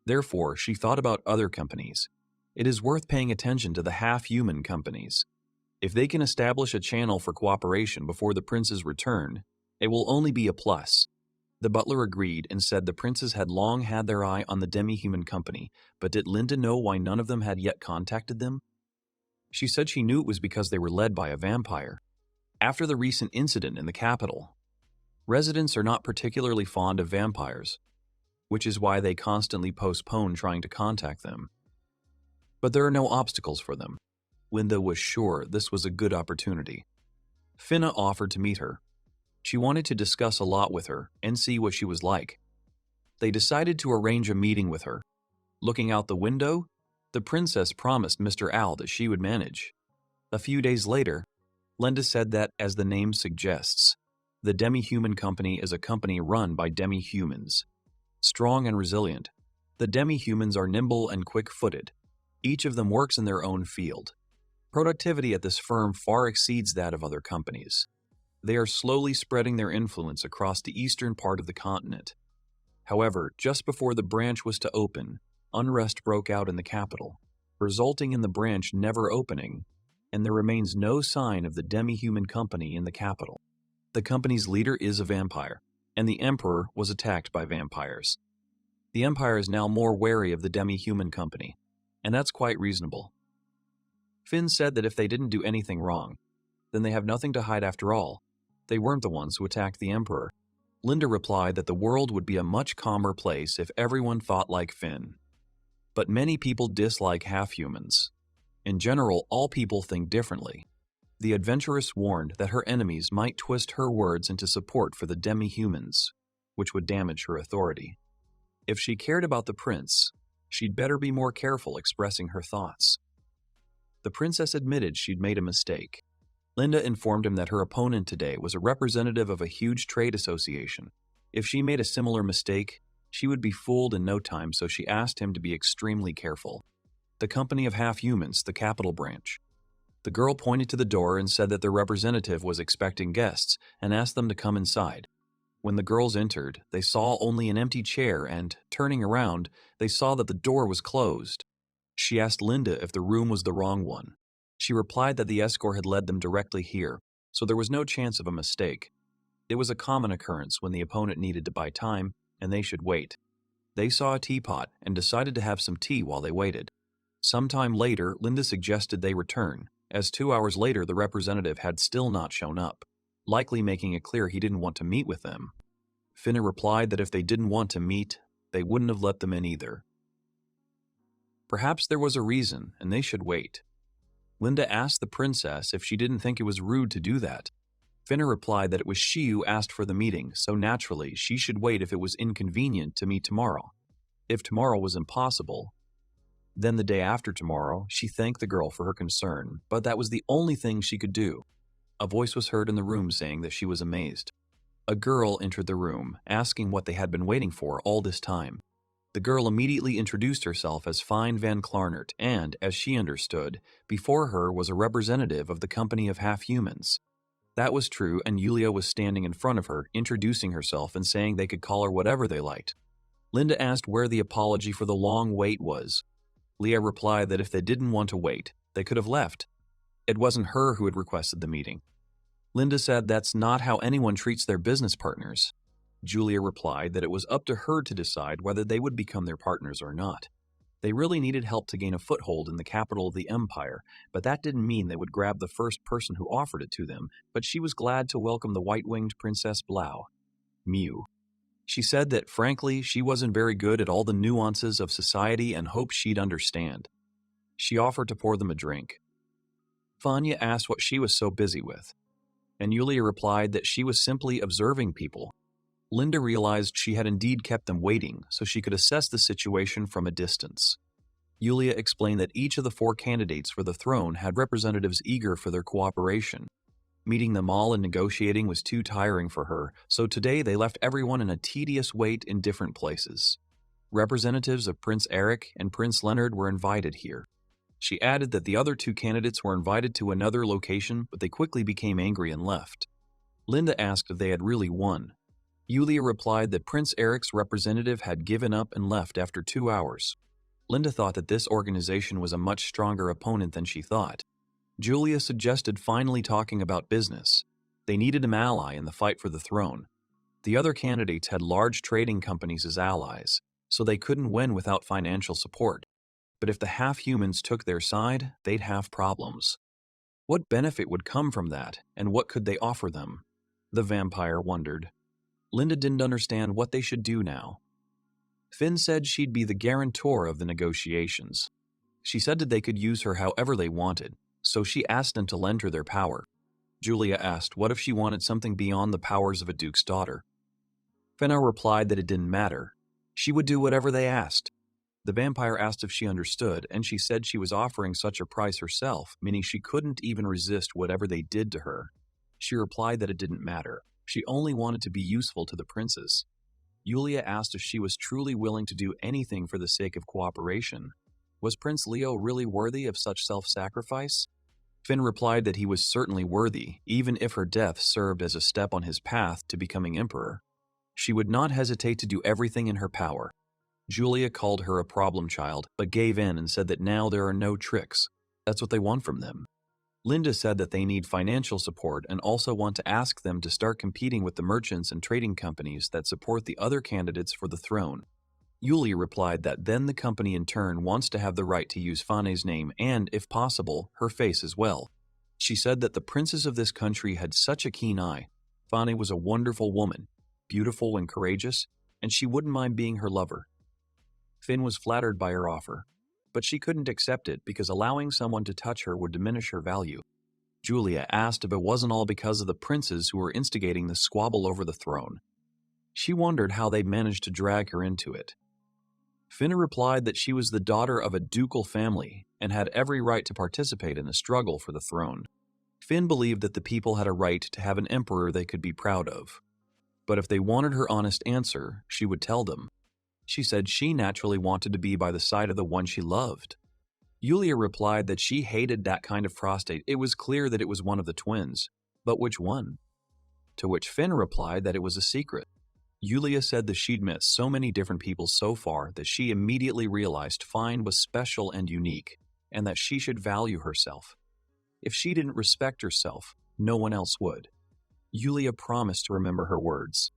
Therefore, she thought about other companies. It is worth paying attention to the half-human companies. If they can establish a channel for cooperation before the prince's return, it will only be a plus. The butler agreed and said the princes had long had their eye on the demi-human company, but did Linda know why none of them had yet contacted them? She said she knew it was because they were led by a vampire. After the recent incident in the capital, residents are not particularly fond of vampires, which is why they constantly postpone trying to contact them. But there are no obstacles for them. Linda was sure this was a good opportunity. Finna offered to meet her. She wanted to discuss a lot with her and see what she was like. They decided to arrange a meeting with her. Looking out the window, the princess promised Mr. Al that she would manage. A few days later, Linda said that, as the name suggests, the demi-human company is a company run by demi-humans. Strong and resilient, the demi-humans are nimble and quick-footed. Each of them works in their own field. Productivity at this firm far exceeds that of other companies. They are slowly spreading their influence across the eastern part of the continent. However, just before the branch was to open, unrest broke out in the capital, resulting in the branch never opening, and there remains no sign of the demi-human company in the capital. The company's leader is a vampire, and the emperor was attacked by vampires. The empire is now more wary of the demi-human company, and that's quite reasonable. Finn said that if they didn't do anything wrong, then they have nothing to hide after all. They weren't the ones who attacked the emperor. Linda replied that the world would be a much calmer place if everyone thought like Finn. But many people dislike half-humans. In general, all people think differently. The adventuress warned that her enemies might twist her words into support for the demi-humans, which would damage her authority. If she cared about the prince, she'd better be more careful expressing her thoughts. The princess admitted she'd made a mistake. Linda informed him that her opponent today was a representative of a huge trade association. If she made a similar mistake, she would be fooled in no time, so she asked him to be extremely careful. The company of half-humans, the capital branch. The girl pointed to the door and said that their representative was expecting guests and asked them to come inside. When the girls entered, they saw only an empty chair and, turning around, they saw that the door was closed. She asked Linda if the room was the wrong one. She replied that the escort had led them directly here, so there was no chance of a mistake. It was a common occurrence when the opponent needed to buy time, and they should wait. They saw a teapot and decided to have some tea while they waited. Sometime later, Linda suggested they return, as 2 hours later the representative had still not shown up, likely making it clear he didn't want to meet with them. Finna replied that if they didn't want to meet, they wouldn't have let them in either. Perhaps there was a reason, and they should wait. Linda asked the princess if she didn't think it was rude to do that. Finna replied that it was she who asked for the meeting, so naturally she should wait if it was inconvenient to meet tomorrow. If tomorrow was impossible, then the day after tomorrow, she thanked the girl for her concern, but that was the only thing she could do. A voice was heard in the room saying that she was amazed. A girl entered the room, asking what they had been waiting for all this time. The girl immediately introduced herself as Fine Van Klarnert, and, as she understood, before her was a representative of the company of half-humans. That was true, and Yulia was standing in front of her, introducing herself and saying they could call her whatever they liked. Linda asked where the apology for the long wait was. Leah replied that if they didn't want to wait, they could have left. It wasn't her who had requested the meeting. Linda said that's not how anyone treats their business partners. Julia replied that it was up to her to decide whether they would become their partners or not. They really needed help to gain a foothold in the capital of the empire, but that didn't mean they would grab the first person who offered it to them, but she was glad to welcome the white-winged Princess Blau. Mew. She said that, frankly, she wasn't very good at all the nuances of society and hoped she'd understand. She offered to pour them a drink. Fanya asked what she was so busy with, and Yulia replied that she was simply observing people. Linda realized she had indeed kept them waiting, so she could assess the situation from a distance. Yulia explained that each of the 4 candidates for the throne had representatives eager for their cooperation. Meeting them all and negotiating was too tiring for her, so today they left everyone in a tedious wait in different places. Representatives of Prince Eric and Prince Leonard were invited here. She added that the other 2 candidates were invited to another location, but they quickly became angry and left. Linda asked if they had really won. Yulia replied that Prince Eric's representative had given up and left after 2 hours. Linda thought that this organization was a much stronger opponent than she thought. Julia suggested finally talking about business. They needed an ally in the fight for the throne. The other candidates had large trading companies as allies, so they couldn't win without financial support. But if the half-humans took their side, they'd have problems. What benefit would come from that, and what could they offer them? The vampire wondered. Linda didn't understand what they should do now. Finn said she'd be the guarantor of the negotiations. She said that they could use her however they wanted, so she asked them to lend her their power. Julia asked what if she wanted something beyond the powers of a duke's daughter. Finna replied that it didn't matter. She would do whatever they asked. The vampire asked if she understood, and she said she was offering such a price herself, meaning she couldn't even resist whatever they did to her. She replied that it didn't matter. She only wanted to be useful to the princes. Yulia asked if she was truly willing to do anything for the sake of cooperation. Was Prince Leo really worthy of such self-sacrifice? Finn replied that he was certainly worthy, even if her death served as a step on his path to becoming emperor. She would not hesitate to do everything in her power. Julia called her a problem child, but gave in and said that now there are no tricks. That's what they want from them. Linda said that they need financial support and also want to ask them to start competing with the merchants and trading companies that support the other candidates for the throne. Yulia replied that then the company in turn wants to have the right to use Fane's name and, if possible, her face as well. She said that the princes of this country had such a keen eye. Fane was a wonderful woman, beautiful and courageous, and she wouldn't mind being her lover. Finn was flattered by her offer, but she couldn't accept it because allowing someone to touch her would diminish her value. Julia asked if it wasn't all because of the princes who were instigating the squabble over the throne. She wondered how they managed to drag her into it. Finna replied that she was the daughter of a ducal family and had every right to participate in a struggle for the throne. Finn believed that the people had a right to have an emperor they could be proud of. But if they wanted her honest answer, she would tell them. She said she naturally wanted to be by the side of the one she loved. Yulia replied that she hated that kind of prostate. It was clear that it was one of the twins. But which one? To which Finn replied that it was a secret. Yulia said that she'd met so many different people so far that she immediately realized Fine was special and unique, and that she should value herself. If she didn't respect herself, no one else would. Yulia promised to remember her words.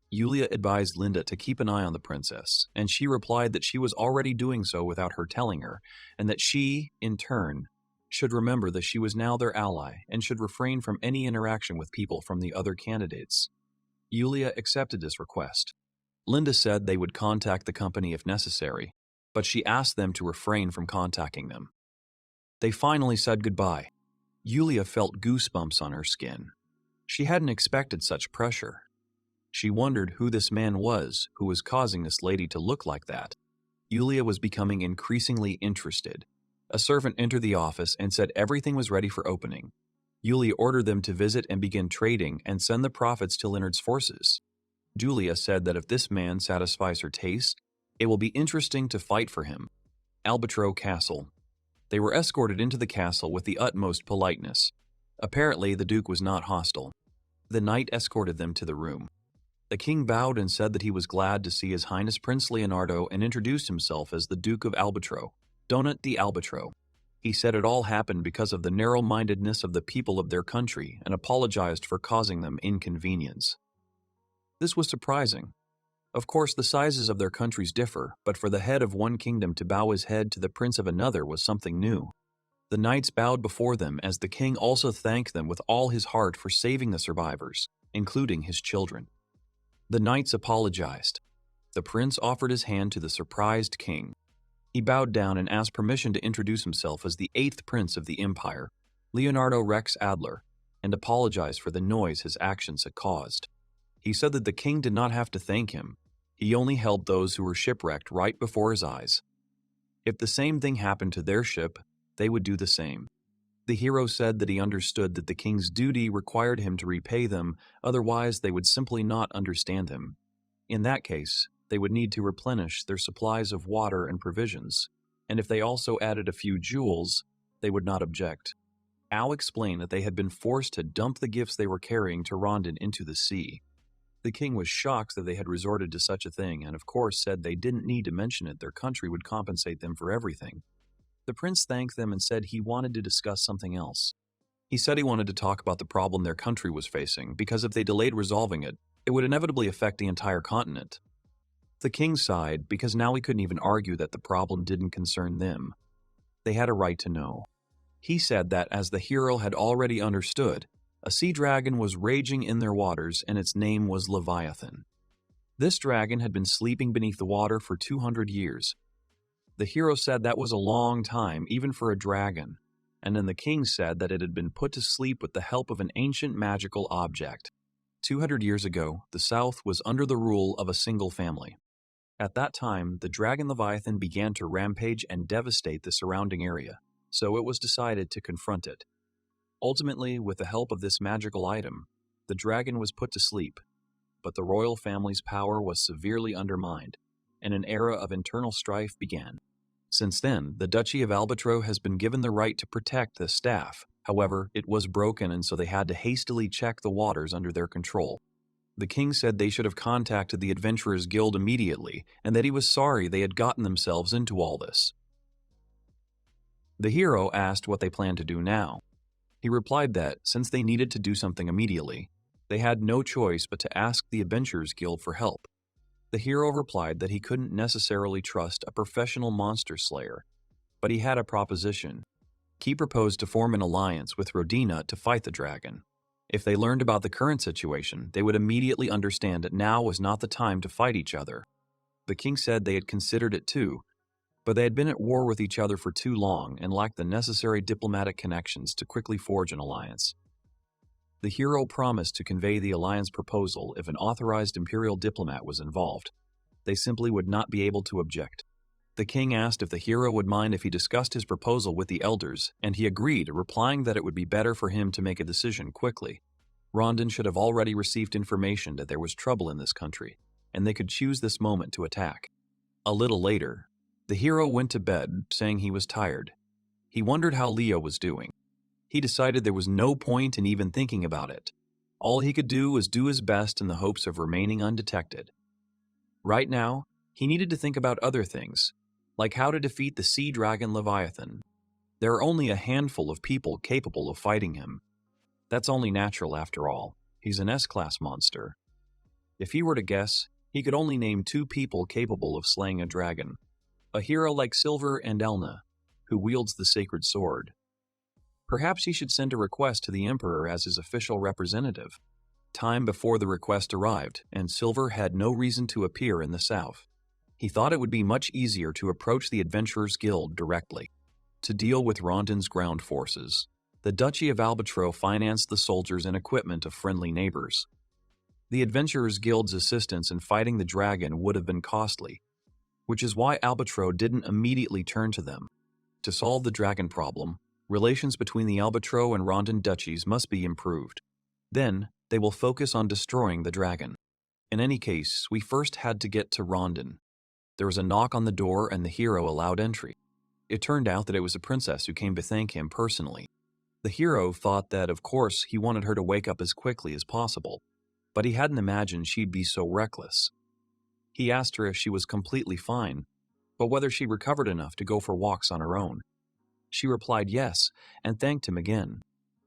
Yulia advised Linda to keep an eye on the princess, and she replied that she was already doing so without her telling her, and that she, in turn, should remember that she was now their ally and should refrain from any interaction with people from the other candidates. Yulia accepted this request. Linda said they would contact the company if necessary, but she asked them to refrain from contacting them. They finally said goodbye. Yulia felt goosebumps on her skin. She hadn't expected such pressure. She wondered who this man was who was causing this lady to look like that. Yulia was becoming increasingly interested. A servant entered the office and said everything was ready for opening. Yulia ordered them to visit and begin trading and send the profits to Leonard's forces. Julia said that if this man satisfies her taste, it will be interesting to fight for him. Albitro Castle. They were escorted into the castle with the utmost politeness. Apparently, the Duke was not hostile. The knight escorted them to the room. The king bowed and said that he was glad to see His Highness Prince Leonardo and introduced himself as the Duke of Albitro, Donat the Albitro. He said it all happened because of the narrow-mindedness of the people of their country and apologized for causing them inconvenience. This was surprising. Of course, the sizes of their countries differ, but for the head of one kingdom to bow his head to the prince of another was something new. The knights bowed before them as the king also thanked them with all his heart for saving the survivors, including his children. The knights apologized. The prince offered his hand to the surprised king. He bowed down and asked permission to introduce himself as the 8th prince of the empire, Leonardo Rex Adler, and apologized for the noise his actions had caused. He said that the king did not have to thank him. He only helped those who were shipwrecked right before his eyes. If the same thing happened to their ship, they would do the same. The hero said that he understood that the king's duty required him to repay them, otherwise they would simply not understand him. In that case, they would need to replenish their supplies of water and provisions, and if they also added a few jewels, they would not object. Al explained that they had been forced to dump the gifts they were carrying to Rondon into the sea. The king was shocked that they had resorted to such a thing, and of course said they didn't need to mention it, their country would compensate them for everything. The prince thanked them and said he wanted to discuss something else. He said he wanted to talk about the problem their country was facing, because if they delayed resolving it, it would inevitably affect the entire continent. The king sighed, because now he couldn't even argue that the problem didn't concern them. They had a right to know. He said that, as the hero had already understood, a sea dragon was raging in their waters and its name was Leviathan. This dragon had been sleeping beneath the water for 200 years. The hero said that was a long time, even for a dragon, and then the king said that it had been put to sleep with the help of an ancient magical object. 200 years ago, the South was under the rule of a single family. At that time, the dragon Leviathan began to rampage and devastate the surrounding area, so it was decided to confront it. Ultimately, with the help of this magical item, the dragon was put to sleep, but the royal family's power was severely undermined, and an era of internal strife began. Since then, the Duchy of Albitro has been given the right to protect the staff. However, it was broken, and so they had to hastily check the waters under their control. The king said they should have contacted the Adventurers Guild immediately, and that he was sorry they had gotten themselves into all this. The hero asked what they planned to do now. He replied that, since they needed to do something immediately, they had no choice but to ask the Adventurers Guild for help. The hero replied that he couldn't necessarily trust a professional monster slayer, but he had a proposition. He proposed to form an alliance with Rodina to fight the dragon. If they learned about the current situation, they would immediately understand that now was not the time to fight each other. The king said they had considered it too, but they had been at war with each other for too long and lacked the necessary diplomatic connections to quickly forge an alliance. The hero promised to convey the alliance proposal if an authorized imperial diplomat was involved. They simply would not be able to object. The king asked if the hero would mind if he discussed his proposal with the elders, and he agreed, replying that it would be better for him to make a decision quickly. Rondon should have already received information that there was trouble in this country, and they could choose this moment to attack. A little later, the hero went to bed, saying he was tired. He wondered how Leo was doing. He decided there was no point in even thinking about it. All he could do was do his best in the hopes of remaining undetected. Right now, he needed to think about other things, like how to defeat the sea dragon Leviathan. There are only a handful of people capable of fighting him. That's only natural after all. He's an S-class monster. If he were to guess, he could only name 2 people capable of slaying a dragon. A hero like Silver and Elna, who wields the sacred sword. Perhaps he should send a request to the Emperor as his official representative. Time before the request arrived, and Silver had no reason to appear in the south. He thought it would be much easier to approach the Adventurers Guild directly. To deal with Rondon's ground forces, the Duchy of Albitro financed the soldiers and equipment of friendly neighbors. The Adventurers Guild's assistance in fighting the dragon would have been costly, which is why Albitro didn't immediately turn to them. To solve the dragon problem, relations between the Albitro and Rondon duchies must be improved. Then, they will focus on destroying the dragon. In any case, we first had to get to Rondon. There was a knock on the door and the hero allowed entry. It turned out that it was a princess who came to thank him personally. The hero thought that, of course, he wanted her to wake up as quickly as possible, but he hadn't imagined she'd be so reckless. He asked her if she was completely fine, but whether she recovered enough to go for walks on her own. She replied yes, and thanked him again.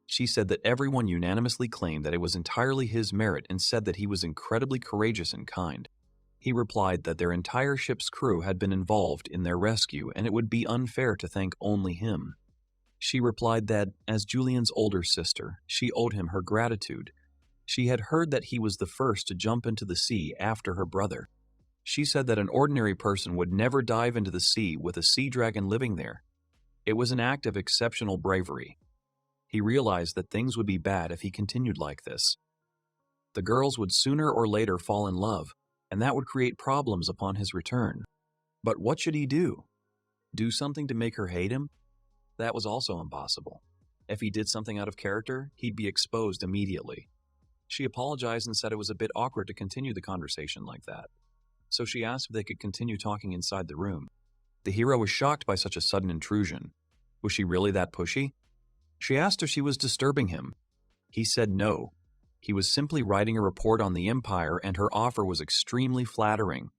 She said that everyone unanimously claimed that it was entirely his merit and said that he was incredibly courageous and kind. He replied that their entire ship's crew had been involved in their rescue and it would be unfair to thank only him. She replied that, as Julian's older sister, she owed him her gratitude. She had heard that he was the first to jump into the sea after her brother. She said that an ordinary person would never dive into the sea with a sea dragon living there. It was an act of exceptional bravery. He realized that things would be bad if he continued like this. The girls would sooner or later fall in love, and that would create problems upon his return. But what should he do? Do something to make her hate him? That was also impossible. If he did something out of character, he'd be exposed immediately. She apologized and said it was a bit awkward to continue the conversation like that. So she asked if they could continue talking inside the room. The hero was shocked by such a sudden intrusion. Was she really that pushy? She asked if she was disturbing him. He said no. He was simply writing a report on the Empire and her offer was extremely flattering.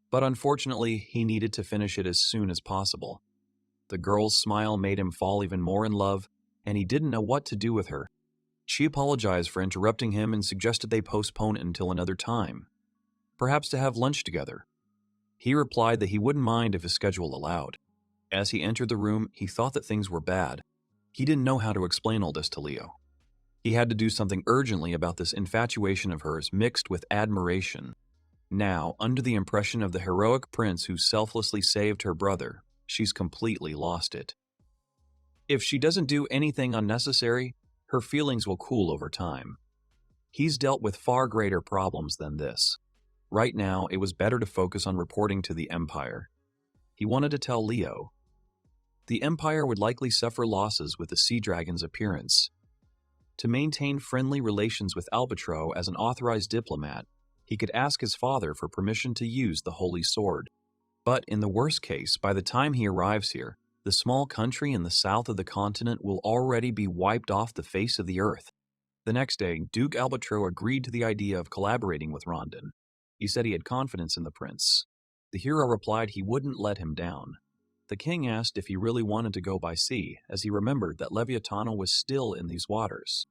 But unfortunately, he needed to finish it as soon as possible. The girl's smile made him fall even more in love, and he didn't know what to do with her. She apologized for interrupting him and suggested they postpone it until another time, perhaps to have lunch together. He replied that he wouldn't mind if his schedule allowed. As he entered the room, he thought that things were bad. He didn't know how to explain all this to Leo. He had to do something urgently about this infatuation of hers mixed with admiration. Now, under the impression of the heroic prince who selflessly saved her brother, she's completely lost it. If she doesn't do anything unnecessary, her feelings will cool over time. He's dealt with far greater problems than this. Right now, it was better to focus on reporting to the Empire. He wanted to tell Leo. The Empire would likely suffer losses with the sea dragon's appearance. To maintain friendly relations with Albitro as an authorized diplomat, he could ask his father for permission to use the Holy Sword. But in the worst case, by the time he arrives here, the small country in the south of the continent will already be wiped off the face of the earth. The next day, Duke Albitro agreed to the idea of collaborating with Rondon. He said he had confidence in the prince. The hero replied he wouldn't let him down. The king asked if he really wanted to go by sea, as he remembered that Leviatana was still in these waters.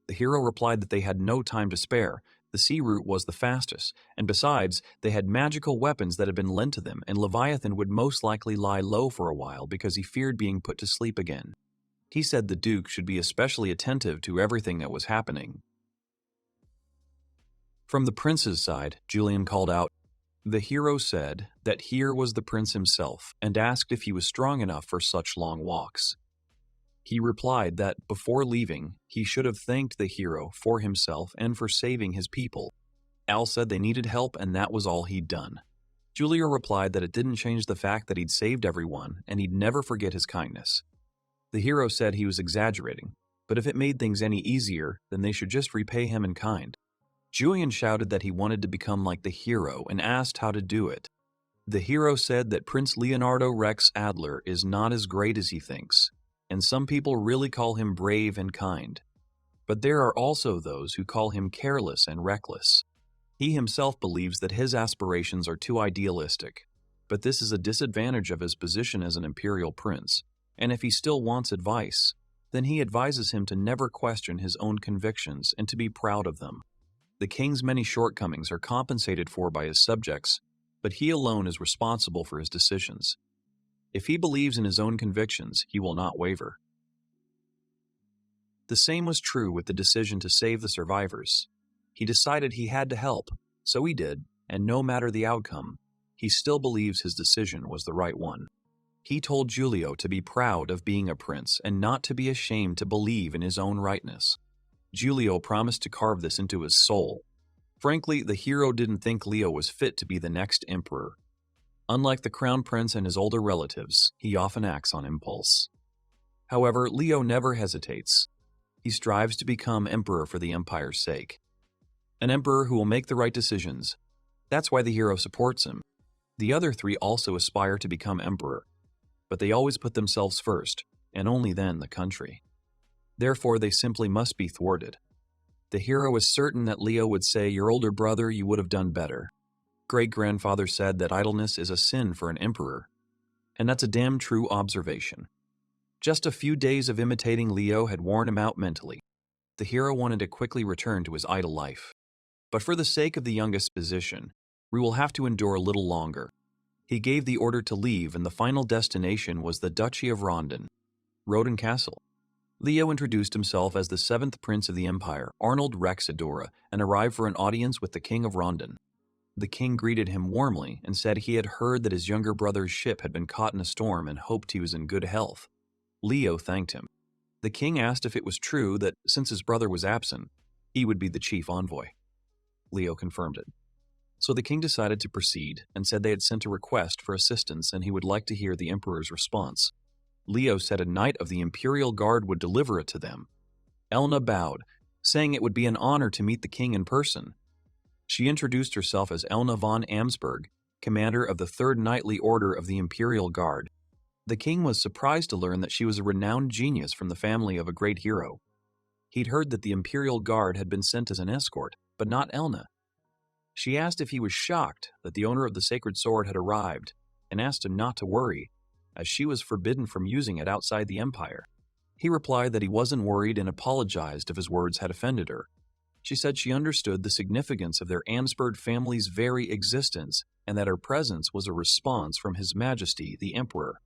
The hero replied that they had no time to spare. The sea route was the fastest, and besides, they had magical weapons that had been lent to them, and Leviathan would most likely lie low for a while because he feared being put to sleep again. He said the Duke should be especially attentive to everything that was happening. From the prince's side, Julian called out, "The hero said that here was the prince himself, and asked if he was strong enough for such long walks." He replied that, before leaving, he should have thanked the hero for himself and for saving his people. Al said they needed help and that was all he'd done. Julia replied that it didn't change the fact that he'd saved everyone and he'd never forget his kindness. The hero said he was exaggerating, but if it made things any easier, then they should just repay him in kind. Julian shouted that he wanted to become like the hero and asked how to do it. The hero said that Prince Leonardo Rex Adler is not as great as he thinks, and some people really call him brave and kind. But there are also those who call him careless and reckless. He himself believes that his aspirations are too idealistic, but this is a disadvantage of his position as an imperial prince, and if he still wants advice, then he advises him to never question his own convictions and to be proud of them. The king's many shortcomings are compensated for by his subjects, but he alone is responsible for his decisions. If he believes in his own convictions, he will not waver. The same was true with the decision to save the survivors. He decided he had to help, so he did, and no matter the outcome, he still believes his decision was the right one. He told Giulio to be proud of being a prince and not to be ashamed to believe in his own rightness. Giulio promised to carve this into his soul. Frankly, the hero didn't think Leo was fit to be the next emperor. Unlike the crown prince and his older relatives, he often acts on impulse. However, Leo never hesitates. He strives to become emperor for the empire's sake. An emperor who will make the right decisions. That's why the hero supports him. The other three also aspire to become emperor, but they always put themselves first, and only then the country. Therefore, they simply must be thwarted. The hero is certain that Leo would say, "Your older brother, you would have done better." Great-grandfather said that idleness is a sin for an emperor, and that's a damn true observation. Just a few days of imitating Leo had worn him out mentally. The hero wanted to quickly return to his idle life. But for the sake of the youngest position, we will have to endure a little longer. He gave the order to leave, and the final destination was the Duchy of Roden Castle. Leo introduced himself as the 7th Prince of the Empire, Arnold Lakes Adler, and arrived for an audience with the King of Ronden. The king greeted him warmly and said he had heard that his younger brother's ship had been caught in a storm and hoped he was in good health. Leo thanked him. The king asked if it was true that, since his brother was absent, he would be the chief envoy. Leo confirmed it. So the king decided to proceed and said they had sent a request for assistance and he would like to hear the emperor's response. Leo said a knight of the imperial guard would deliver it to them. Elna bowed, saying it would be an honor to meet the king in person. She introduced herself as Elna von Amsberg, commander of the 3rd Knightly Order of the Imperial Guard. The king was surprised to learn that she was a renowned genius from the family of a great hero. He'd heard that the Imperial Guard had been sent as an escort, but not Elna. She asked if he was shocked that the owner of the sacred sword had arrived, and asked him not to worry, as she was forbidden from using it outside the empire. He replied that he wasn't worried and apologized if his words had offended her. She said she understood the significance of their Amsberg family's very existence and that her presence was a response from His Majesty, the Emperor.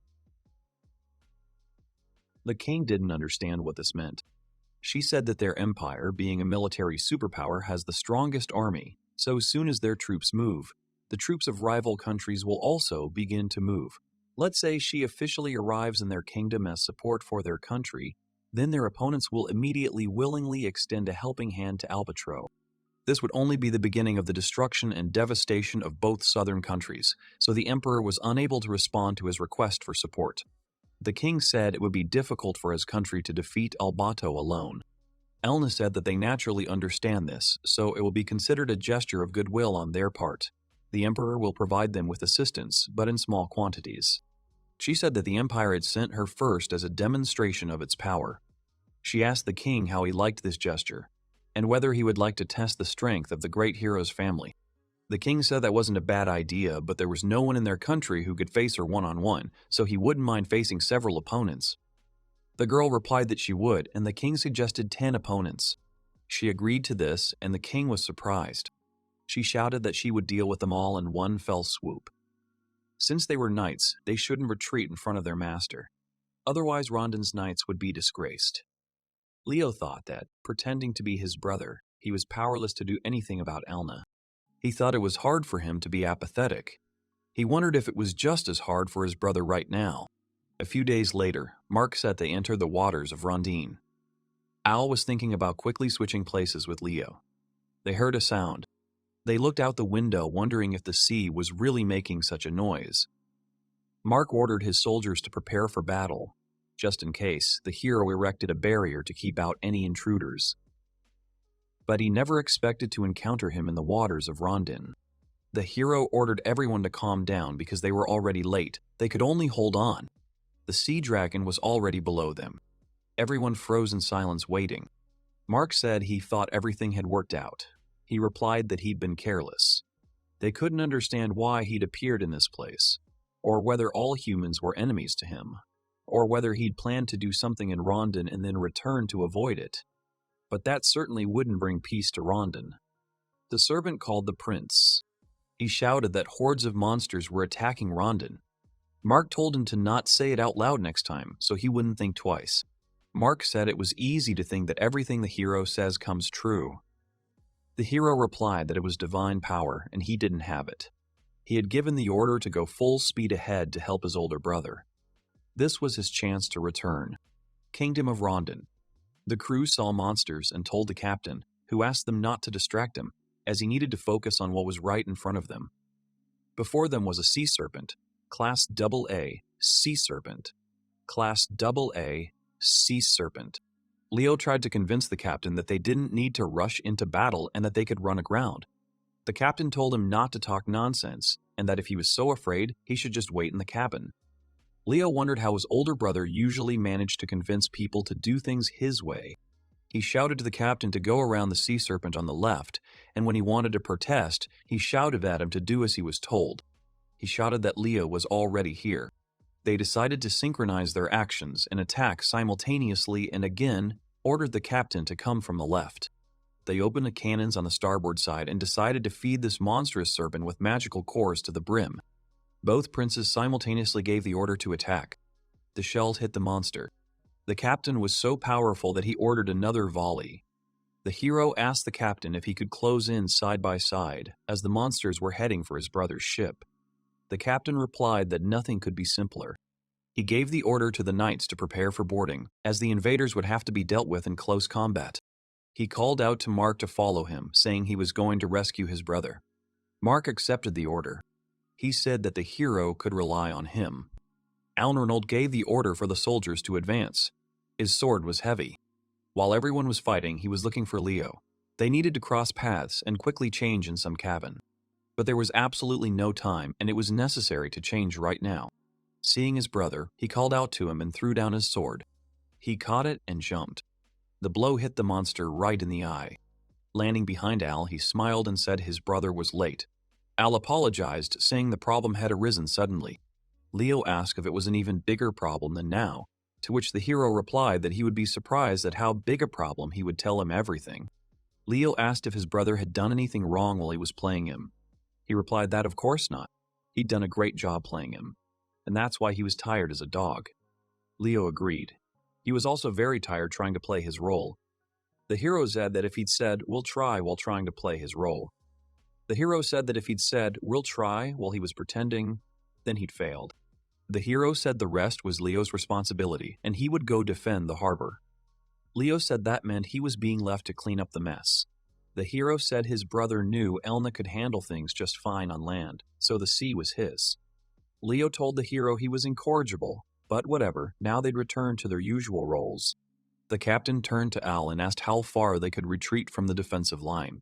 The king didn't understand what this meant. She said that their empire, being a military superpower, has the strongest army, so soon as their troops move, the troops of rival countries will also begin to move. Let's say she officially arrives in their kingdom as support for their country, then their opponents will immediately willingly extend a helping hand to Albatro. This would only be the beginning of the destruction and devastation of both southern countries, so the emperor was unable to respond to his request for support. The king said it would be difficult for his country to defeat Albato alone. Elna said that they naturally understand this, so it will be considered a gesture of goodwill on their part. The emperor will provide them with assistance, but in small quantities. She said that the empire had sent her first as a demonstration of its power. She asked the king how he liked this gesture, and whether he would like to test the strength of the great hero's family. The king said that wasn't a bad idea, but there was no one in their country who could face her one-on-one, so he wouldn't mind facing several opponents. The girl replied that she would, and the king suggested 10 opponents. She agreed to this, and the king was surprised. She shouted that she would deal with them all in one fell swoop. Since they were knights, they shouldn't retreat in front of their master. Otherwise, Rondon's knights would be disgraced. Leo thought that, pretending to be his brother, he was powerless to do anything about Elna. He thought it was hard for him to be apathetic. He wondered if it was just as hard for his brother right now. A few days later, Mark said they entered the waters of Rondine. Al was thinking about quickly switching places with Leo. They heard a sound. They looked out the window, wondering if the sea was really making such a noise. Mark ordered his soldiers to prepare for battle. Just in case, the hero erected a barrier to keep out any intruders. But he never expected to encounter him in the waters of Rondine. The hero ordered everyone to calm down because they were already late. They could only hold on. The sea dragon was already below them. Everyone froze in silence, waiting. Mark said he thought everything had worked out. He replied that he'd been careless. They couldn't understand why he'd appeared in this place, or whether all humans were enemies to him, or whether he'd planned to do something in Rondine and then return to avoid it. But that certainly wouldn't bring peace to Rondine. The servant called the prince. He shouted that hordes of monsters were attacking Rondine. Mark told him to not say it out loud next time, so he wouldn't think twice. Mark said it was easy to think that everything the hero says comes true. The hero replied that it was divine power, and he didn't have it. He had given the order to go full speed ahead to help his older brother. This was his chance to return. Kingdom of Rondine. The crew saw monsters and told the captain, who asked them not to distract him, as he needed to focus on what was right in front of them. Before them was a sea serpent, Class AA, Sea Serpent. Class AA, Sea Serpent. Leo tried to convince the captain that they didn't need to rush into battle and that they could run aground. The captain told him not to talk nonsense, and that if he was so afraid, he should just wait in the cabin. Leo wondered how his older brother usually managed to convince people to do things his way. He shouted to the captain to go around the sea serpent on the left, and when he wanted to protest, he shouted at him to do as he was told. He shouted that Leo was already here. They decided to synchronize their actions and attack simultaneously and again ordered the captain to come from the left. They opened the cannons on the starboard side and decided to feed this monstrous serpent with magical cores to the brim. Both princes simultaneously gave the order to attack. The shells hit the monster. The captain was so powerful that he ordered another volley. The hero asked the captain if he could close in side by side, as the monsters were heading for his brother's ship. The captain replied that nothing could be simpler. He gave the order to the knights to prepare for boarding, as the invaders would have to be dealt with in close combat. He called out to Mark to follow him, saying he was going to rescue his brother. Mark accepted the order. He said that the hero could rely on him. Arnold gave the order for the soldiers to advance. His sword was heavy. While everyone was fighting, he was looking for Leo. They needed to cross paths and quickly change in some cabin. But there was absolutely no time, and it was necessary to change right now. Seeing his brother, he called out to him and threw down his sword. He caught it and jumped. The blow hit the monster right in the eye. Landing behind Al, he smiled and said his brother was late. Al apologized, saying the problem had arisen suddenly. Leo asked if it was an even bigger problem than now, to which the hero replied that he would be surprised at how big a problem he would tell him everything. Leo asked if his brother had done anything wrong while he was playing him. He replied that of course not. He'd done a great job playing him, and that's why he was tired as a dog. Leo agreed. He was also very tired trying to play his role. The hero said that if he'd said, "We'll try," while trying to play his role. The hero said that if he'd said, "We'll try," while he was pretending, then he'd failed. The hero said the rest was Leo's responsibility, and he would go defend the harbor. Leo said that meant he was being left to clean up the mess. The hero said his brother knew Elna could handle things just fine on land, so the sea was his. Leo told the hero he was incorrigible, but whatever, now they'd return to their usual roles. The captain turned to Al and asked how far they could retreat from the defensive line,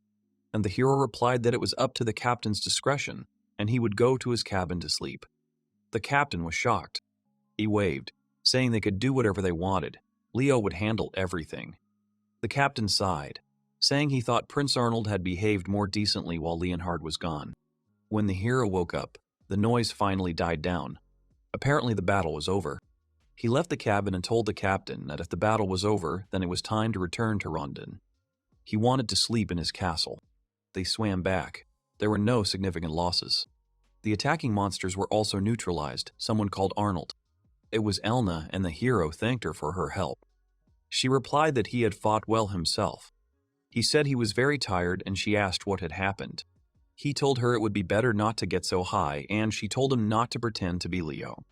and the hero replied that it was up to the captain's discretion, and he would go to his cabin to sleep. The captain was shocked. He waved, saying they could do whatever they wanted. Leo would handle everything. The captain sighed. saying he thought Prince Arnold had behaved more decently while Leonhard was gone. When the hero woke up, the noise finally died down. Apparently the battle was over. He left the cabin and told the captain that if the battle was over, then it was time to return to Rondon. He wanted to sleep in his castle. They swam back. There were no significant losses. The attacking monsters were also neutralized, someone called Arnold. It was Elna, and the hero thanked her for her help. She replied that he had fought well himself. He said he was very tired, and she asked what had happened. He told her it would be better not to get so high, and she told him not to pretend to be Leo.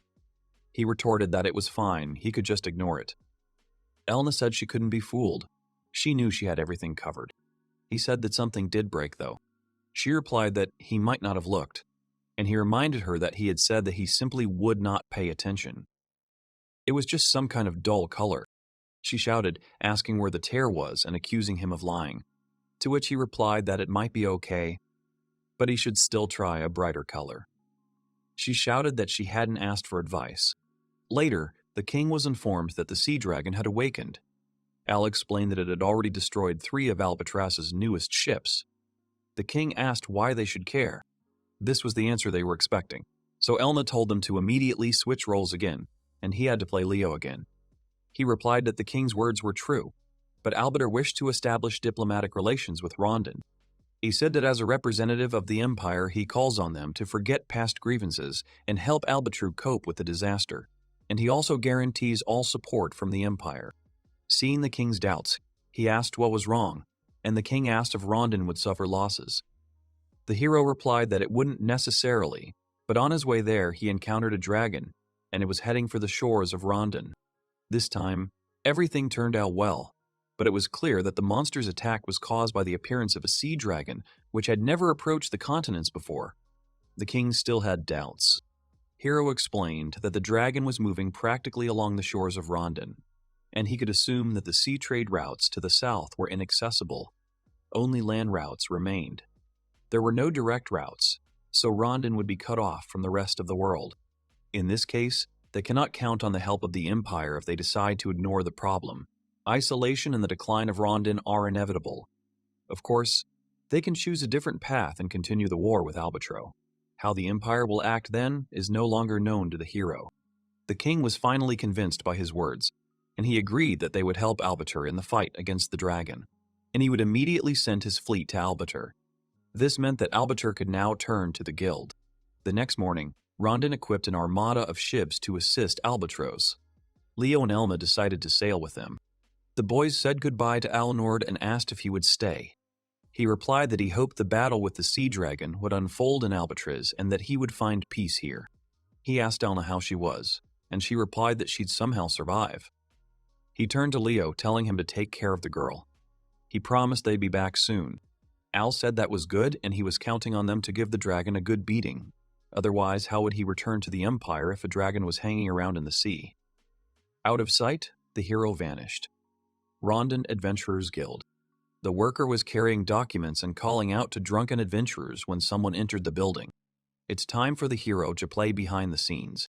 He retorted that it was fine, he could just ignore it. Elna said she couldn't be fooled. She knew she had everything covered. He said that something did break, though. She replied that he might not have looked, and he reminded her that he had said that he simply would not pay attention. It was just some kind of dull color. She shouted, asking where the tear was and accusing him of lying, to which he replied that it might be okay, but he should still try a brighter color. She shouted that she hadn't asked for advice. Later, the king was informed that the sea dragon had awakened. Al explained that it had already destroyed 3 of Albatross's newest ships. The king asked why they should care. This was the answer they were expecting, so Elna told them to immediately switch roles again, and he had to play Leo again. He replied that the king's words were true, but Albator wished to establish diplomatic relations with Rondon. He said that as a representative of the Empire, he calls on them to forget past grievances and help Albatru cope with the disaster, and he also guarantees all support from the Empire. Seeing the king's doubts, he asked what was wrong, and the king asked if Rondon would suffer losses. The hero replied that it wouldn't necessarily, but on his way there he encountered a dragon, and it was heading for the shores of Rondon. This time, everything turned out well, but it was clear that the monster's attack was caused by the appearance of a sea dragon, which had never approached the continents before. The king still had doubts. Hero explained that the dragon was moving practically along the shores of Rondon, and he could assume that the sea trade routes to the south were inaccessible. Only land routes remained. There were no direct routes, so Rondon would be cut off from the rest of the world. In this case, they cannot count on the help of the Empire if they decide to ignore the problem. Isolation and the decline of Rondon are inevitable. Of course, they can choose a different path and continue the war with Albatro. How the Empire will act then is no longer known to the hero. The king was finally convinced by his words, and he agreed that they would help Albator in the fight against the dragon, and he would immediately send his fleet to Albator. This meant that Albator could now turn to the guild. The next morning, Rondon equipped an armada of ships to assist Albatross. Leo and Elma decided to sail with them. The boys said goodbye to Alnord and asked if he would stay. He replied that he hoped the battle with the sea dragon would unfold in Albatriz and that he would find peace here. He asked Elna how she was, and she replied that she'd somehow survive. He turned to Leo, telling him to take care of the girl. He promised they'd be back soon. Al said that was good, and he was counting on them to give the dragon a good beating. Otherwise, how would he return to the Empire if a dragon was hanging around in the sea? Out of sight, the hero vanished. Rondon Adventurers Guild. The worker was carrying documents and calling out to drunken adventurers when someone entered the building. It's time for the hero to play behind the scenes.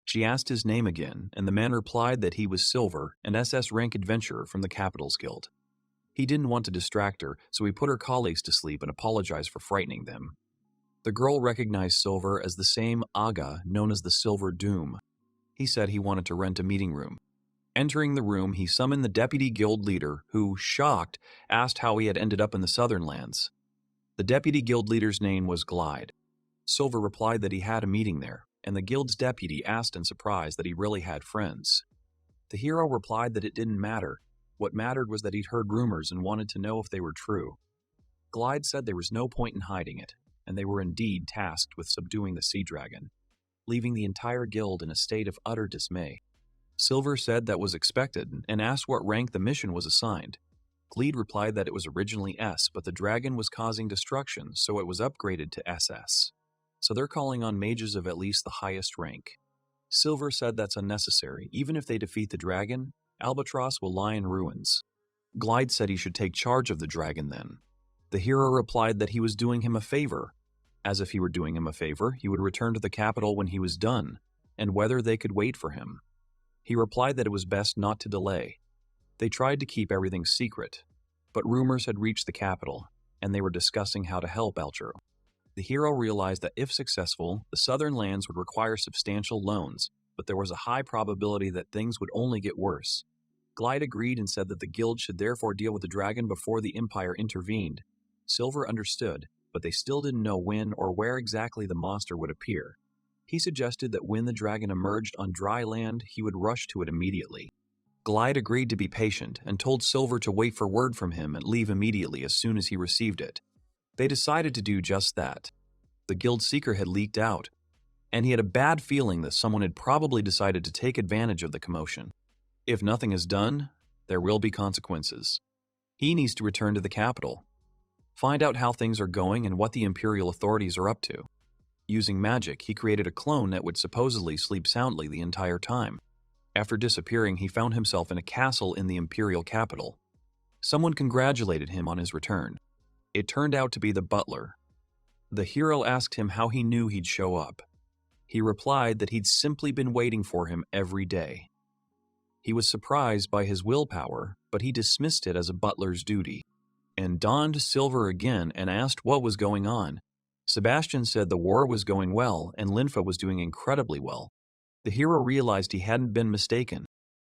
She asked his name again, and the man replied that he was Silver, an SS rank adventurer from the Capitals Guild. He didn't want to distract her, so he put her colleagues to sleep and apologized for frightening them. The girl recognized Silver as the same Aga known as the Silver Doom. He said he wanted to rent a meeting room. Entering the room, he summoned the deputy guild leader, who, shocked, asked how he had ended up in the southern lands. The deputy guild leader's name was Glide. Silver replied that he had a meeting there, and the guild's deputy asked in surprise that he really had friends. The hero replied that it didn't matter. What mattered was that he'd heard rumors and wanted to know if they were true. Glide said there was no point in hiding it, and they were indeed tasked with subduing the sea dragon, leaving the entire guild in a state of utter dismay. Silver said that was expected and asked what rank the mission was assigned. Glede replied that it was originally S, but the dragon was causing destruction, so it was upgraded to SS. So they're calling on mages of at least the highest rank. Silver said that's unnecessary. Even if they defeat the dragon, Albatross will lie in ruins. Glide said he should take charge of the dragon then. The hero replied that he was doing him a favor. As if he were doing him a favor, he would return to the capital when he was done, and whether they could wait for him. He replied that it was best not to delay. They tried to keep everything secret, but rumors had reached the capital, and they were discussing how to help Altro. The hero realized that if successful, the southern lands would require substantial loans, but there was a high probability that things would only get worse. Glide agreed and said that the guild should therefore deal with the dragon before the Empire intervened. Silver understood, but they still didn't know when or where exactly the monster would appear. He suggested that when the dragon emerged on dry land, he would rush to it immediately. Glide agreed to be patient and told Silver to wait for word from him and leave immediately as soon as he received it. They decided to do just that. The guild seeker had leaked out, and he had a bad feeling that someone had probably decided to take advantage of the commotion. If nothing is done, there will be consequences. He needs to return to the capital, find out how things are going and what the imperial authorities are up to. Using magic, he created a clone that would supposedly sleep soundly the entire time. After disappearing, he found himself in a castle in the imperial capital. Someone congratulated him on his return. It turned out to be the butler. The hero asked him how he knew he'd show up. He replied that he'd simply been waiting for him every day. He was surprised by his willpower, but he dismissed it as a butler's duty, and donned silver again and asked what was going on. Sebastian said the war was going well and Linfa was doing incredibly well. The hero realized he hadn't been mistaken.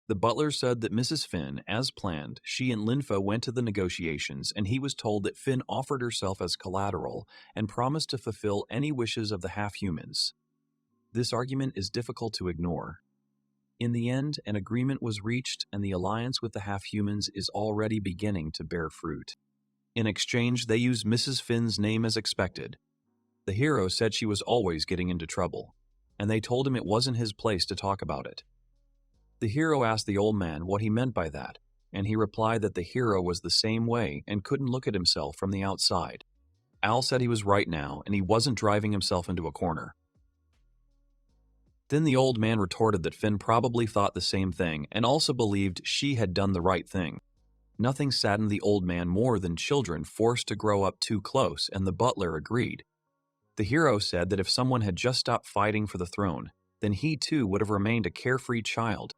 The butler said that Mrs. Finn, as planned, she and Linfa went to the negotiations, and he was told that Finn offered herself as collateral and promised to fulfill any wishes of the half-humans. This argument is difficult to ignore. In the end, an agreement was reached, and the alliance with the half-humans is already beginning to bear fruit. In exchange, they used Mrs. Finn's name as expected. The hero said she was always getting into trouble, and they told him it wasn't his place to talk about it. The hero asked the old man what he meant by that, and he replied that the hero was the same way and couldn't look at himself from the outside. Al said he was right now, and he wasn't driving himself into a corner. Then the old man retorted that Finn probably thought the same thing and also believed she had done the right thing. Nothing saddened the old man more than children forced to grow up too close, and the butler agreed. The hero said that if someone had just stopped fighting for the throne, then he too would have remained a carefree child,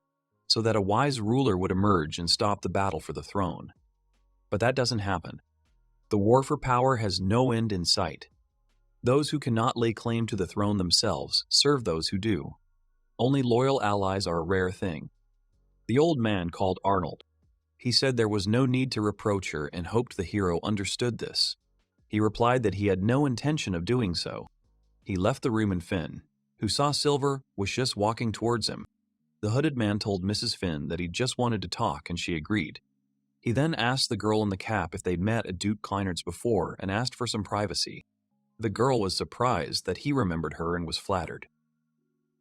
so that a wise ruler would emerge and stop the battle for the throne. But that doesn't happen. The war for power has no end in sight. Those who cannot lay claim to the throne themselves serve those who do. Only loyal allies are a rare thing. The old man called Arnold. He said there was no need to reproach her and hoped the hero understood this. He replied that he had no intention of doing so. He left the room, and Finn, who saw Silver, was just walking towards him. The hooded man told Mrs. Finn that he just wanted to talk, and she agreed. He then asked the girl in the cap if they'd met at Duke Kleinert's before and asked for some privacy. The girl was surprised that he remembered her and was flattered.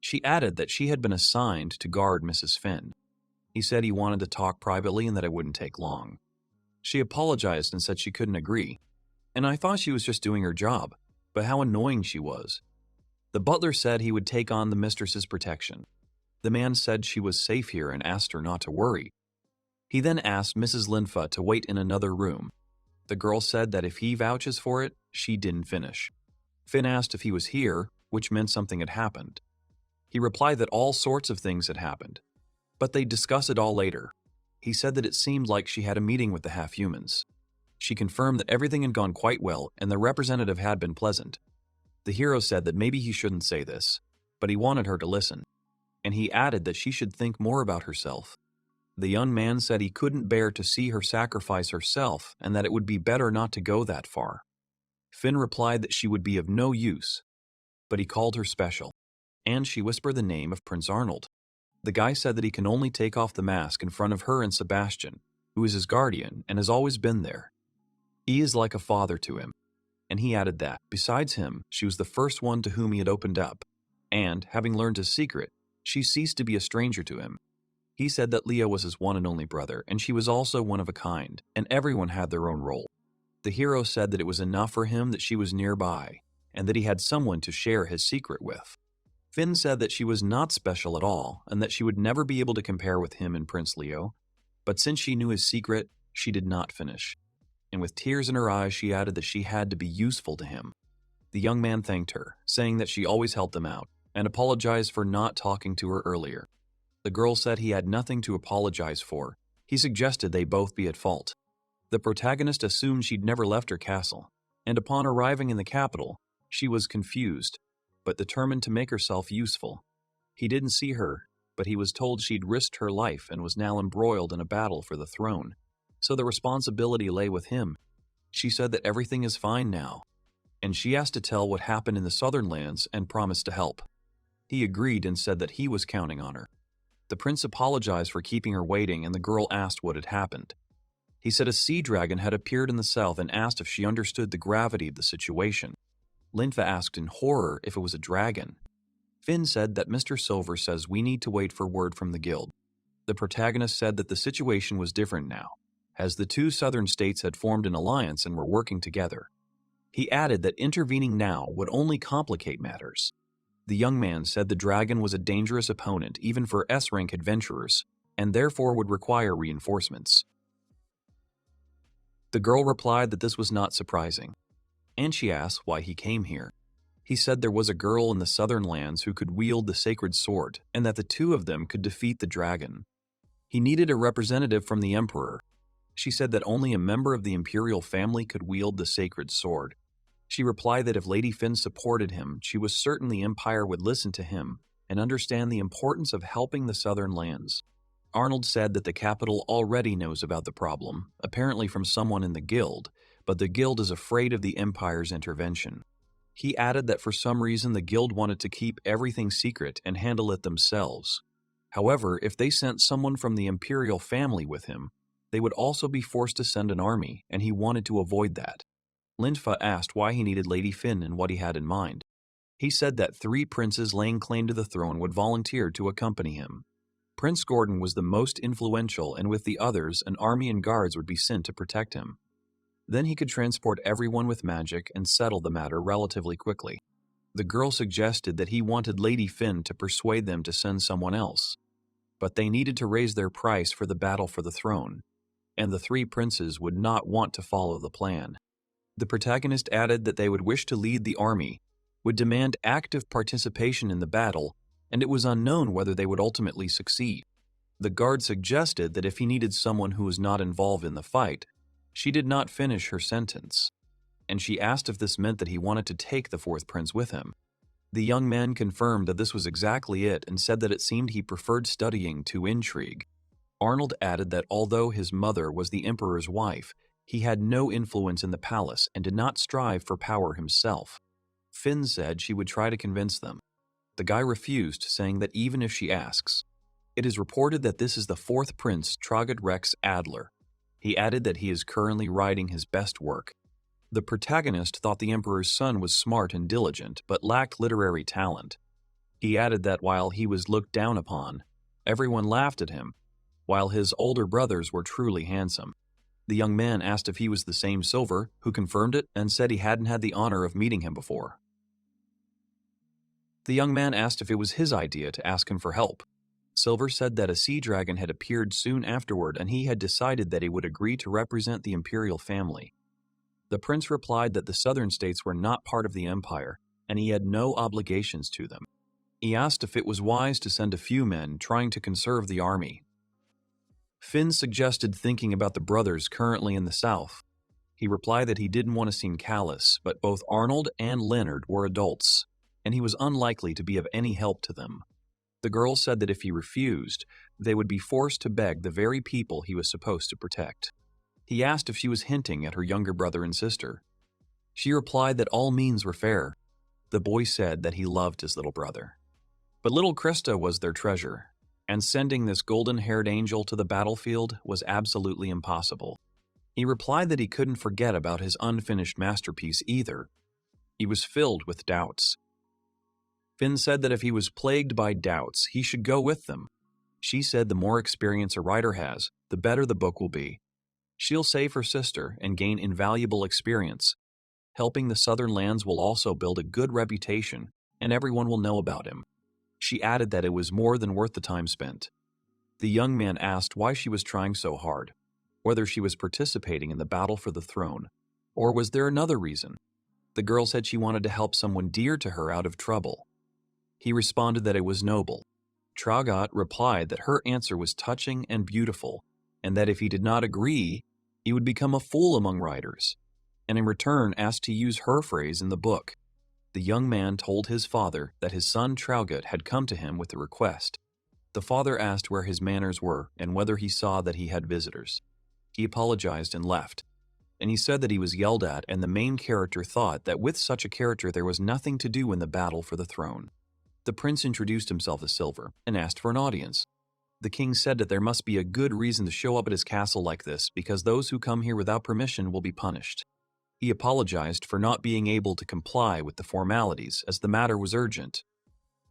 She added that she had been assigned to guard Mrs. Finn. He said he wanted to talk privately and that it wouldn't take long. She apologized and said she couldn't agree. And I thought she was just doing her job, but how annoying she was. The butler said he would take on the mistress's protection. The man said she was safe here and asked her not to worry. He then asked Mrs. Linfa to wait in another room. The girl said that if he vouches for it, she didn't finish. Finn asked if he was here, which meant something had happened. He replied that all sorts of things had happened, but they'd discuss it all later. He said that it seemed like she had a meeting with the half-humans. She confirmed that everything had gone quite well and the representative had been pleasant. The hero said that maybe he shouldn't say this, but he wanted her to listen, and he added that she should think more about herself. The young man said he couldn't bear to see her sacrifice herself and that it would be better not to go that far. Finn replied that she would be of no use, but he called her special, and she whispered the name of Prince Arnold. The guy said that he can only take off the mask in front of her and Sebastian, who is his guardian and has always been there. He is like a father to him, and he added that, besides him, she was the first one to whom he had opened up, and, having learned his secret, she ceased to be a stranger to him. He said that Leo was his one and only brother, and she was also one of a kind, and everyone had their own role. The hero said that it was enough for him that she was nearby, and that he had someone to share his secret with. Finn said that she was not special at all, and that she would never be able to compare with him and Prince Leo, but since she knew his secret, she did not finish. And with tears in her eyes, she added that she had to be useful to him. The young man thanked her, saying that she always helped him out, and apologized for not talking to her earlier. The girl said he had nothing to apologize for. He suggested they both be at fault. The protagonist assumed she'd never left her castle, and upon arriving in the capital, she was confused, but determined to make herself useful. He didn't see her, but he was told she'd risked her life and was now embroiled in a battle for the throne, so the responsibility lay with him. She said that everything is fine now, and she asked to tell what happened in the southern lands and promised to help. He agreed and said that he was counting on her. The prince apologized for keeping her waiting, and the girl asked what had happened. He said a sea dragon had appeared in the south and asked if she understood the gravity of the situation. Linfa asked in horror if it was a dragon. Finn said that Mr. Silver says we need to wait for word from the guild. The protagonist said that the situation was different now, as the two southern states had formed an alliance and were working together. He added that intervening now would only complicate matters. The young man said the dragon was a dangerous opponent even for S-rank adventurers, and therefore would require reinforcements. The girl replied that this was not surprising, and she asked why he came here. He said there was a girl in the southern lands who could wield the sacred sword, and that the two of them could defeat the dragon. He needed a representative from the emperor. She said that only a member of the imperial family could wield the sacred sword. She replied that if Lady Finn supported him, she was certain the empire would listen to him and understand the importance of helping the southern lands. Arnold said that the capital already knows about the problem, apparently from someone in the guild, but the guild is afraid of the empire's intervention. He added that for some reason the guild wanted to keep everything secret and handle it themselves. However, if they sent someone from the imperial family with him, they would also be forced to send an army, and he wanted to avoid that. Linfa asked why he needed Lady Finn and what he had in mind. He said that 3 princes laying claim to the throne would volunteer to accompany him. Prince Gordon was the most influential, and with the others, an army and guards would be sent to protect him. Then he could transport everyone with magic and settle the matter relatively quickly. The girl suggested that he wanted Lady Finn to persuade them to send someone else, but they needed to raise their price for the battle for the throne, and the 3 princes would not want to follow the plan. The protagonist added that they would wish to lead the army, would demand active participation in the battle, and it was unknown whether they would ultimately succeed. The guard suggested that if he needed someone who was not involved in the fight. She did not finish her sentence, and she asked if this meant that he wanted to take the 4th prince with him. The young man confirmed that this was exactly it and said that it seemed he preferred studying to intrigue. Arnold added that although his mother was the emperor's wife, he had no influence in the palace and did not strive for power himself. Finn said she would try to convince them. The guy refused, saying that even if she asks. It is reported that this is the 4th prince, Arnold Lakes Adler. He added that he is currently writing his best work. The protagonist thought the emperor's son was smart and diligent, but lacked literary talent. He added that while he was looked down upon, everyone laughed at him, while his older brothers were truly handsome. The young man asked if he was the same Silver, who confirmed it and said he hadn't had the honor of meeting him before. The young man asked if it was his idea to ask him for help. Silver said that a sea dragon had appeared soon afterward and he had decided that he would agree to represent the imperial family. The prince replied that the southern states were not part of the empire and he had no obligations to them. He asked if it was wise to send a few men trying to conserve the army. Finn suggested thinking about the brothers currently in the south. He replied that he didn't want to seem callous, but both Arnold and Leonard were adults, and he was unlikely to be of any help to them. The girl said that if he refused, they would be forced to beg the very people he was supposed to protect. He asked if she was hinting at her younger brother and sister. She replied that all means were fair. The boy said that he loved his little brother. But little Krista was their treasure, and sending this golden-haired angel to the battlefield was absolutely impossible. He replied that he couldn't forget about his unfinished masterpiece either. He was filled with doubts. Finn said that if he was plagued by doubts, he should go with them. She said the more experience a writer has, the better the book will be. She'll save her sister and gain invaluable experience. Helping the southern lands will also build a good reputation, and everyone will know about him. She added that it was more than worth the time spent. The young man asked why she was trying so hard, whether she was participating in the battle for the throne, or was there another reason? The girl said she wanted to help someone dear to her out of trouble. He responded that it was noble. Tragat replied that her answer was touching and beautiful, and that if he did not agree, He would become a fool among riders, and in return asked to use her phrase in the book. The young man told his father that his son Traugott had come to him with a request. The father asked where his manners were and whether he saw that he had visitors. He apologized and left, and he said that he was yelled at, and the main character thought that with such a character there was nothing to do in the battle for the throne. The prince introduced himself as Silver and asked for an audience. The king said that there must be a good reason to show up at his castle like this, because those who come here without permission will be punished. He apologized for not being able to comply with the formalities, as the matter was urgent,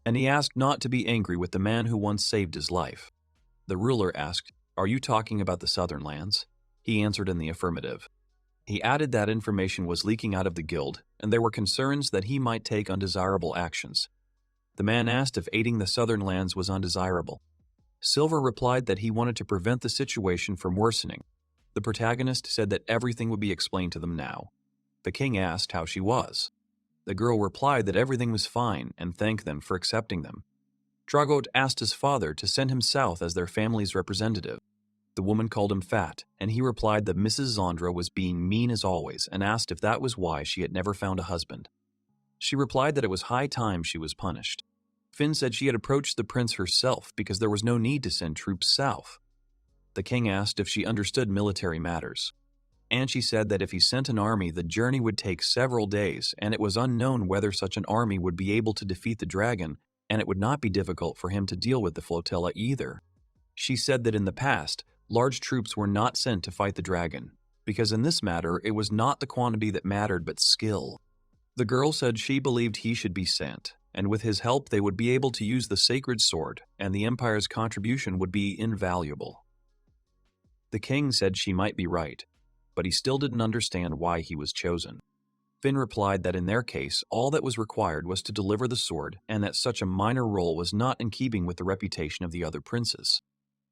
and he asked not to be angry with the man who once saved his life. The ruler asked, "Are you talking about the southern lands?" He answered in the affirmative. He added that information was leaking out of the guild, and there were concerns that he might take undesirable actions. The man asked if aiding the southern lands was undesirable. Silver replied that he wanted to prevent the situation from worsening. The protagonist said that everything would be explained to them now. The king asked how she was. The girl replied that everything was fine and thanked them for accepting them. Traugott asked his father to send him south as their family's representative. The woman called him fat, and he replied that Mrs. Zandra was being mean as always and asked if that was why she had never found a husband. She replied that it was high time she was punished. Finn said she had approached the prince herself because there was no need to send troops south. The king asked if she understood military matters, and she said that if he sent an army, the journey would take several days, and it was unknown whether such an army would be able to defeat the dragon, and it would not be difficult for him to deal with the flotilla either. She said that in the past, large troops were not sent to fight the dragon, because in this matter it was not the quantity that mattered but skill. The girl said she believed he should be sent, and with his help they would be able to use the sacred sword, and the Empire's contribution would be invaluable. The king said she might be right, but he still didn't understand why he was chosen. Finn replied that in their case, all that was required was to deliver the sword, and that such a minor role was not in keeping with the reputation of the other princes.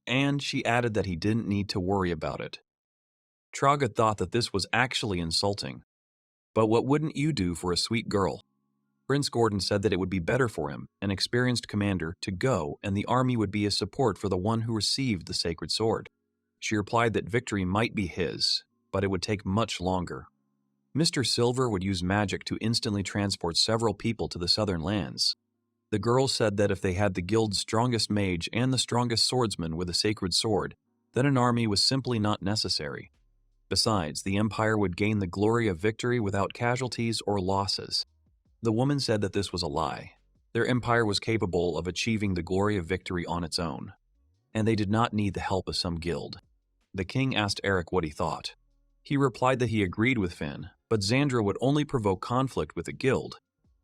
And she added that he didn't need to worry about it. Traugott thought that this was actually insulting. But what wouldn't you do for a sweet girl? Prince Gordon said that it would be better for him, an experienced commander, to go, and the army would be a support for the one who received the sacred sword. She replied that victory might be his, but it would take much longer. Mr. Silver would use magic to instantly transport several people to the southern lands. The girl said that if they had the guild's strongest mage and the strongest swordsman with a sacred sword, then an army was simply not necessary. Besides, the Empire would gain the glory of victory without casualties or losses. The woman said that this was a lie. Their empire was capable of achieving the glory of victory on its own, and they did not need the help of some guild. The king asked Eric what he thought. He replied that he agreed with Finn, but Zandra would only provoke conflict with the guild.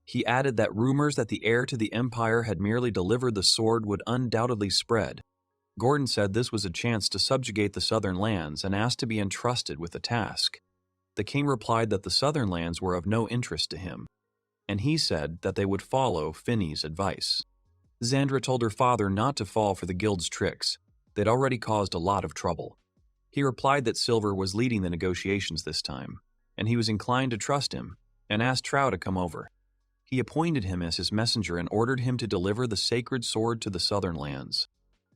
He added that rumors that the heir to the Empire had merely delivered the sword would undoubtedly spread. Gordon said this was a chance to subjugate the southern lands and asked to be entrusted with the task. The king replied that the southern lands were of no interest to him, and he said that they would follow Finny's advice. Zandra told her father not to fall for the guild's tricks. They'd already caused a lot of trouble. He replied that Silver was leading the negotiations this time, and he was inclined to trust him, and asked Trow to come over. He appointed him as his messenger and ordered him to deliver the sacred sword to the southern lands.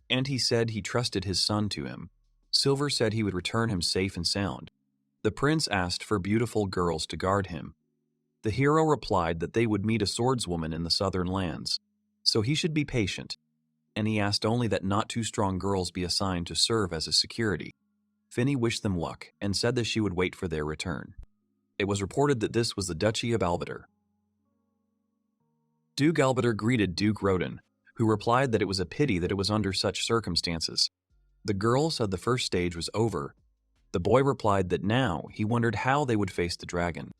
And he said he trusted his son to him. Silver said he would return him safe and sound. The prince asked for beautiful girls to guard him. The hero replied that they would meet a swordswoman in the southern lands, so he should be patient, and he asked only that not too strong girls be assigned to serve as a security. Finny wished them luck and said that she would wait for their return. It was reported that this was the Duchy of Albater. Duke Albater greeted Duke Roden, who replied that it was a pity that it was under such circumstances. The girl said the first stage was over. The boy replied that now he wondered how they would face the dragon.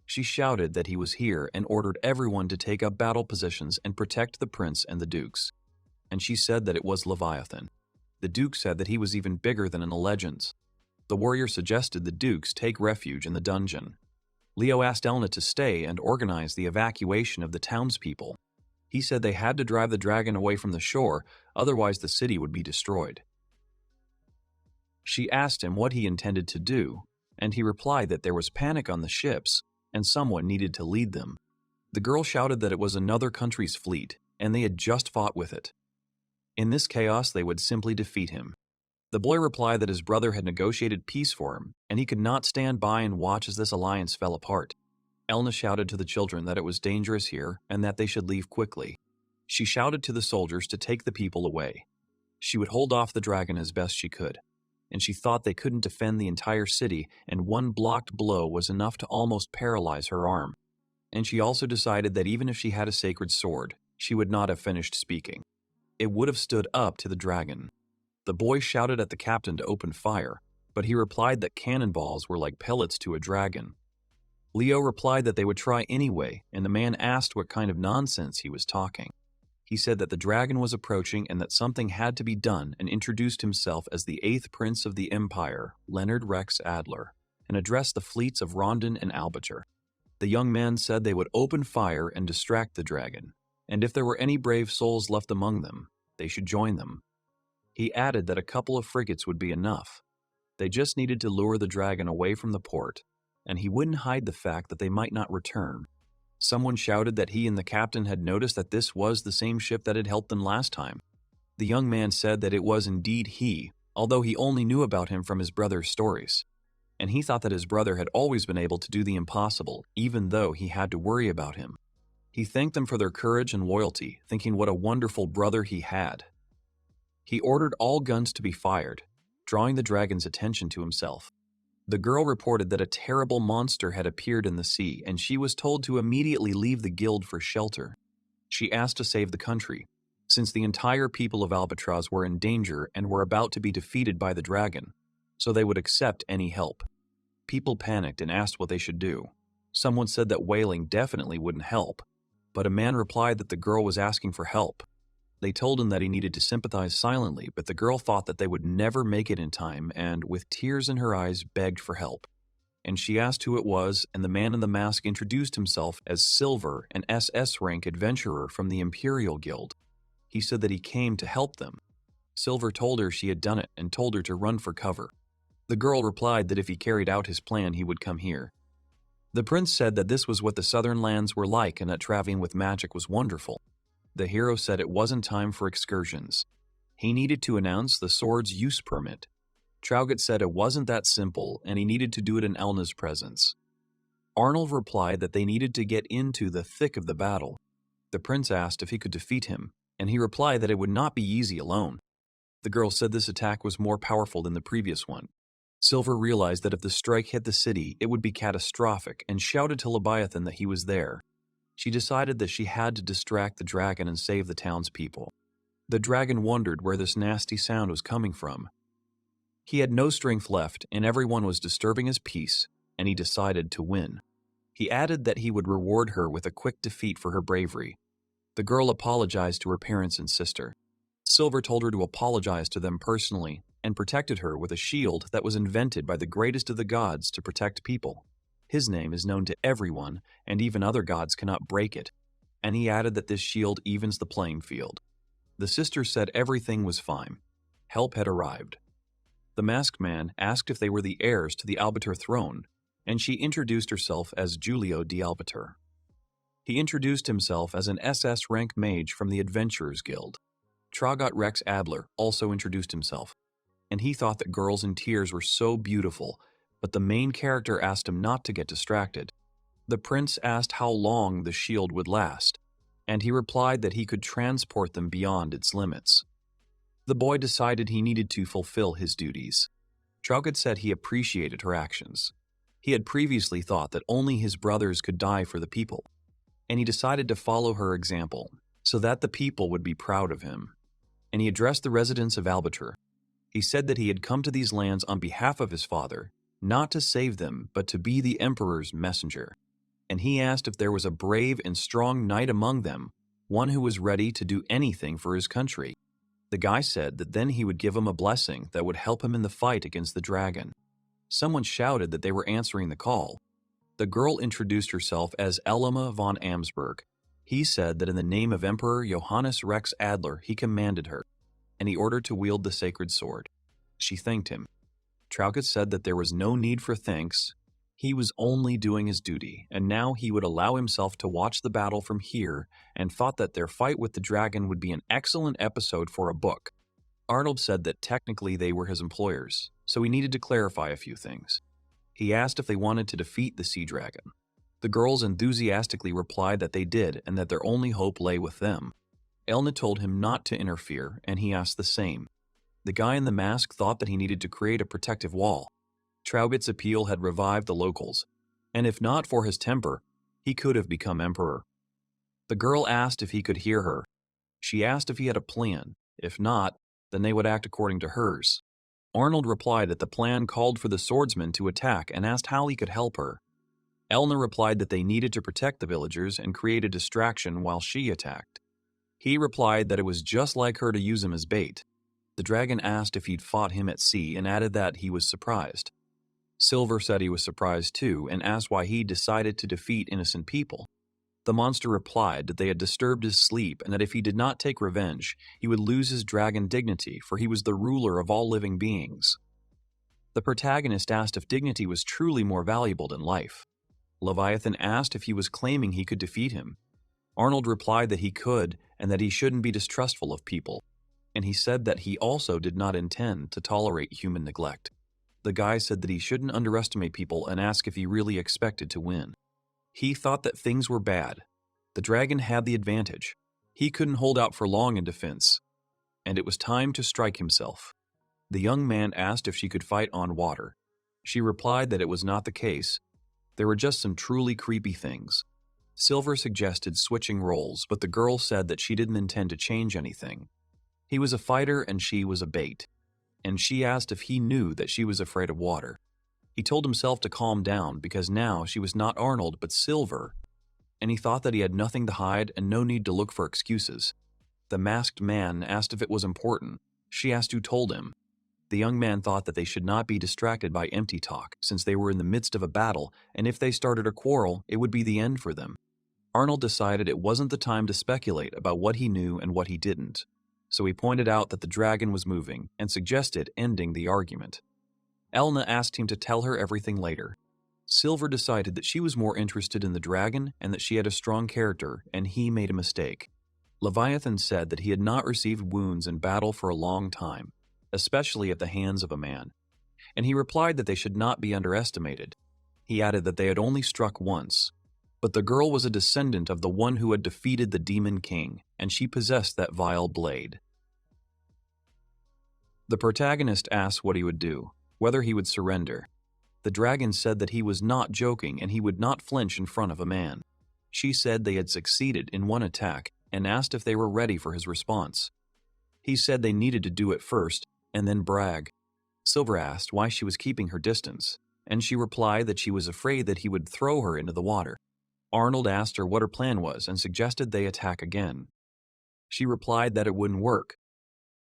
She shouted that he was here and ordered everyone to take up battle positions and protect the prince and the dukes. And she said that it was Leviathan. The duke said that he was even bigger than in the legends. The warrior suggested the dukes take refuge in the dungeon. Leo asked Elna to stay and organize the evacuation of the townspeople. He said they had to drive the dragon away from the shore, otherwise the city would be destroyed. She asked him what he intended to do, and he replied that there was panic on the ships, and someone needed to lead them. The girl shouted that it was another country's fleet, and they had just fought with it. In this chaos, they would simply defeat him. The boy replied that his brother had negotiated peace for him, and he could not stand by and watch as this alliance fell apart. Elna shouted to the children that it was dangerous here and that they should leave quickly. She shouted to the soldiers to take the people away. She would hold off the dragon as best she could, and she thought they couldn't defend the entire city, and one blocked blow was enough to almost paralyze her arm. And she also decided that even if she had a sacred sword, she would not have finished speaking. It would have stood up to the dragon. The boy shouted at the captain to open fire, but he replied that cannonballs were like pellets to a dragon. Leo replied that they would try anyway, and the man asked what kind of nonsense he was talking. He said that the dragon was approaching and that something had to be done, and introduced himself as the 8th prince of the empire, Arnold Lakes Adler, and addressed the fleets of Rondon and Albator. The young man said they would open fire and distract the dragon, and if there were any brave souls left among them, they should join them. He added that a couple of frigates would be enough. They just needed to lure the dragon away from the port, and he wouldn't hide the fact that they might not return. Someone shouted that he and the captain had noticed that this was the same ship that had helped them last time. The young man said that it was indeed he, although he only knew about him from his brother's stories. And he thought that his brother had always been able to do the impossible, even though he had to worry about him. He thanked them for their courage and loyalty, thinking what a wonderful brother he had. He ordered all guns to be fired, drawing the dragon's attention to himself. The girl reported that a terrible monster had appeared in the sea, and she was told to immediately leave the guild for shelter. She asked to save the country, since the entire people of Albatross were in danger and were about to be defeated by the dragon, so they would accept any help. People panicked and asked what they should do. Someone said that whaling definitely wouldn't help, but a man replied that the girl was asking for help. They told him that he needed to sympathize silently, but the girl thought that they would never make it in time and, with tears in her eyes, begged for help. And she asked who it was, and the man in the mask introduced himself as Silver, an SS rank adventurer from the Imperial Guild. He said that he came to help them. Silver told her she had done it and told her to run for cover. The girl replied that if he carried out his plan, he would come here. The prince said that this was what the southern lands were like and that traveling with magic was wonderful. The hero said it wasn't time for excursions. He needed to announce the sword's use permit. Traugott said it wasn't that simple, and he needed to do it in Elna's presence. Arnold replied that they needed to get into the thick of the battle. The prince asked if he could defeat him, and he replied that it would not be easy alone. The girl said this attack was more powerful than the previous one. Silver realized that if the strike hit the city, it would be catastrophic, and shouted to Leviathan that he was there. She decided that she had to distract the dragon and save the townspeople. The dragon wondered where this nasty sound was coming from. He had no strength left, and everyone was disturbing his peace, and he decided to win. He added that he would reward her with a quick defeat for her bravery. The girl apologized to her parents and sister. Silver told her to apologize to them personally, and protected her with a shield that was invented by the greatest of the gods to protect people. His name is known to everyone, and even other gods cannot break it. And he added that this shield evens the playing field. The sisters said everything was fine. Help had arrived. The masked man asked if they were the heirs to the Albator throne, and she introduced herself as Giulio di Albator. He introduced himself as an SS rank mage from the Adventurers Guild. Arnold Lakes Adler also introduced himself, and he thought that girls in tears were so beautiful, but the main character asked him not to get distracted. The prince asked how long the shield would last, and he replied that he could transport them beyond its limits. The boy decided he needed to fulfill his duties. Traugott said he appreciated her actions. He had previously thought that only his brothers could die for the people, and he decided to follow her example, so that the people would be proud of him. And he addressed the residents of Albator. He said that he had come to these lands on behalf of his father, not to save them, but to be the emperor's messenger. And he asked if there was a brave and strong knight among them, one who was ready to do anything for his country. The guy said that then he would give him a blessing that would help him in the fight against the dragon. Someone shouted that they were answering the call. The girl introduced herself as Elma von Amsberg. He said that in the name of Emperor Johannes Rex Adler he commanded her, and he ordered to wield the sacred sword. She thanked him. Traugott said that there was no need for thanks. He was only doing his duty, and now he would allow himself to watch the battle from here, and thought that their fight with the dragon would be an excellent episode for a book. Arnold said that technically they were his employers, so he needed to clarify a few things. He asked if they wanted to defeat the sea dragon. The girls enthusiastically replied that they did and that their only hope lay with them. Elna told him not to interfere, and he asked the same. The guy in the mask thought that he needed to create a protective wall. Traubit's appeal had revived the locals, and if not for his temper, he could have become emperor. The girl asked if he could hear her. She asked if he had a plan. If not, then they would act according to hers. Arnold replied that the plan called for the swordsman to attack and asked how he could help her. Elna replied that they needed to protect the villagers and create a distraction while she attacked. He replied that it was just like her to use him as bait. The dragon asked if he'd fought him at sea and added that he was surprised. Silver said he was surprised too and asked why he decided to defeat innocent people. The monster replied that they had disturbed his sleep and that if he did not take revenge, he would lose his dragon dignity, for he was the ruler of all living beings. The protagonist asked if dignity was truly more valuable than life. Leviathan asked if he was claiming he could defeat him. Arnold replied that he could and that he shouldn't be distrustful of people, and he said that he also did not intend to tolerate human neglect. The guy said that he shouldn't underestimate people and asked if he really expected to win. He thought that things were bad. The dragon had the advantage. He couldn't hold out for long in defense, and it was time to strike himself. The young man asked if she could fight on water. She replied that it was not the case. There were just some truly creepy things. Silver suggested switching roles, but the girl said that she didn't intend to change anything. He was a fighter and she was a bait, and she asked if he knew that she was afraid of water. He told himself to calm down because now she was not Arnold but Silver, and he thought that he had nothing to hide and no need to look for excuses. The masked man asked if it was important. She asked who told him. The young man thought that they should not be distracted by empty talk, since they were in the midst of a battle, and if they started a quarrel, it would be the end for them. Arnold decided it wasn't the time to speculate about what he knew and what he didn't, so he pointed out that the dragon was moving and suggested ending the argument. Elna asked him to tell her everything later. Silver decided that she was more interested in the dragon and that she had a strong character, and he made a mistake. Leviathan said that he had not received wounds in battle for a long time, especially at the hands of a man, and he replied that they should not be underestimated. He added that they had only struck once, but the girl was a descendant of the one who had defeated the Demon King, and she possessed that vile blade. The protagonist asked what he would do, whether he would surrender. The dragon said that he was not joking and he would not flinch in front of a man. She said they had succeeded in one attack and asked if they were ready for his response. He said they needed to do it first and then brag. Silver asked why she was keeping her distance, and she replied that she was afraid that he would throw her into the water. Arnold asked her what her plan was and suggested they attack again. She replied that it wouldn't work,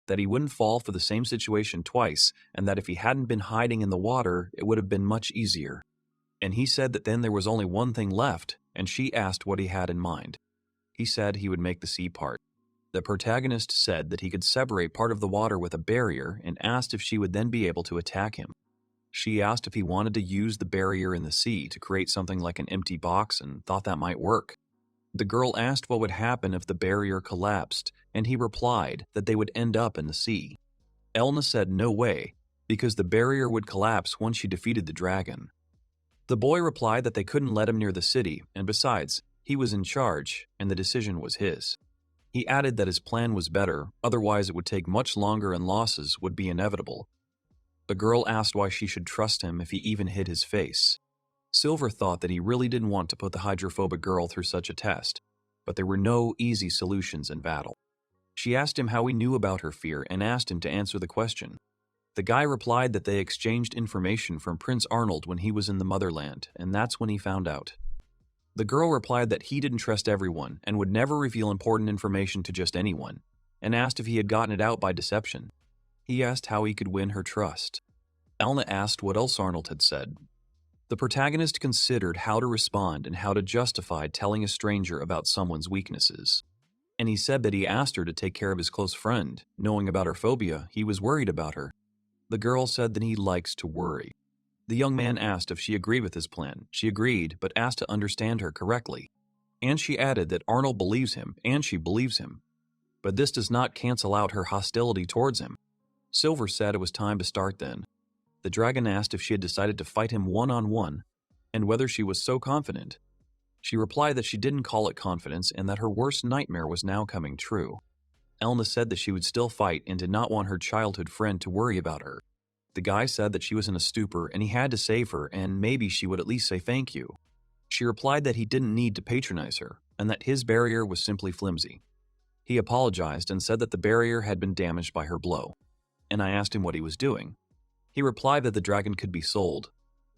that he wouldn't fall for the same situation twice, and that if he hadn't been hiding in the water, it would have been much easier. And he said that then there was only one thing left, and she asked what he had in mind. He said he would make the sea part. The protagonist said that he could separate part of the water with a barrier and asked if she would then be able to attack him. She asked if he wanted to use the barrier in the sea to create something like an empty box and thought that might work. The girl asked what would happen if the barrier collapsed, and he replied that they would end up in the sea. Elna said no way, because the barrier would collapse once she defeated the dragon. The boy replied that they couldn't let him near the city, and besides, he was in charge, and the decision was his. He added that his plan was better, otherwise it would take much longer and losses would be inevitable. The girl asked why she should trust him if he even hid his face. Silver thought that he really didn't want to put the hydrophobic girl through such a test, but there were no easy solutions in battle. She asked him how he knew about her fear and asked him to answer the question. The guy replied that they exchanged information from Prince Arnold when he was in the motherland, and that's when he found out. The girl replied that he didn't trust everyone and would never reveal important information to just anyone, and asked if he had gotten it out by deception. He asked how he could win her trust. Elna asked what else Arnold had said. The protagonist considered how to respond and how to justify telling a stranger about someone's weaknesses. And he said that he asked her to take care of his close friend. Knowing about her phobia, he was worried about her. The girl said that he likes to worry. The young man asked if she agreed with his plan. She agreed, but asked to understand her correctly. And she added that Arnold believes him, and she believes him. But this does not cancel out her hostility towards him. Silver said it was time to start then. The dragon asked if she had decided to fight him one-on-one, and whether she was so confident. She replied that she didn't call it confidence and that her worst nightmare was now coming true. Elna said that she would still fight and did not want her childhood friend to worry about her. The guy said that she was in a stupor and he had to save her and maybe she would at least say thank you. She replied that he didn't need to patronize her and that his barrier was simply flimsy. He apologized and said that the barrier had been damaged by her blow, and I asked him what he was doing. He replied that the dragon could be sold.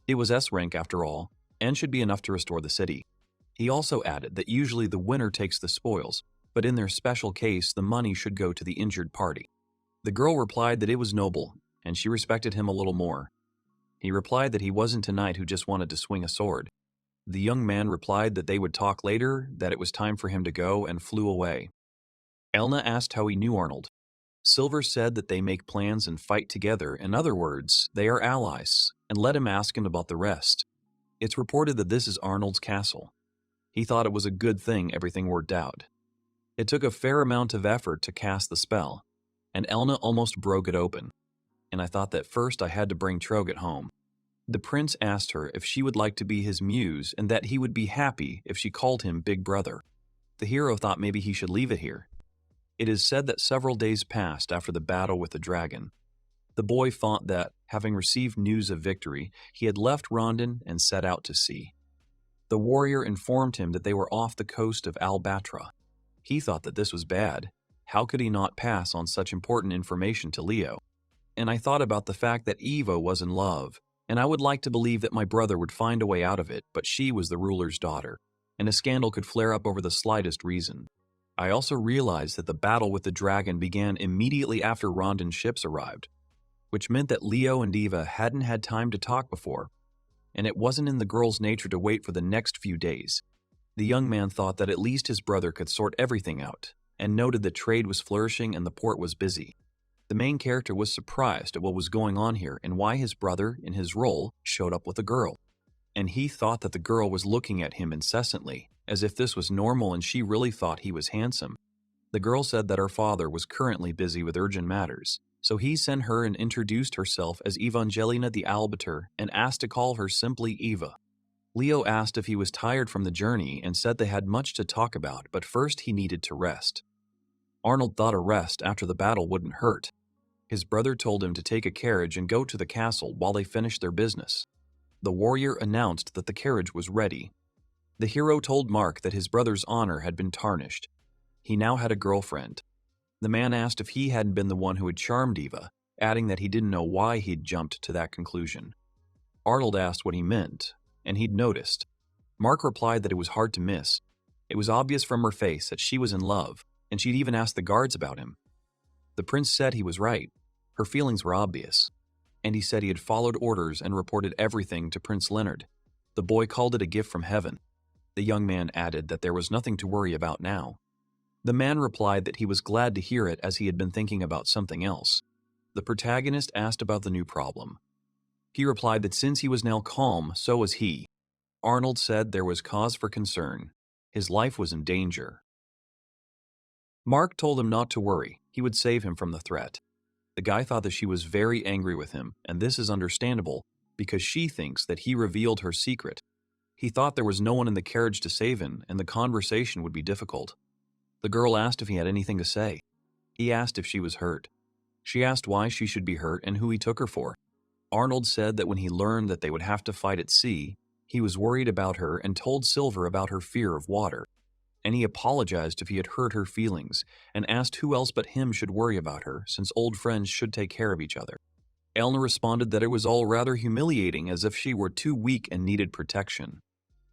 It was S rank after all, and should be enough to restore the city. He also added that usually the winner takes the spoils, but in their special case the money should go to the injured party. The girl replied that it was noble, and she respected him a little more. He replied that he wasn't a knight who just wanted to swing a sword. The young man replied that they would talk later, that it was time for him to go, and flew away. Elna asked how he knew Arnold. Silver said that they make plans and fight together. In other words, they are allies, and let him ask him about the rest. It's reported that this is Arnold's castle. He thought it was a good thing everything worked out. It took a fair amount of effort to cast the spell, and Elna almost broke it open, and I thought that first I had to bring Troget home. The prince asked her if she would like to be his muse and that he would be happy if she called him Big Brother. The hero thought maybe he should leave it here. It is said that several days passed after the battle with the dragon. The boy thought that, having received news of victory, he had left Rondon and set out to sea. The warrior informed him that they were off the coast of Albatra. He thought that this was bad. How could he not pass on such important information to Leo? And I thought about the fact that Eva was in love, and I would like to believe that my brother would find a way out of it, but she was the ruler's daughter, and a scandal could flare up over the slightest reason. I also realized that the battle with the dragon began immediately after Rondon's ships arrived, which meant that Leo and Eva hadn't had time to talk before, and it wasn't in the girl's nature to wait for the next few days. The young man thought that at least his brother could sort everything out, and noted that trade was flourishing and the port was busy. The main character was surprised at what was going on here and why his brother, in his role, showed up with a girl. And he thought that the girl was looking at him incessantly, as if this was normal and she really thought he was handsome. The girl said that her father was currently busy with urgent matters, so he sent her and introduced herself as Evangelina the Albiter and asked to call her simply Eva. Leo asked if he was tired from the journey and said they had much to talk about, but first he needed to rest. Arnold thought a rest after the battle wouldn't hurt. His brother told him to take a carriage and go to the castle while they finished their business. The warrior announced that the carriage was ready. The hero told Mark that his brother's honor had been tarnished. He now had a girlfriend. The man asked if he hadn't been the one who had charmed Eva, adding that he didn't know why he'd jumped to that conclusion. Arnold asked what he meant, and he'd noticed. Mark replied that it was hard to miss. It was obvious from her face that she was in love, and she'd even asked the guards about him. The prince said he was right. Her feelings were obvious. And he said he had followed orders and reported everything to Prince Leonard. The boy called it a gift from heaven. The young man added that there was nothing to worry about now. The man replied that he was glad to hear it as he had been thinking about something else. The protagonist asked about the new problem. He replied that since he was now calm, so was he. Arnold said there was cause for concern. His life was in danger. Mark told him not to worry. He would save him from the threat. The guy thought that she was very angry with him, and this is understandable because she thinks that he revealed her secret. He thought there was no one in the carriage to save him, and the conversation would be difficult. The girl asked if he had anything to say. He asked if she was hurt. She asked why she should be hurt and who he took her for. Arnold said that when he learned that they would have to fight at sea, he was worried about her and told Silver about her fear of water. And he apologized if he had hurt her feelings and asked who else but him should worry about her, since old friends should take care of each other. Elna responded that it was all rather humiliating, as if she were too weak and needed protection.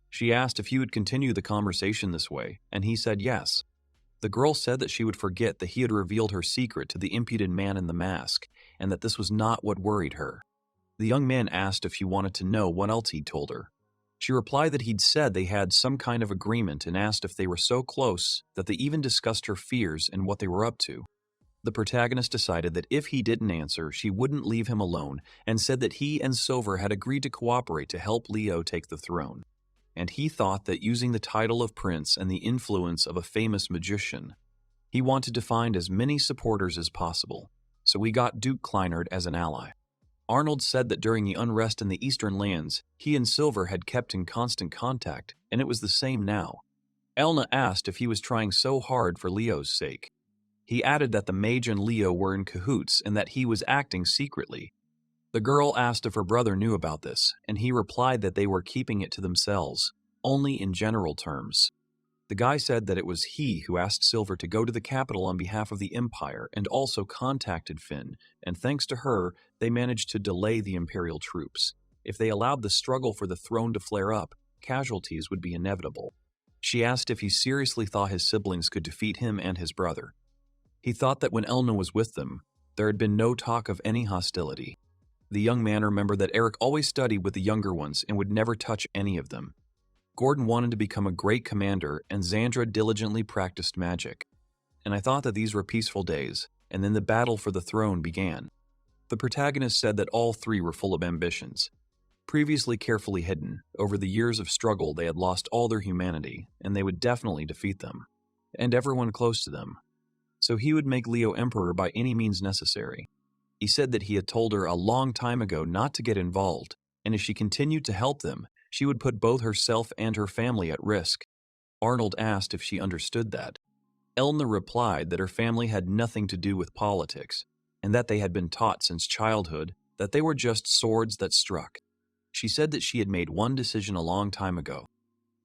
She asked if he would continue the conversation this way, and he said yes. The girl said that she would forget that he had revealed her secret to the impudent man in the mask, and that this was not what worried her. The young man asked if she wanted to know what else he'd told her. She replied that he'd said they had some kind of agreement and asked if they were so close that they even discussed her fears and what they were up to. The protagonist decided that if he didn't answer, she wouldn't leave him alone and said that he and Silver had agreed to cooperate to help Leo take the throne. And he thought that using the title of prince and the influence of a famous magician, he wanted to find as many supporters as possible. so he got Duke Kleinert as an ally. Arnold said that during the unrest in the eastern lands, he and Silver had kept in constant contact, and it was the same now. Elna asked if he was trying so hard for Leo's sake. He added that the mage and Leo were in cahoots and that he was acting secretly. The girl asked if her brother knew about this, and he replied that they were keeping it to themselves, only in general terms. The guy said that it was he who asked Silver to go to the capital on behalf of the Empire and also contacted Finn, and thanks to her, they managed to delay the Imperial troops. If they allowed the struggle for the throne to flare up, casualties would be inevitable. She asked if he seriously thought his siblings could defeat him and his brother. He thought that when Elna was with them, there had been no talk of any hostility. The young man remembered that Eric always studied with the younger ones and would never touch any of them. Gordon wanted to become a great commander, and Xandra diligently practiced magic. And I thought that these were peaceful days, and then the battle for the throne began. The protagonist said that all three were full of ambitions. Previously carefully hidden, over the years of struggle they had lost all their humanity, and they would definitely defeat them, and everyone close to them. So he would make Leo emperor by any means necessary. He said that he had told her a long time ago not to get involved, and if she continued to help them, she would put both herself and her family at risk. Arnold asked if she understood that. Elna replied that her family had nothing to do with politics, and that they had been taught since childhood that they were just swords that struck. She said that she had made one decision a long time ago.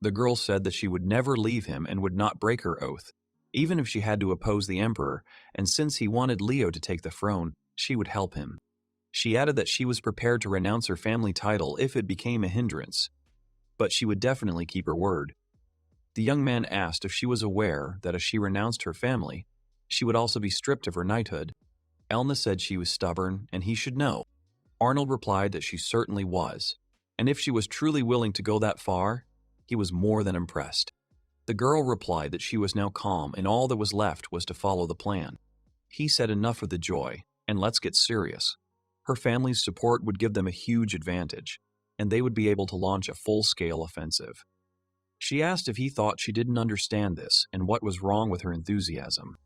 The girl said that she would never leave him and would not break her oath, even if she had to oppose the emperor, and since he wanted Leo to take the throne, she would help him. She added that she was prepared to renounce her family title if it became a hindrance, but she would definitely keep her word. The young man asked if she was aware that if she renounced her family, she would also be stripped of her knighthood. Elna said she was stubborn and he should know. Arnold replied that she certainly was, and if she was truly willing to go that far, he was more than impressed. The girl replied that she was now calm and all that was left was to follow the plan. He said enough of the joy, and let's get serious. Her family's support would give them a huge advantage, and they would be able to launch a full-scale offensive. She asked if he thought she didn't understand this and what was wrong with her enthusiasm,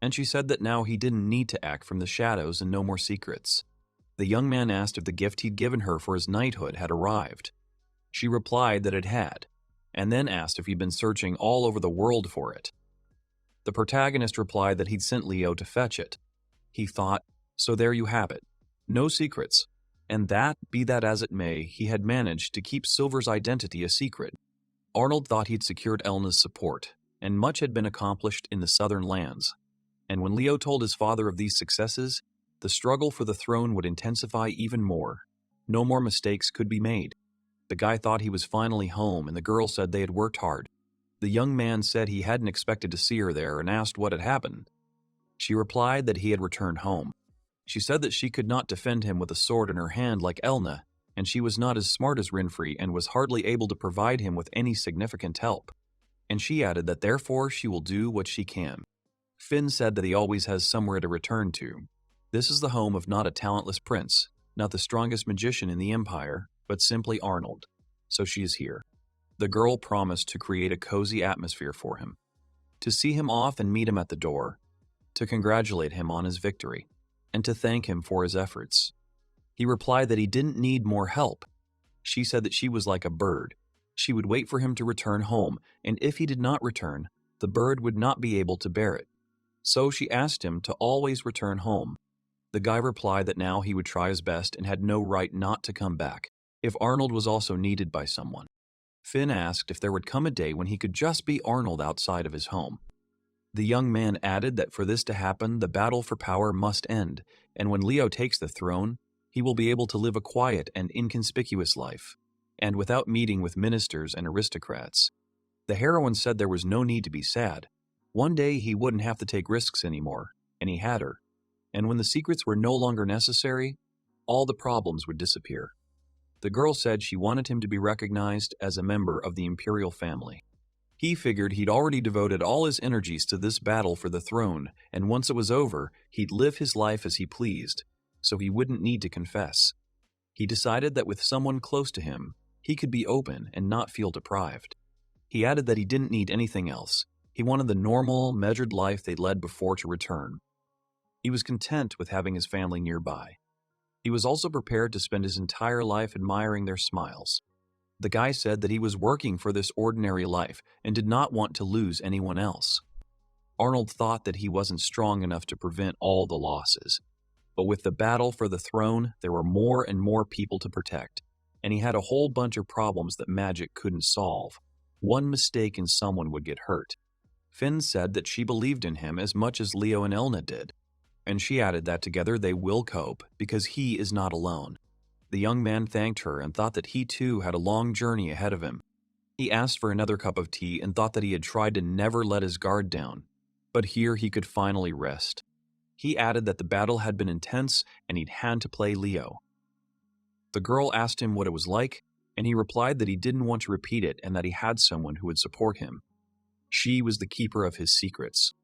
and she said that now he didn't need to act from the shadows and no more secrets. The young man asked if the gift he'd given her for his knighthood had arrived. She replied that it had, and then asked if he'd been searching all over the world for it. The protagonist replied that he'd sent Leo to fetch it. He thought, so there you have it. No secrets. And that, be that as it may, he had managed to keep Silver's identity a secret. Arnold thought he'd secured Elna's support, and much had been accomplished in the southern lands. And when Leo told his father of these successes, the struggle for the throne would intensify even more. No more mistakes could be made. The guy thought he was finally home, and the girl said they had worked hard. The young man said he hadn't expected to see her there and asked what had happened. She replied that he had returned home. She said that she could not defend him with a sword in her hand like Elna, and she was not as smart as Renfrey and was hardly able to provide him with any significant help. And she added that therefore she will do what she can. Finn said that he always has somewhere to return to. This is the home of not a talentless prince, not the strongest magician in the Empire, but simply Arnold. So she is here. The girl promised to create a cozy atmosphere for him, to see him off and meet him at the door, to congratulate him on his victory, and to thank him for his efforts. He replied that he didn't need more help. She said that she was like a bird. She would wait for him to return home, and if he did not return, the bird would not be able to bear it. So she asked him to always return home. The guy replied that now he would try his best and had no right not to come back, if Arnold was also needed by someone. Finn asked if there would come a day when he could just be Arnold outside of his home. The young man added that for this to happen, the battle for power must end, and when Leo takes the throne, he will be able to live a quiet and inconspicuous life, and without meeting with ministers and aristocrats. The heroine said there was no need to be sad. One day he wouldn't have to take risks anymore, and he had her. And when the secrets were no longer necessary, all the problems would disappear. The girl said she wanted him to be recognized as a member of the imperial family. He figured he'd already devoted all his energies to this battle for the throne, and once it was over, he'd live his life as he pleased, so he wouldn't need to confess. He decided that with someone close to him, he could be open and not feel deprived. He added that he didn't need anything else. He wanted the normal, measured life they'd led before to return. He was content with having his family nearby. He was also prepared to spend his entire life admiring their smiles. The guy said that he was working for this ordinary life and did not want to lose anyone else. Arnold thought that he wasn't strong enough to prevent all the losses. But with the battle for the throne, there were more and more people to protect, and he had a whole bunch of problems that magic couldn't solve. One mistake and someone would get hurt. Finn said that she believed in him as much as Leo and Elna did, and she added that together they will cope because he is not alone. The young man thanked her and thought that he too had a long journey ahead of him. He asked for another cup of tea and thought that he had tried to never let his guard down, but here he could finally rest. He added that the battle had been intense and he'd had to play Leo. The girl asked him what it was like, and he replied that he didn't want to repeat it and that he had someone who would support him. She was the keeper of his secrets.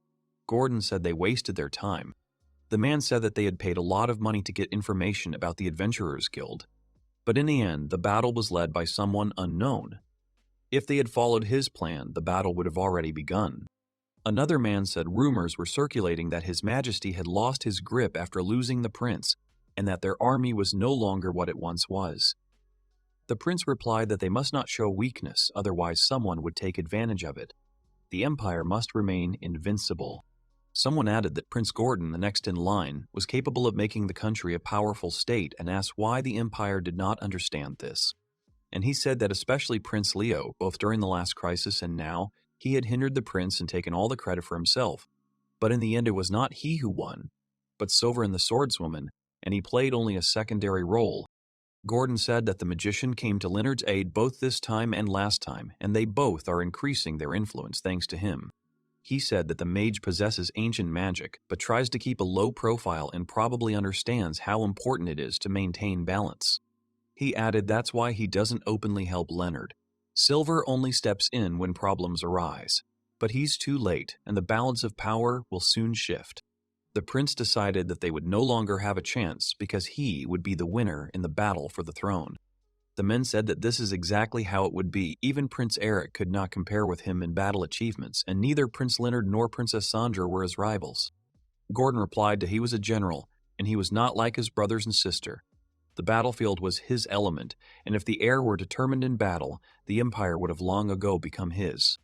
Gordon said they wasted their time. The man said that they had paid a lot of money to get information about the Adventurers Guild, but in the end, the battle was led by someone unknown. If they had followed his plan, the battle would have already begun. Another man said rumors were circulating that His Majesty had lost his grip after losing the prince, and that their army was no longer what it once was. The prince replied that they must not show weakness, otherwise someone would take advantage of it. The empire must remain invincible. Someone added that Prince Gordon, the next in line, was capable of making the country a powerful state and asked why the empire did not understand this. And he said that especially Prince Leo, both during the last crisis and now, he had hindered the prince and taken all the credit for himself. But in the end, it was not he who won, but Silver and the Swordswoman, and he played only a secondary role. Gordon said that the magician came to Leonard's aid both this time and last time, and they both are increasing their influence thanks to him. He said that the mage possesses ancient magic, but tries to keep a low profile and probably understands how important it is to maintain balance. He added that's why he doesn't openly help Leonard. Silver only steps in when problems arise, but he's too late and the balance of power will soon shift. The prince decided that they would no longer have a chance because he would be the winner in the battle for the throne. The men said that this is exactly how it would be. Even Prince Eric could not compare with him in battle achievements, and neither Prince Leonard nor Princess Sandra were his rivals. Gordon replied that he was a general, and he was not like his brothers and sister. The battlefield was his element, and if the heir were determined in battle, the empire would have long ago become his.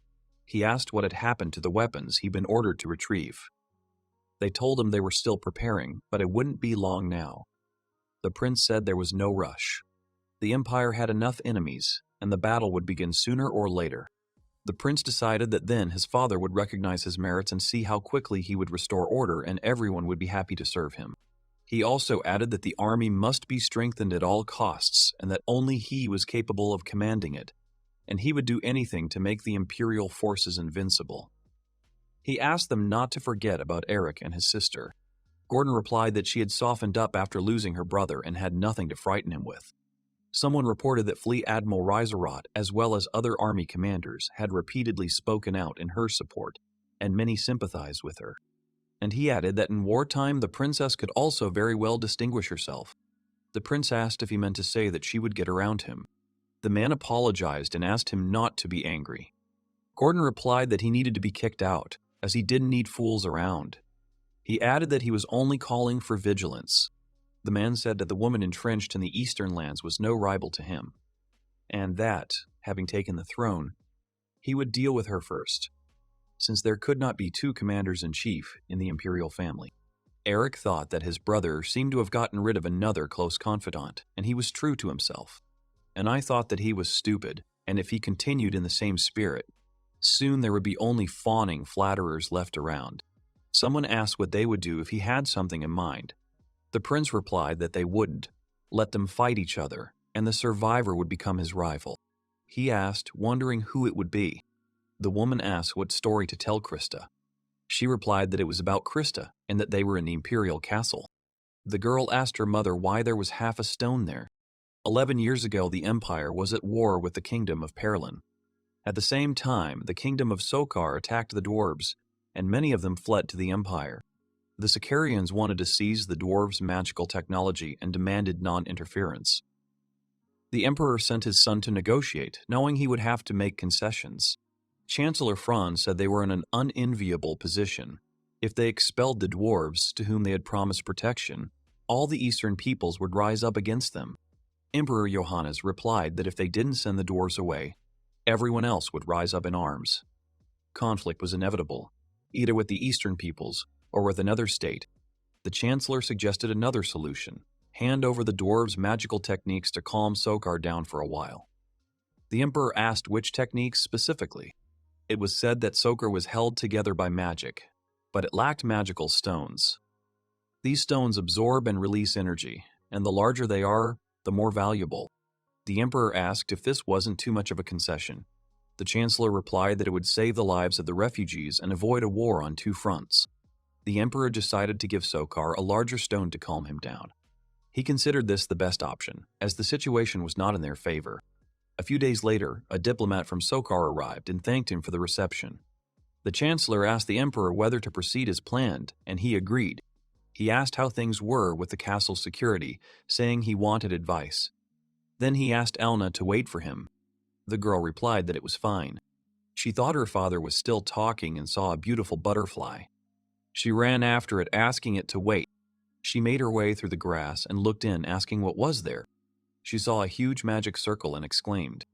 He asked what had happened to the weapons he'd been ordered to retrieve. They told him they were still preparing, but it wouldn't be long now. The prince said there was no rush. The empire had enough enemies, and the battle would begin sooner or later. The prince decided that then his father would recognize his merits and see how quickly he would restore order, and everyone would be happy to serve him. He also added that the army must be strengthened at all costs, and that only he was capable of commanding it, and he would do anything to make the imperial forces invincible. He asked them not to forget about Eric and his sister. Gordon replied that she had softened up after losing her brother and had nothing to frighten him with. Someone reported that Fleet Admiral Riserot, as well as other army commanders, had repeatedly spoken out in her support, and many sympathized with her. And he added that in wartime the princess could also very well distinguish herself. The prince asked if he meant to say that she would get around him. The man apologized and asked him not to be angry. Gordon replied that he needed to be kicked out, as he didn't need fools around. He added that he was only calling for vigilance. The man said that the woman entrenched in the eastern lands was no rival to him, and that, having taken the throne, he would deal with her first, since there could not be two commanders-in-chief in the imperial family. Eric thought that his brother seemed to have gotten rid of another close confidant, and he was true to himself. And I thought that he was stupid, and if he continued in the same spirit, soon there would be only fawning flatterers left around. Someone asked what they would do if he had something in mind. The prince replied that they wouldn't. Let them fight each other, and the survivor would become his rival. He asked, wondering who it would be. The woman asked what story to tell Krista. She replied that it was about Krista, and that they were in the imperial castle. The girl asked her mother why there was half a stone there. 11 years ago, the empire was at war with the kingdom of Perlin. At the same time, the kingdom of Sokar attacked the dwarves, and many of them fled to the empire. The Sicarians wanted to seize the dwarves' magical technology and demanded non-interference. The emperor sent his son to negotiate, knowing he would have to make concessions. Chancellor Franz said they were in an unenviable position. If they expelled the dwarves, to whom they had promised protection, all the eastern peoples would rise up against them. Emperor Johannes replied that if they didn't send the dwarves away, everyone else would rise up in arms. Conflict was inevitable, either with the eastern peoples or with another state. The chancellor suggested another solution: hand over the dwarves' magical techniques to calm Sokar down for a while. The emperor asked which techniques specifically. It was said that Sokar was held together by magic, but it lacked magical stones. These stones absorb and release energy, and the larger they are, the more valuable. The emperor asked if this wasn't too much of a concession. The chancellor replied that it would save the lives of the refugees and avoid a war on two fronts. The emperor decided to give Sokar a larger stone to calm him down. He considered this the best option, as the situation was not in their favor. A few days later, a diplomat from Sokar arrived and thanked him for the reception. The chancellor asked the emperor whether to proceed as planned, and he agreed. He asked how things were with the castle's security, saying he wanted advice. Then he asked Elna to wait for him. The girl replied that it was fine. She thought her father was still talking and saw a beautiful butterfly. She ran after it, asking it to wait. She made her way through the grass and looked in, asking what was there. She saw a huge magic circle and exclaimed.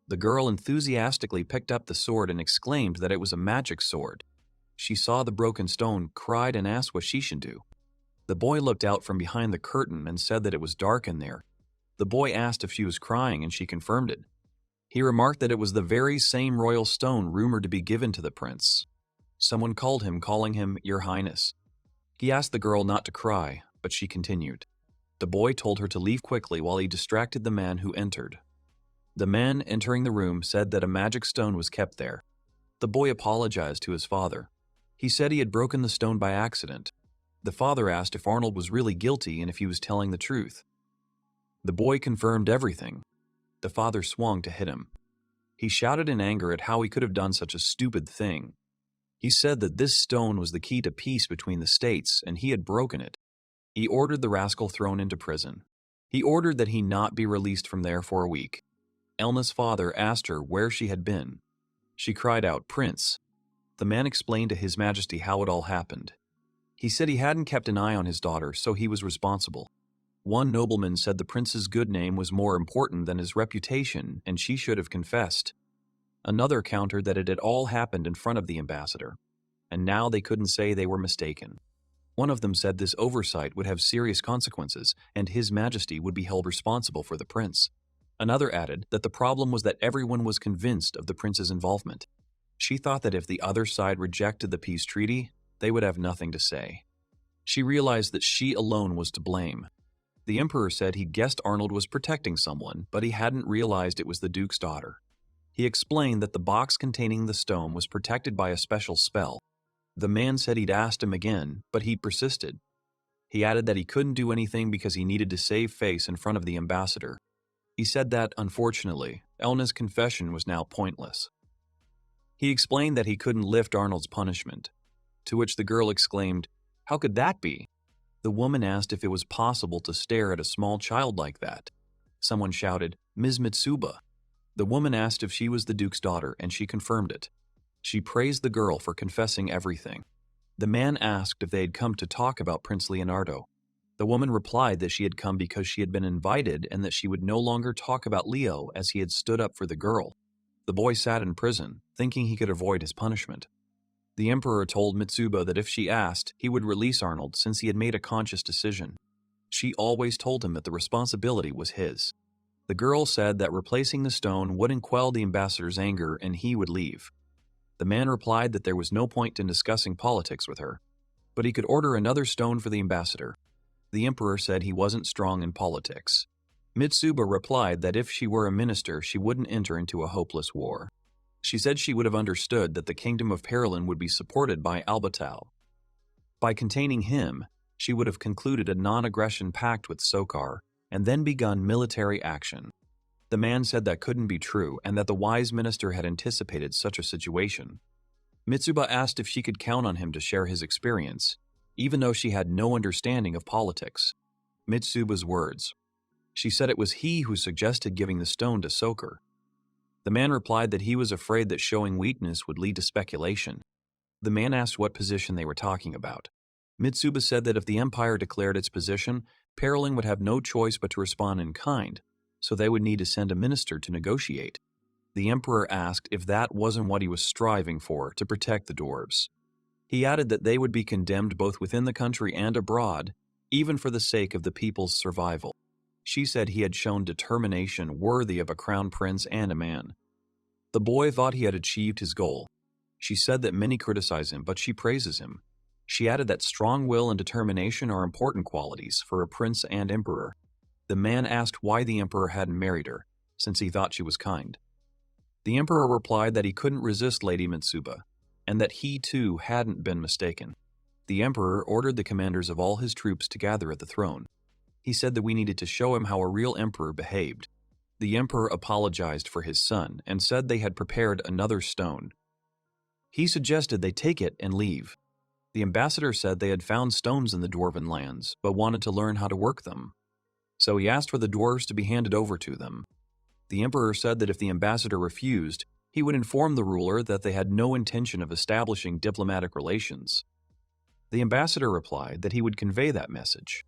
The girl enthusiastically picked up the sword and exclaimed that it was a magic sword. She saw the broken stone, cried, and asked what she should do. The boy looked out from behind the curtain and said that it was dark in there. The boy asked if she was crying, and she confirmed it. He remarked that it was the very same royal stone rumored to be given to the prince. Someone called him, calling him Your Highness. He asked the girl not to cry, but she continued. The boy told her to leave quickly while he distracted the man who entered. The man entering the room said that a magic stone was kept there. The boy apologized to his father. He said he had broken the stone by accident. The father asked if Arnold was really guilty and if he was telling the truth. The boy confirmed everything. The father swung to hit him. He shouted in anger at how he could have done such a stupid thing. He said that this stone was the key to peace between the states, and he had broken it. He ordered the rascal thrown into prison. He ordered that he not be released from there for a week. Elna's father asked her where she had been. She cried out, "Prince." The man explained to His Majesty how it all happened. He said he hadn't kept an eye on his daughter, so he was responsible. One nobleman said the prince's good name was more important than his reputation, and she should have confessed. Another countered that it had all happened in front of the ambassador, and now they couldn't say they were mistaken. One of them said this oversight would have serious consequences, and His Majesty would be held responsible for the prince. Another added that the problem was that everyone was convinced of the prince's involvement. She thought that if the other side rejected the peace treaty, they would have nothing to say. She realized that she alone was to blame. The emperor said he guessed Arnold was protecting someone, but he hadn't realized it was the duke's daughter. He explained that the box containing the stone was protected by a special spell. The man said he'd asked him again, but he persisted. He added that he couldn't do anything because he needed to save face in front of the ambassador. He said that, unfortunately, Elna's confession was now pointless. He explained that he couldn't lift Arnold's punishment, to which the girl exclaimed, "How could that be?" The woman asked if it was possible to stare at a small child like that. Someone shouted, "Ms. Mitsuba." The woman asked if she was the duke's daughter, and she confirmed it. She praised the girl for confessing everything. The man asked if they had come to talk about Prince Leonardo. The woman replied that she had come because she had been invited and that she would no longer talk about Leo as he had stood up for the girl. The boy sat in prison, thinking he could avoid his punishment. The emperor told Mitsuba that if she asked, he would release Arnold since he had made a conscious decision. She always told him that the responsibility was his. The girl said that replacing the stone wouldn't quell the ambassador's anger and he would leave. The man replied that there was no point in discussing politics with her, but he could order another stone for the ambassador. The emperor said he wasn't strong in politics. Mitsuba replied that if she were a minister, she wouldn't enter into a hopeless war. She said she would have understood that the kingdom of Perelin would be supported by Albatau. By containing him, she would have concluded a non-aggression pact with Sokar and then begun military action. The man said that couldn't be true and that the wise minister had anticipated such a situation. Mitsuba asked if she could count on him to share his experience, even though she had no understanding of politics. Mitsuba's words. She said it was he who suggested giving the stone to Sokar. The man replied that he was afraid that showing weakness would lead to speculation. The man asked what position they were talking about. Mitsuba said that if the empire declared its position, Pereling would have no choice but to respond in kind, so they would need to send a minister to negotiate. The emperor asked if that wasn't what he was striving for, to protect the dwarves. He added that they would be condemned both within the country and abroad, even for the sake of the people's survival. She said he had shown determination worthy of a crown prince and a man. The boy thought he had achieved his goal. She said that many criticize him, but she praises him. She added that strong will and determination are important qualities for a prince and emperor. The man asked why the emperor hadn't married her, since he thought she was kind. The emperor replied that he couldn't resist Lady Mitsuba, and that he too hadn't been mistaken. The emperor ordered the commanders of all his troops to gather at the throne. He said that we needed to show him how a real emperor behaved. The emperor apologized for his son and said they had prepared another stone. He suggested they take it and leave. The ambassador said they had found stones in the dwarven lands, but wanted to learn how to work them. So he asked for the dwarves to be handed over to them. The emperor said that if the ambassador refused, he would inform the ruler that they had no intention of establishing diplomatic relations. The ambassador replied that he would convey that message.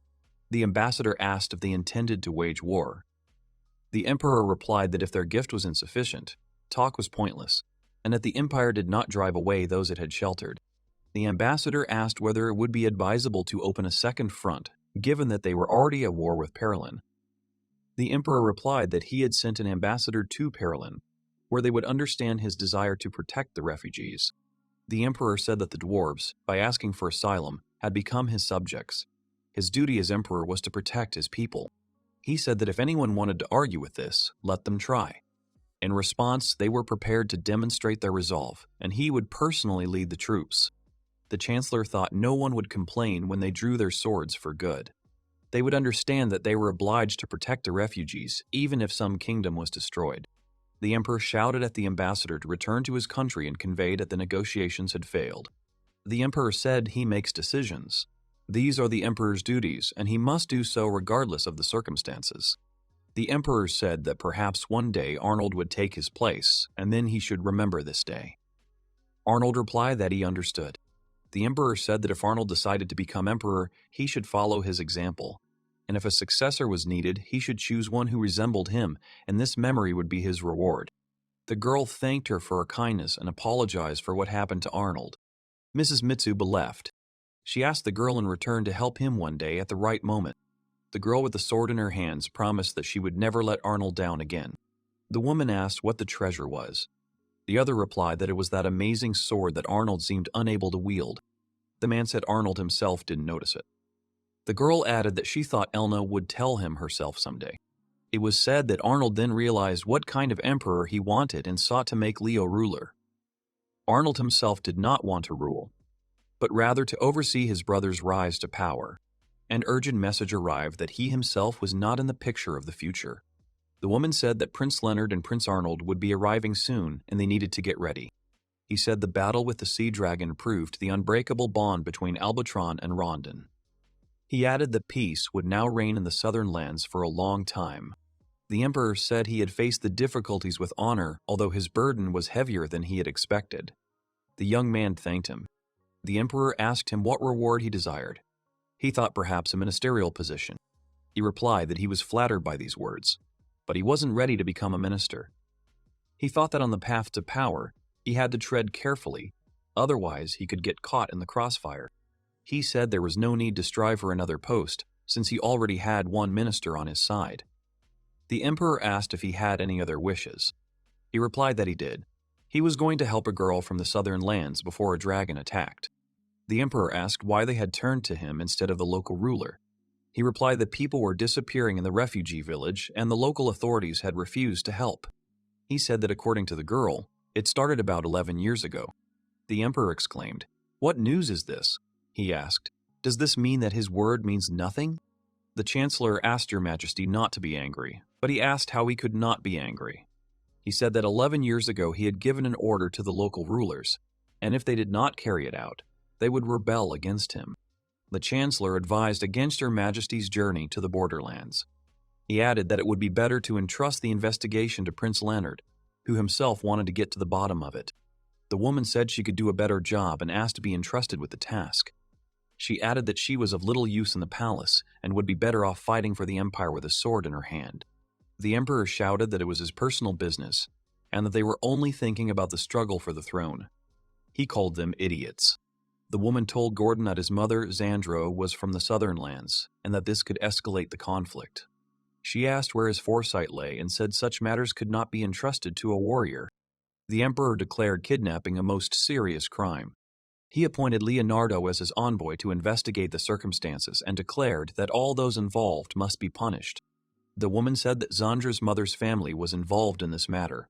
The ambassador asked if they intended to wage war. The emperor replied that if their gift was insufficient, talk was pointless, and that the empire did not drive away those it had sheltered. The ambassador asked whether it would be advisable to open a second front, given that they were already at war with Pereling. The emperor replied that he had sent an ambassador to Pereling, where they would understand his desire to protect the refugees. The emperor said that the dwarves, by asking for asylum, had become his subjects. His duty as emperor was to protect his people. He said that if anyone wanted to argue with this, let them try. In response, they were prepared to demonstrate their resolve, and he would personally lead the troops. The chancellor thought no one would complain when they drew their swords for good. They would understand that they were obliged to protect the refugees, even if some kingdom was destroyed. The emperor shouted at the ambassador to return to his country and conveyed that the negotiations had failed. The emperor said he makes decisions. These are the emperor's duties, and he must do so regardless of the circumstances. The emperor said that perhaps one day Arnold would take his place, and then he should remember this day. Arnold replied that he understood. The emperor said that if Arnold decided to become emperor, he should follow his example, and if a successor was needed, he should choose one who resembled him, and this memory would be his reward. The girl thanked her for her kindness and apologized for what happened to Arnold. Mrs. Mitsuba left. She asked the girl in return to help him one day at the right moment. The girl with the sword in her hands promised that she would never let Arnold down again. The woman asked what the treasure was. The other replied that it was that amazing sword that Arnold seemed unable to wield. The man said Arnold himself didn't notice it. The girl added that she thought Elna would tell him herself someday. It was said that Arnold then realized what kind of emperor he wanted and sought to make Leo ruler. Arnold himself did not want to rule, but rather to oversee his brother's rise to power. An urgent message arrived that he himself was not in the picture of the future. The woman said that Prince Leonard and Prince Arnold would be arriving soon and they needed to get ready. He said the battle with the sea dragon proved the unbreakable bond between Albatron and Rondon. He added that peace would now reign in the southern lands for a long time. The emperor said he had faced the difficulties with honor, although his burden was heavier than he had expected. The young man thanked him. The emperor asked him what reward he desired. He thought perhaps a ministerial position. He replied that he was flattered by these words, but he wasn't ready to become a minister. He thought that on the path to power, he had to tread carefully, otherwise he could get caught in the crossfire. He said there was no need to strive for another post, since he already had one minister on his side. The emperor asked if he had any other wishes. He replied that he did. He was going to help a girl from the southern lands before a dragon attacked. The emperor asked why they had turned to him instead of the local ruler. He replied that people were disappearing in the refugee village and the local authorities had refused to help. He said that according to the girl, it started about 11 years ago. The emperor exclaimed, "What news is this?" He asked, "Does this mean that his word means nothing?" The chancellor asked Your Majesty not to be angry, but he asked how he could not be angry. He said that 11 years ago he had given an order to the local rulers, and if they did not carry it out, they would rebel against him. The chancellor advised against Her Majesty's journey to the borderlands. He added that it would be better to entrust the investigation to Prince Leonard, who himself wanted to get to the bottom of it. The woman said she could do a better job and asked to be entrusted with the task. She added that she was of little use in the palace and would be better off fighting for the empire with a sword in her hand. The emperor shouted that it was his personal business and that they were only thinking about the struggle for the throne. He called them idiots. The woman told Gordon that his mother, Xandro, was from the southern lands and that this could escalate the conflict. She asked where his foresight lay and said such matters could not be entrusted to a warrior. The emperor declared kidnapping a most serious crime. He appointed Leonardo as his envoy to investigate the circumstances and declared that all those involved must be punished. The woman said that Xandra's mother's family was involved in this matter.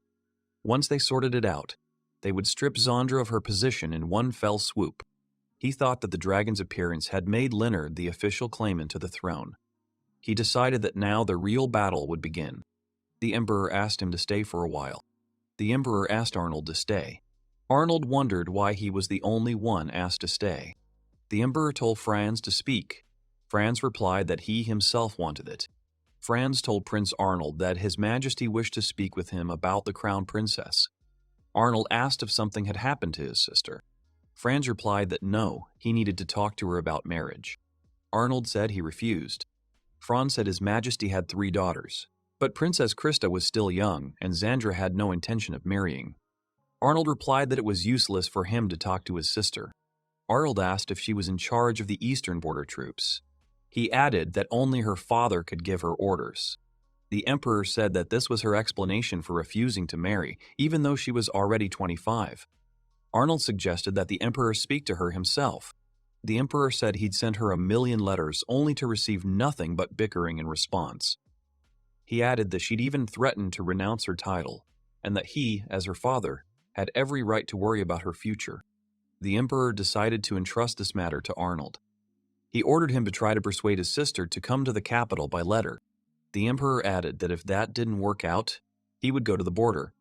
Once they sorted it out, they would strip Xandra of her position in one fell swoop. He thought that the dragon's appearance had made Leonard the official claimant to the throne. He decided that now the real battle would begin. The emperor asked him to stay for a while. The emperor asked Arnold to stay. Arnold wondered why he was the only one asked to stay. The emperor told Franz to speak. Franz replied that he himself wanted it. Franz told Prince Arnold that His Majesty wished to speak with him about the crown princess. Arnold asked if something had happened to his sister. Franz replied that no, he needed to talk to her about marriage. Arnold said he refused. Franz said His Majesty had 3 daughters, but Princess Krista was still young and Xandra had no intention of marrying. Arnold replied that it was useless for him to talk to his sister. Arnold asked if she was in charge of the eastern border troops. He added that only her father could give her orders. The emperor said that this was her explanation for refusing to marry, even though she was already 25. Arnold suggested that the emperor speak to her himself. The emperor said he'd sent her 1,000,000 letters only to receive nothing but bickering in response. He added that she'd even threatened to renounce her title, and that he, as her father, had every right to worry about her future. The emperor decided to entrust this matter to Arnold. He ordered him to try to persuade his sister to come to the capital by letter. The emperor added that if that didn't work out, he would go to the border.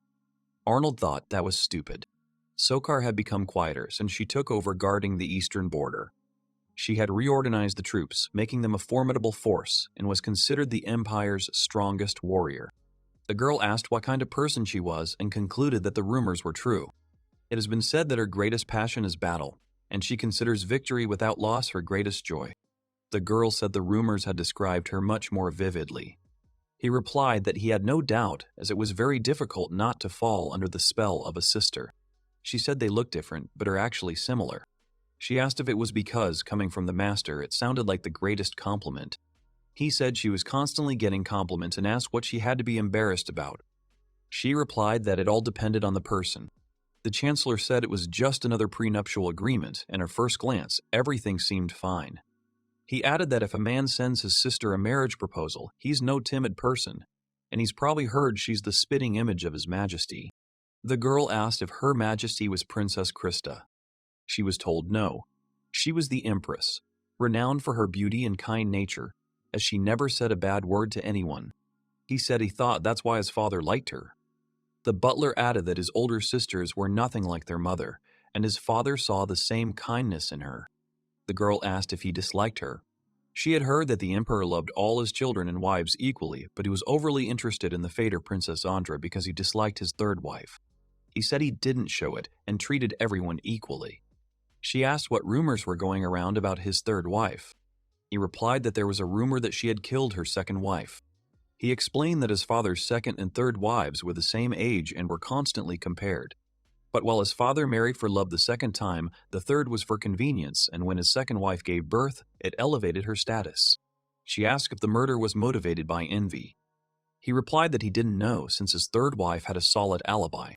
Arnold thought that was stupid. Sokar had become quieter since she took over guarding the eastern border. She had reorganized the troops, making them a formidable force, and was considered the empire's strongest warrior. The girl asked what kind of person she was and concluded that the rumors were true. It has been said that her greatest passion is battle, and she considers victory without loss her greatest joy. The girl said the rumors had described her much more vividly. He replied that he had no doubt, as it was very difficult not to fall under the spell of a sister. She said they look different, but are actually similar. She asked if it was because, coming from the master, it sounded like the greatest compliment. He said she was constantly getting compliments and asked what she had to be embarrassed about. She replied that it all depended on the person. The chancellor said it was just another prenuptial agreement, and at first glance, everything seemed fine. He added that if a man sends his sister a marriage proposal, he's no timid person, and he's probably heard she's the spitting image of His Majesty. The girl asked if Her Majesty was Princess Krista. She was told no. She was the Empress, renowned for her beauty and kind nature, as she never said a bad word to anyone. He said he thought that's why his father liked her. The butler added that his older sisters were nothing like their mother, and his father saw the same kindness in her. The girl asked if he disliked her. She had heard that the emperor loved all his children and wives equally, but he was overly interested in the fate of Princess Xandra because he disliked his 3rd wife. He said he didn't show it and treated everyone equally. She asked what rumors were going around about his 3rd wife. He replied that there was a rumor that she had killed her 2nd wife. He explained that his father's 2nd and 3rd wives were the same age and were constantly compared. But while his father married for love the 2nd time, the 3rd was for convenience, and when his 2nd wife gave birth, it elevated her status. She asked if the murder was motivated by envy. He replied that he didn't know since his 3rd wife had a solid alibi.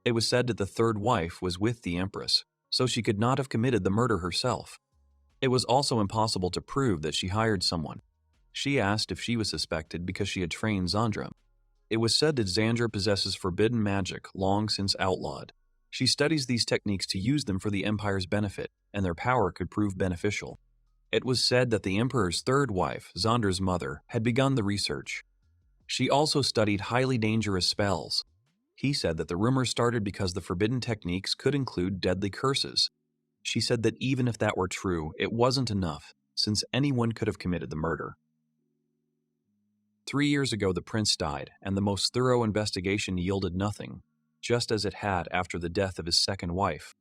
It was said that the 3rd wife was with the Empress, so she could not have committed the murder herself. It was also impossible to prove that she hired someone. She asked if she was suspected because she had trained Xandra. It was said that Xandra possesses forbidden magic long since outlawed. She studies these techniques to use them for the Empire's benefit, and their power could prove beneficial. It was said that the Emperor's 3rd wife, Xandra's mother, had begun the research. She also studied highly dangerous spells. He said that the rumors started because the forbidden techniques could include deadly curses. She said that even if that were true, it wasn't enough, since anyone could have committed the murder. 3 years ago, the prince died, and the most thorough investigation yielded nothing. just as it had after the death of his second wife.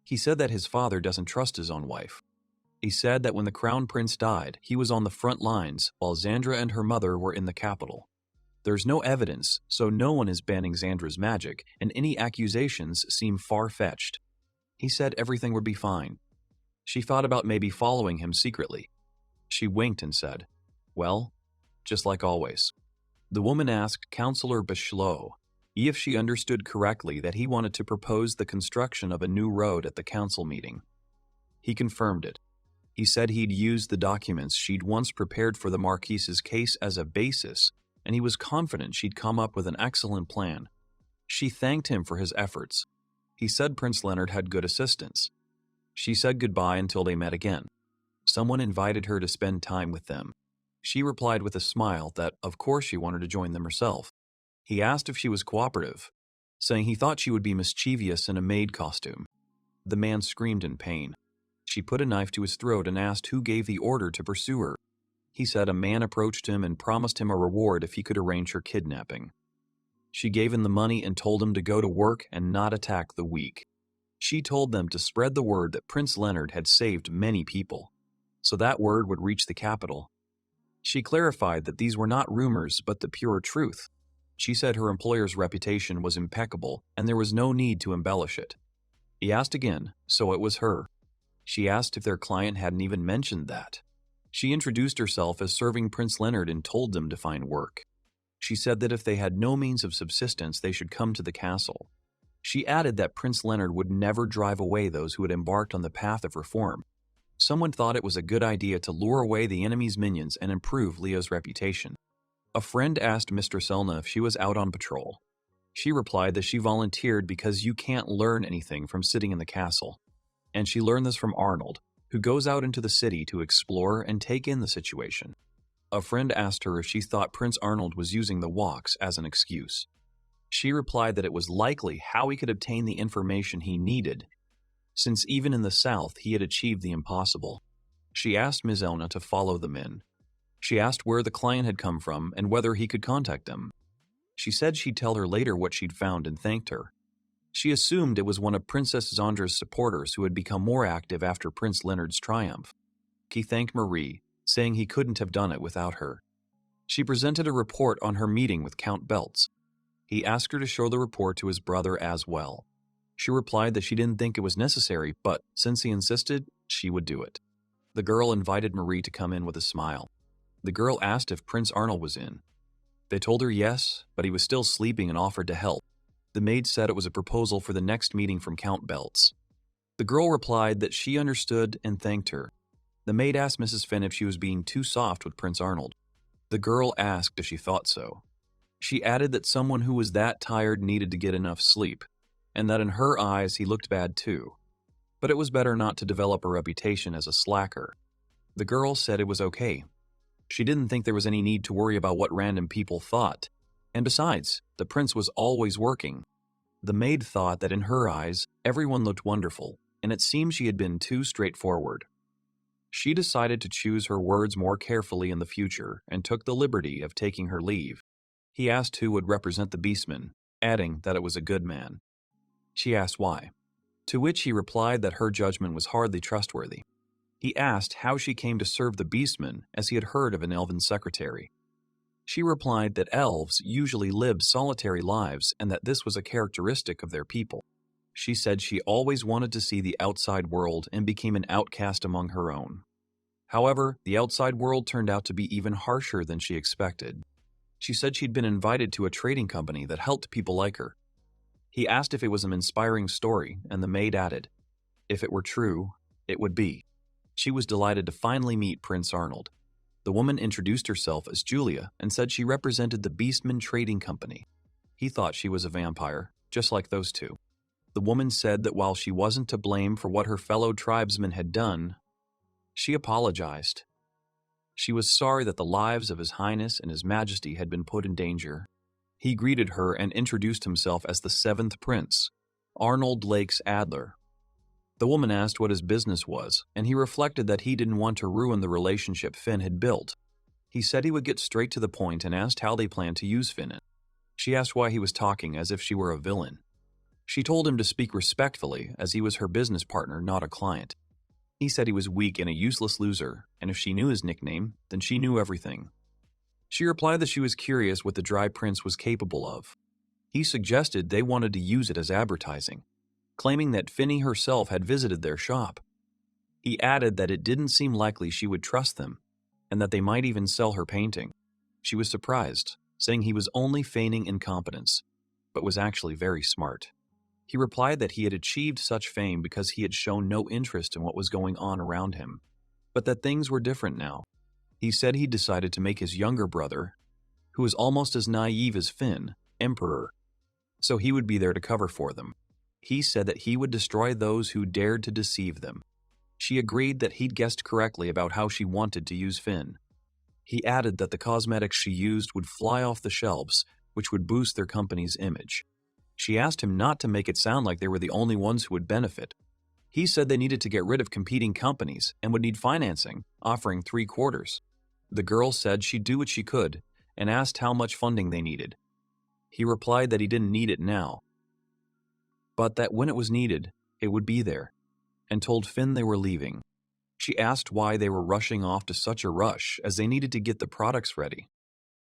He said that his father doesn't trust his own wife. He said that when the crown prince died, he was on the front lines while Xandra and her mother were in the capital. There's no evidence, so no one is banning Xandra's magic, and any accusations seem far-fetched. He said everything would be fine. She thought about maybe following him secretly. She winked and said, "Well, just like always." The woman asked Counselor Bishlo if she understood correctly that he wanted to propose the construction of a new road at the council meeting. He confirmed it. He said he'd used the documents she'd once prepared for the Marquise's case as a basis, and he was confident she'd come up with an excellent plan. She thanked him for his efforts. He said Prince Leonard had good assistance. She said goodbye until they met again. Someone invited her to spend time with them. She replied with a smile that, of course, she wanted to join them herself. He asked if she was cooperative, saying he thought she would be mischievous in a maid costume. The man screamed in pain. She put a knife to his throat and asked who gave the order to pursue her. He said a man approached him and promised him a reward if he could arrange her kidnapping. She gave him the money and told him to go to work and not attack the weak. She told them to spread the word that Prince Leonard had saved many people, so that word would reach the capital. She clarified that these were not rumors but the pure truth. She said her employer's reputation was impeccable and there was no need to embellish it. He asked again, so it was her. She asked if their client hadn't even mentioned that. She introduced herself as serving Prince Leonard and told them to find work. She said that if they had no means of subsistence, they should come to the castle. She added that Prince Leonard would never drive away those who had embarked on the path of reform. Someone thought it was a good idea to lure away the enemy's minions and improve Leo's reputation. A friend asked Mistress Elna if she was out on patrol. She replied that she volunteered because you can't learn anything from sitting in the castle. And she learned this from Arnold, who goes out into the city to explore and take in the situation. A friend asked her if she thought Prince Arnold was using the walks as an excuse. She replied that it was likely how he could obtain the information he needed, since even in the south he had achieved the impossible. She asked Ms. Elna to follow them in. She asked where the client had come from and whether he could contact them. She said she'd tell her later what she'd found and thanked her. She assumed it was one of Princess Xandra's supporters who had become more active after Prince Leonard's triumph. He thanked Marie, saying he couldn't have done it without her. She presented a report on her meeting with Count Beltz. He asked her to show the report to his brother as well. She replied that she didn't think it was necessary, but since he insisted, she would do it. The girl invited Marie to come in with a smile. The girl asked if Prince Arnold was in. They told her yes, but he was still sleeping and offered to help. The maid said it was a proposal for the next meeting from Count Beltz. The girl replied that she understood and thanked her. The maid asked Mrs. Finn if she was being too soft with Prince Arnold. The girl asked if she thought so. She added that someone who was that tired needed to get enough sleep, and that in her eyes he looked bad too. But it was better not to develop a reputation as a slacker. The girl said it was okay. She didn't think there was any need to worry about what random people thought. And besides, the prince was always working. The maid thought that in her eyes, everyone looked wonderful, and it seemed she had been too straightforward. She decided to choose her words more carefully in the future and took the liberty of taking her leave. He asked who would represent the beastman, adding that it was a good man. She asked why, to which he replied that her judgment was hardly trustworthy. He asked how she came to serve the beastman, as he had heard of an elven secretary. She replied that elves usually lived solitary lives and that this was a characteristic of their people. She said she always wanted to see the outside world and became an outcast among her own. However, the outside world turned out to be even harsher than she expected. She said she'd been invited to a trading company that helped people like her. He asked if it was an inspiring story, and the maid added, if it were true, it would be. She was delighted to finally meet Prince Arnold. The woman introduced herself as Julia and said she represented the Beastman Trading Company. He thought she was a vampire, just like those two. The woman said that while she wasn't to blame for what her fellow tribesmen had done, she apologized. She was sorry that the lives of His Highness and His Majesty had been put in danger. He greeted her and introduced himself as the seventh prince, Arnold Lakes Adler. The woman asked what his business was, and he reflected that he didn't want to ruin the relationship Finn had built. He said he would get straight to the point and asked how they planned to use Finn. She asked why he was talking as if she were a villain. She told him to speak respectfully, as he was her business partner, not a client. He said he was weak and a useless loser, and if she knew his nickname, then she knew everything. She replied that she was curious what the Dry Prince was capable of. He suggested they wanted to use it as advertising, claiming that Finny herself had visited their shop. He added that it didn't seem likely she would trust them, and that they might even sell her painting. She was surprised, saying he was only feigning incompetence, but was actually very smart. He replied that he had achieved such fame because he had shown no interest in what was going on around him, but that things were different now. He said he decided to make his younger brother, who was almost as naive as Finn, emperor, so he would be there to cover for them. He said that he would destroy those who dared to deceive them. She agreed that he'd guessed correctly about how she wanted to use Finn. He added that the cosmetics she used would fly off the shelves, which would boost their company's image. She asked him not to make it sound like they were the only ones who would benefit. He said they needed to get rid of competing companies and would need financing, offering 3/4. The girl said she'd do what she could and asked how much funding they needed. He replied that he didn't need it now, but that when it was needed, it would be there, and told Finn they were leaving. She asked why they were rushing off to such a rush, as they needed to get the products ready.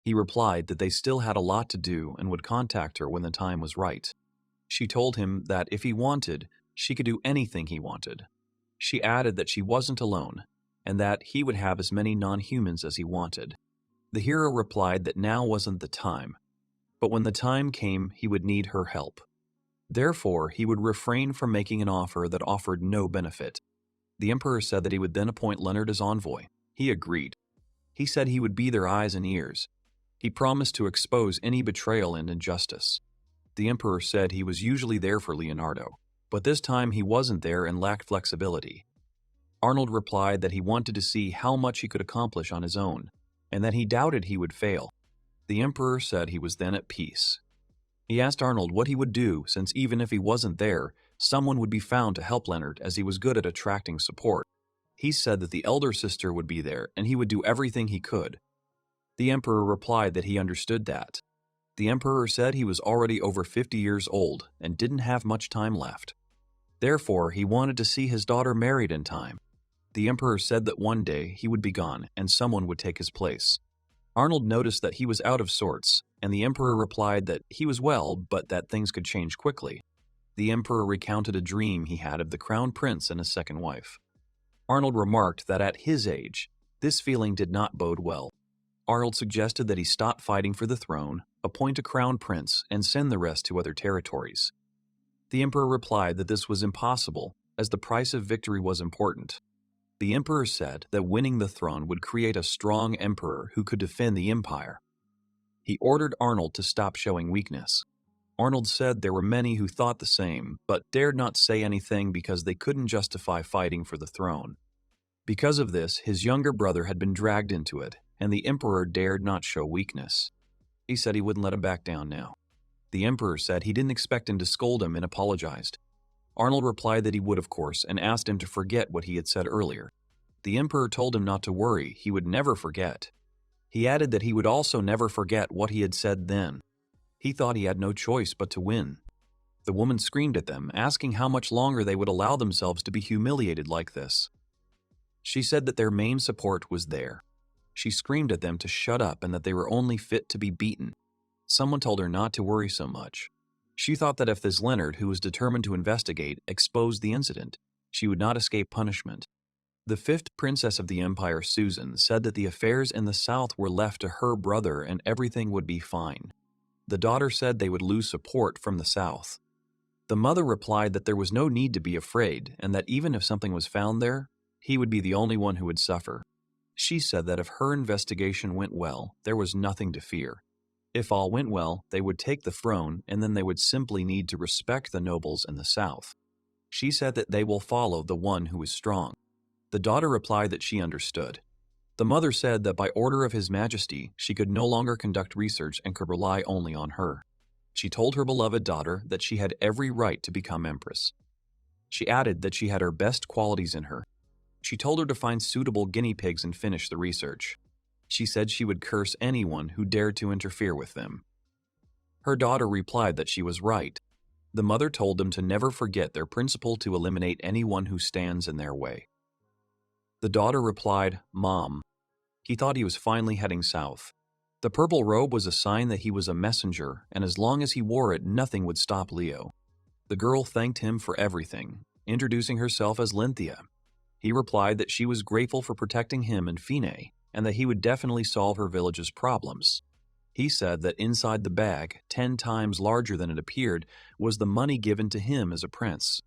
He replied that they still had a lot to do and would contact her when the time was right. She told him that if he wanted, she could do anything he wanted. She added that she wasn't alone, and that he would have as many non-humans as he wanted. The hero replied that now wasn't the time, but when the time came, he would need her help. Therefore, he would refrain from making an offer that offered no benefit. The Emperor said that he would then appoint Leonard as envoy. He agreed. He said he would be their eyes and ears. He promised to expose any betrayal and injustice. The Emperor said he was usually there for Leonardo, but this time he wasn't there and lacked flexibility. Arnold replied that he wanted to see how much he could accomplish on his own, and that he doubted he would fail. The Emperor said he was then at peace. He asked Arnold what he would do, since even if he wasn't there, someone would be found to help Leonard, as he was good at attracting support. He said that the elder sister would be there, and he would do everything he could. The Emperor replied that he understood that. The Emperor said he was already over 50 years old and didn't have much time left. Therefore, he wanted to see his daughter married in time. The Emperor said that one day he would be gone and someone would take his place. Arnold noticed that he was out of sorts, and the Emperor replied that he was well, but that things could change quickly. The Emperor recounted a dream he had of the Crown Prince and his second wife. Arnold remarked that at his age, this feeling did not bode well. Arnold suggested that he stop fighting for the throne, appoint a crown prince, and send the rest to other territories. The Emperor replied that this was impossible, as the price of victory was important. The Emperor said that winning the throne would create a strong emperor who could defend the empire. He ordered Arnold to stop showing weakness. Arnold said there were many who thought the same, but dared not say anything because they couldn't justify fighting for the throne. Because of this, his younger brother had been dragged into it, and the Emperor dared not show weakness. He said he wouldn't let him back down now. The Emperor said he didn't expect him to scold him and apologized. Arnold replied that he would, of course, and asked him to forget what he had said earlier. The Emperor told him not to worry, he would never forget. He added that he would also never forget what he had said then. He thought he had no choice but to win. The woman screamed at them, asking how much longer they would allow themselves to be humiliated like this. She said that their main support was there. She screamed at them to shut up and that they were only fit to be beaten. Someone told her not to worry so much. She thought that if this Leonard, who was determined to investigate, exposed the incident, she would not escape punishment. The fifth princess of the empire, Susan, said that the affairs in the south were left to her brother and everything would be fine. The daughter said they would lose support from the south. The mother replied that there was no need to be afraid and that even if something was found there, he would be the only one who would suffer. She said that if her investigation went well, there was nothing to fear. If all went well, they would take the throne, and then they would simply need to respect the nobles in the south. She said that they will follow the one who is strong. The daughter replied that she understood. The mother said that by order of His Majesty, she could no longer conduct research and could rely only on her. She told her beloved daughter that she had every right to become empress. She added that she had her best qualities in her. She told her to find suitable guinea pigs and finish the research. She said she would curse anyone who dared to interfere with them. Her daughter replied that she was right. The mother told them to never forget their principle to eliminate anyone who stands in their way. The daughter replied, "Mom." He thought he was finally heading south. The purple robe was a sign that he was a messenger, and as long as he wore it, nothing would stop Leo. The girl thanked him for everything, introducing herself as Lynthia. He replied that she was grateful for protecting him and Fine, and that he would definitely solve her village's problems. He said that inside the bag, 10 times larger than it appeared, was the money given to him as a prince.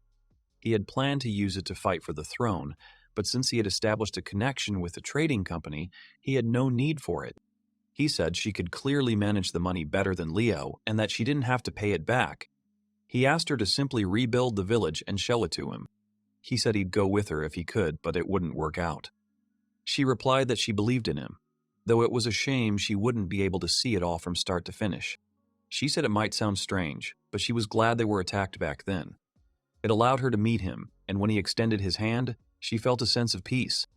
He had planned to use it to fight for the throne, but since he had established a connection with the trading company, he had no need for it. He said she could clearly manage the money better than Leo and that she didn't have to pay it back. He asked her to simply rebuild the village and show it to him. He said he'd go with her if he could, but it wouldn't work out. She replied that she believed in him, though it was a shame she wouldn't be able to see it all from start to finish. She said it might sound strange, but she was glad they were attacked back then. It allowed her to meet him, and when he extended his hand, she felt a sense of peace.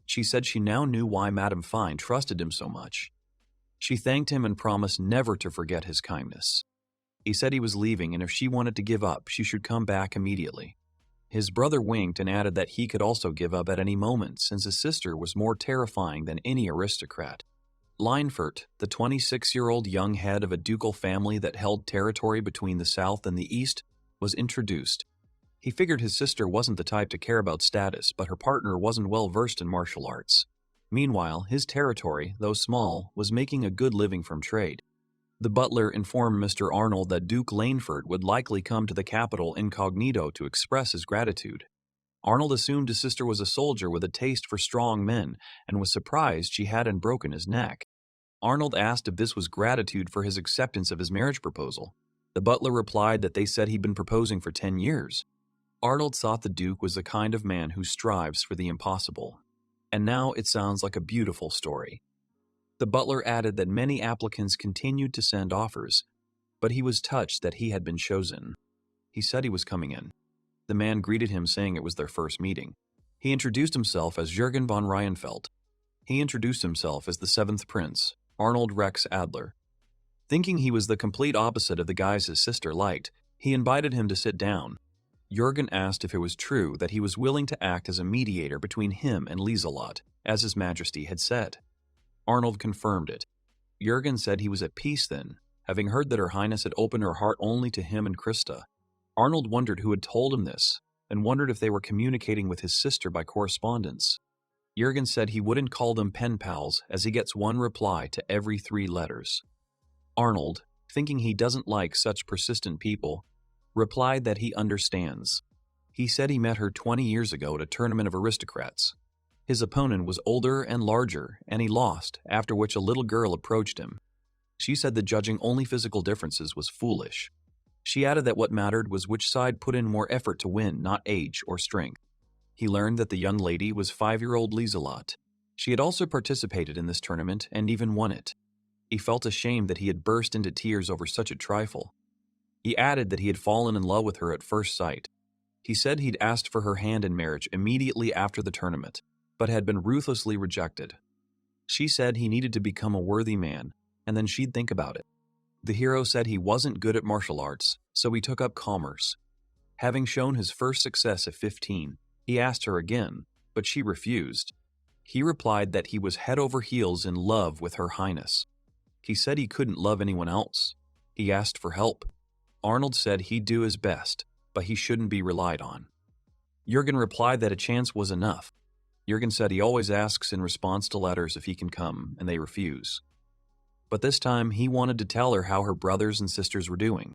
She said she now knew why Madame Fine trusted him so much. She thanked him and promised never to forget his kindness. He said he was leaving, and if she wanted to give up, she should come back immediately. His brother winked and added that he could also give up at any moment, since his sister was more terrifying than any aristocrat. Leinfert, the 26-year-old young head of a ducal family that held territory between the south and the east, was introduced. He figured his sister wasn't the type to care about status, but her partner wasn't well versed in martial arts. Meanwhile, his territory, though small, was making a good living from trade. The butler informed Mr. Arnold that Duke Leinfert would likely come to the capital incognito to express his gratitude. Arnold assumed his sister was a soldier with a taste for strong men and was surprised she hadn't broken his neck. Arnold asked if this was gratitude for his acceptance of his marriage proposal. The butler replied that they said he'd been proposing for 10 years. Arnold thought the Duke was the kind of man who strives for the impossible. And now it sounds like a beautiful story. The butler added that many applicants continued to send offers, but he was touched that he had been chosen. He said he was coming in. The man greeted him saying it was their first meeting. He introduced himself as Jürgen von Reinfeldt. He introduced himself as the 7th Prince, Arnold Lakes Adler. Thinking he was the complete opposite of the guys his sister liked, he invited him to sit down. Jürgen asked if it was true that he was willing to act as a mediator between him and Lieselot, as His Majesty had said. Arnold confirmed it. Jürgen said he was at peace then, having heard that Her Highness had opened her heart only to him and Krista. Arnold wondered who had told him this, and wondered if they were communicating with his sister by correspondence. Jürgen said he wouldn't call them pen pals, as he gets one reply to every 3 letters. Arnold, thinking he doesn't like such persistent people, replied that he understands. He said he met her 20 years ago at a tournament of aristocrats. His opponent was older and larger, and he lost, after which a little girl approached him. She said that judging only physical differences was foolish. She added that what mattered was which side put in more effort to win, not age or strength. He learned that the young lady was 5-year-old Lieselot. She had also participated in this tournament and even won it. He felt ashamed that he had burst into tears over such a trifle. He added that he had fallen in love with her at first sight. He said he'd asked for her hand in marriage immediately after the tournament, but had been ruthlessly rejected. She said he needed to become a worthy man, and then she'd think about it. The hero said he wasn't good at martial arts, so he took up commerce. Having shown his first success at 15, he asked her again, but she refused. He replied that he was head over heels in love with Her Highness. He said he couldn't love anyone else. He asked for help. Arnold said he'd do his best, but he shouldn't be relied on. Jürgen replied that a chance was enough. Jürgen said he always asks in response to letters if he can come, and they refuse. But this time, he wanted to tell her how her brothers and sisters were doing.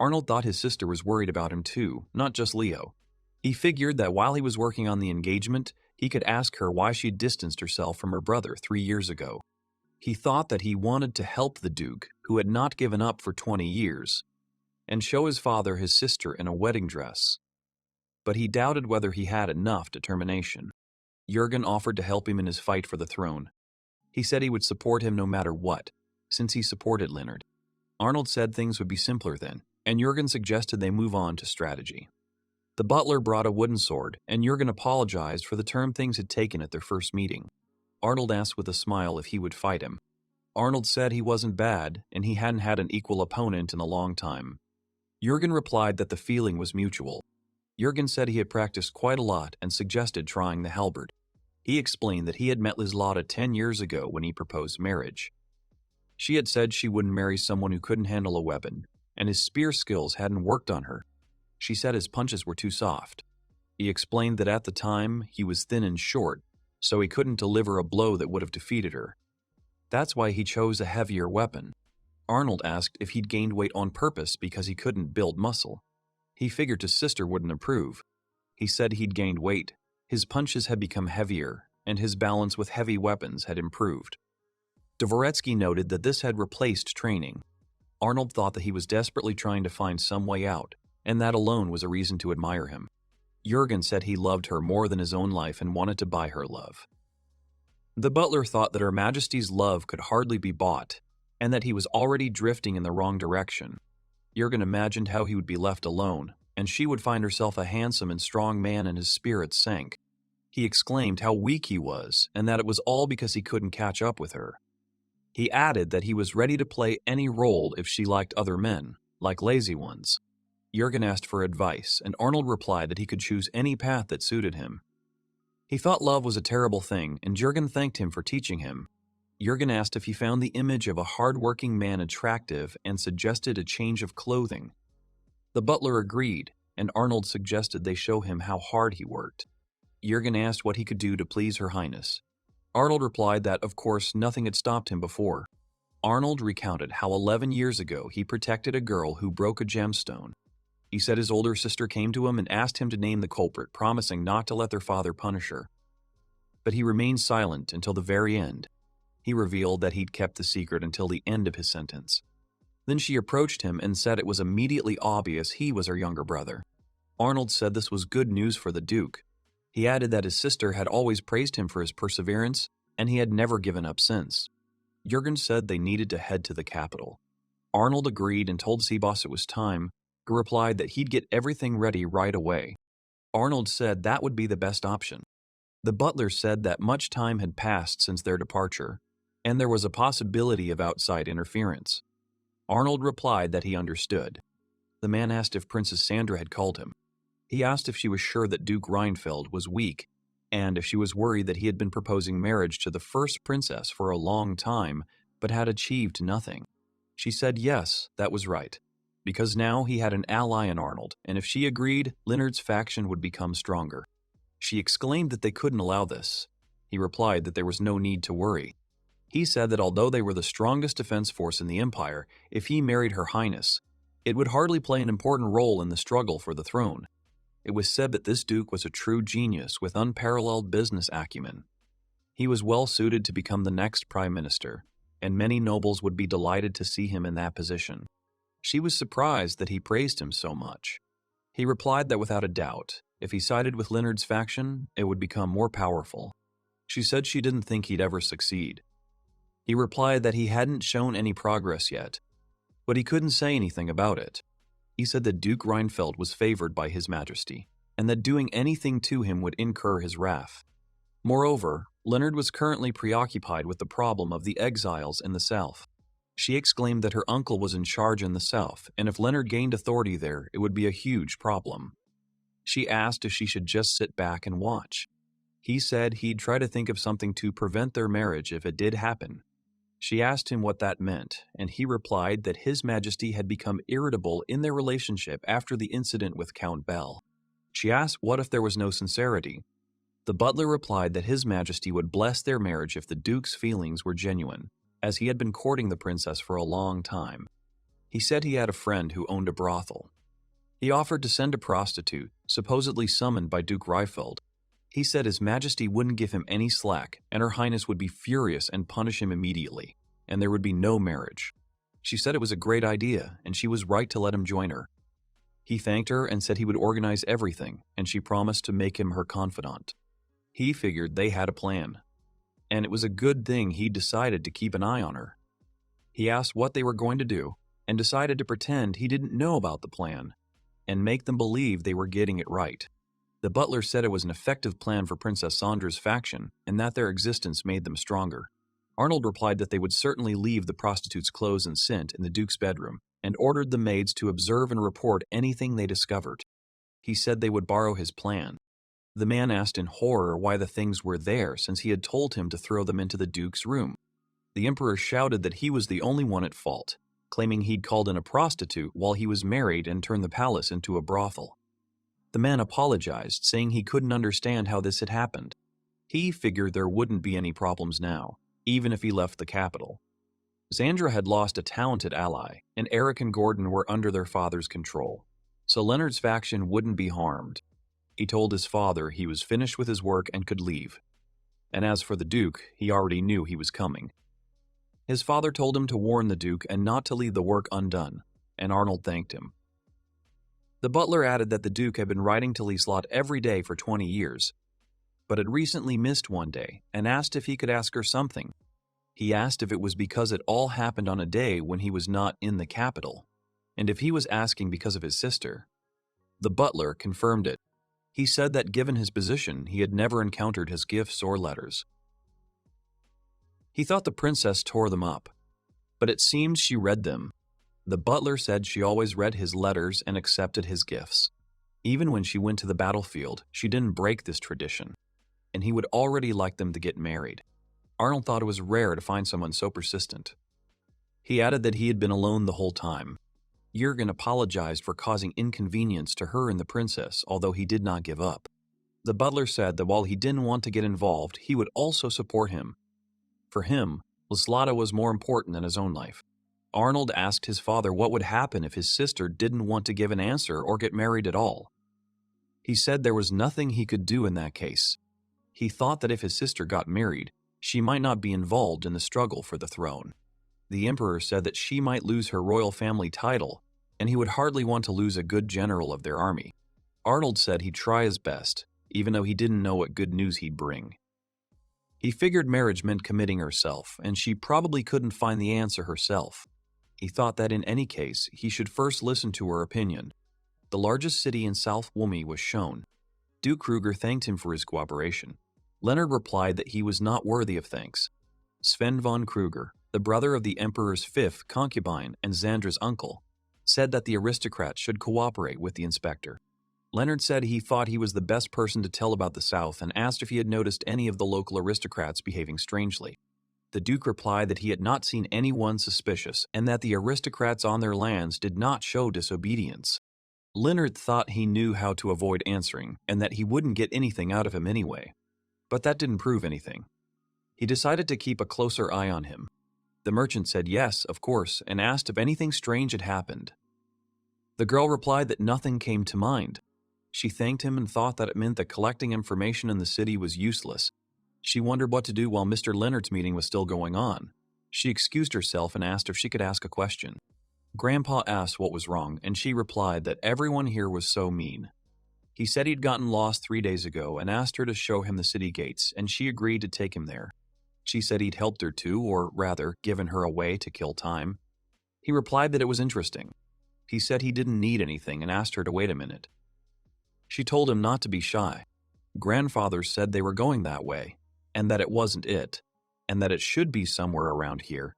Arnold thought his sister was worried about him too, not just Leo. He figured that while he was working on the engagement, he could ask her why she'd distanced herself from her brother 3 years ago. He thought that he wanted to help the Duke, who had not given up for 20 years, and show his father his sister in a wedding dress. But he doubted whether he had enough determination. Jürgen offered to help him in his fight for the throne. He said he would support him no matter what, since he supported Leonard. Arnold said things would be simpler then, and Jürgen suggested they move on to strategy. The butler brought a wooden sword, and Jürgen apologized for the turn things had taken at their first meeting. Arnold asked with a smile if he would fight him. Arnold said he wasn't bad, and he hadn't had an equal opponent in a long time. Jürgen replied that the feeling was mutual. Jürgen said he had practiced quite a lot and suggested trying the halberd. He explained that he had met Lislada 10 years ago when he proposed marriage. She had said she wouldn't marry someone who couldn't handle a weapon, and his spear skills hadn't worked on her. She said his punches were too soft. He explained that at the time, he was thin and short, so he couldn't deliver a blow that would have defeated her. That's why he chose a heavier weapon. Arnold asked if he'd gained weight on purpose because he couldn't build muscle. He figured his sister wouldn't approve. He said he'd gained weight. His punches had become heavier, and his balance with heavy weapons had improved. Dvoretsky noted that this had replaced training. Arnold thought that he was desperately trying to find some way out, and that alone was a reason to admire him. Jürgen said he loved her more than his own life and wanted to buy her love. The butler thought that Her Majesty's love could hardly be bought, and that he was already drifting in the wrong direction. Jürgen imagined how he would be left alone, and she would find herself a handsome and strong man and his spirits sank. He exclaimed how weak he was, and that it was all because he couldn't catch up with her. He added that he was ready to play any role if she liked other men, like lazy ones. Jürgen asked for advice, and Arnold replied that he could choose any path that suited him. He thought love was a terrible thing, and Jürgen thanked him for teaching him. Jürgen asked if he found the image of a hard-working man attractive and suggested a change of clothing. The butler agreed, and Arnold suggested they show him how hard he worked. Jürgen asked what he could do to please Her Highness. Arnold replied that, of course, nothing had stopped him before. Arnold recounted how 11 years ago he protected a girl who broke a gemstone. He said his older sister came to him and asked him to name the culprit, promising not to let their father punish her. But he remained silent until the very end. He revealed that he'd kept the secret until the end of his sentence. Then she approached him and said it was immediately obvious he was her younger brother. Arnold said this was good news for the Duke. He added that his sister had always praised him for his perseverance, and he had never given up since. Jürgen said they needed to head to the capital. Arnold agreed and told Seaboss it was time, who replied that he'd get everything ready right away. Arnold said that would be the best option. The butler said that much time had passed since their departure, and there was a possibility of outside interference. Arnold replied that he understood. The man asked if Princess Sandra had called him. He asked if she was sure that Duke Reinfeld was weak, and if she was worried that he had been proposing marriage to the first princess for a long time, but had achieved nothing. She said yes, that was right, because now he had an ally in Arnold, and if she agreed, Leonard's faction would become stronger. She exclaimed that they couldn't allow this. He replied that there was no need to worry. He said that although they were the strongest defense force in the Empire, if he married Her Highness, it would hardly play an important role in the struggle for the throne. It was said that this duke was a true genius with unparalleled business acumen. He was well suited to become the next prime minister, and many nobles would be delighted to see him in that position. She was surprised that he praised him so much. He replied that without a doubt, if he sided with Leonard's faction, it would become more powerful. She said she didn't think he'd ever succeed. He replied that he hadn't shown any progress yet, but he couldn't say anything about it. He said that Duke Reinfeld was favored by His Majesty, and that doing anything to him would incur his wrath. Moreover, Leonard was currently preoccupied with the problem of the exiles in the south. She exclaimed that her uncle was in charge in the south, and if Leonard gained authority there, it would be a huge problem. She asked if she should just sit back and watch. He said he'd try to think of something to prevent their marriage if it did happen. She asked him what that meant, and he replied that His Majesty had become irritable in their relationship after the incident with Count Bell. She asked what if there was no sincerity. The butler replied that His Majesty would bless their marriage if the Duke's feelings were genuine, as he had been courting the princess for a long time. He said he had a friend who owned a brothel. He offered to send a prostitute, supposedly summoned by Duke Reinfeld. He said His Majesty wouldn't give him any slack, and Her Highness would be furious and punish him immediately, and there would be no marriage. She said it was a great idea, and she was right to let him join her. He thanked her and said he would organize everything, and she promised to make him her confidant. He figured they had a plan, and it was a good thing he decided to keep an eye on her. He asked what they were going to do, and decided to pretend he didn't know about the plan, and make them believe they were getting it right. The butler said it was an effective plan for Princess Sandra's faction, and that their existence made them stronger. Arnold replied that they would certainly leave the prostitute's clothes and scent in the Duke's bedroom, and ordered the maids to observe and report anything they discovered. He said they would borrow his plan. The man asked in horror why the things were there, since he had told him to throw them into the Duke's room. The Emperor shouted that he was the only one at fault, claiming he'd called in a prostitute while he was married and turned the palace into a brothel. The man apologized, saying he couldn't understand how this had happened. He figured there wouldn't be any problems now, even if he left the capital. Xandra had lost a talented ally, and Eric and Gordon were under their father's control, so Leonard's faction wouldn't be harmed. He told his father he was finished with his work and could leave. And as for the Duke, he already knew he was coming. His father told him to warn the Duke and not to leave the work undone, and Arnold thanked him. The butler added that the Duke had been writing to Lieslot every day for 20 years, but had recently missed one day and asked if he could ask her something. He asked if it was because it all happened on a day when he was not in the capital, and if he was asking because of his sister. The butler confirmed it. He said that given his position, he had never encountered his gifts or letters. He thought the princess tore them up, but it seemed she read them. The butler said she always read his letters and accepted his gifts. Even when she went to the battlefield, she didn't break this tradition, and he would already like them to get married. Arnold thought it was rare to find someone so persistent. He added that he had been alone the whole time. Jürgen apologized for causing inconvenience to her and the princess, although he did not give up. The butler said that while he didn't want to get involved, he would also support him. For him, Lieslot was more important than his own life. Arnold asked his father what would happen if his sister didn't want to give an answer or get married at all. He said there was nothing he could do in that case. He thought that if his sister got married, she might not be involved in the struggle for the throne. The Emperor said that she might lose her royal family title, and he would hardly want to lose a good general of their army. Arnold said he'd try his best, even though he didn't know what good news he'd bring. He figured marriage meant committing herself, and she probably couldn't find the answer herself. He thought that in any case, he should first listen to her opinion. The largest city in South Wumi was shown. Duke Kruger thanked him for his cooperation. Leonard replied that he was not worthy of thanks. Sven von Kruger, the brother of the Emperor's fifth concubine and Xandra's uncle, said that the aristocrats should cooperate with the inspector. Leonard said he thought he was the best person to tell about the South and asked if he had noticed any of the local aristocrats behaving strangely. The Duke replied that he had not seen anyone suspicious and that the aristocrats on their lands did not show disobedience. Leonard thought he knew how to avoid answering and that he wouldn't get anything out of him anyway. But that didn't prove anything. He decided to keep a closer eye on him. The merchant said yes, of course, and asked if anything strange had happened. The girl replied that nothing came to mind. She thanked him and thought that it meant that collecting information in the city was useless. She wondered what to do while Mr. Leonard's meeting was still going on. She excused herself and asked if she could ask a question. Grandpa asked what was wrong, and she replied that everyone here was so mean. He said he'd gotten lost 3 days ago and asked her to show him the city gates, and she agreed to take him there. She said he'd helped her too, or rather, given her a way to kill time. He replied that it was interesting. He said he didn't need anything and asked her to wait a minute. She told him not to be shy. Grandfather said they were going that way, and that it wasn't it, and that it should be somewhere around here.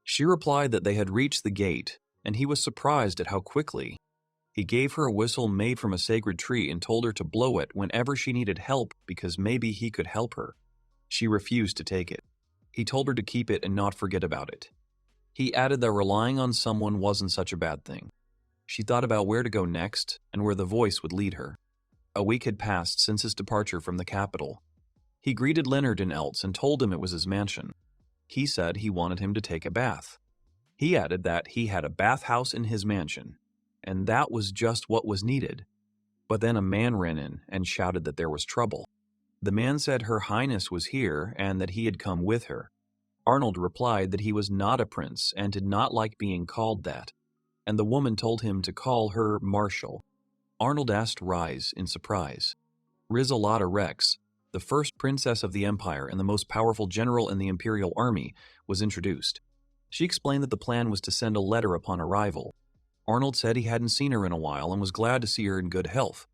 She replied that they had reached the gate, and he was surprised at how quickly. He gave her a whistle made from a sacred tree and told her to blow it whenever she needed help because maybe he could help her. She refused to take it. He told her to keep it and not forget about it. He added that relying on someone wasn't such a bad thing. She thought about where to go next and where the voice would lead her. A week had passed since his departure from the capital. He greeted Leonard in Eltz and told him it was his mansion. He said he wanted him to take a bath. He added that he had a bathhouse in his mansion, and that was just what was needed. But then a man ran in and shouted that there was trouble. The man said Her Highness was here and that he had come with her. Arnold replied that he was not a prince and did not like being called that, and the woman told him to call her Marshal. Arnold asked Rise in surprise. Rizalata Rex, the first princess of the Empire and the most powerful general in the Imperial army, was introduced. She explained that the plan was to send a letter upon arrival. Arnold said he hadn't seen her in a while and was glad to see her in good health.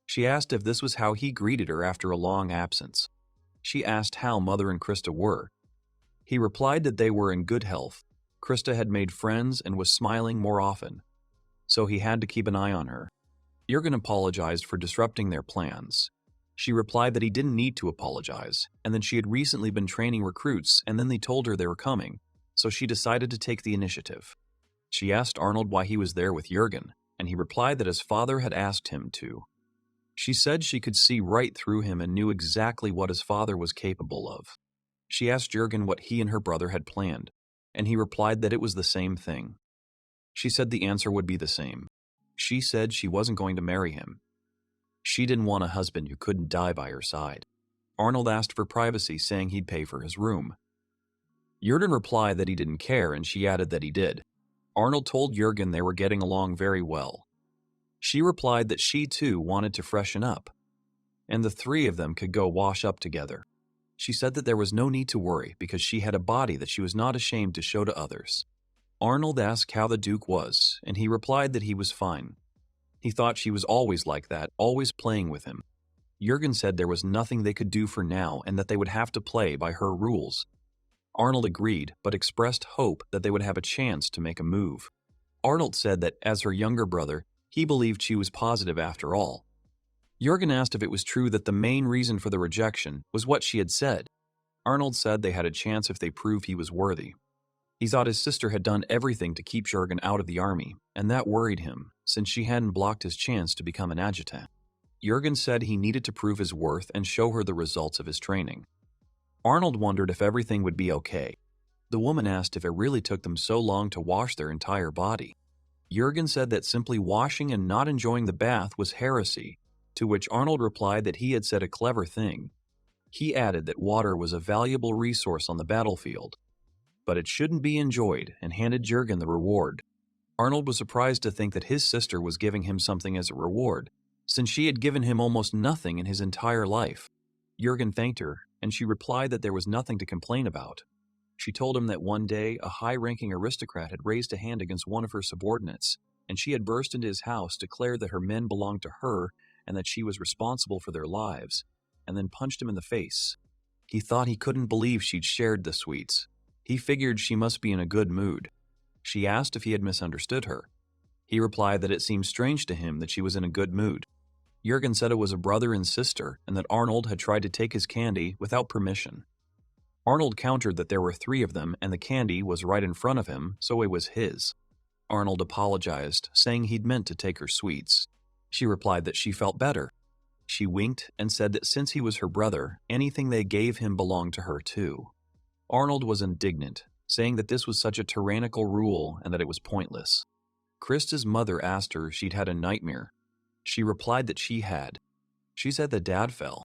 She asked if this was how he greeted her after a long absence. She asked how Mother and Krista were. He replied that they were in good health, Krista had made friends and was smiling more often, so he had to keep an eye on her. Jurgen apologized for disrupting their plans. She replied that he didn't need to apologize, and that she had recently been training recruits and then they told her they were coming, so she decided to take the initiative. She asked Arnold why he was there with Jurgen, and he replied that his father had asked him to. She said she could see right through him and knew exactly what his father was capable of. She asked Jurgen what he and her brother had planned, and he replied that it was the same thing. She said the answer would be the same. She said she wasn't going to marry him. She didn't want a husband who couldn't die by her side. Arnold asked for privacy, saying he'd pay for his room. Jurgen replied that he didn't care, and she added that he did. Arnold told Jurgen they were getting along very well. She replied that she too wanted to freshen up, and the three of them could go wash up together. She said that there was no need to worry because she had a body that she was not ashamed to show to others. Arnold asked how the Duke was, and he replied that he was fine. He thought she was always like that, always playing with him. Jurgen said there was nothing they could do for now and that they would have to play by her rules. Arnold agreed, but expressed hope that they would have a chance to make a move. Arnold said that, as her younger brother, he believed she was positive after all. Jurgen asked if it was true that the main reason for the rejection was what she had said. Arnold said they had a chance if they proved he was worthy. He thought his sister had done everything to keep Jurgen out of the army, and that worried him, since she hadn't blocked his chance to become an adjutant. Jurgen said he needed to prove his worth and show her the results of his training. Arnold wondered if everything would be okay. The woman asked if it really took them so long to wash their entire body. Jurgen said that simply washing and not enjoying the bath was heresy, to which Arnold replied that he had said a clever thing. He added that water was a valuable resource on the battlefield, but it shouldn't be enjoyed, and handed Jurgen the reward. Arnold was surprised to think that his sister was giving him something as a reward, since she had given him almost nothing in his entire life. Jurgen thanked her, and she replied that there was nothing to complain about. She told him that one day a high-ranking aristocrat had raised a hand against one of her subordinates, and she had burst into his house, declared that her men belonged to her and that she was responsible for their lives, and then punched him in the face. He thought he couldn't believe she'd shared the sweets. He figured she must be in a good mood. She asked if he had misunderstood her. He replied that it seemed strange to him that she was in a good mood. Jurgen said it was a brother and sister, and that Arnold had tried to take his candy without permission. Arnold countered that there were 3 of them, and the candy was right in front of him, so it was his. Arnold apologized, saying he'd meant to take her sweets. She replied that she felt better. She winked and said that since he was her brother, anything they gave him belonged to her too. Arnold was indignant, saying that this was such a tyrannical rule and that it was pointless. Krista's mother asked her if she'd had a nightmare. She replied that she had. She said that Dad fell,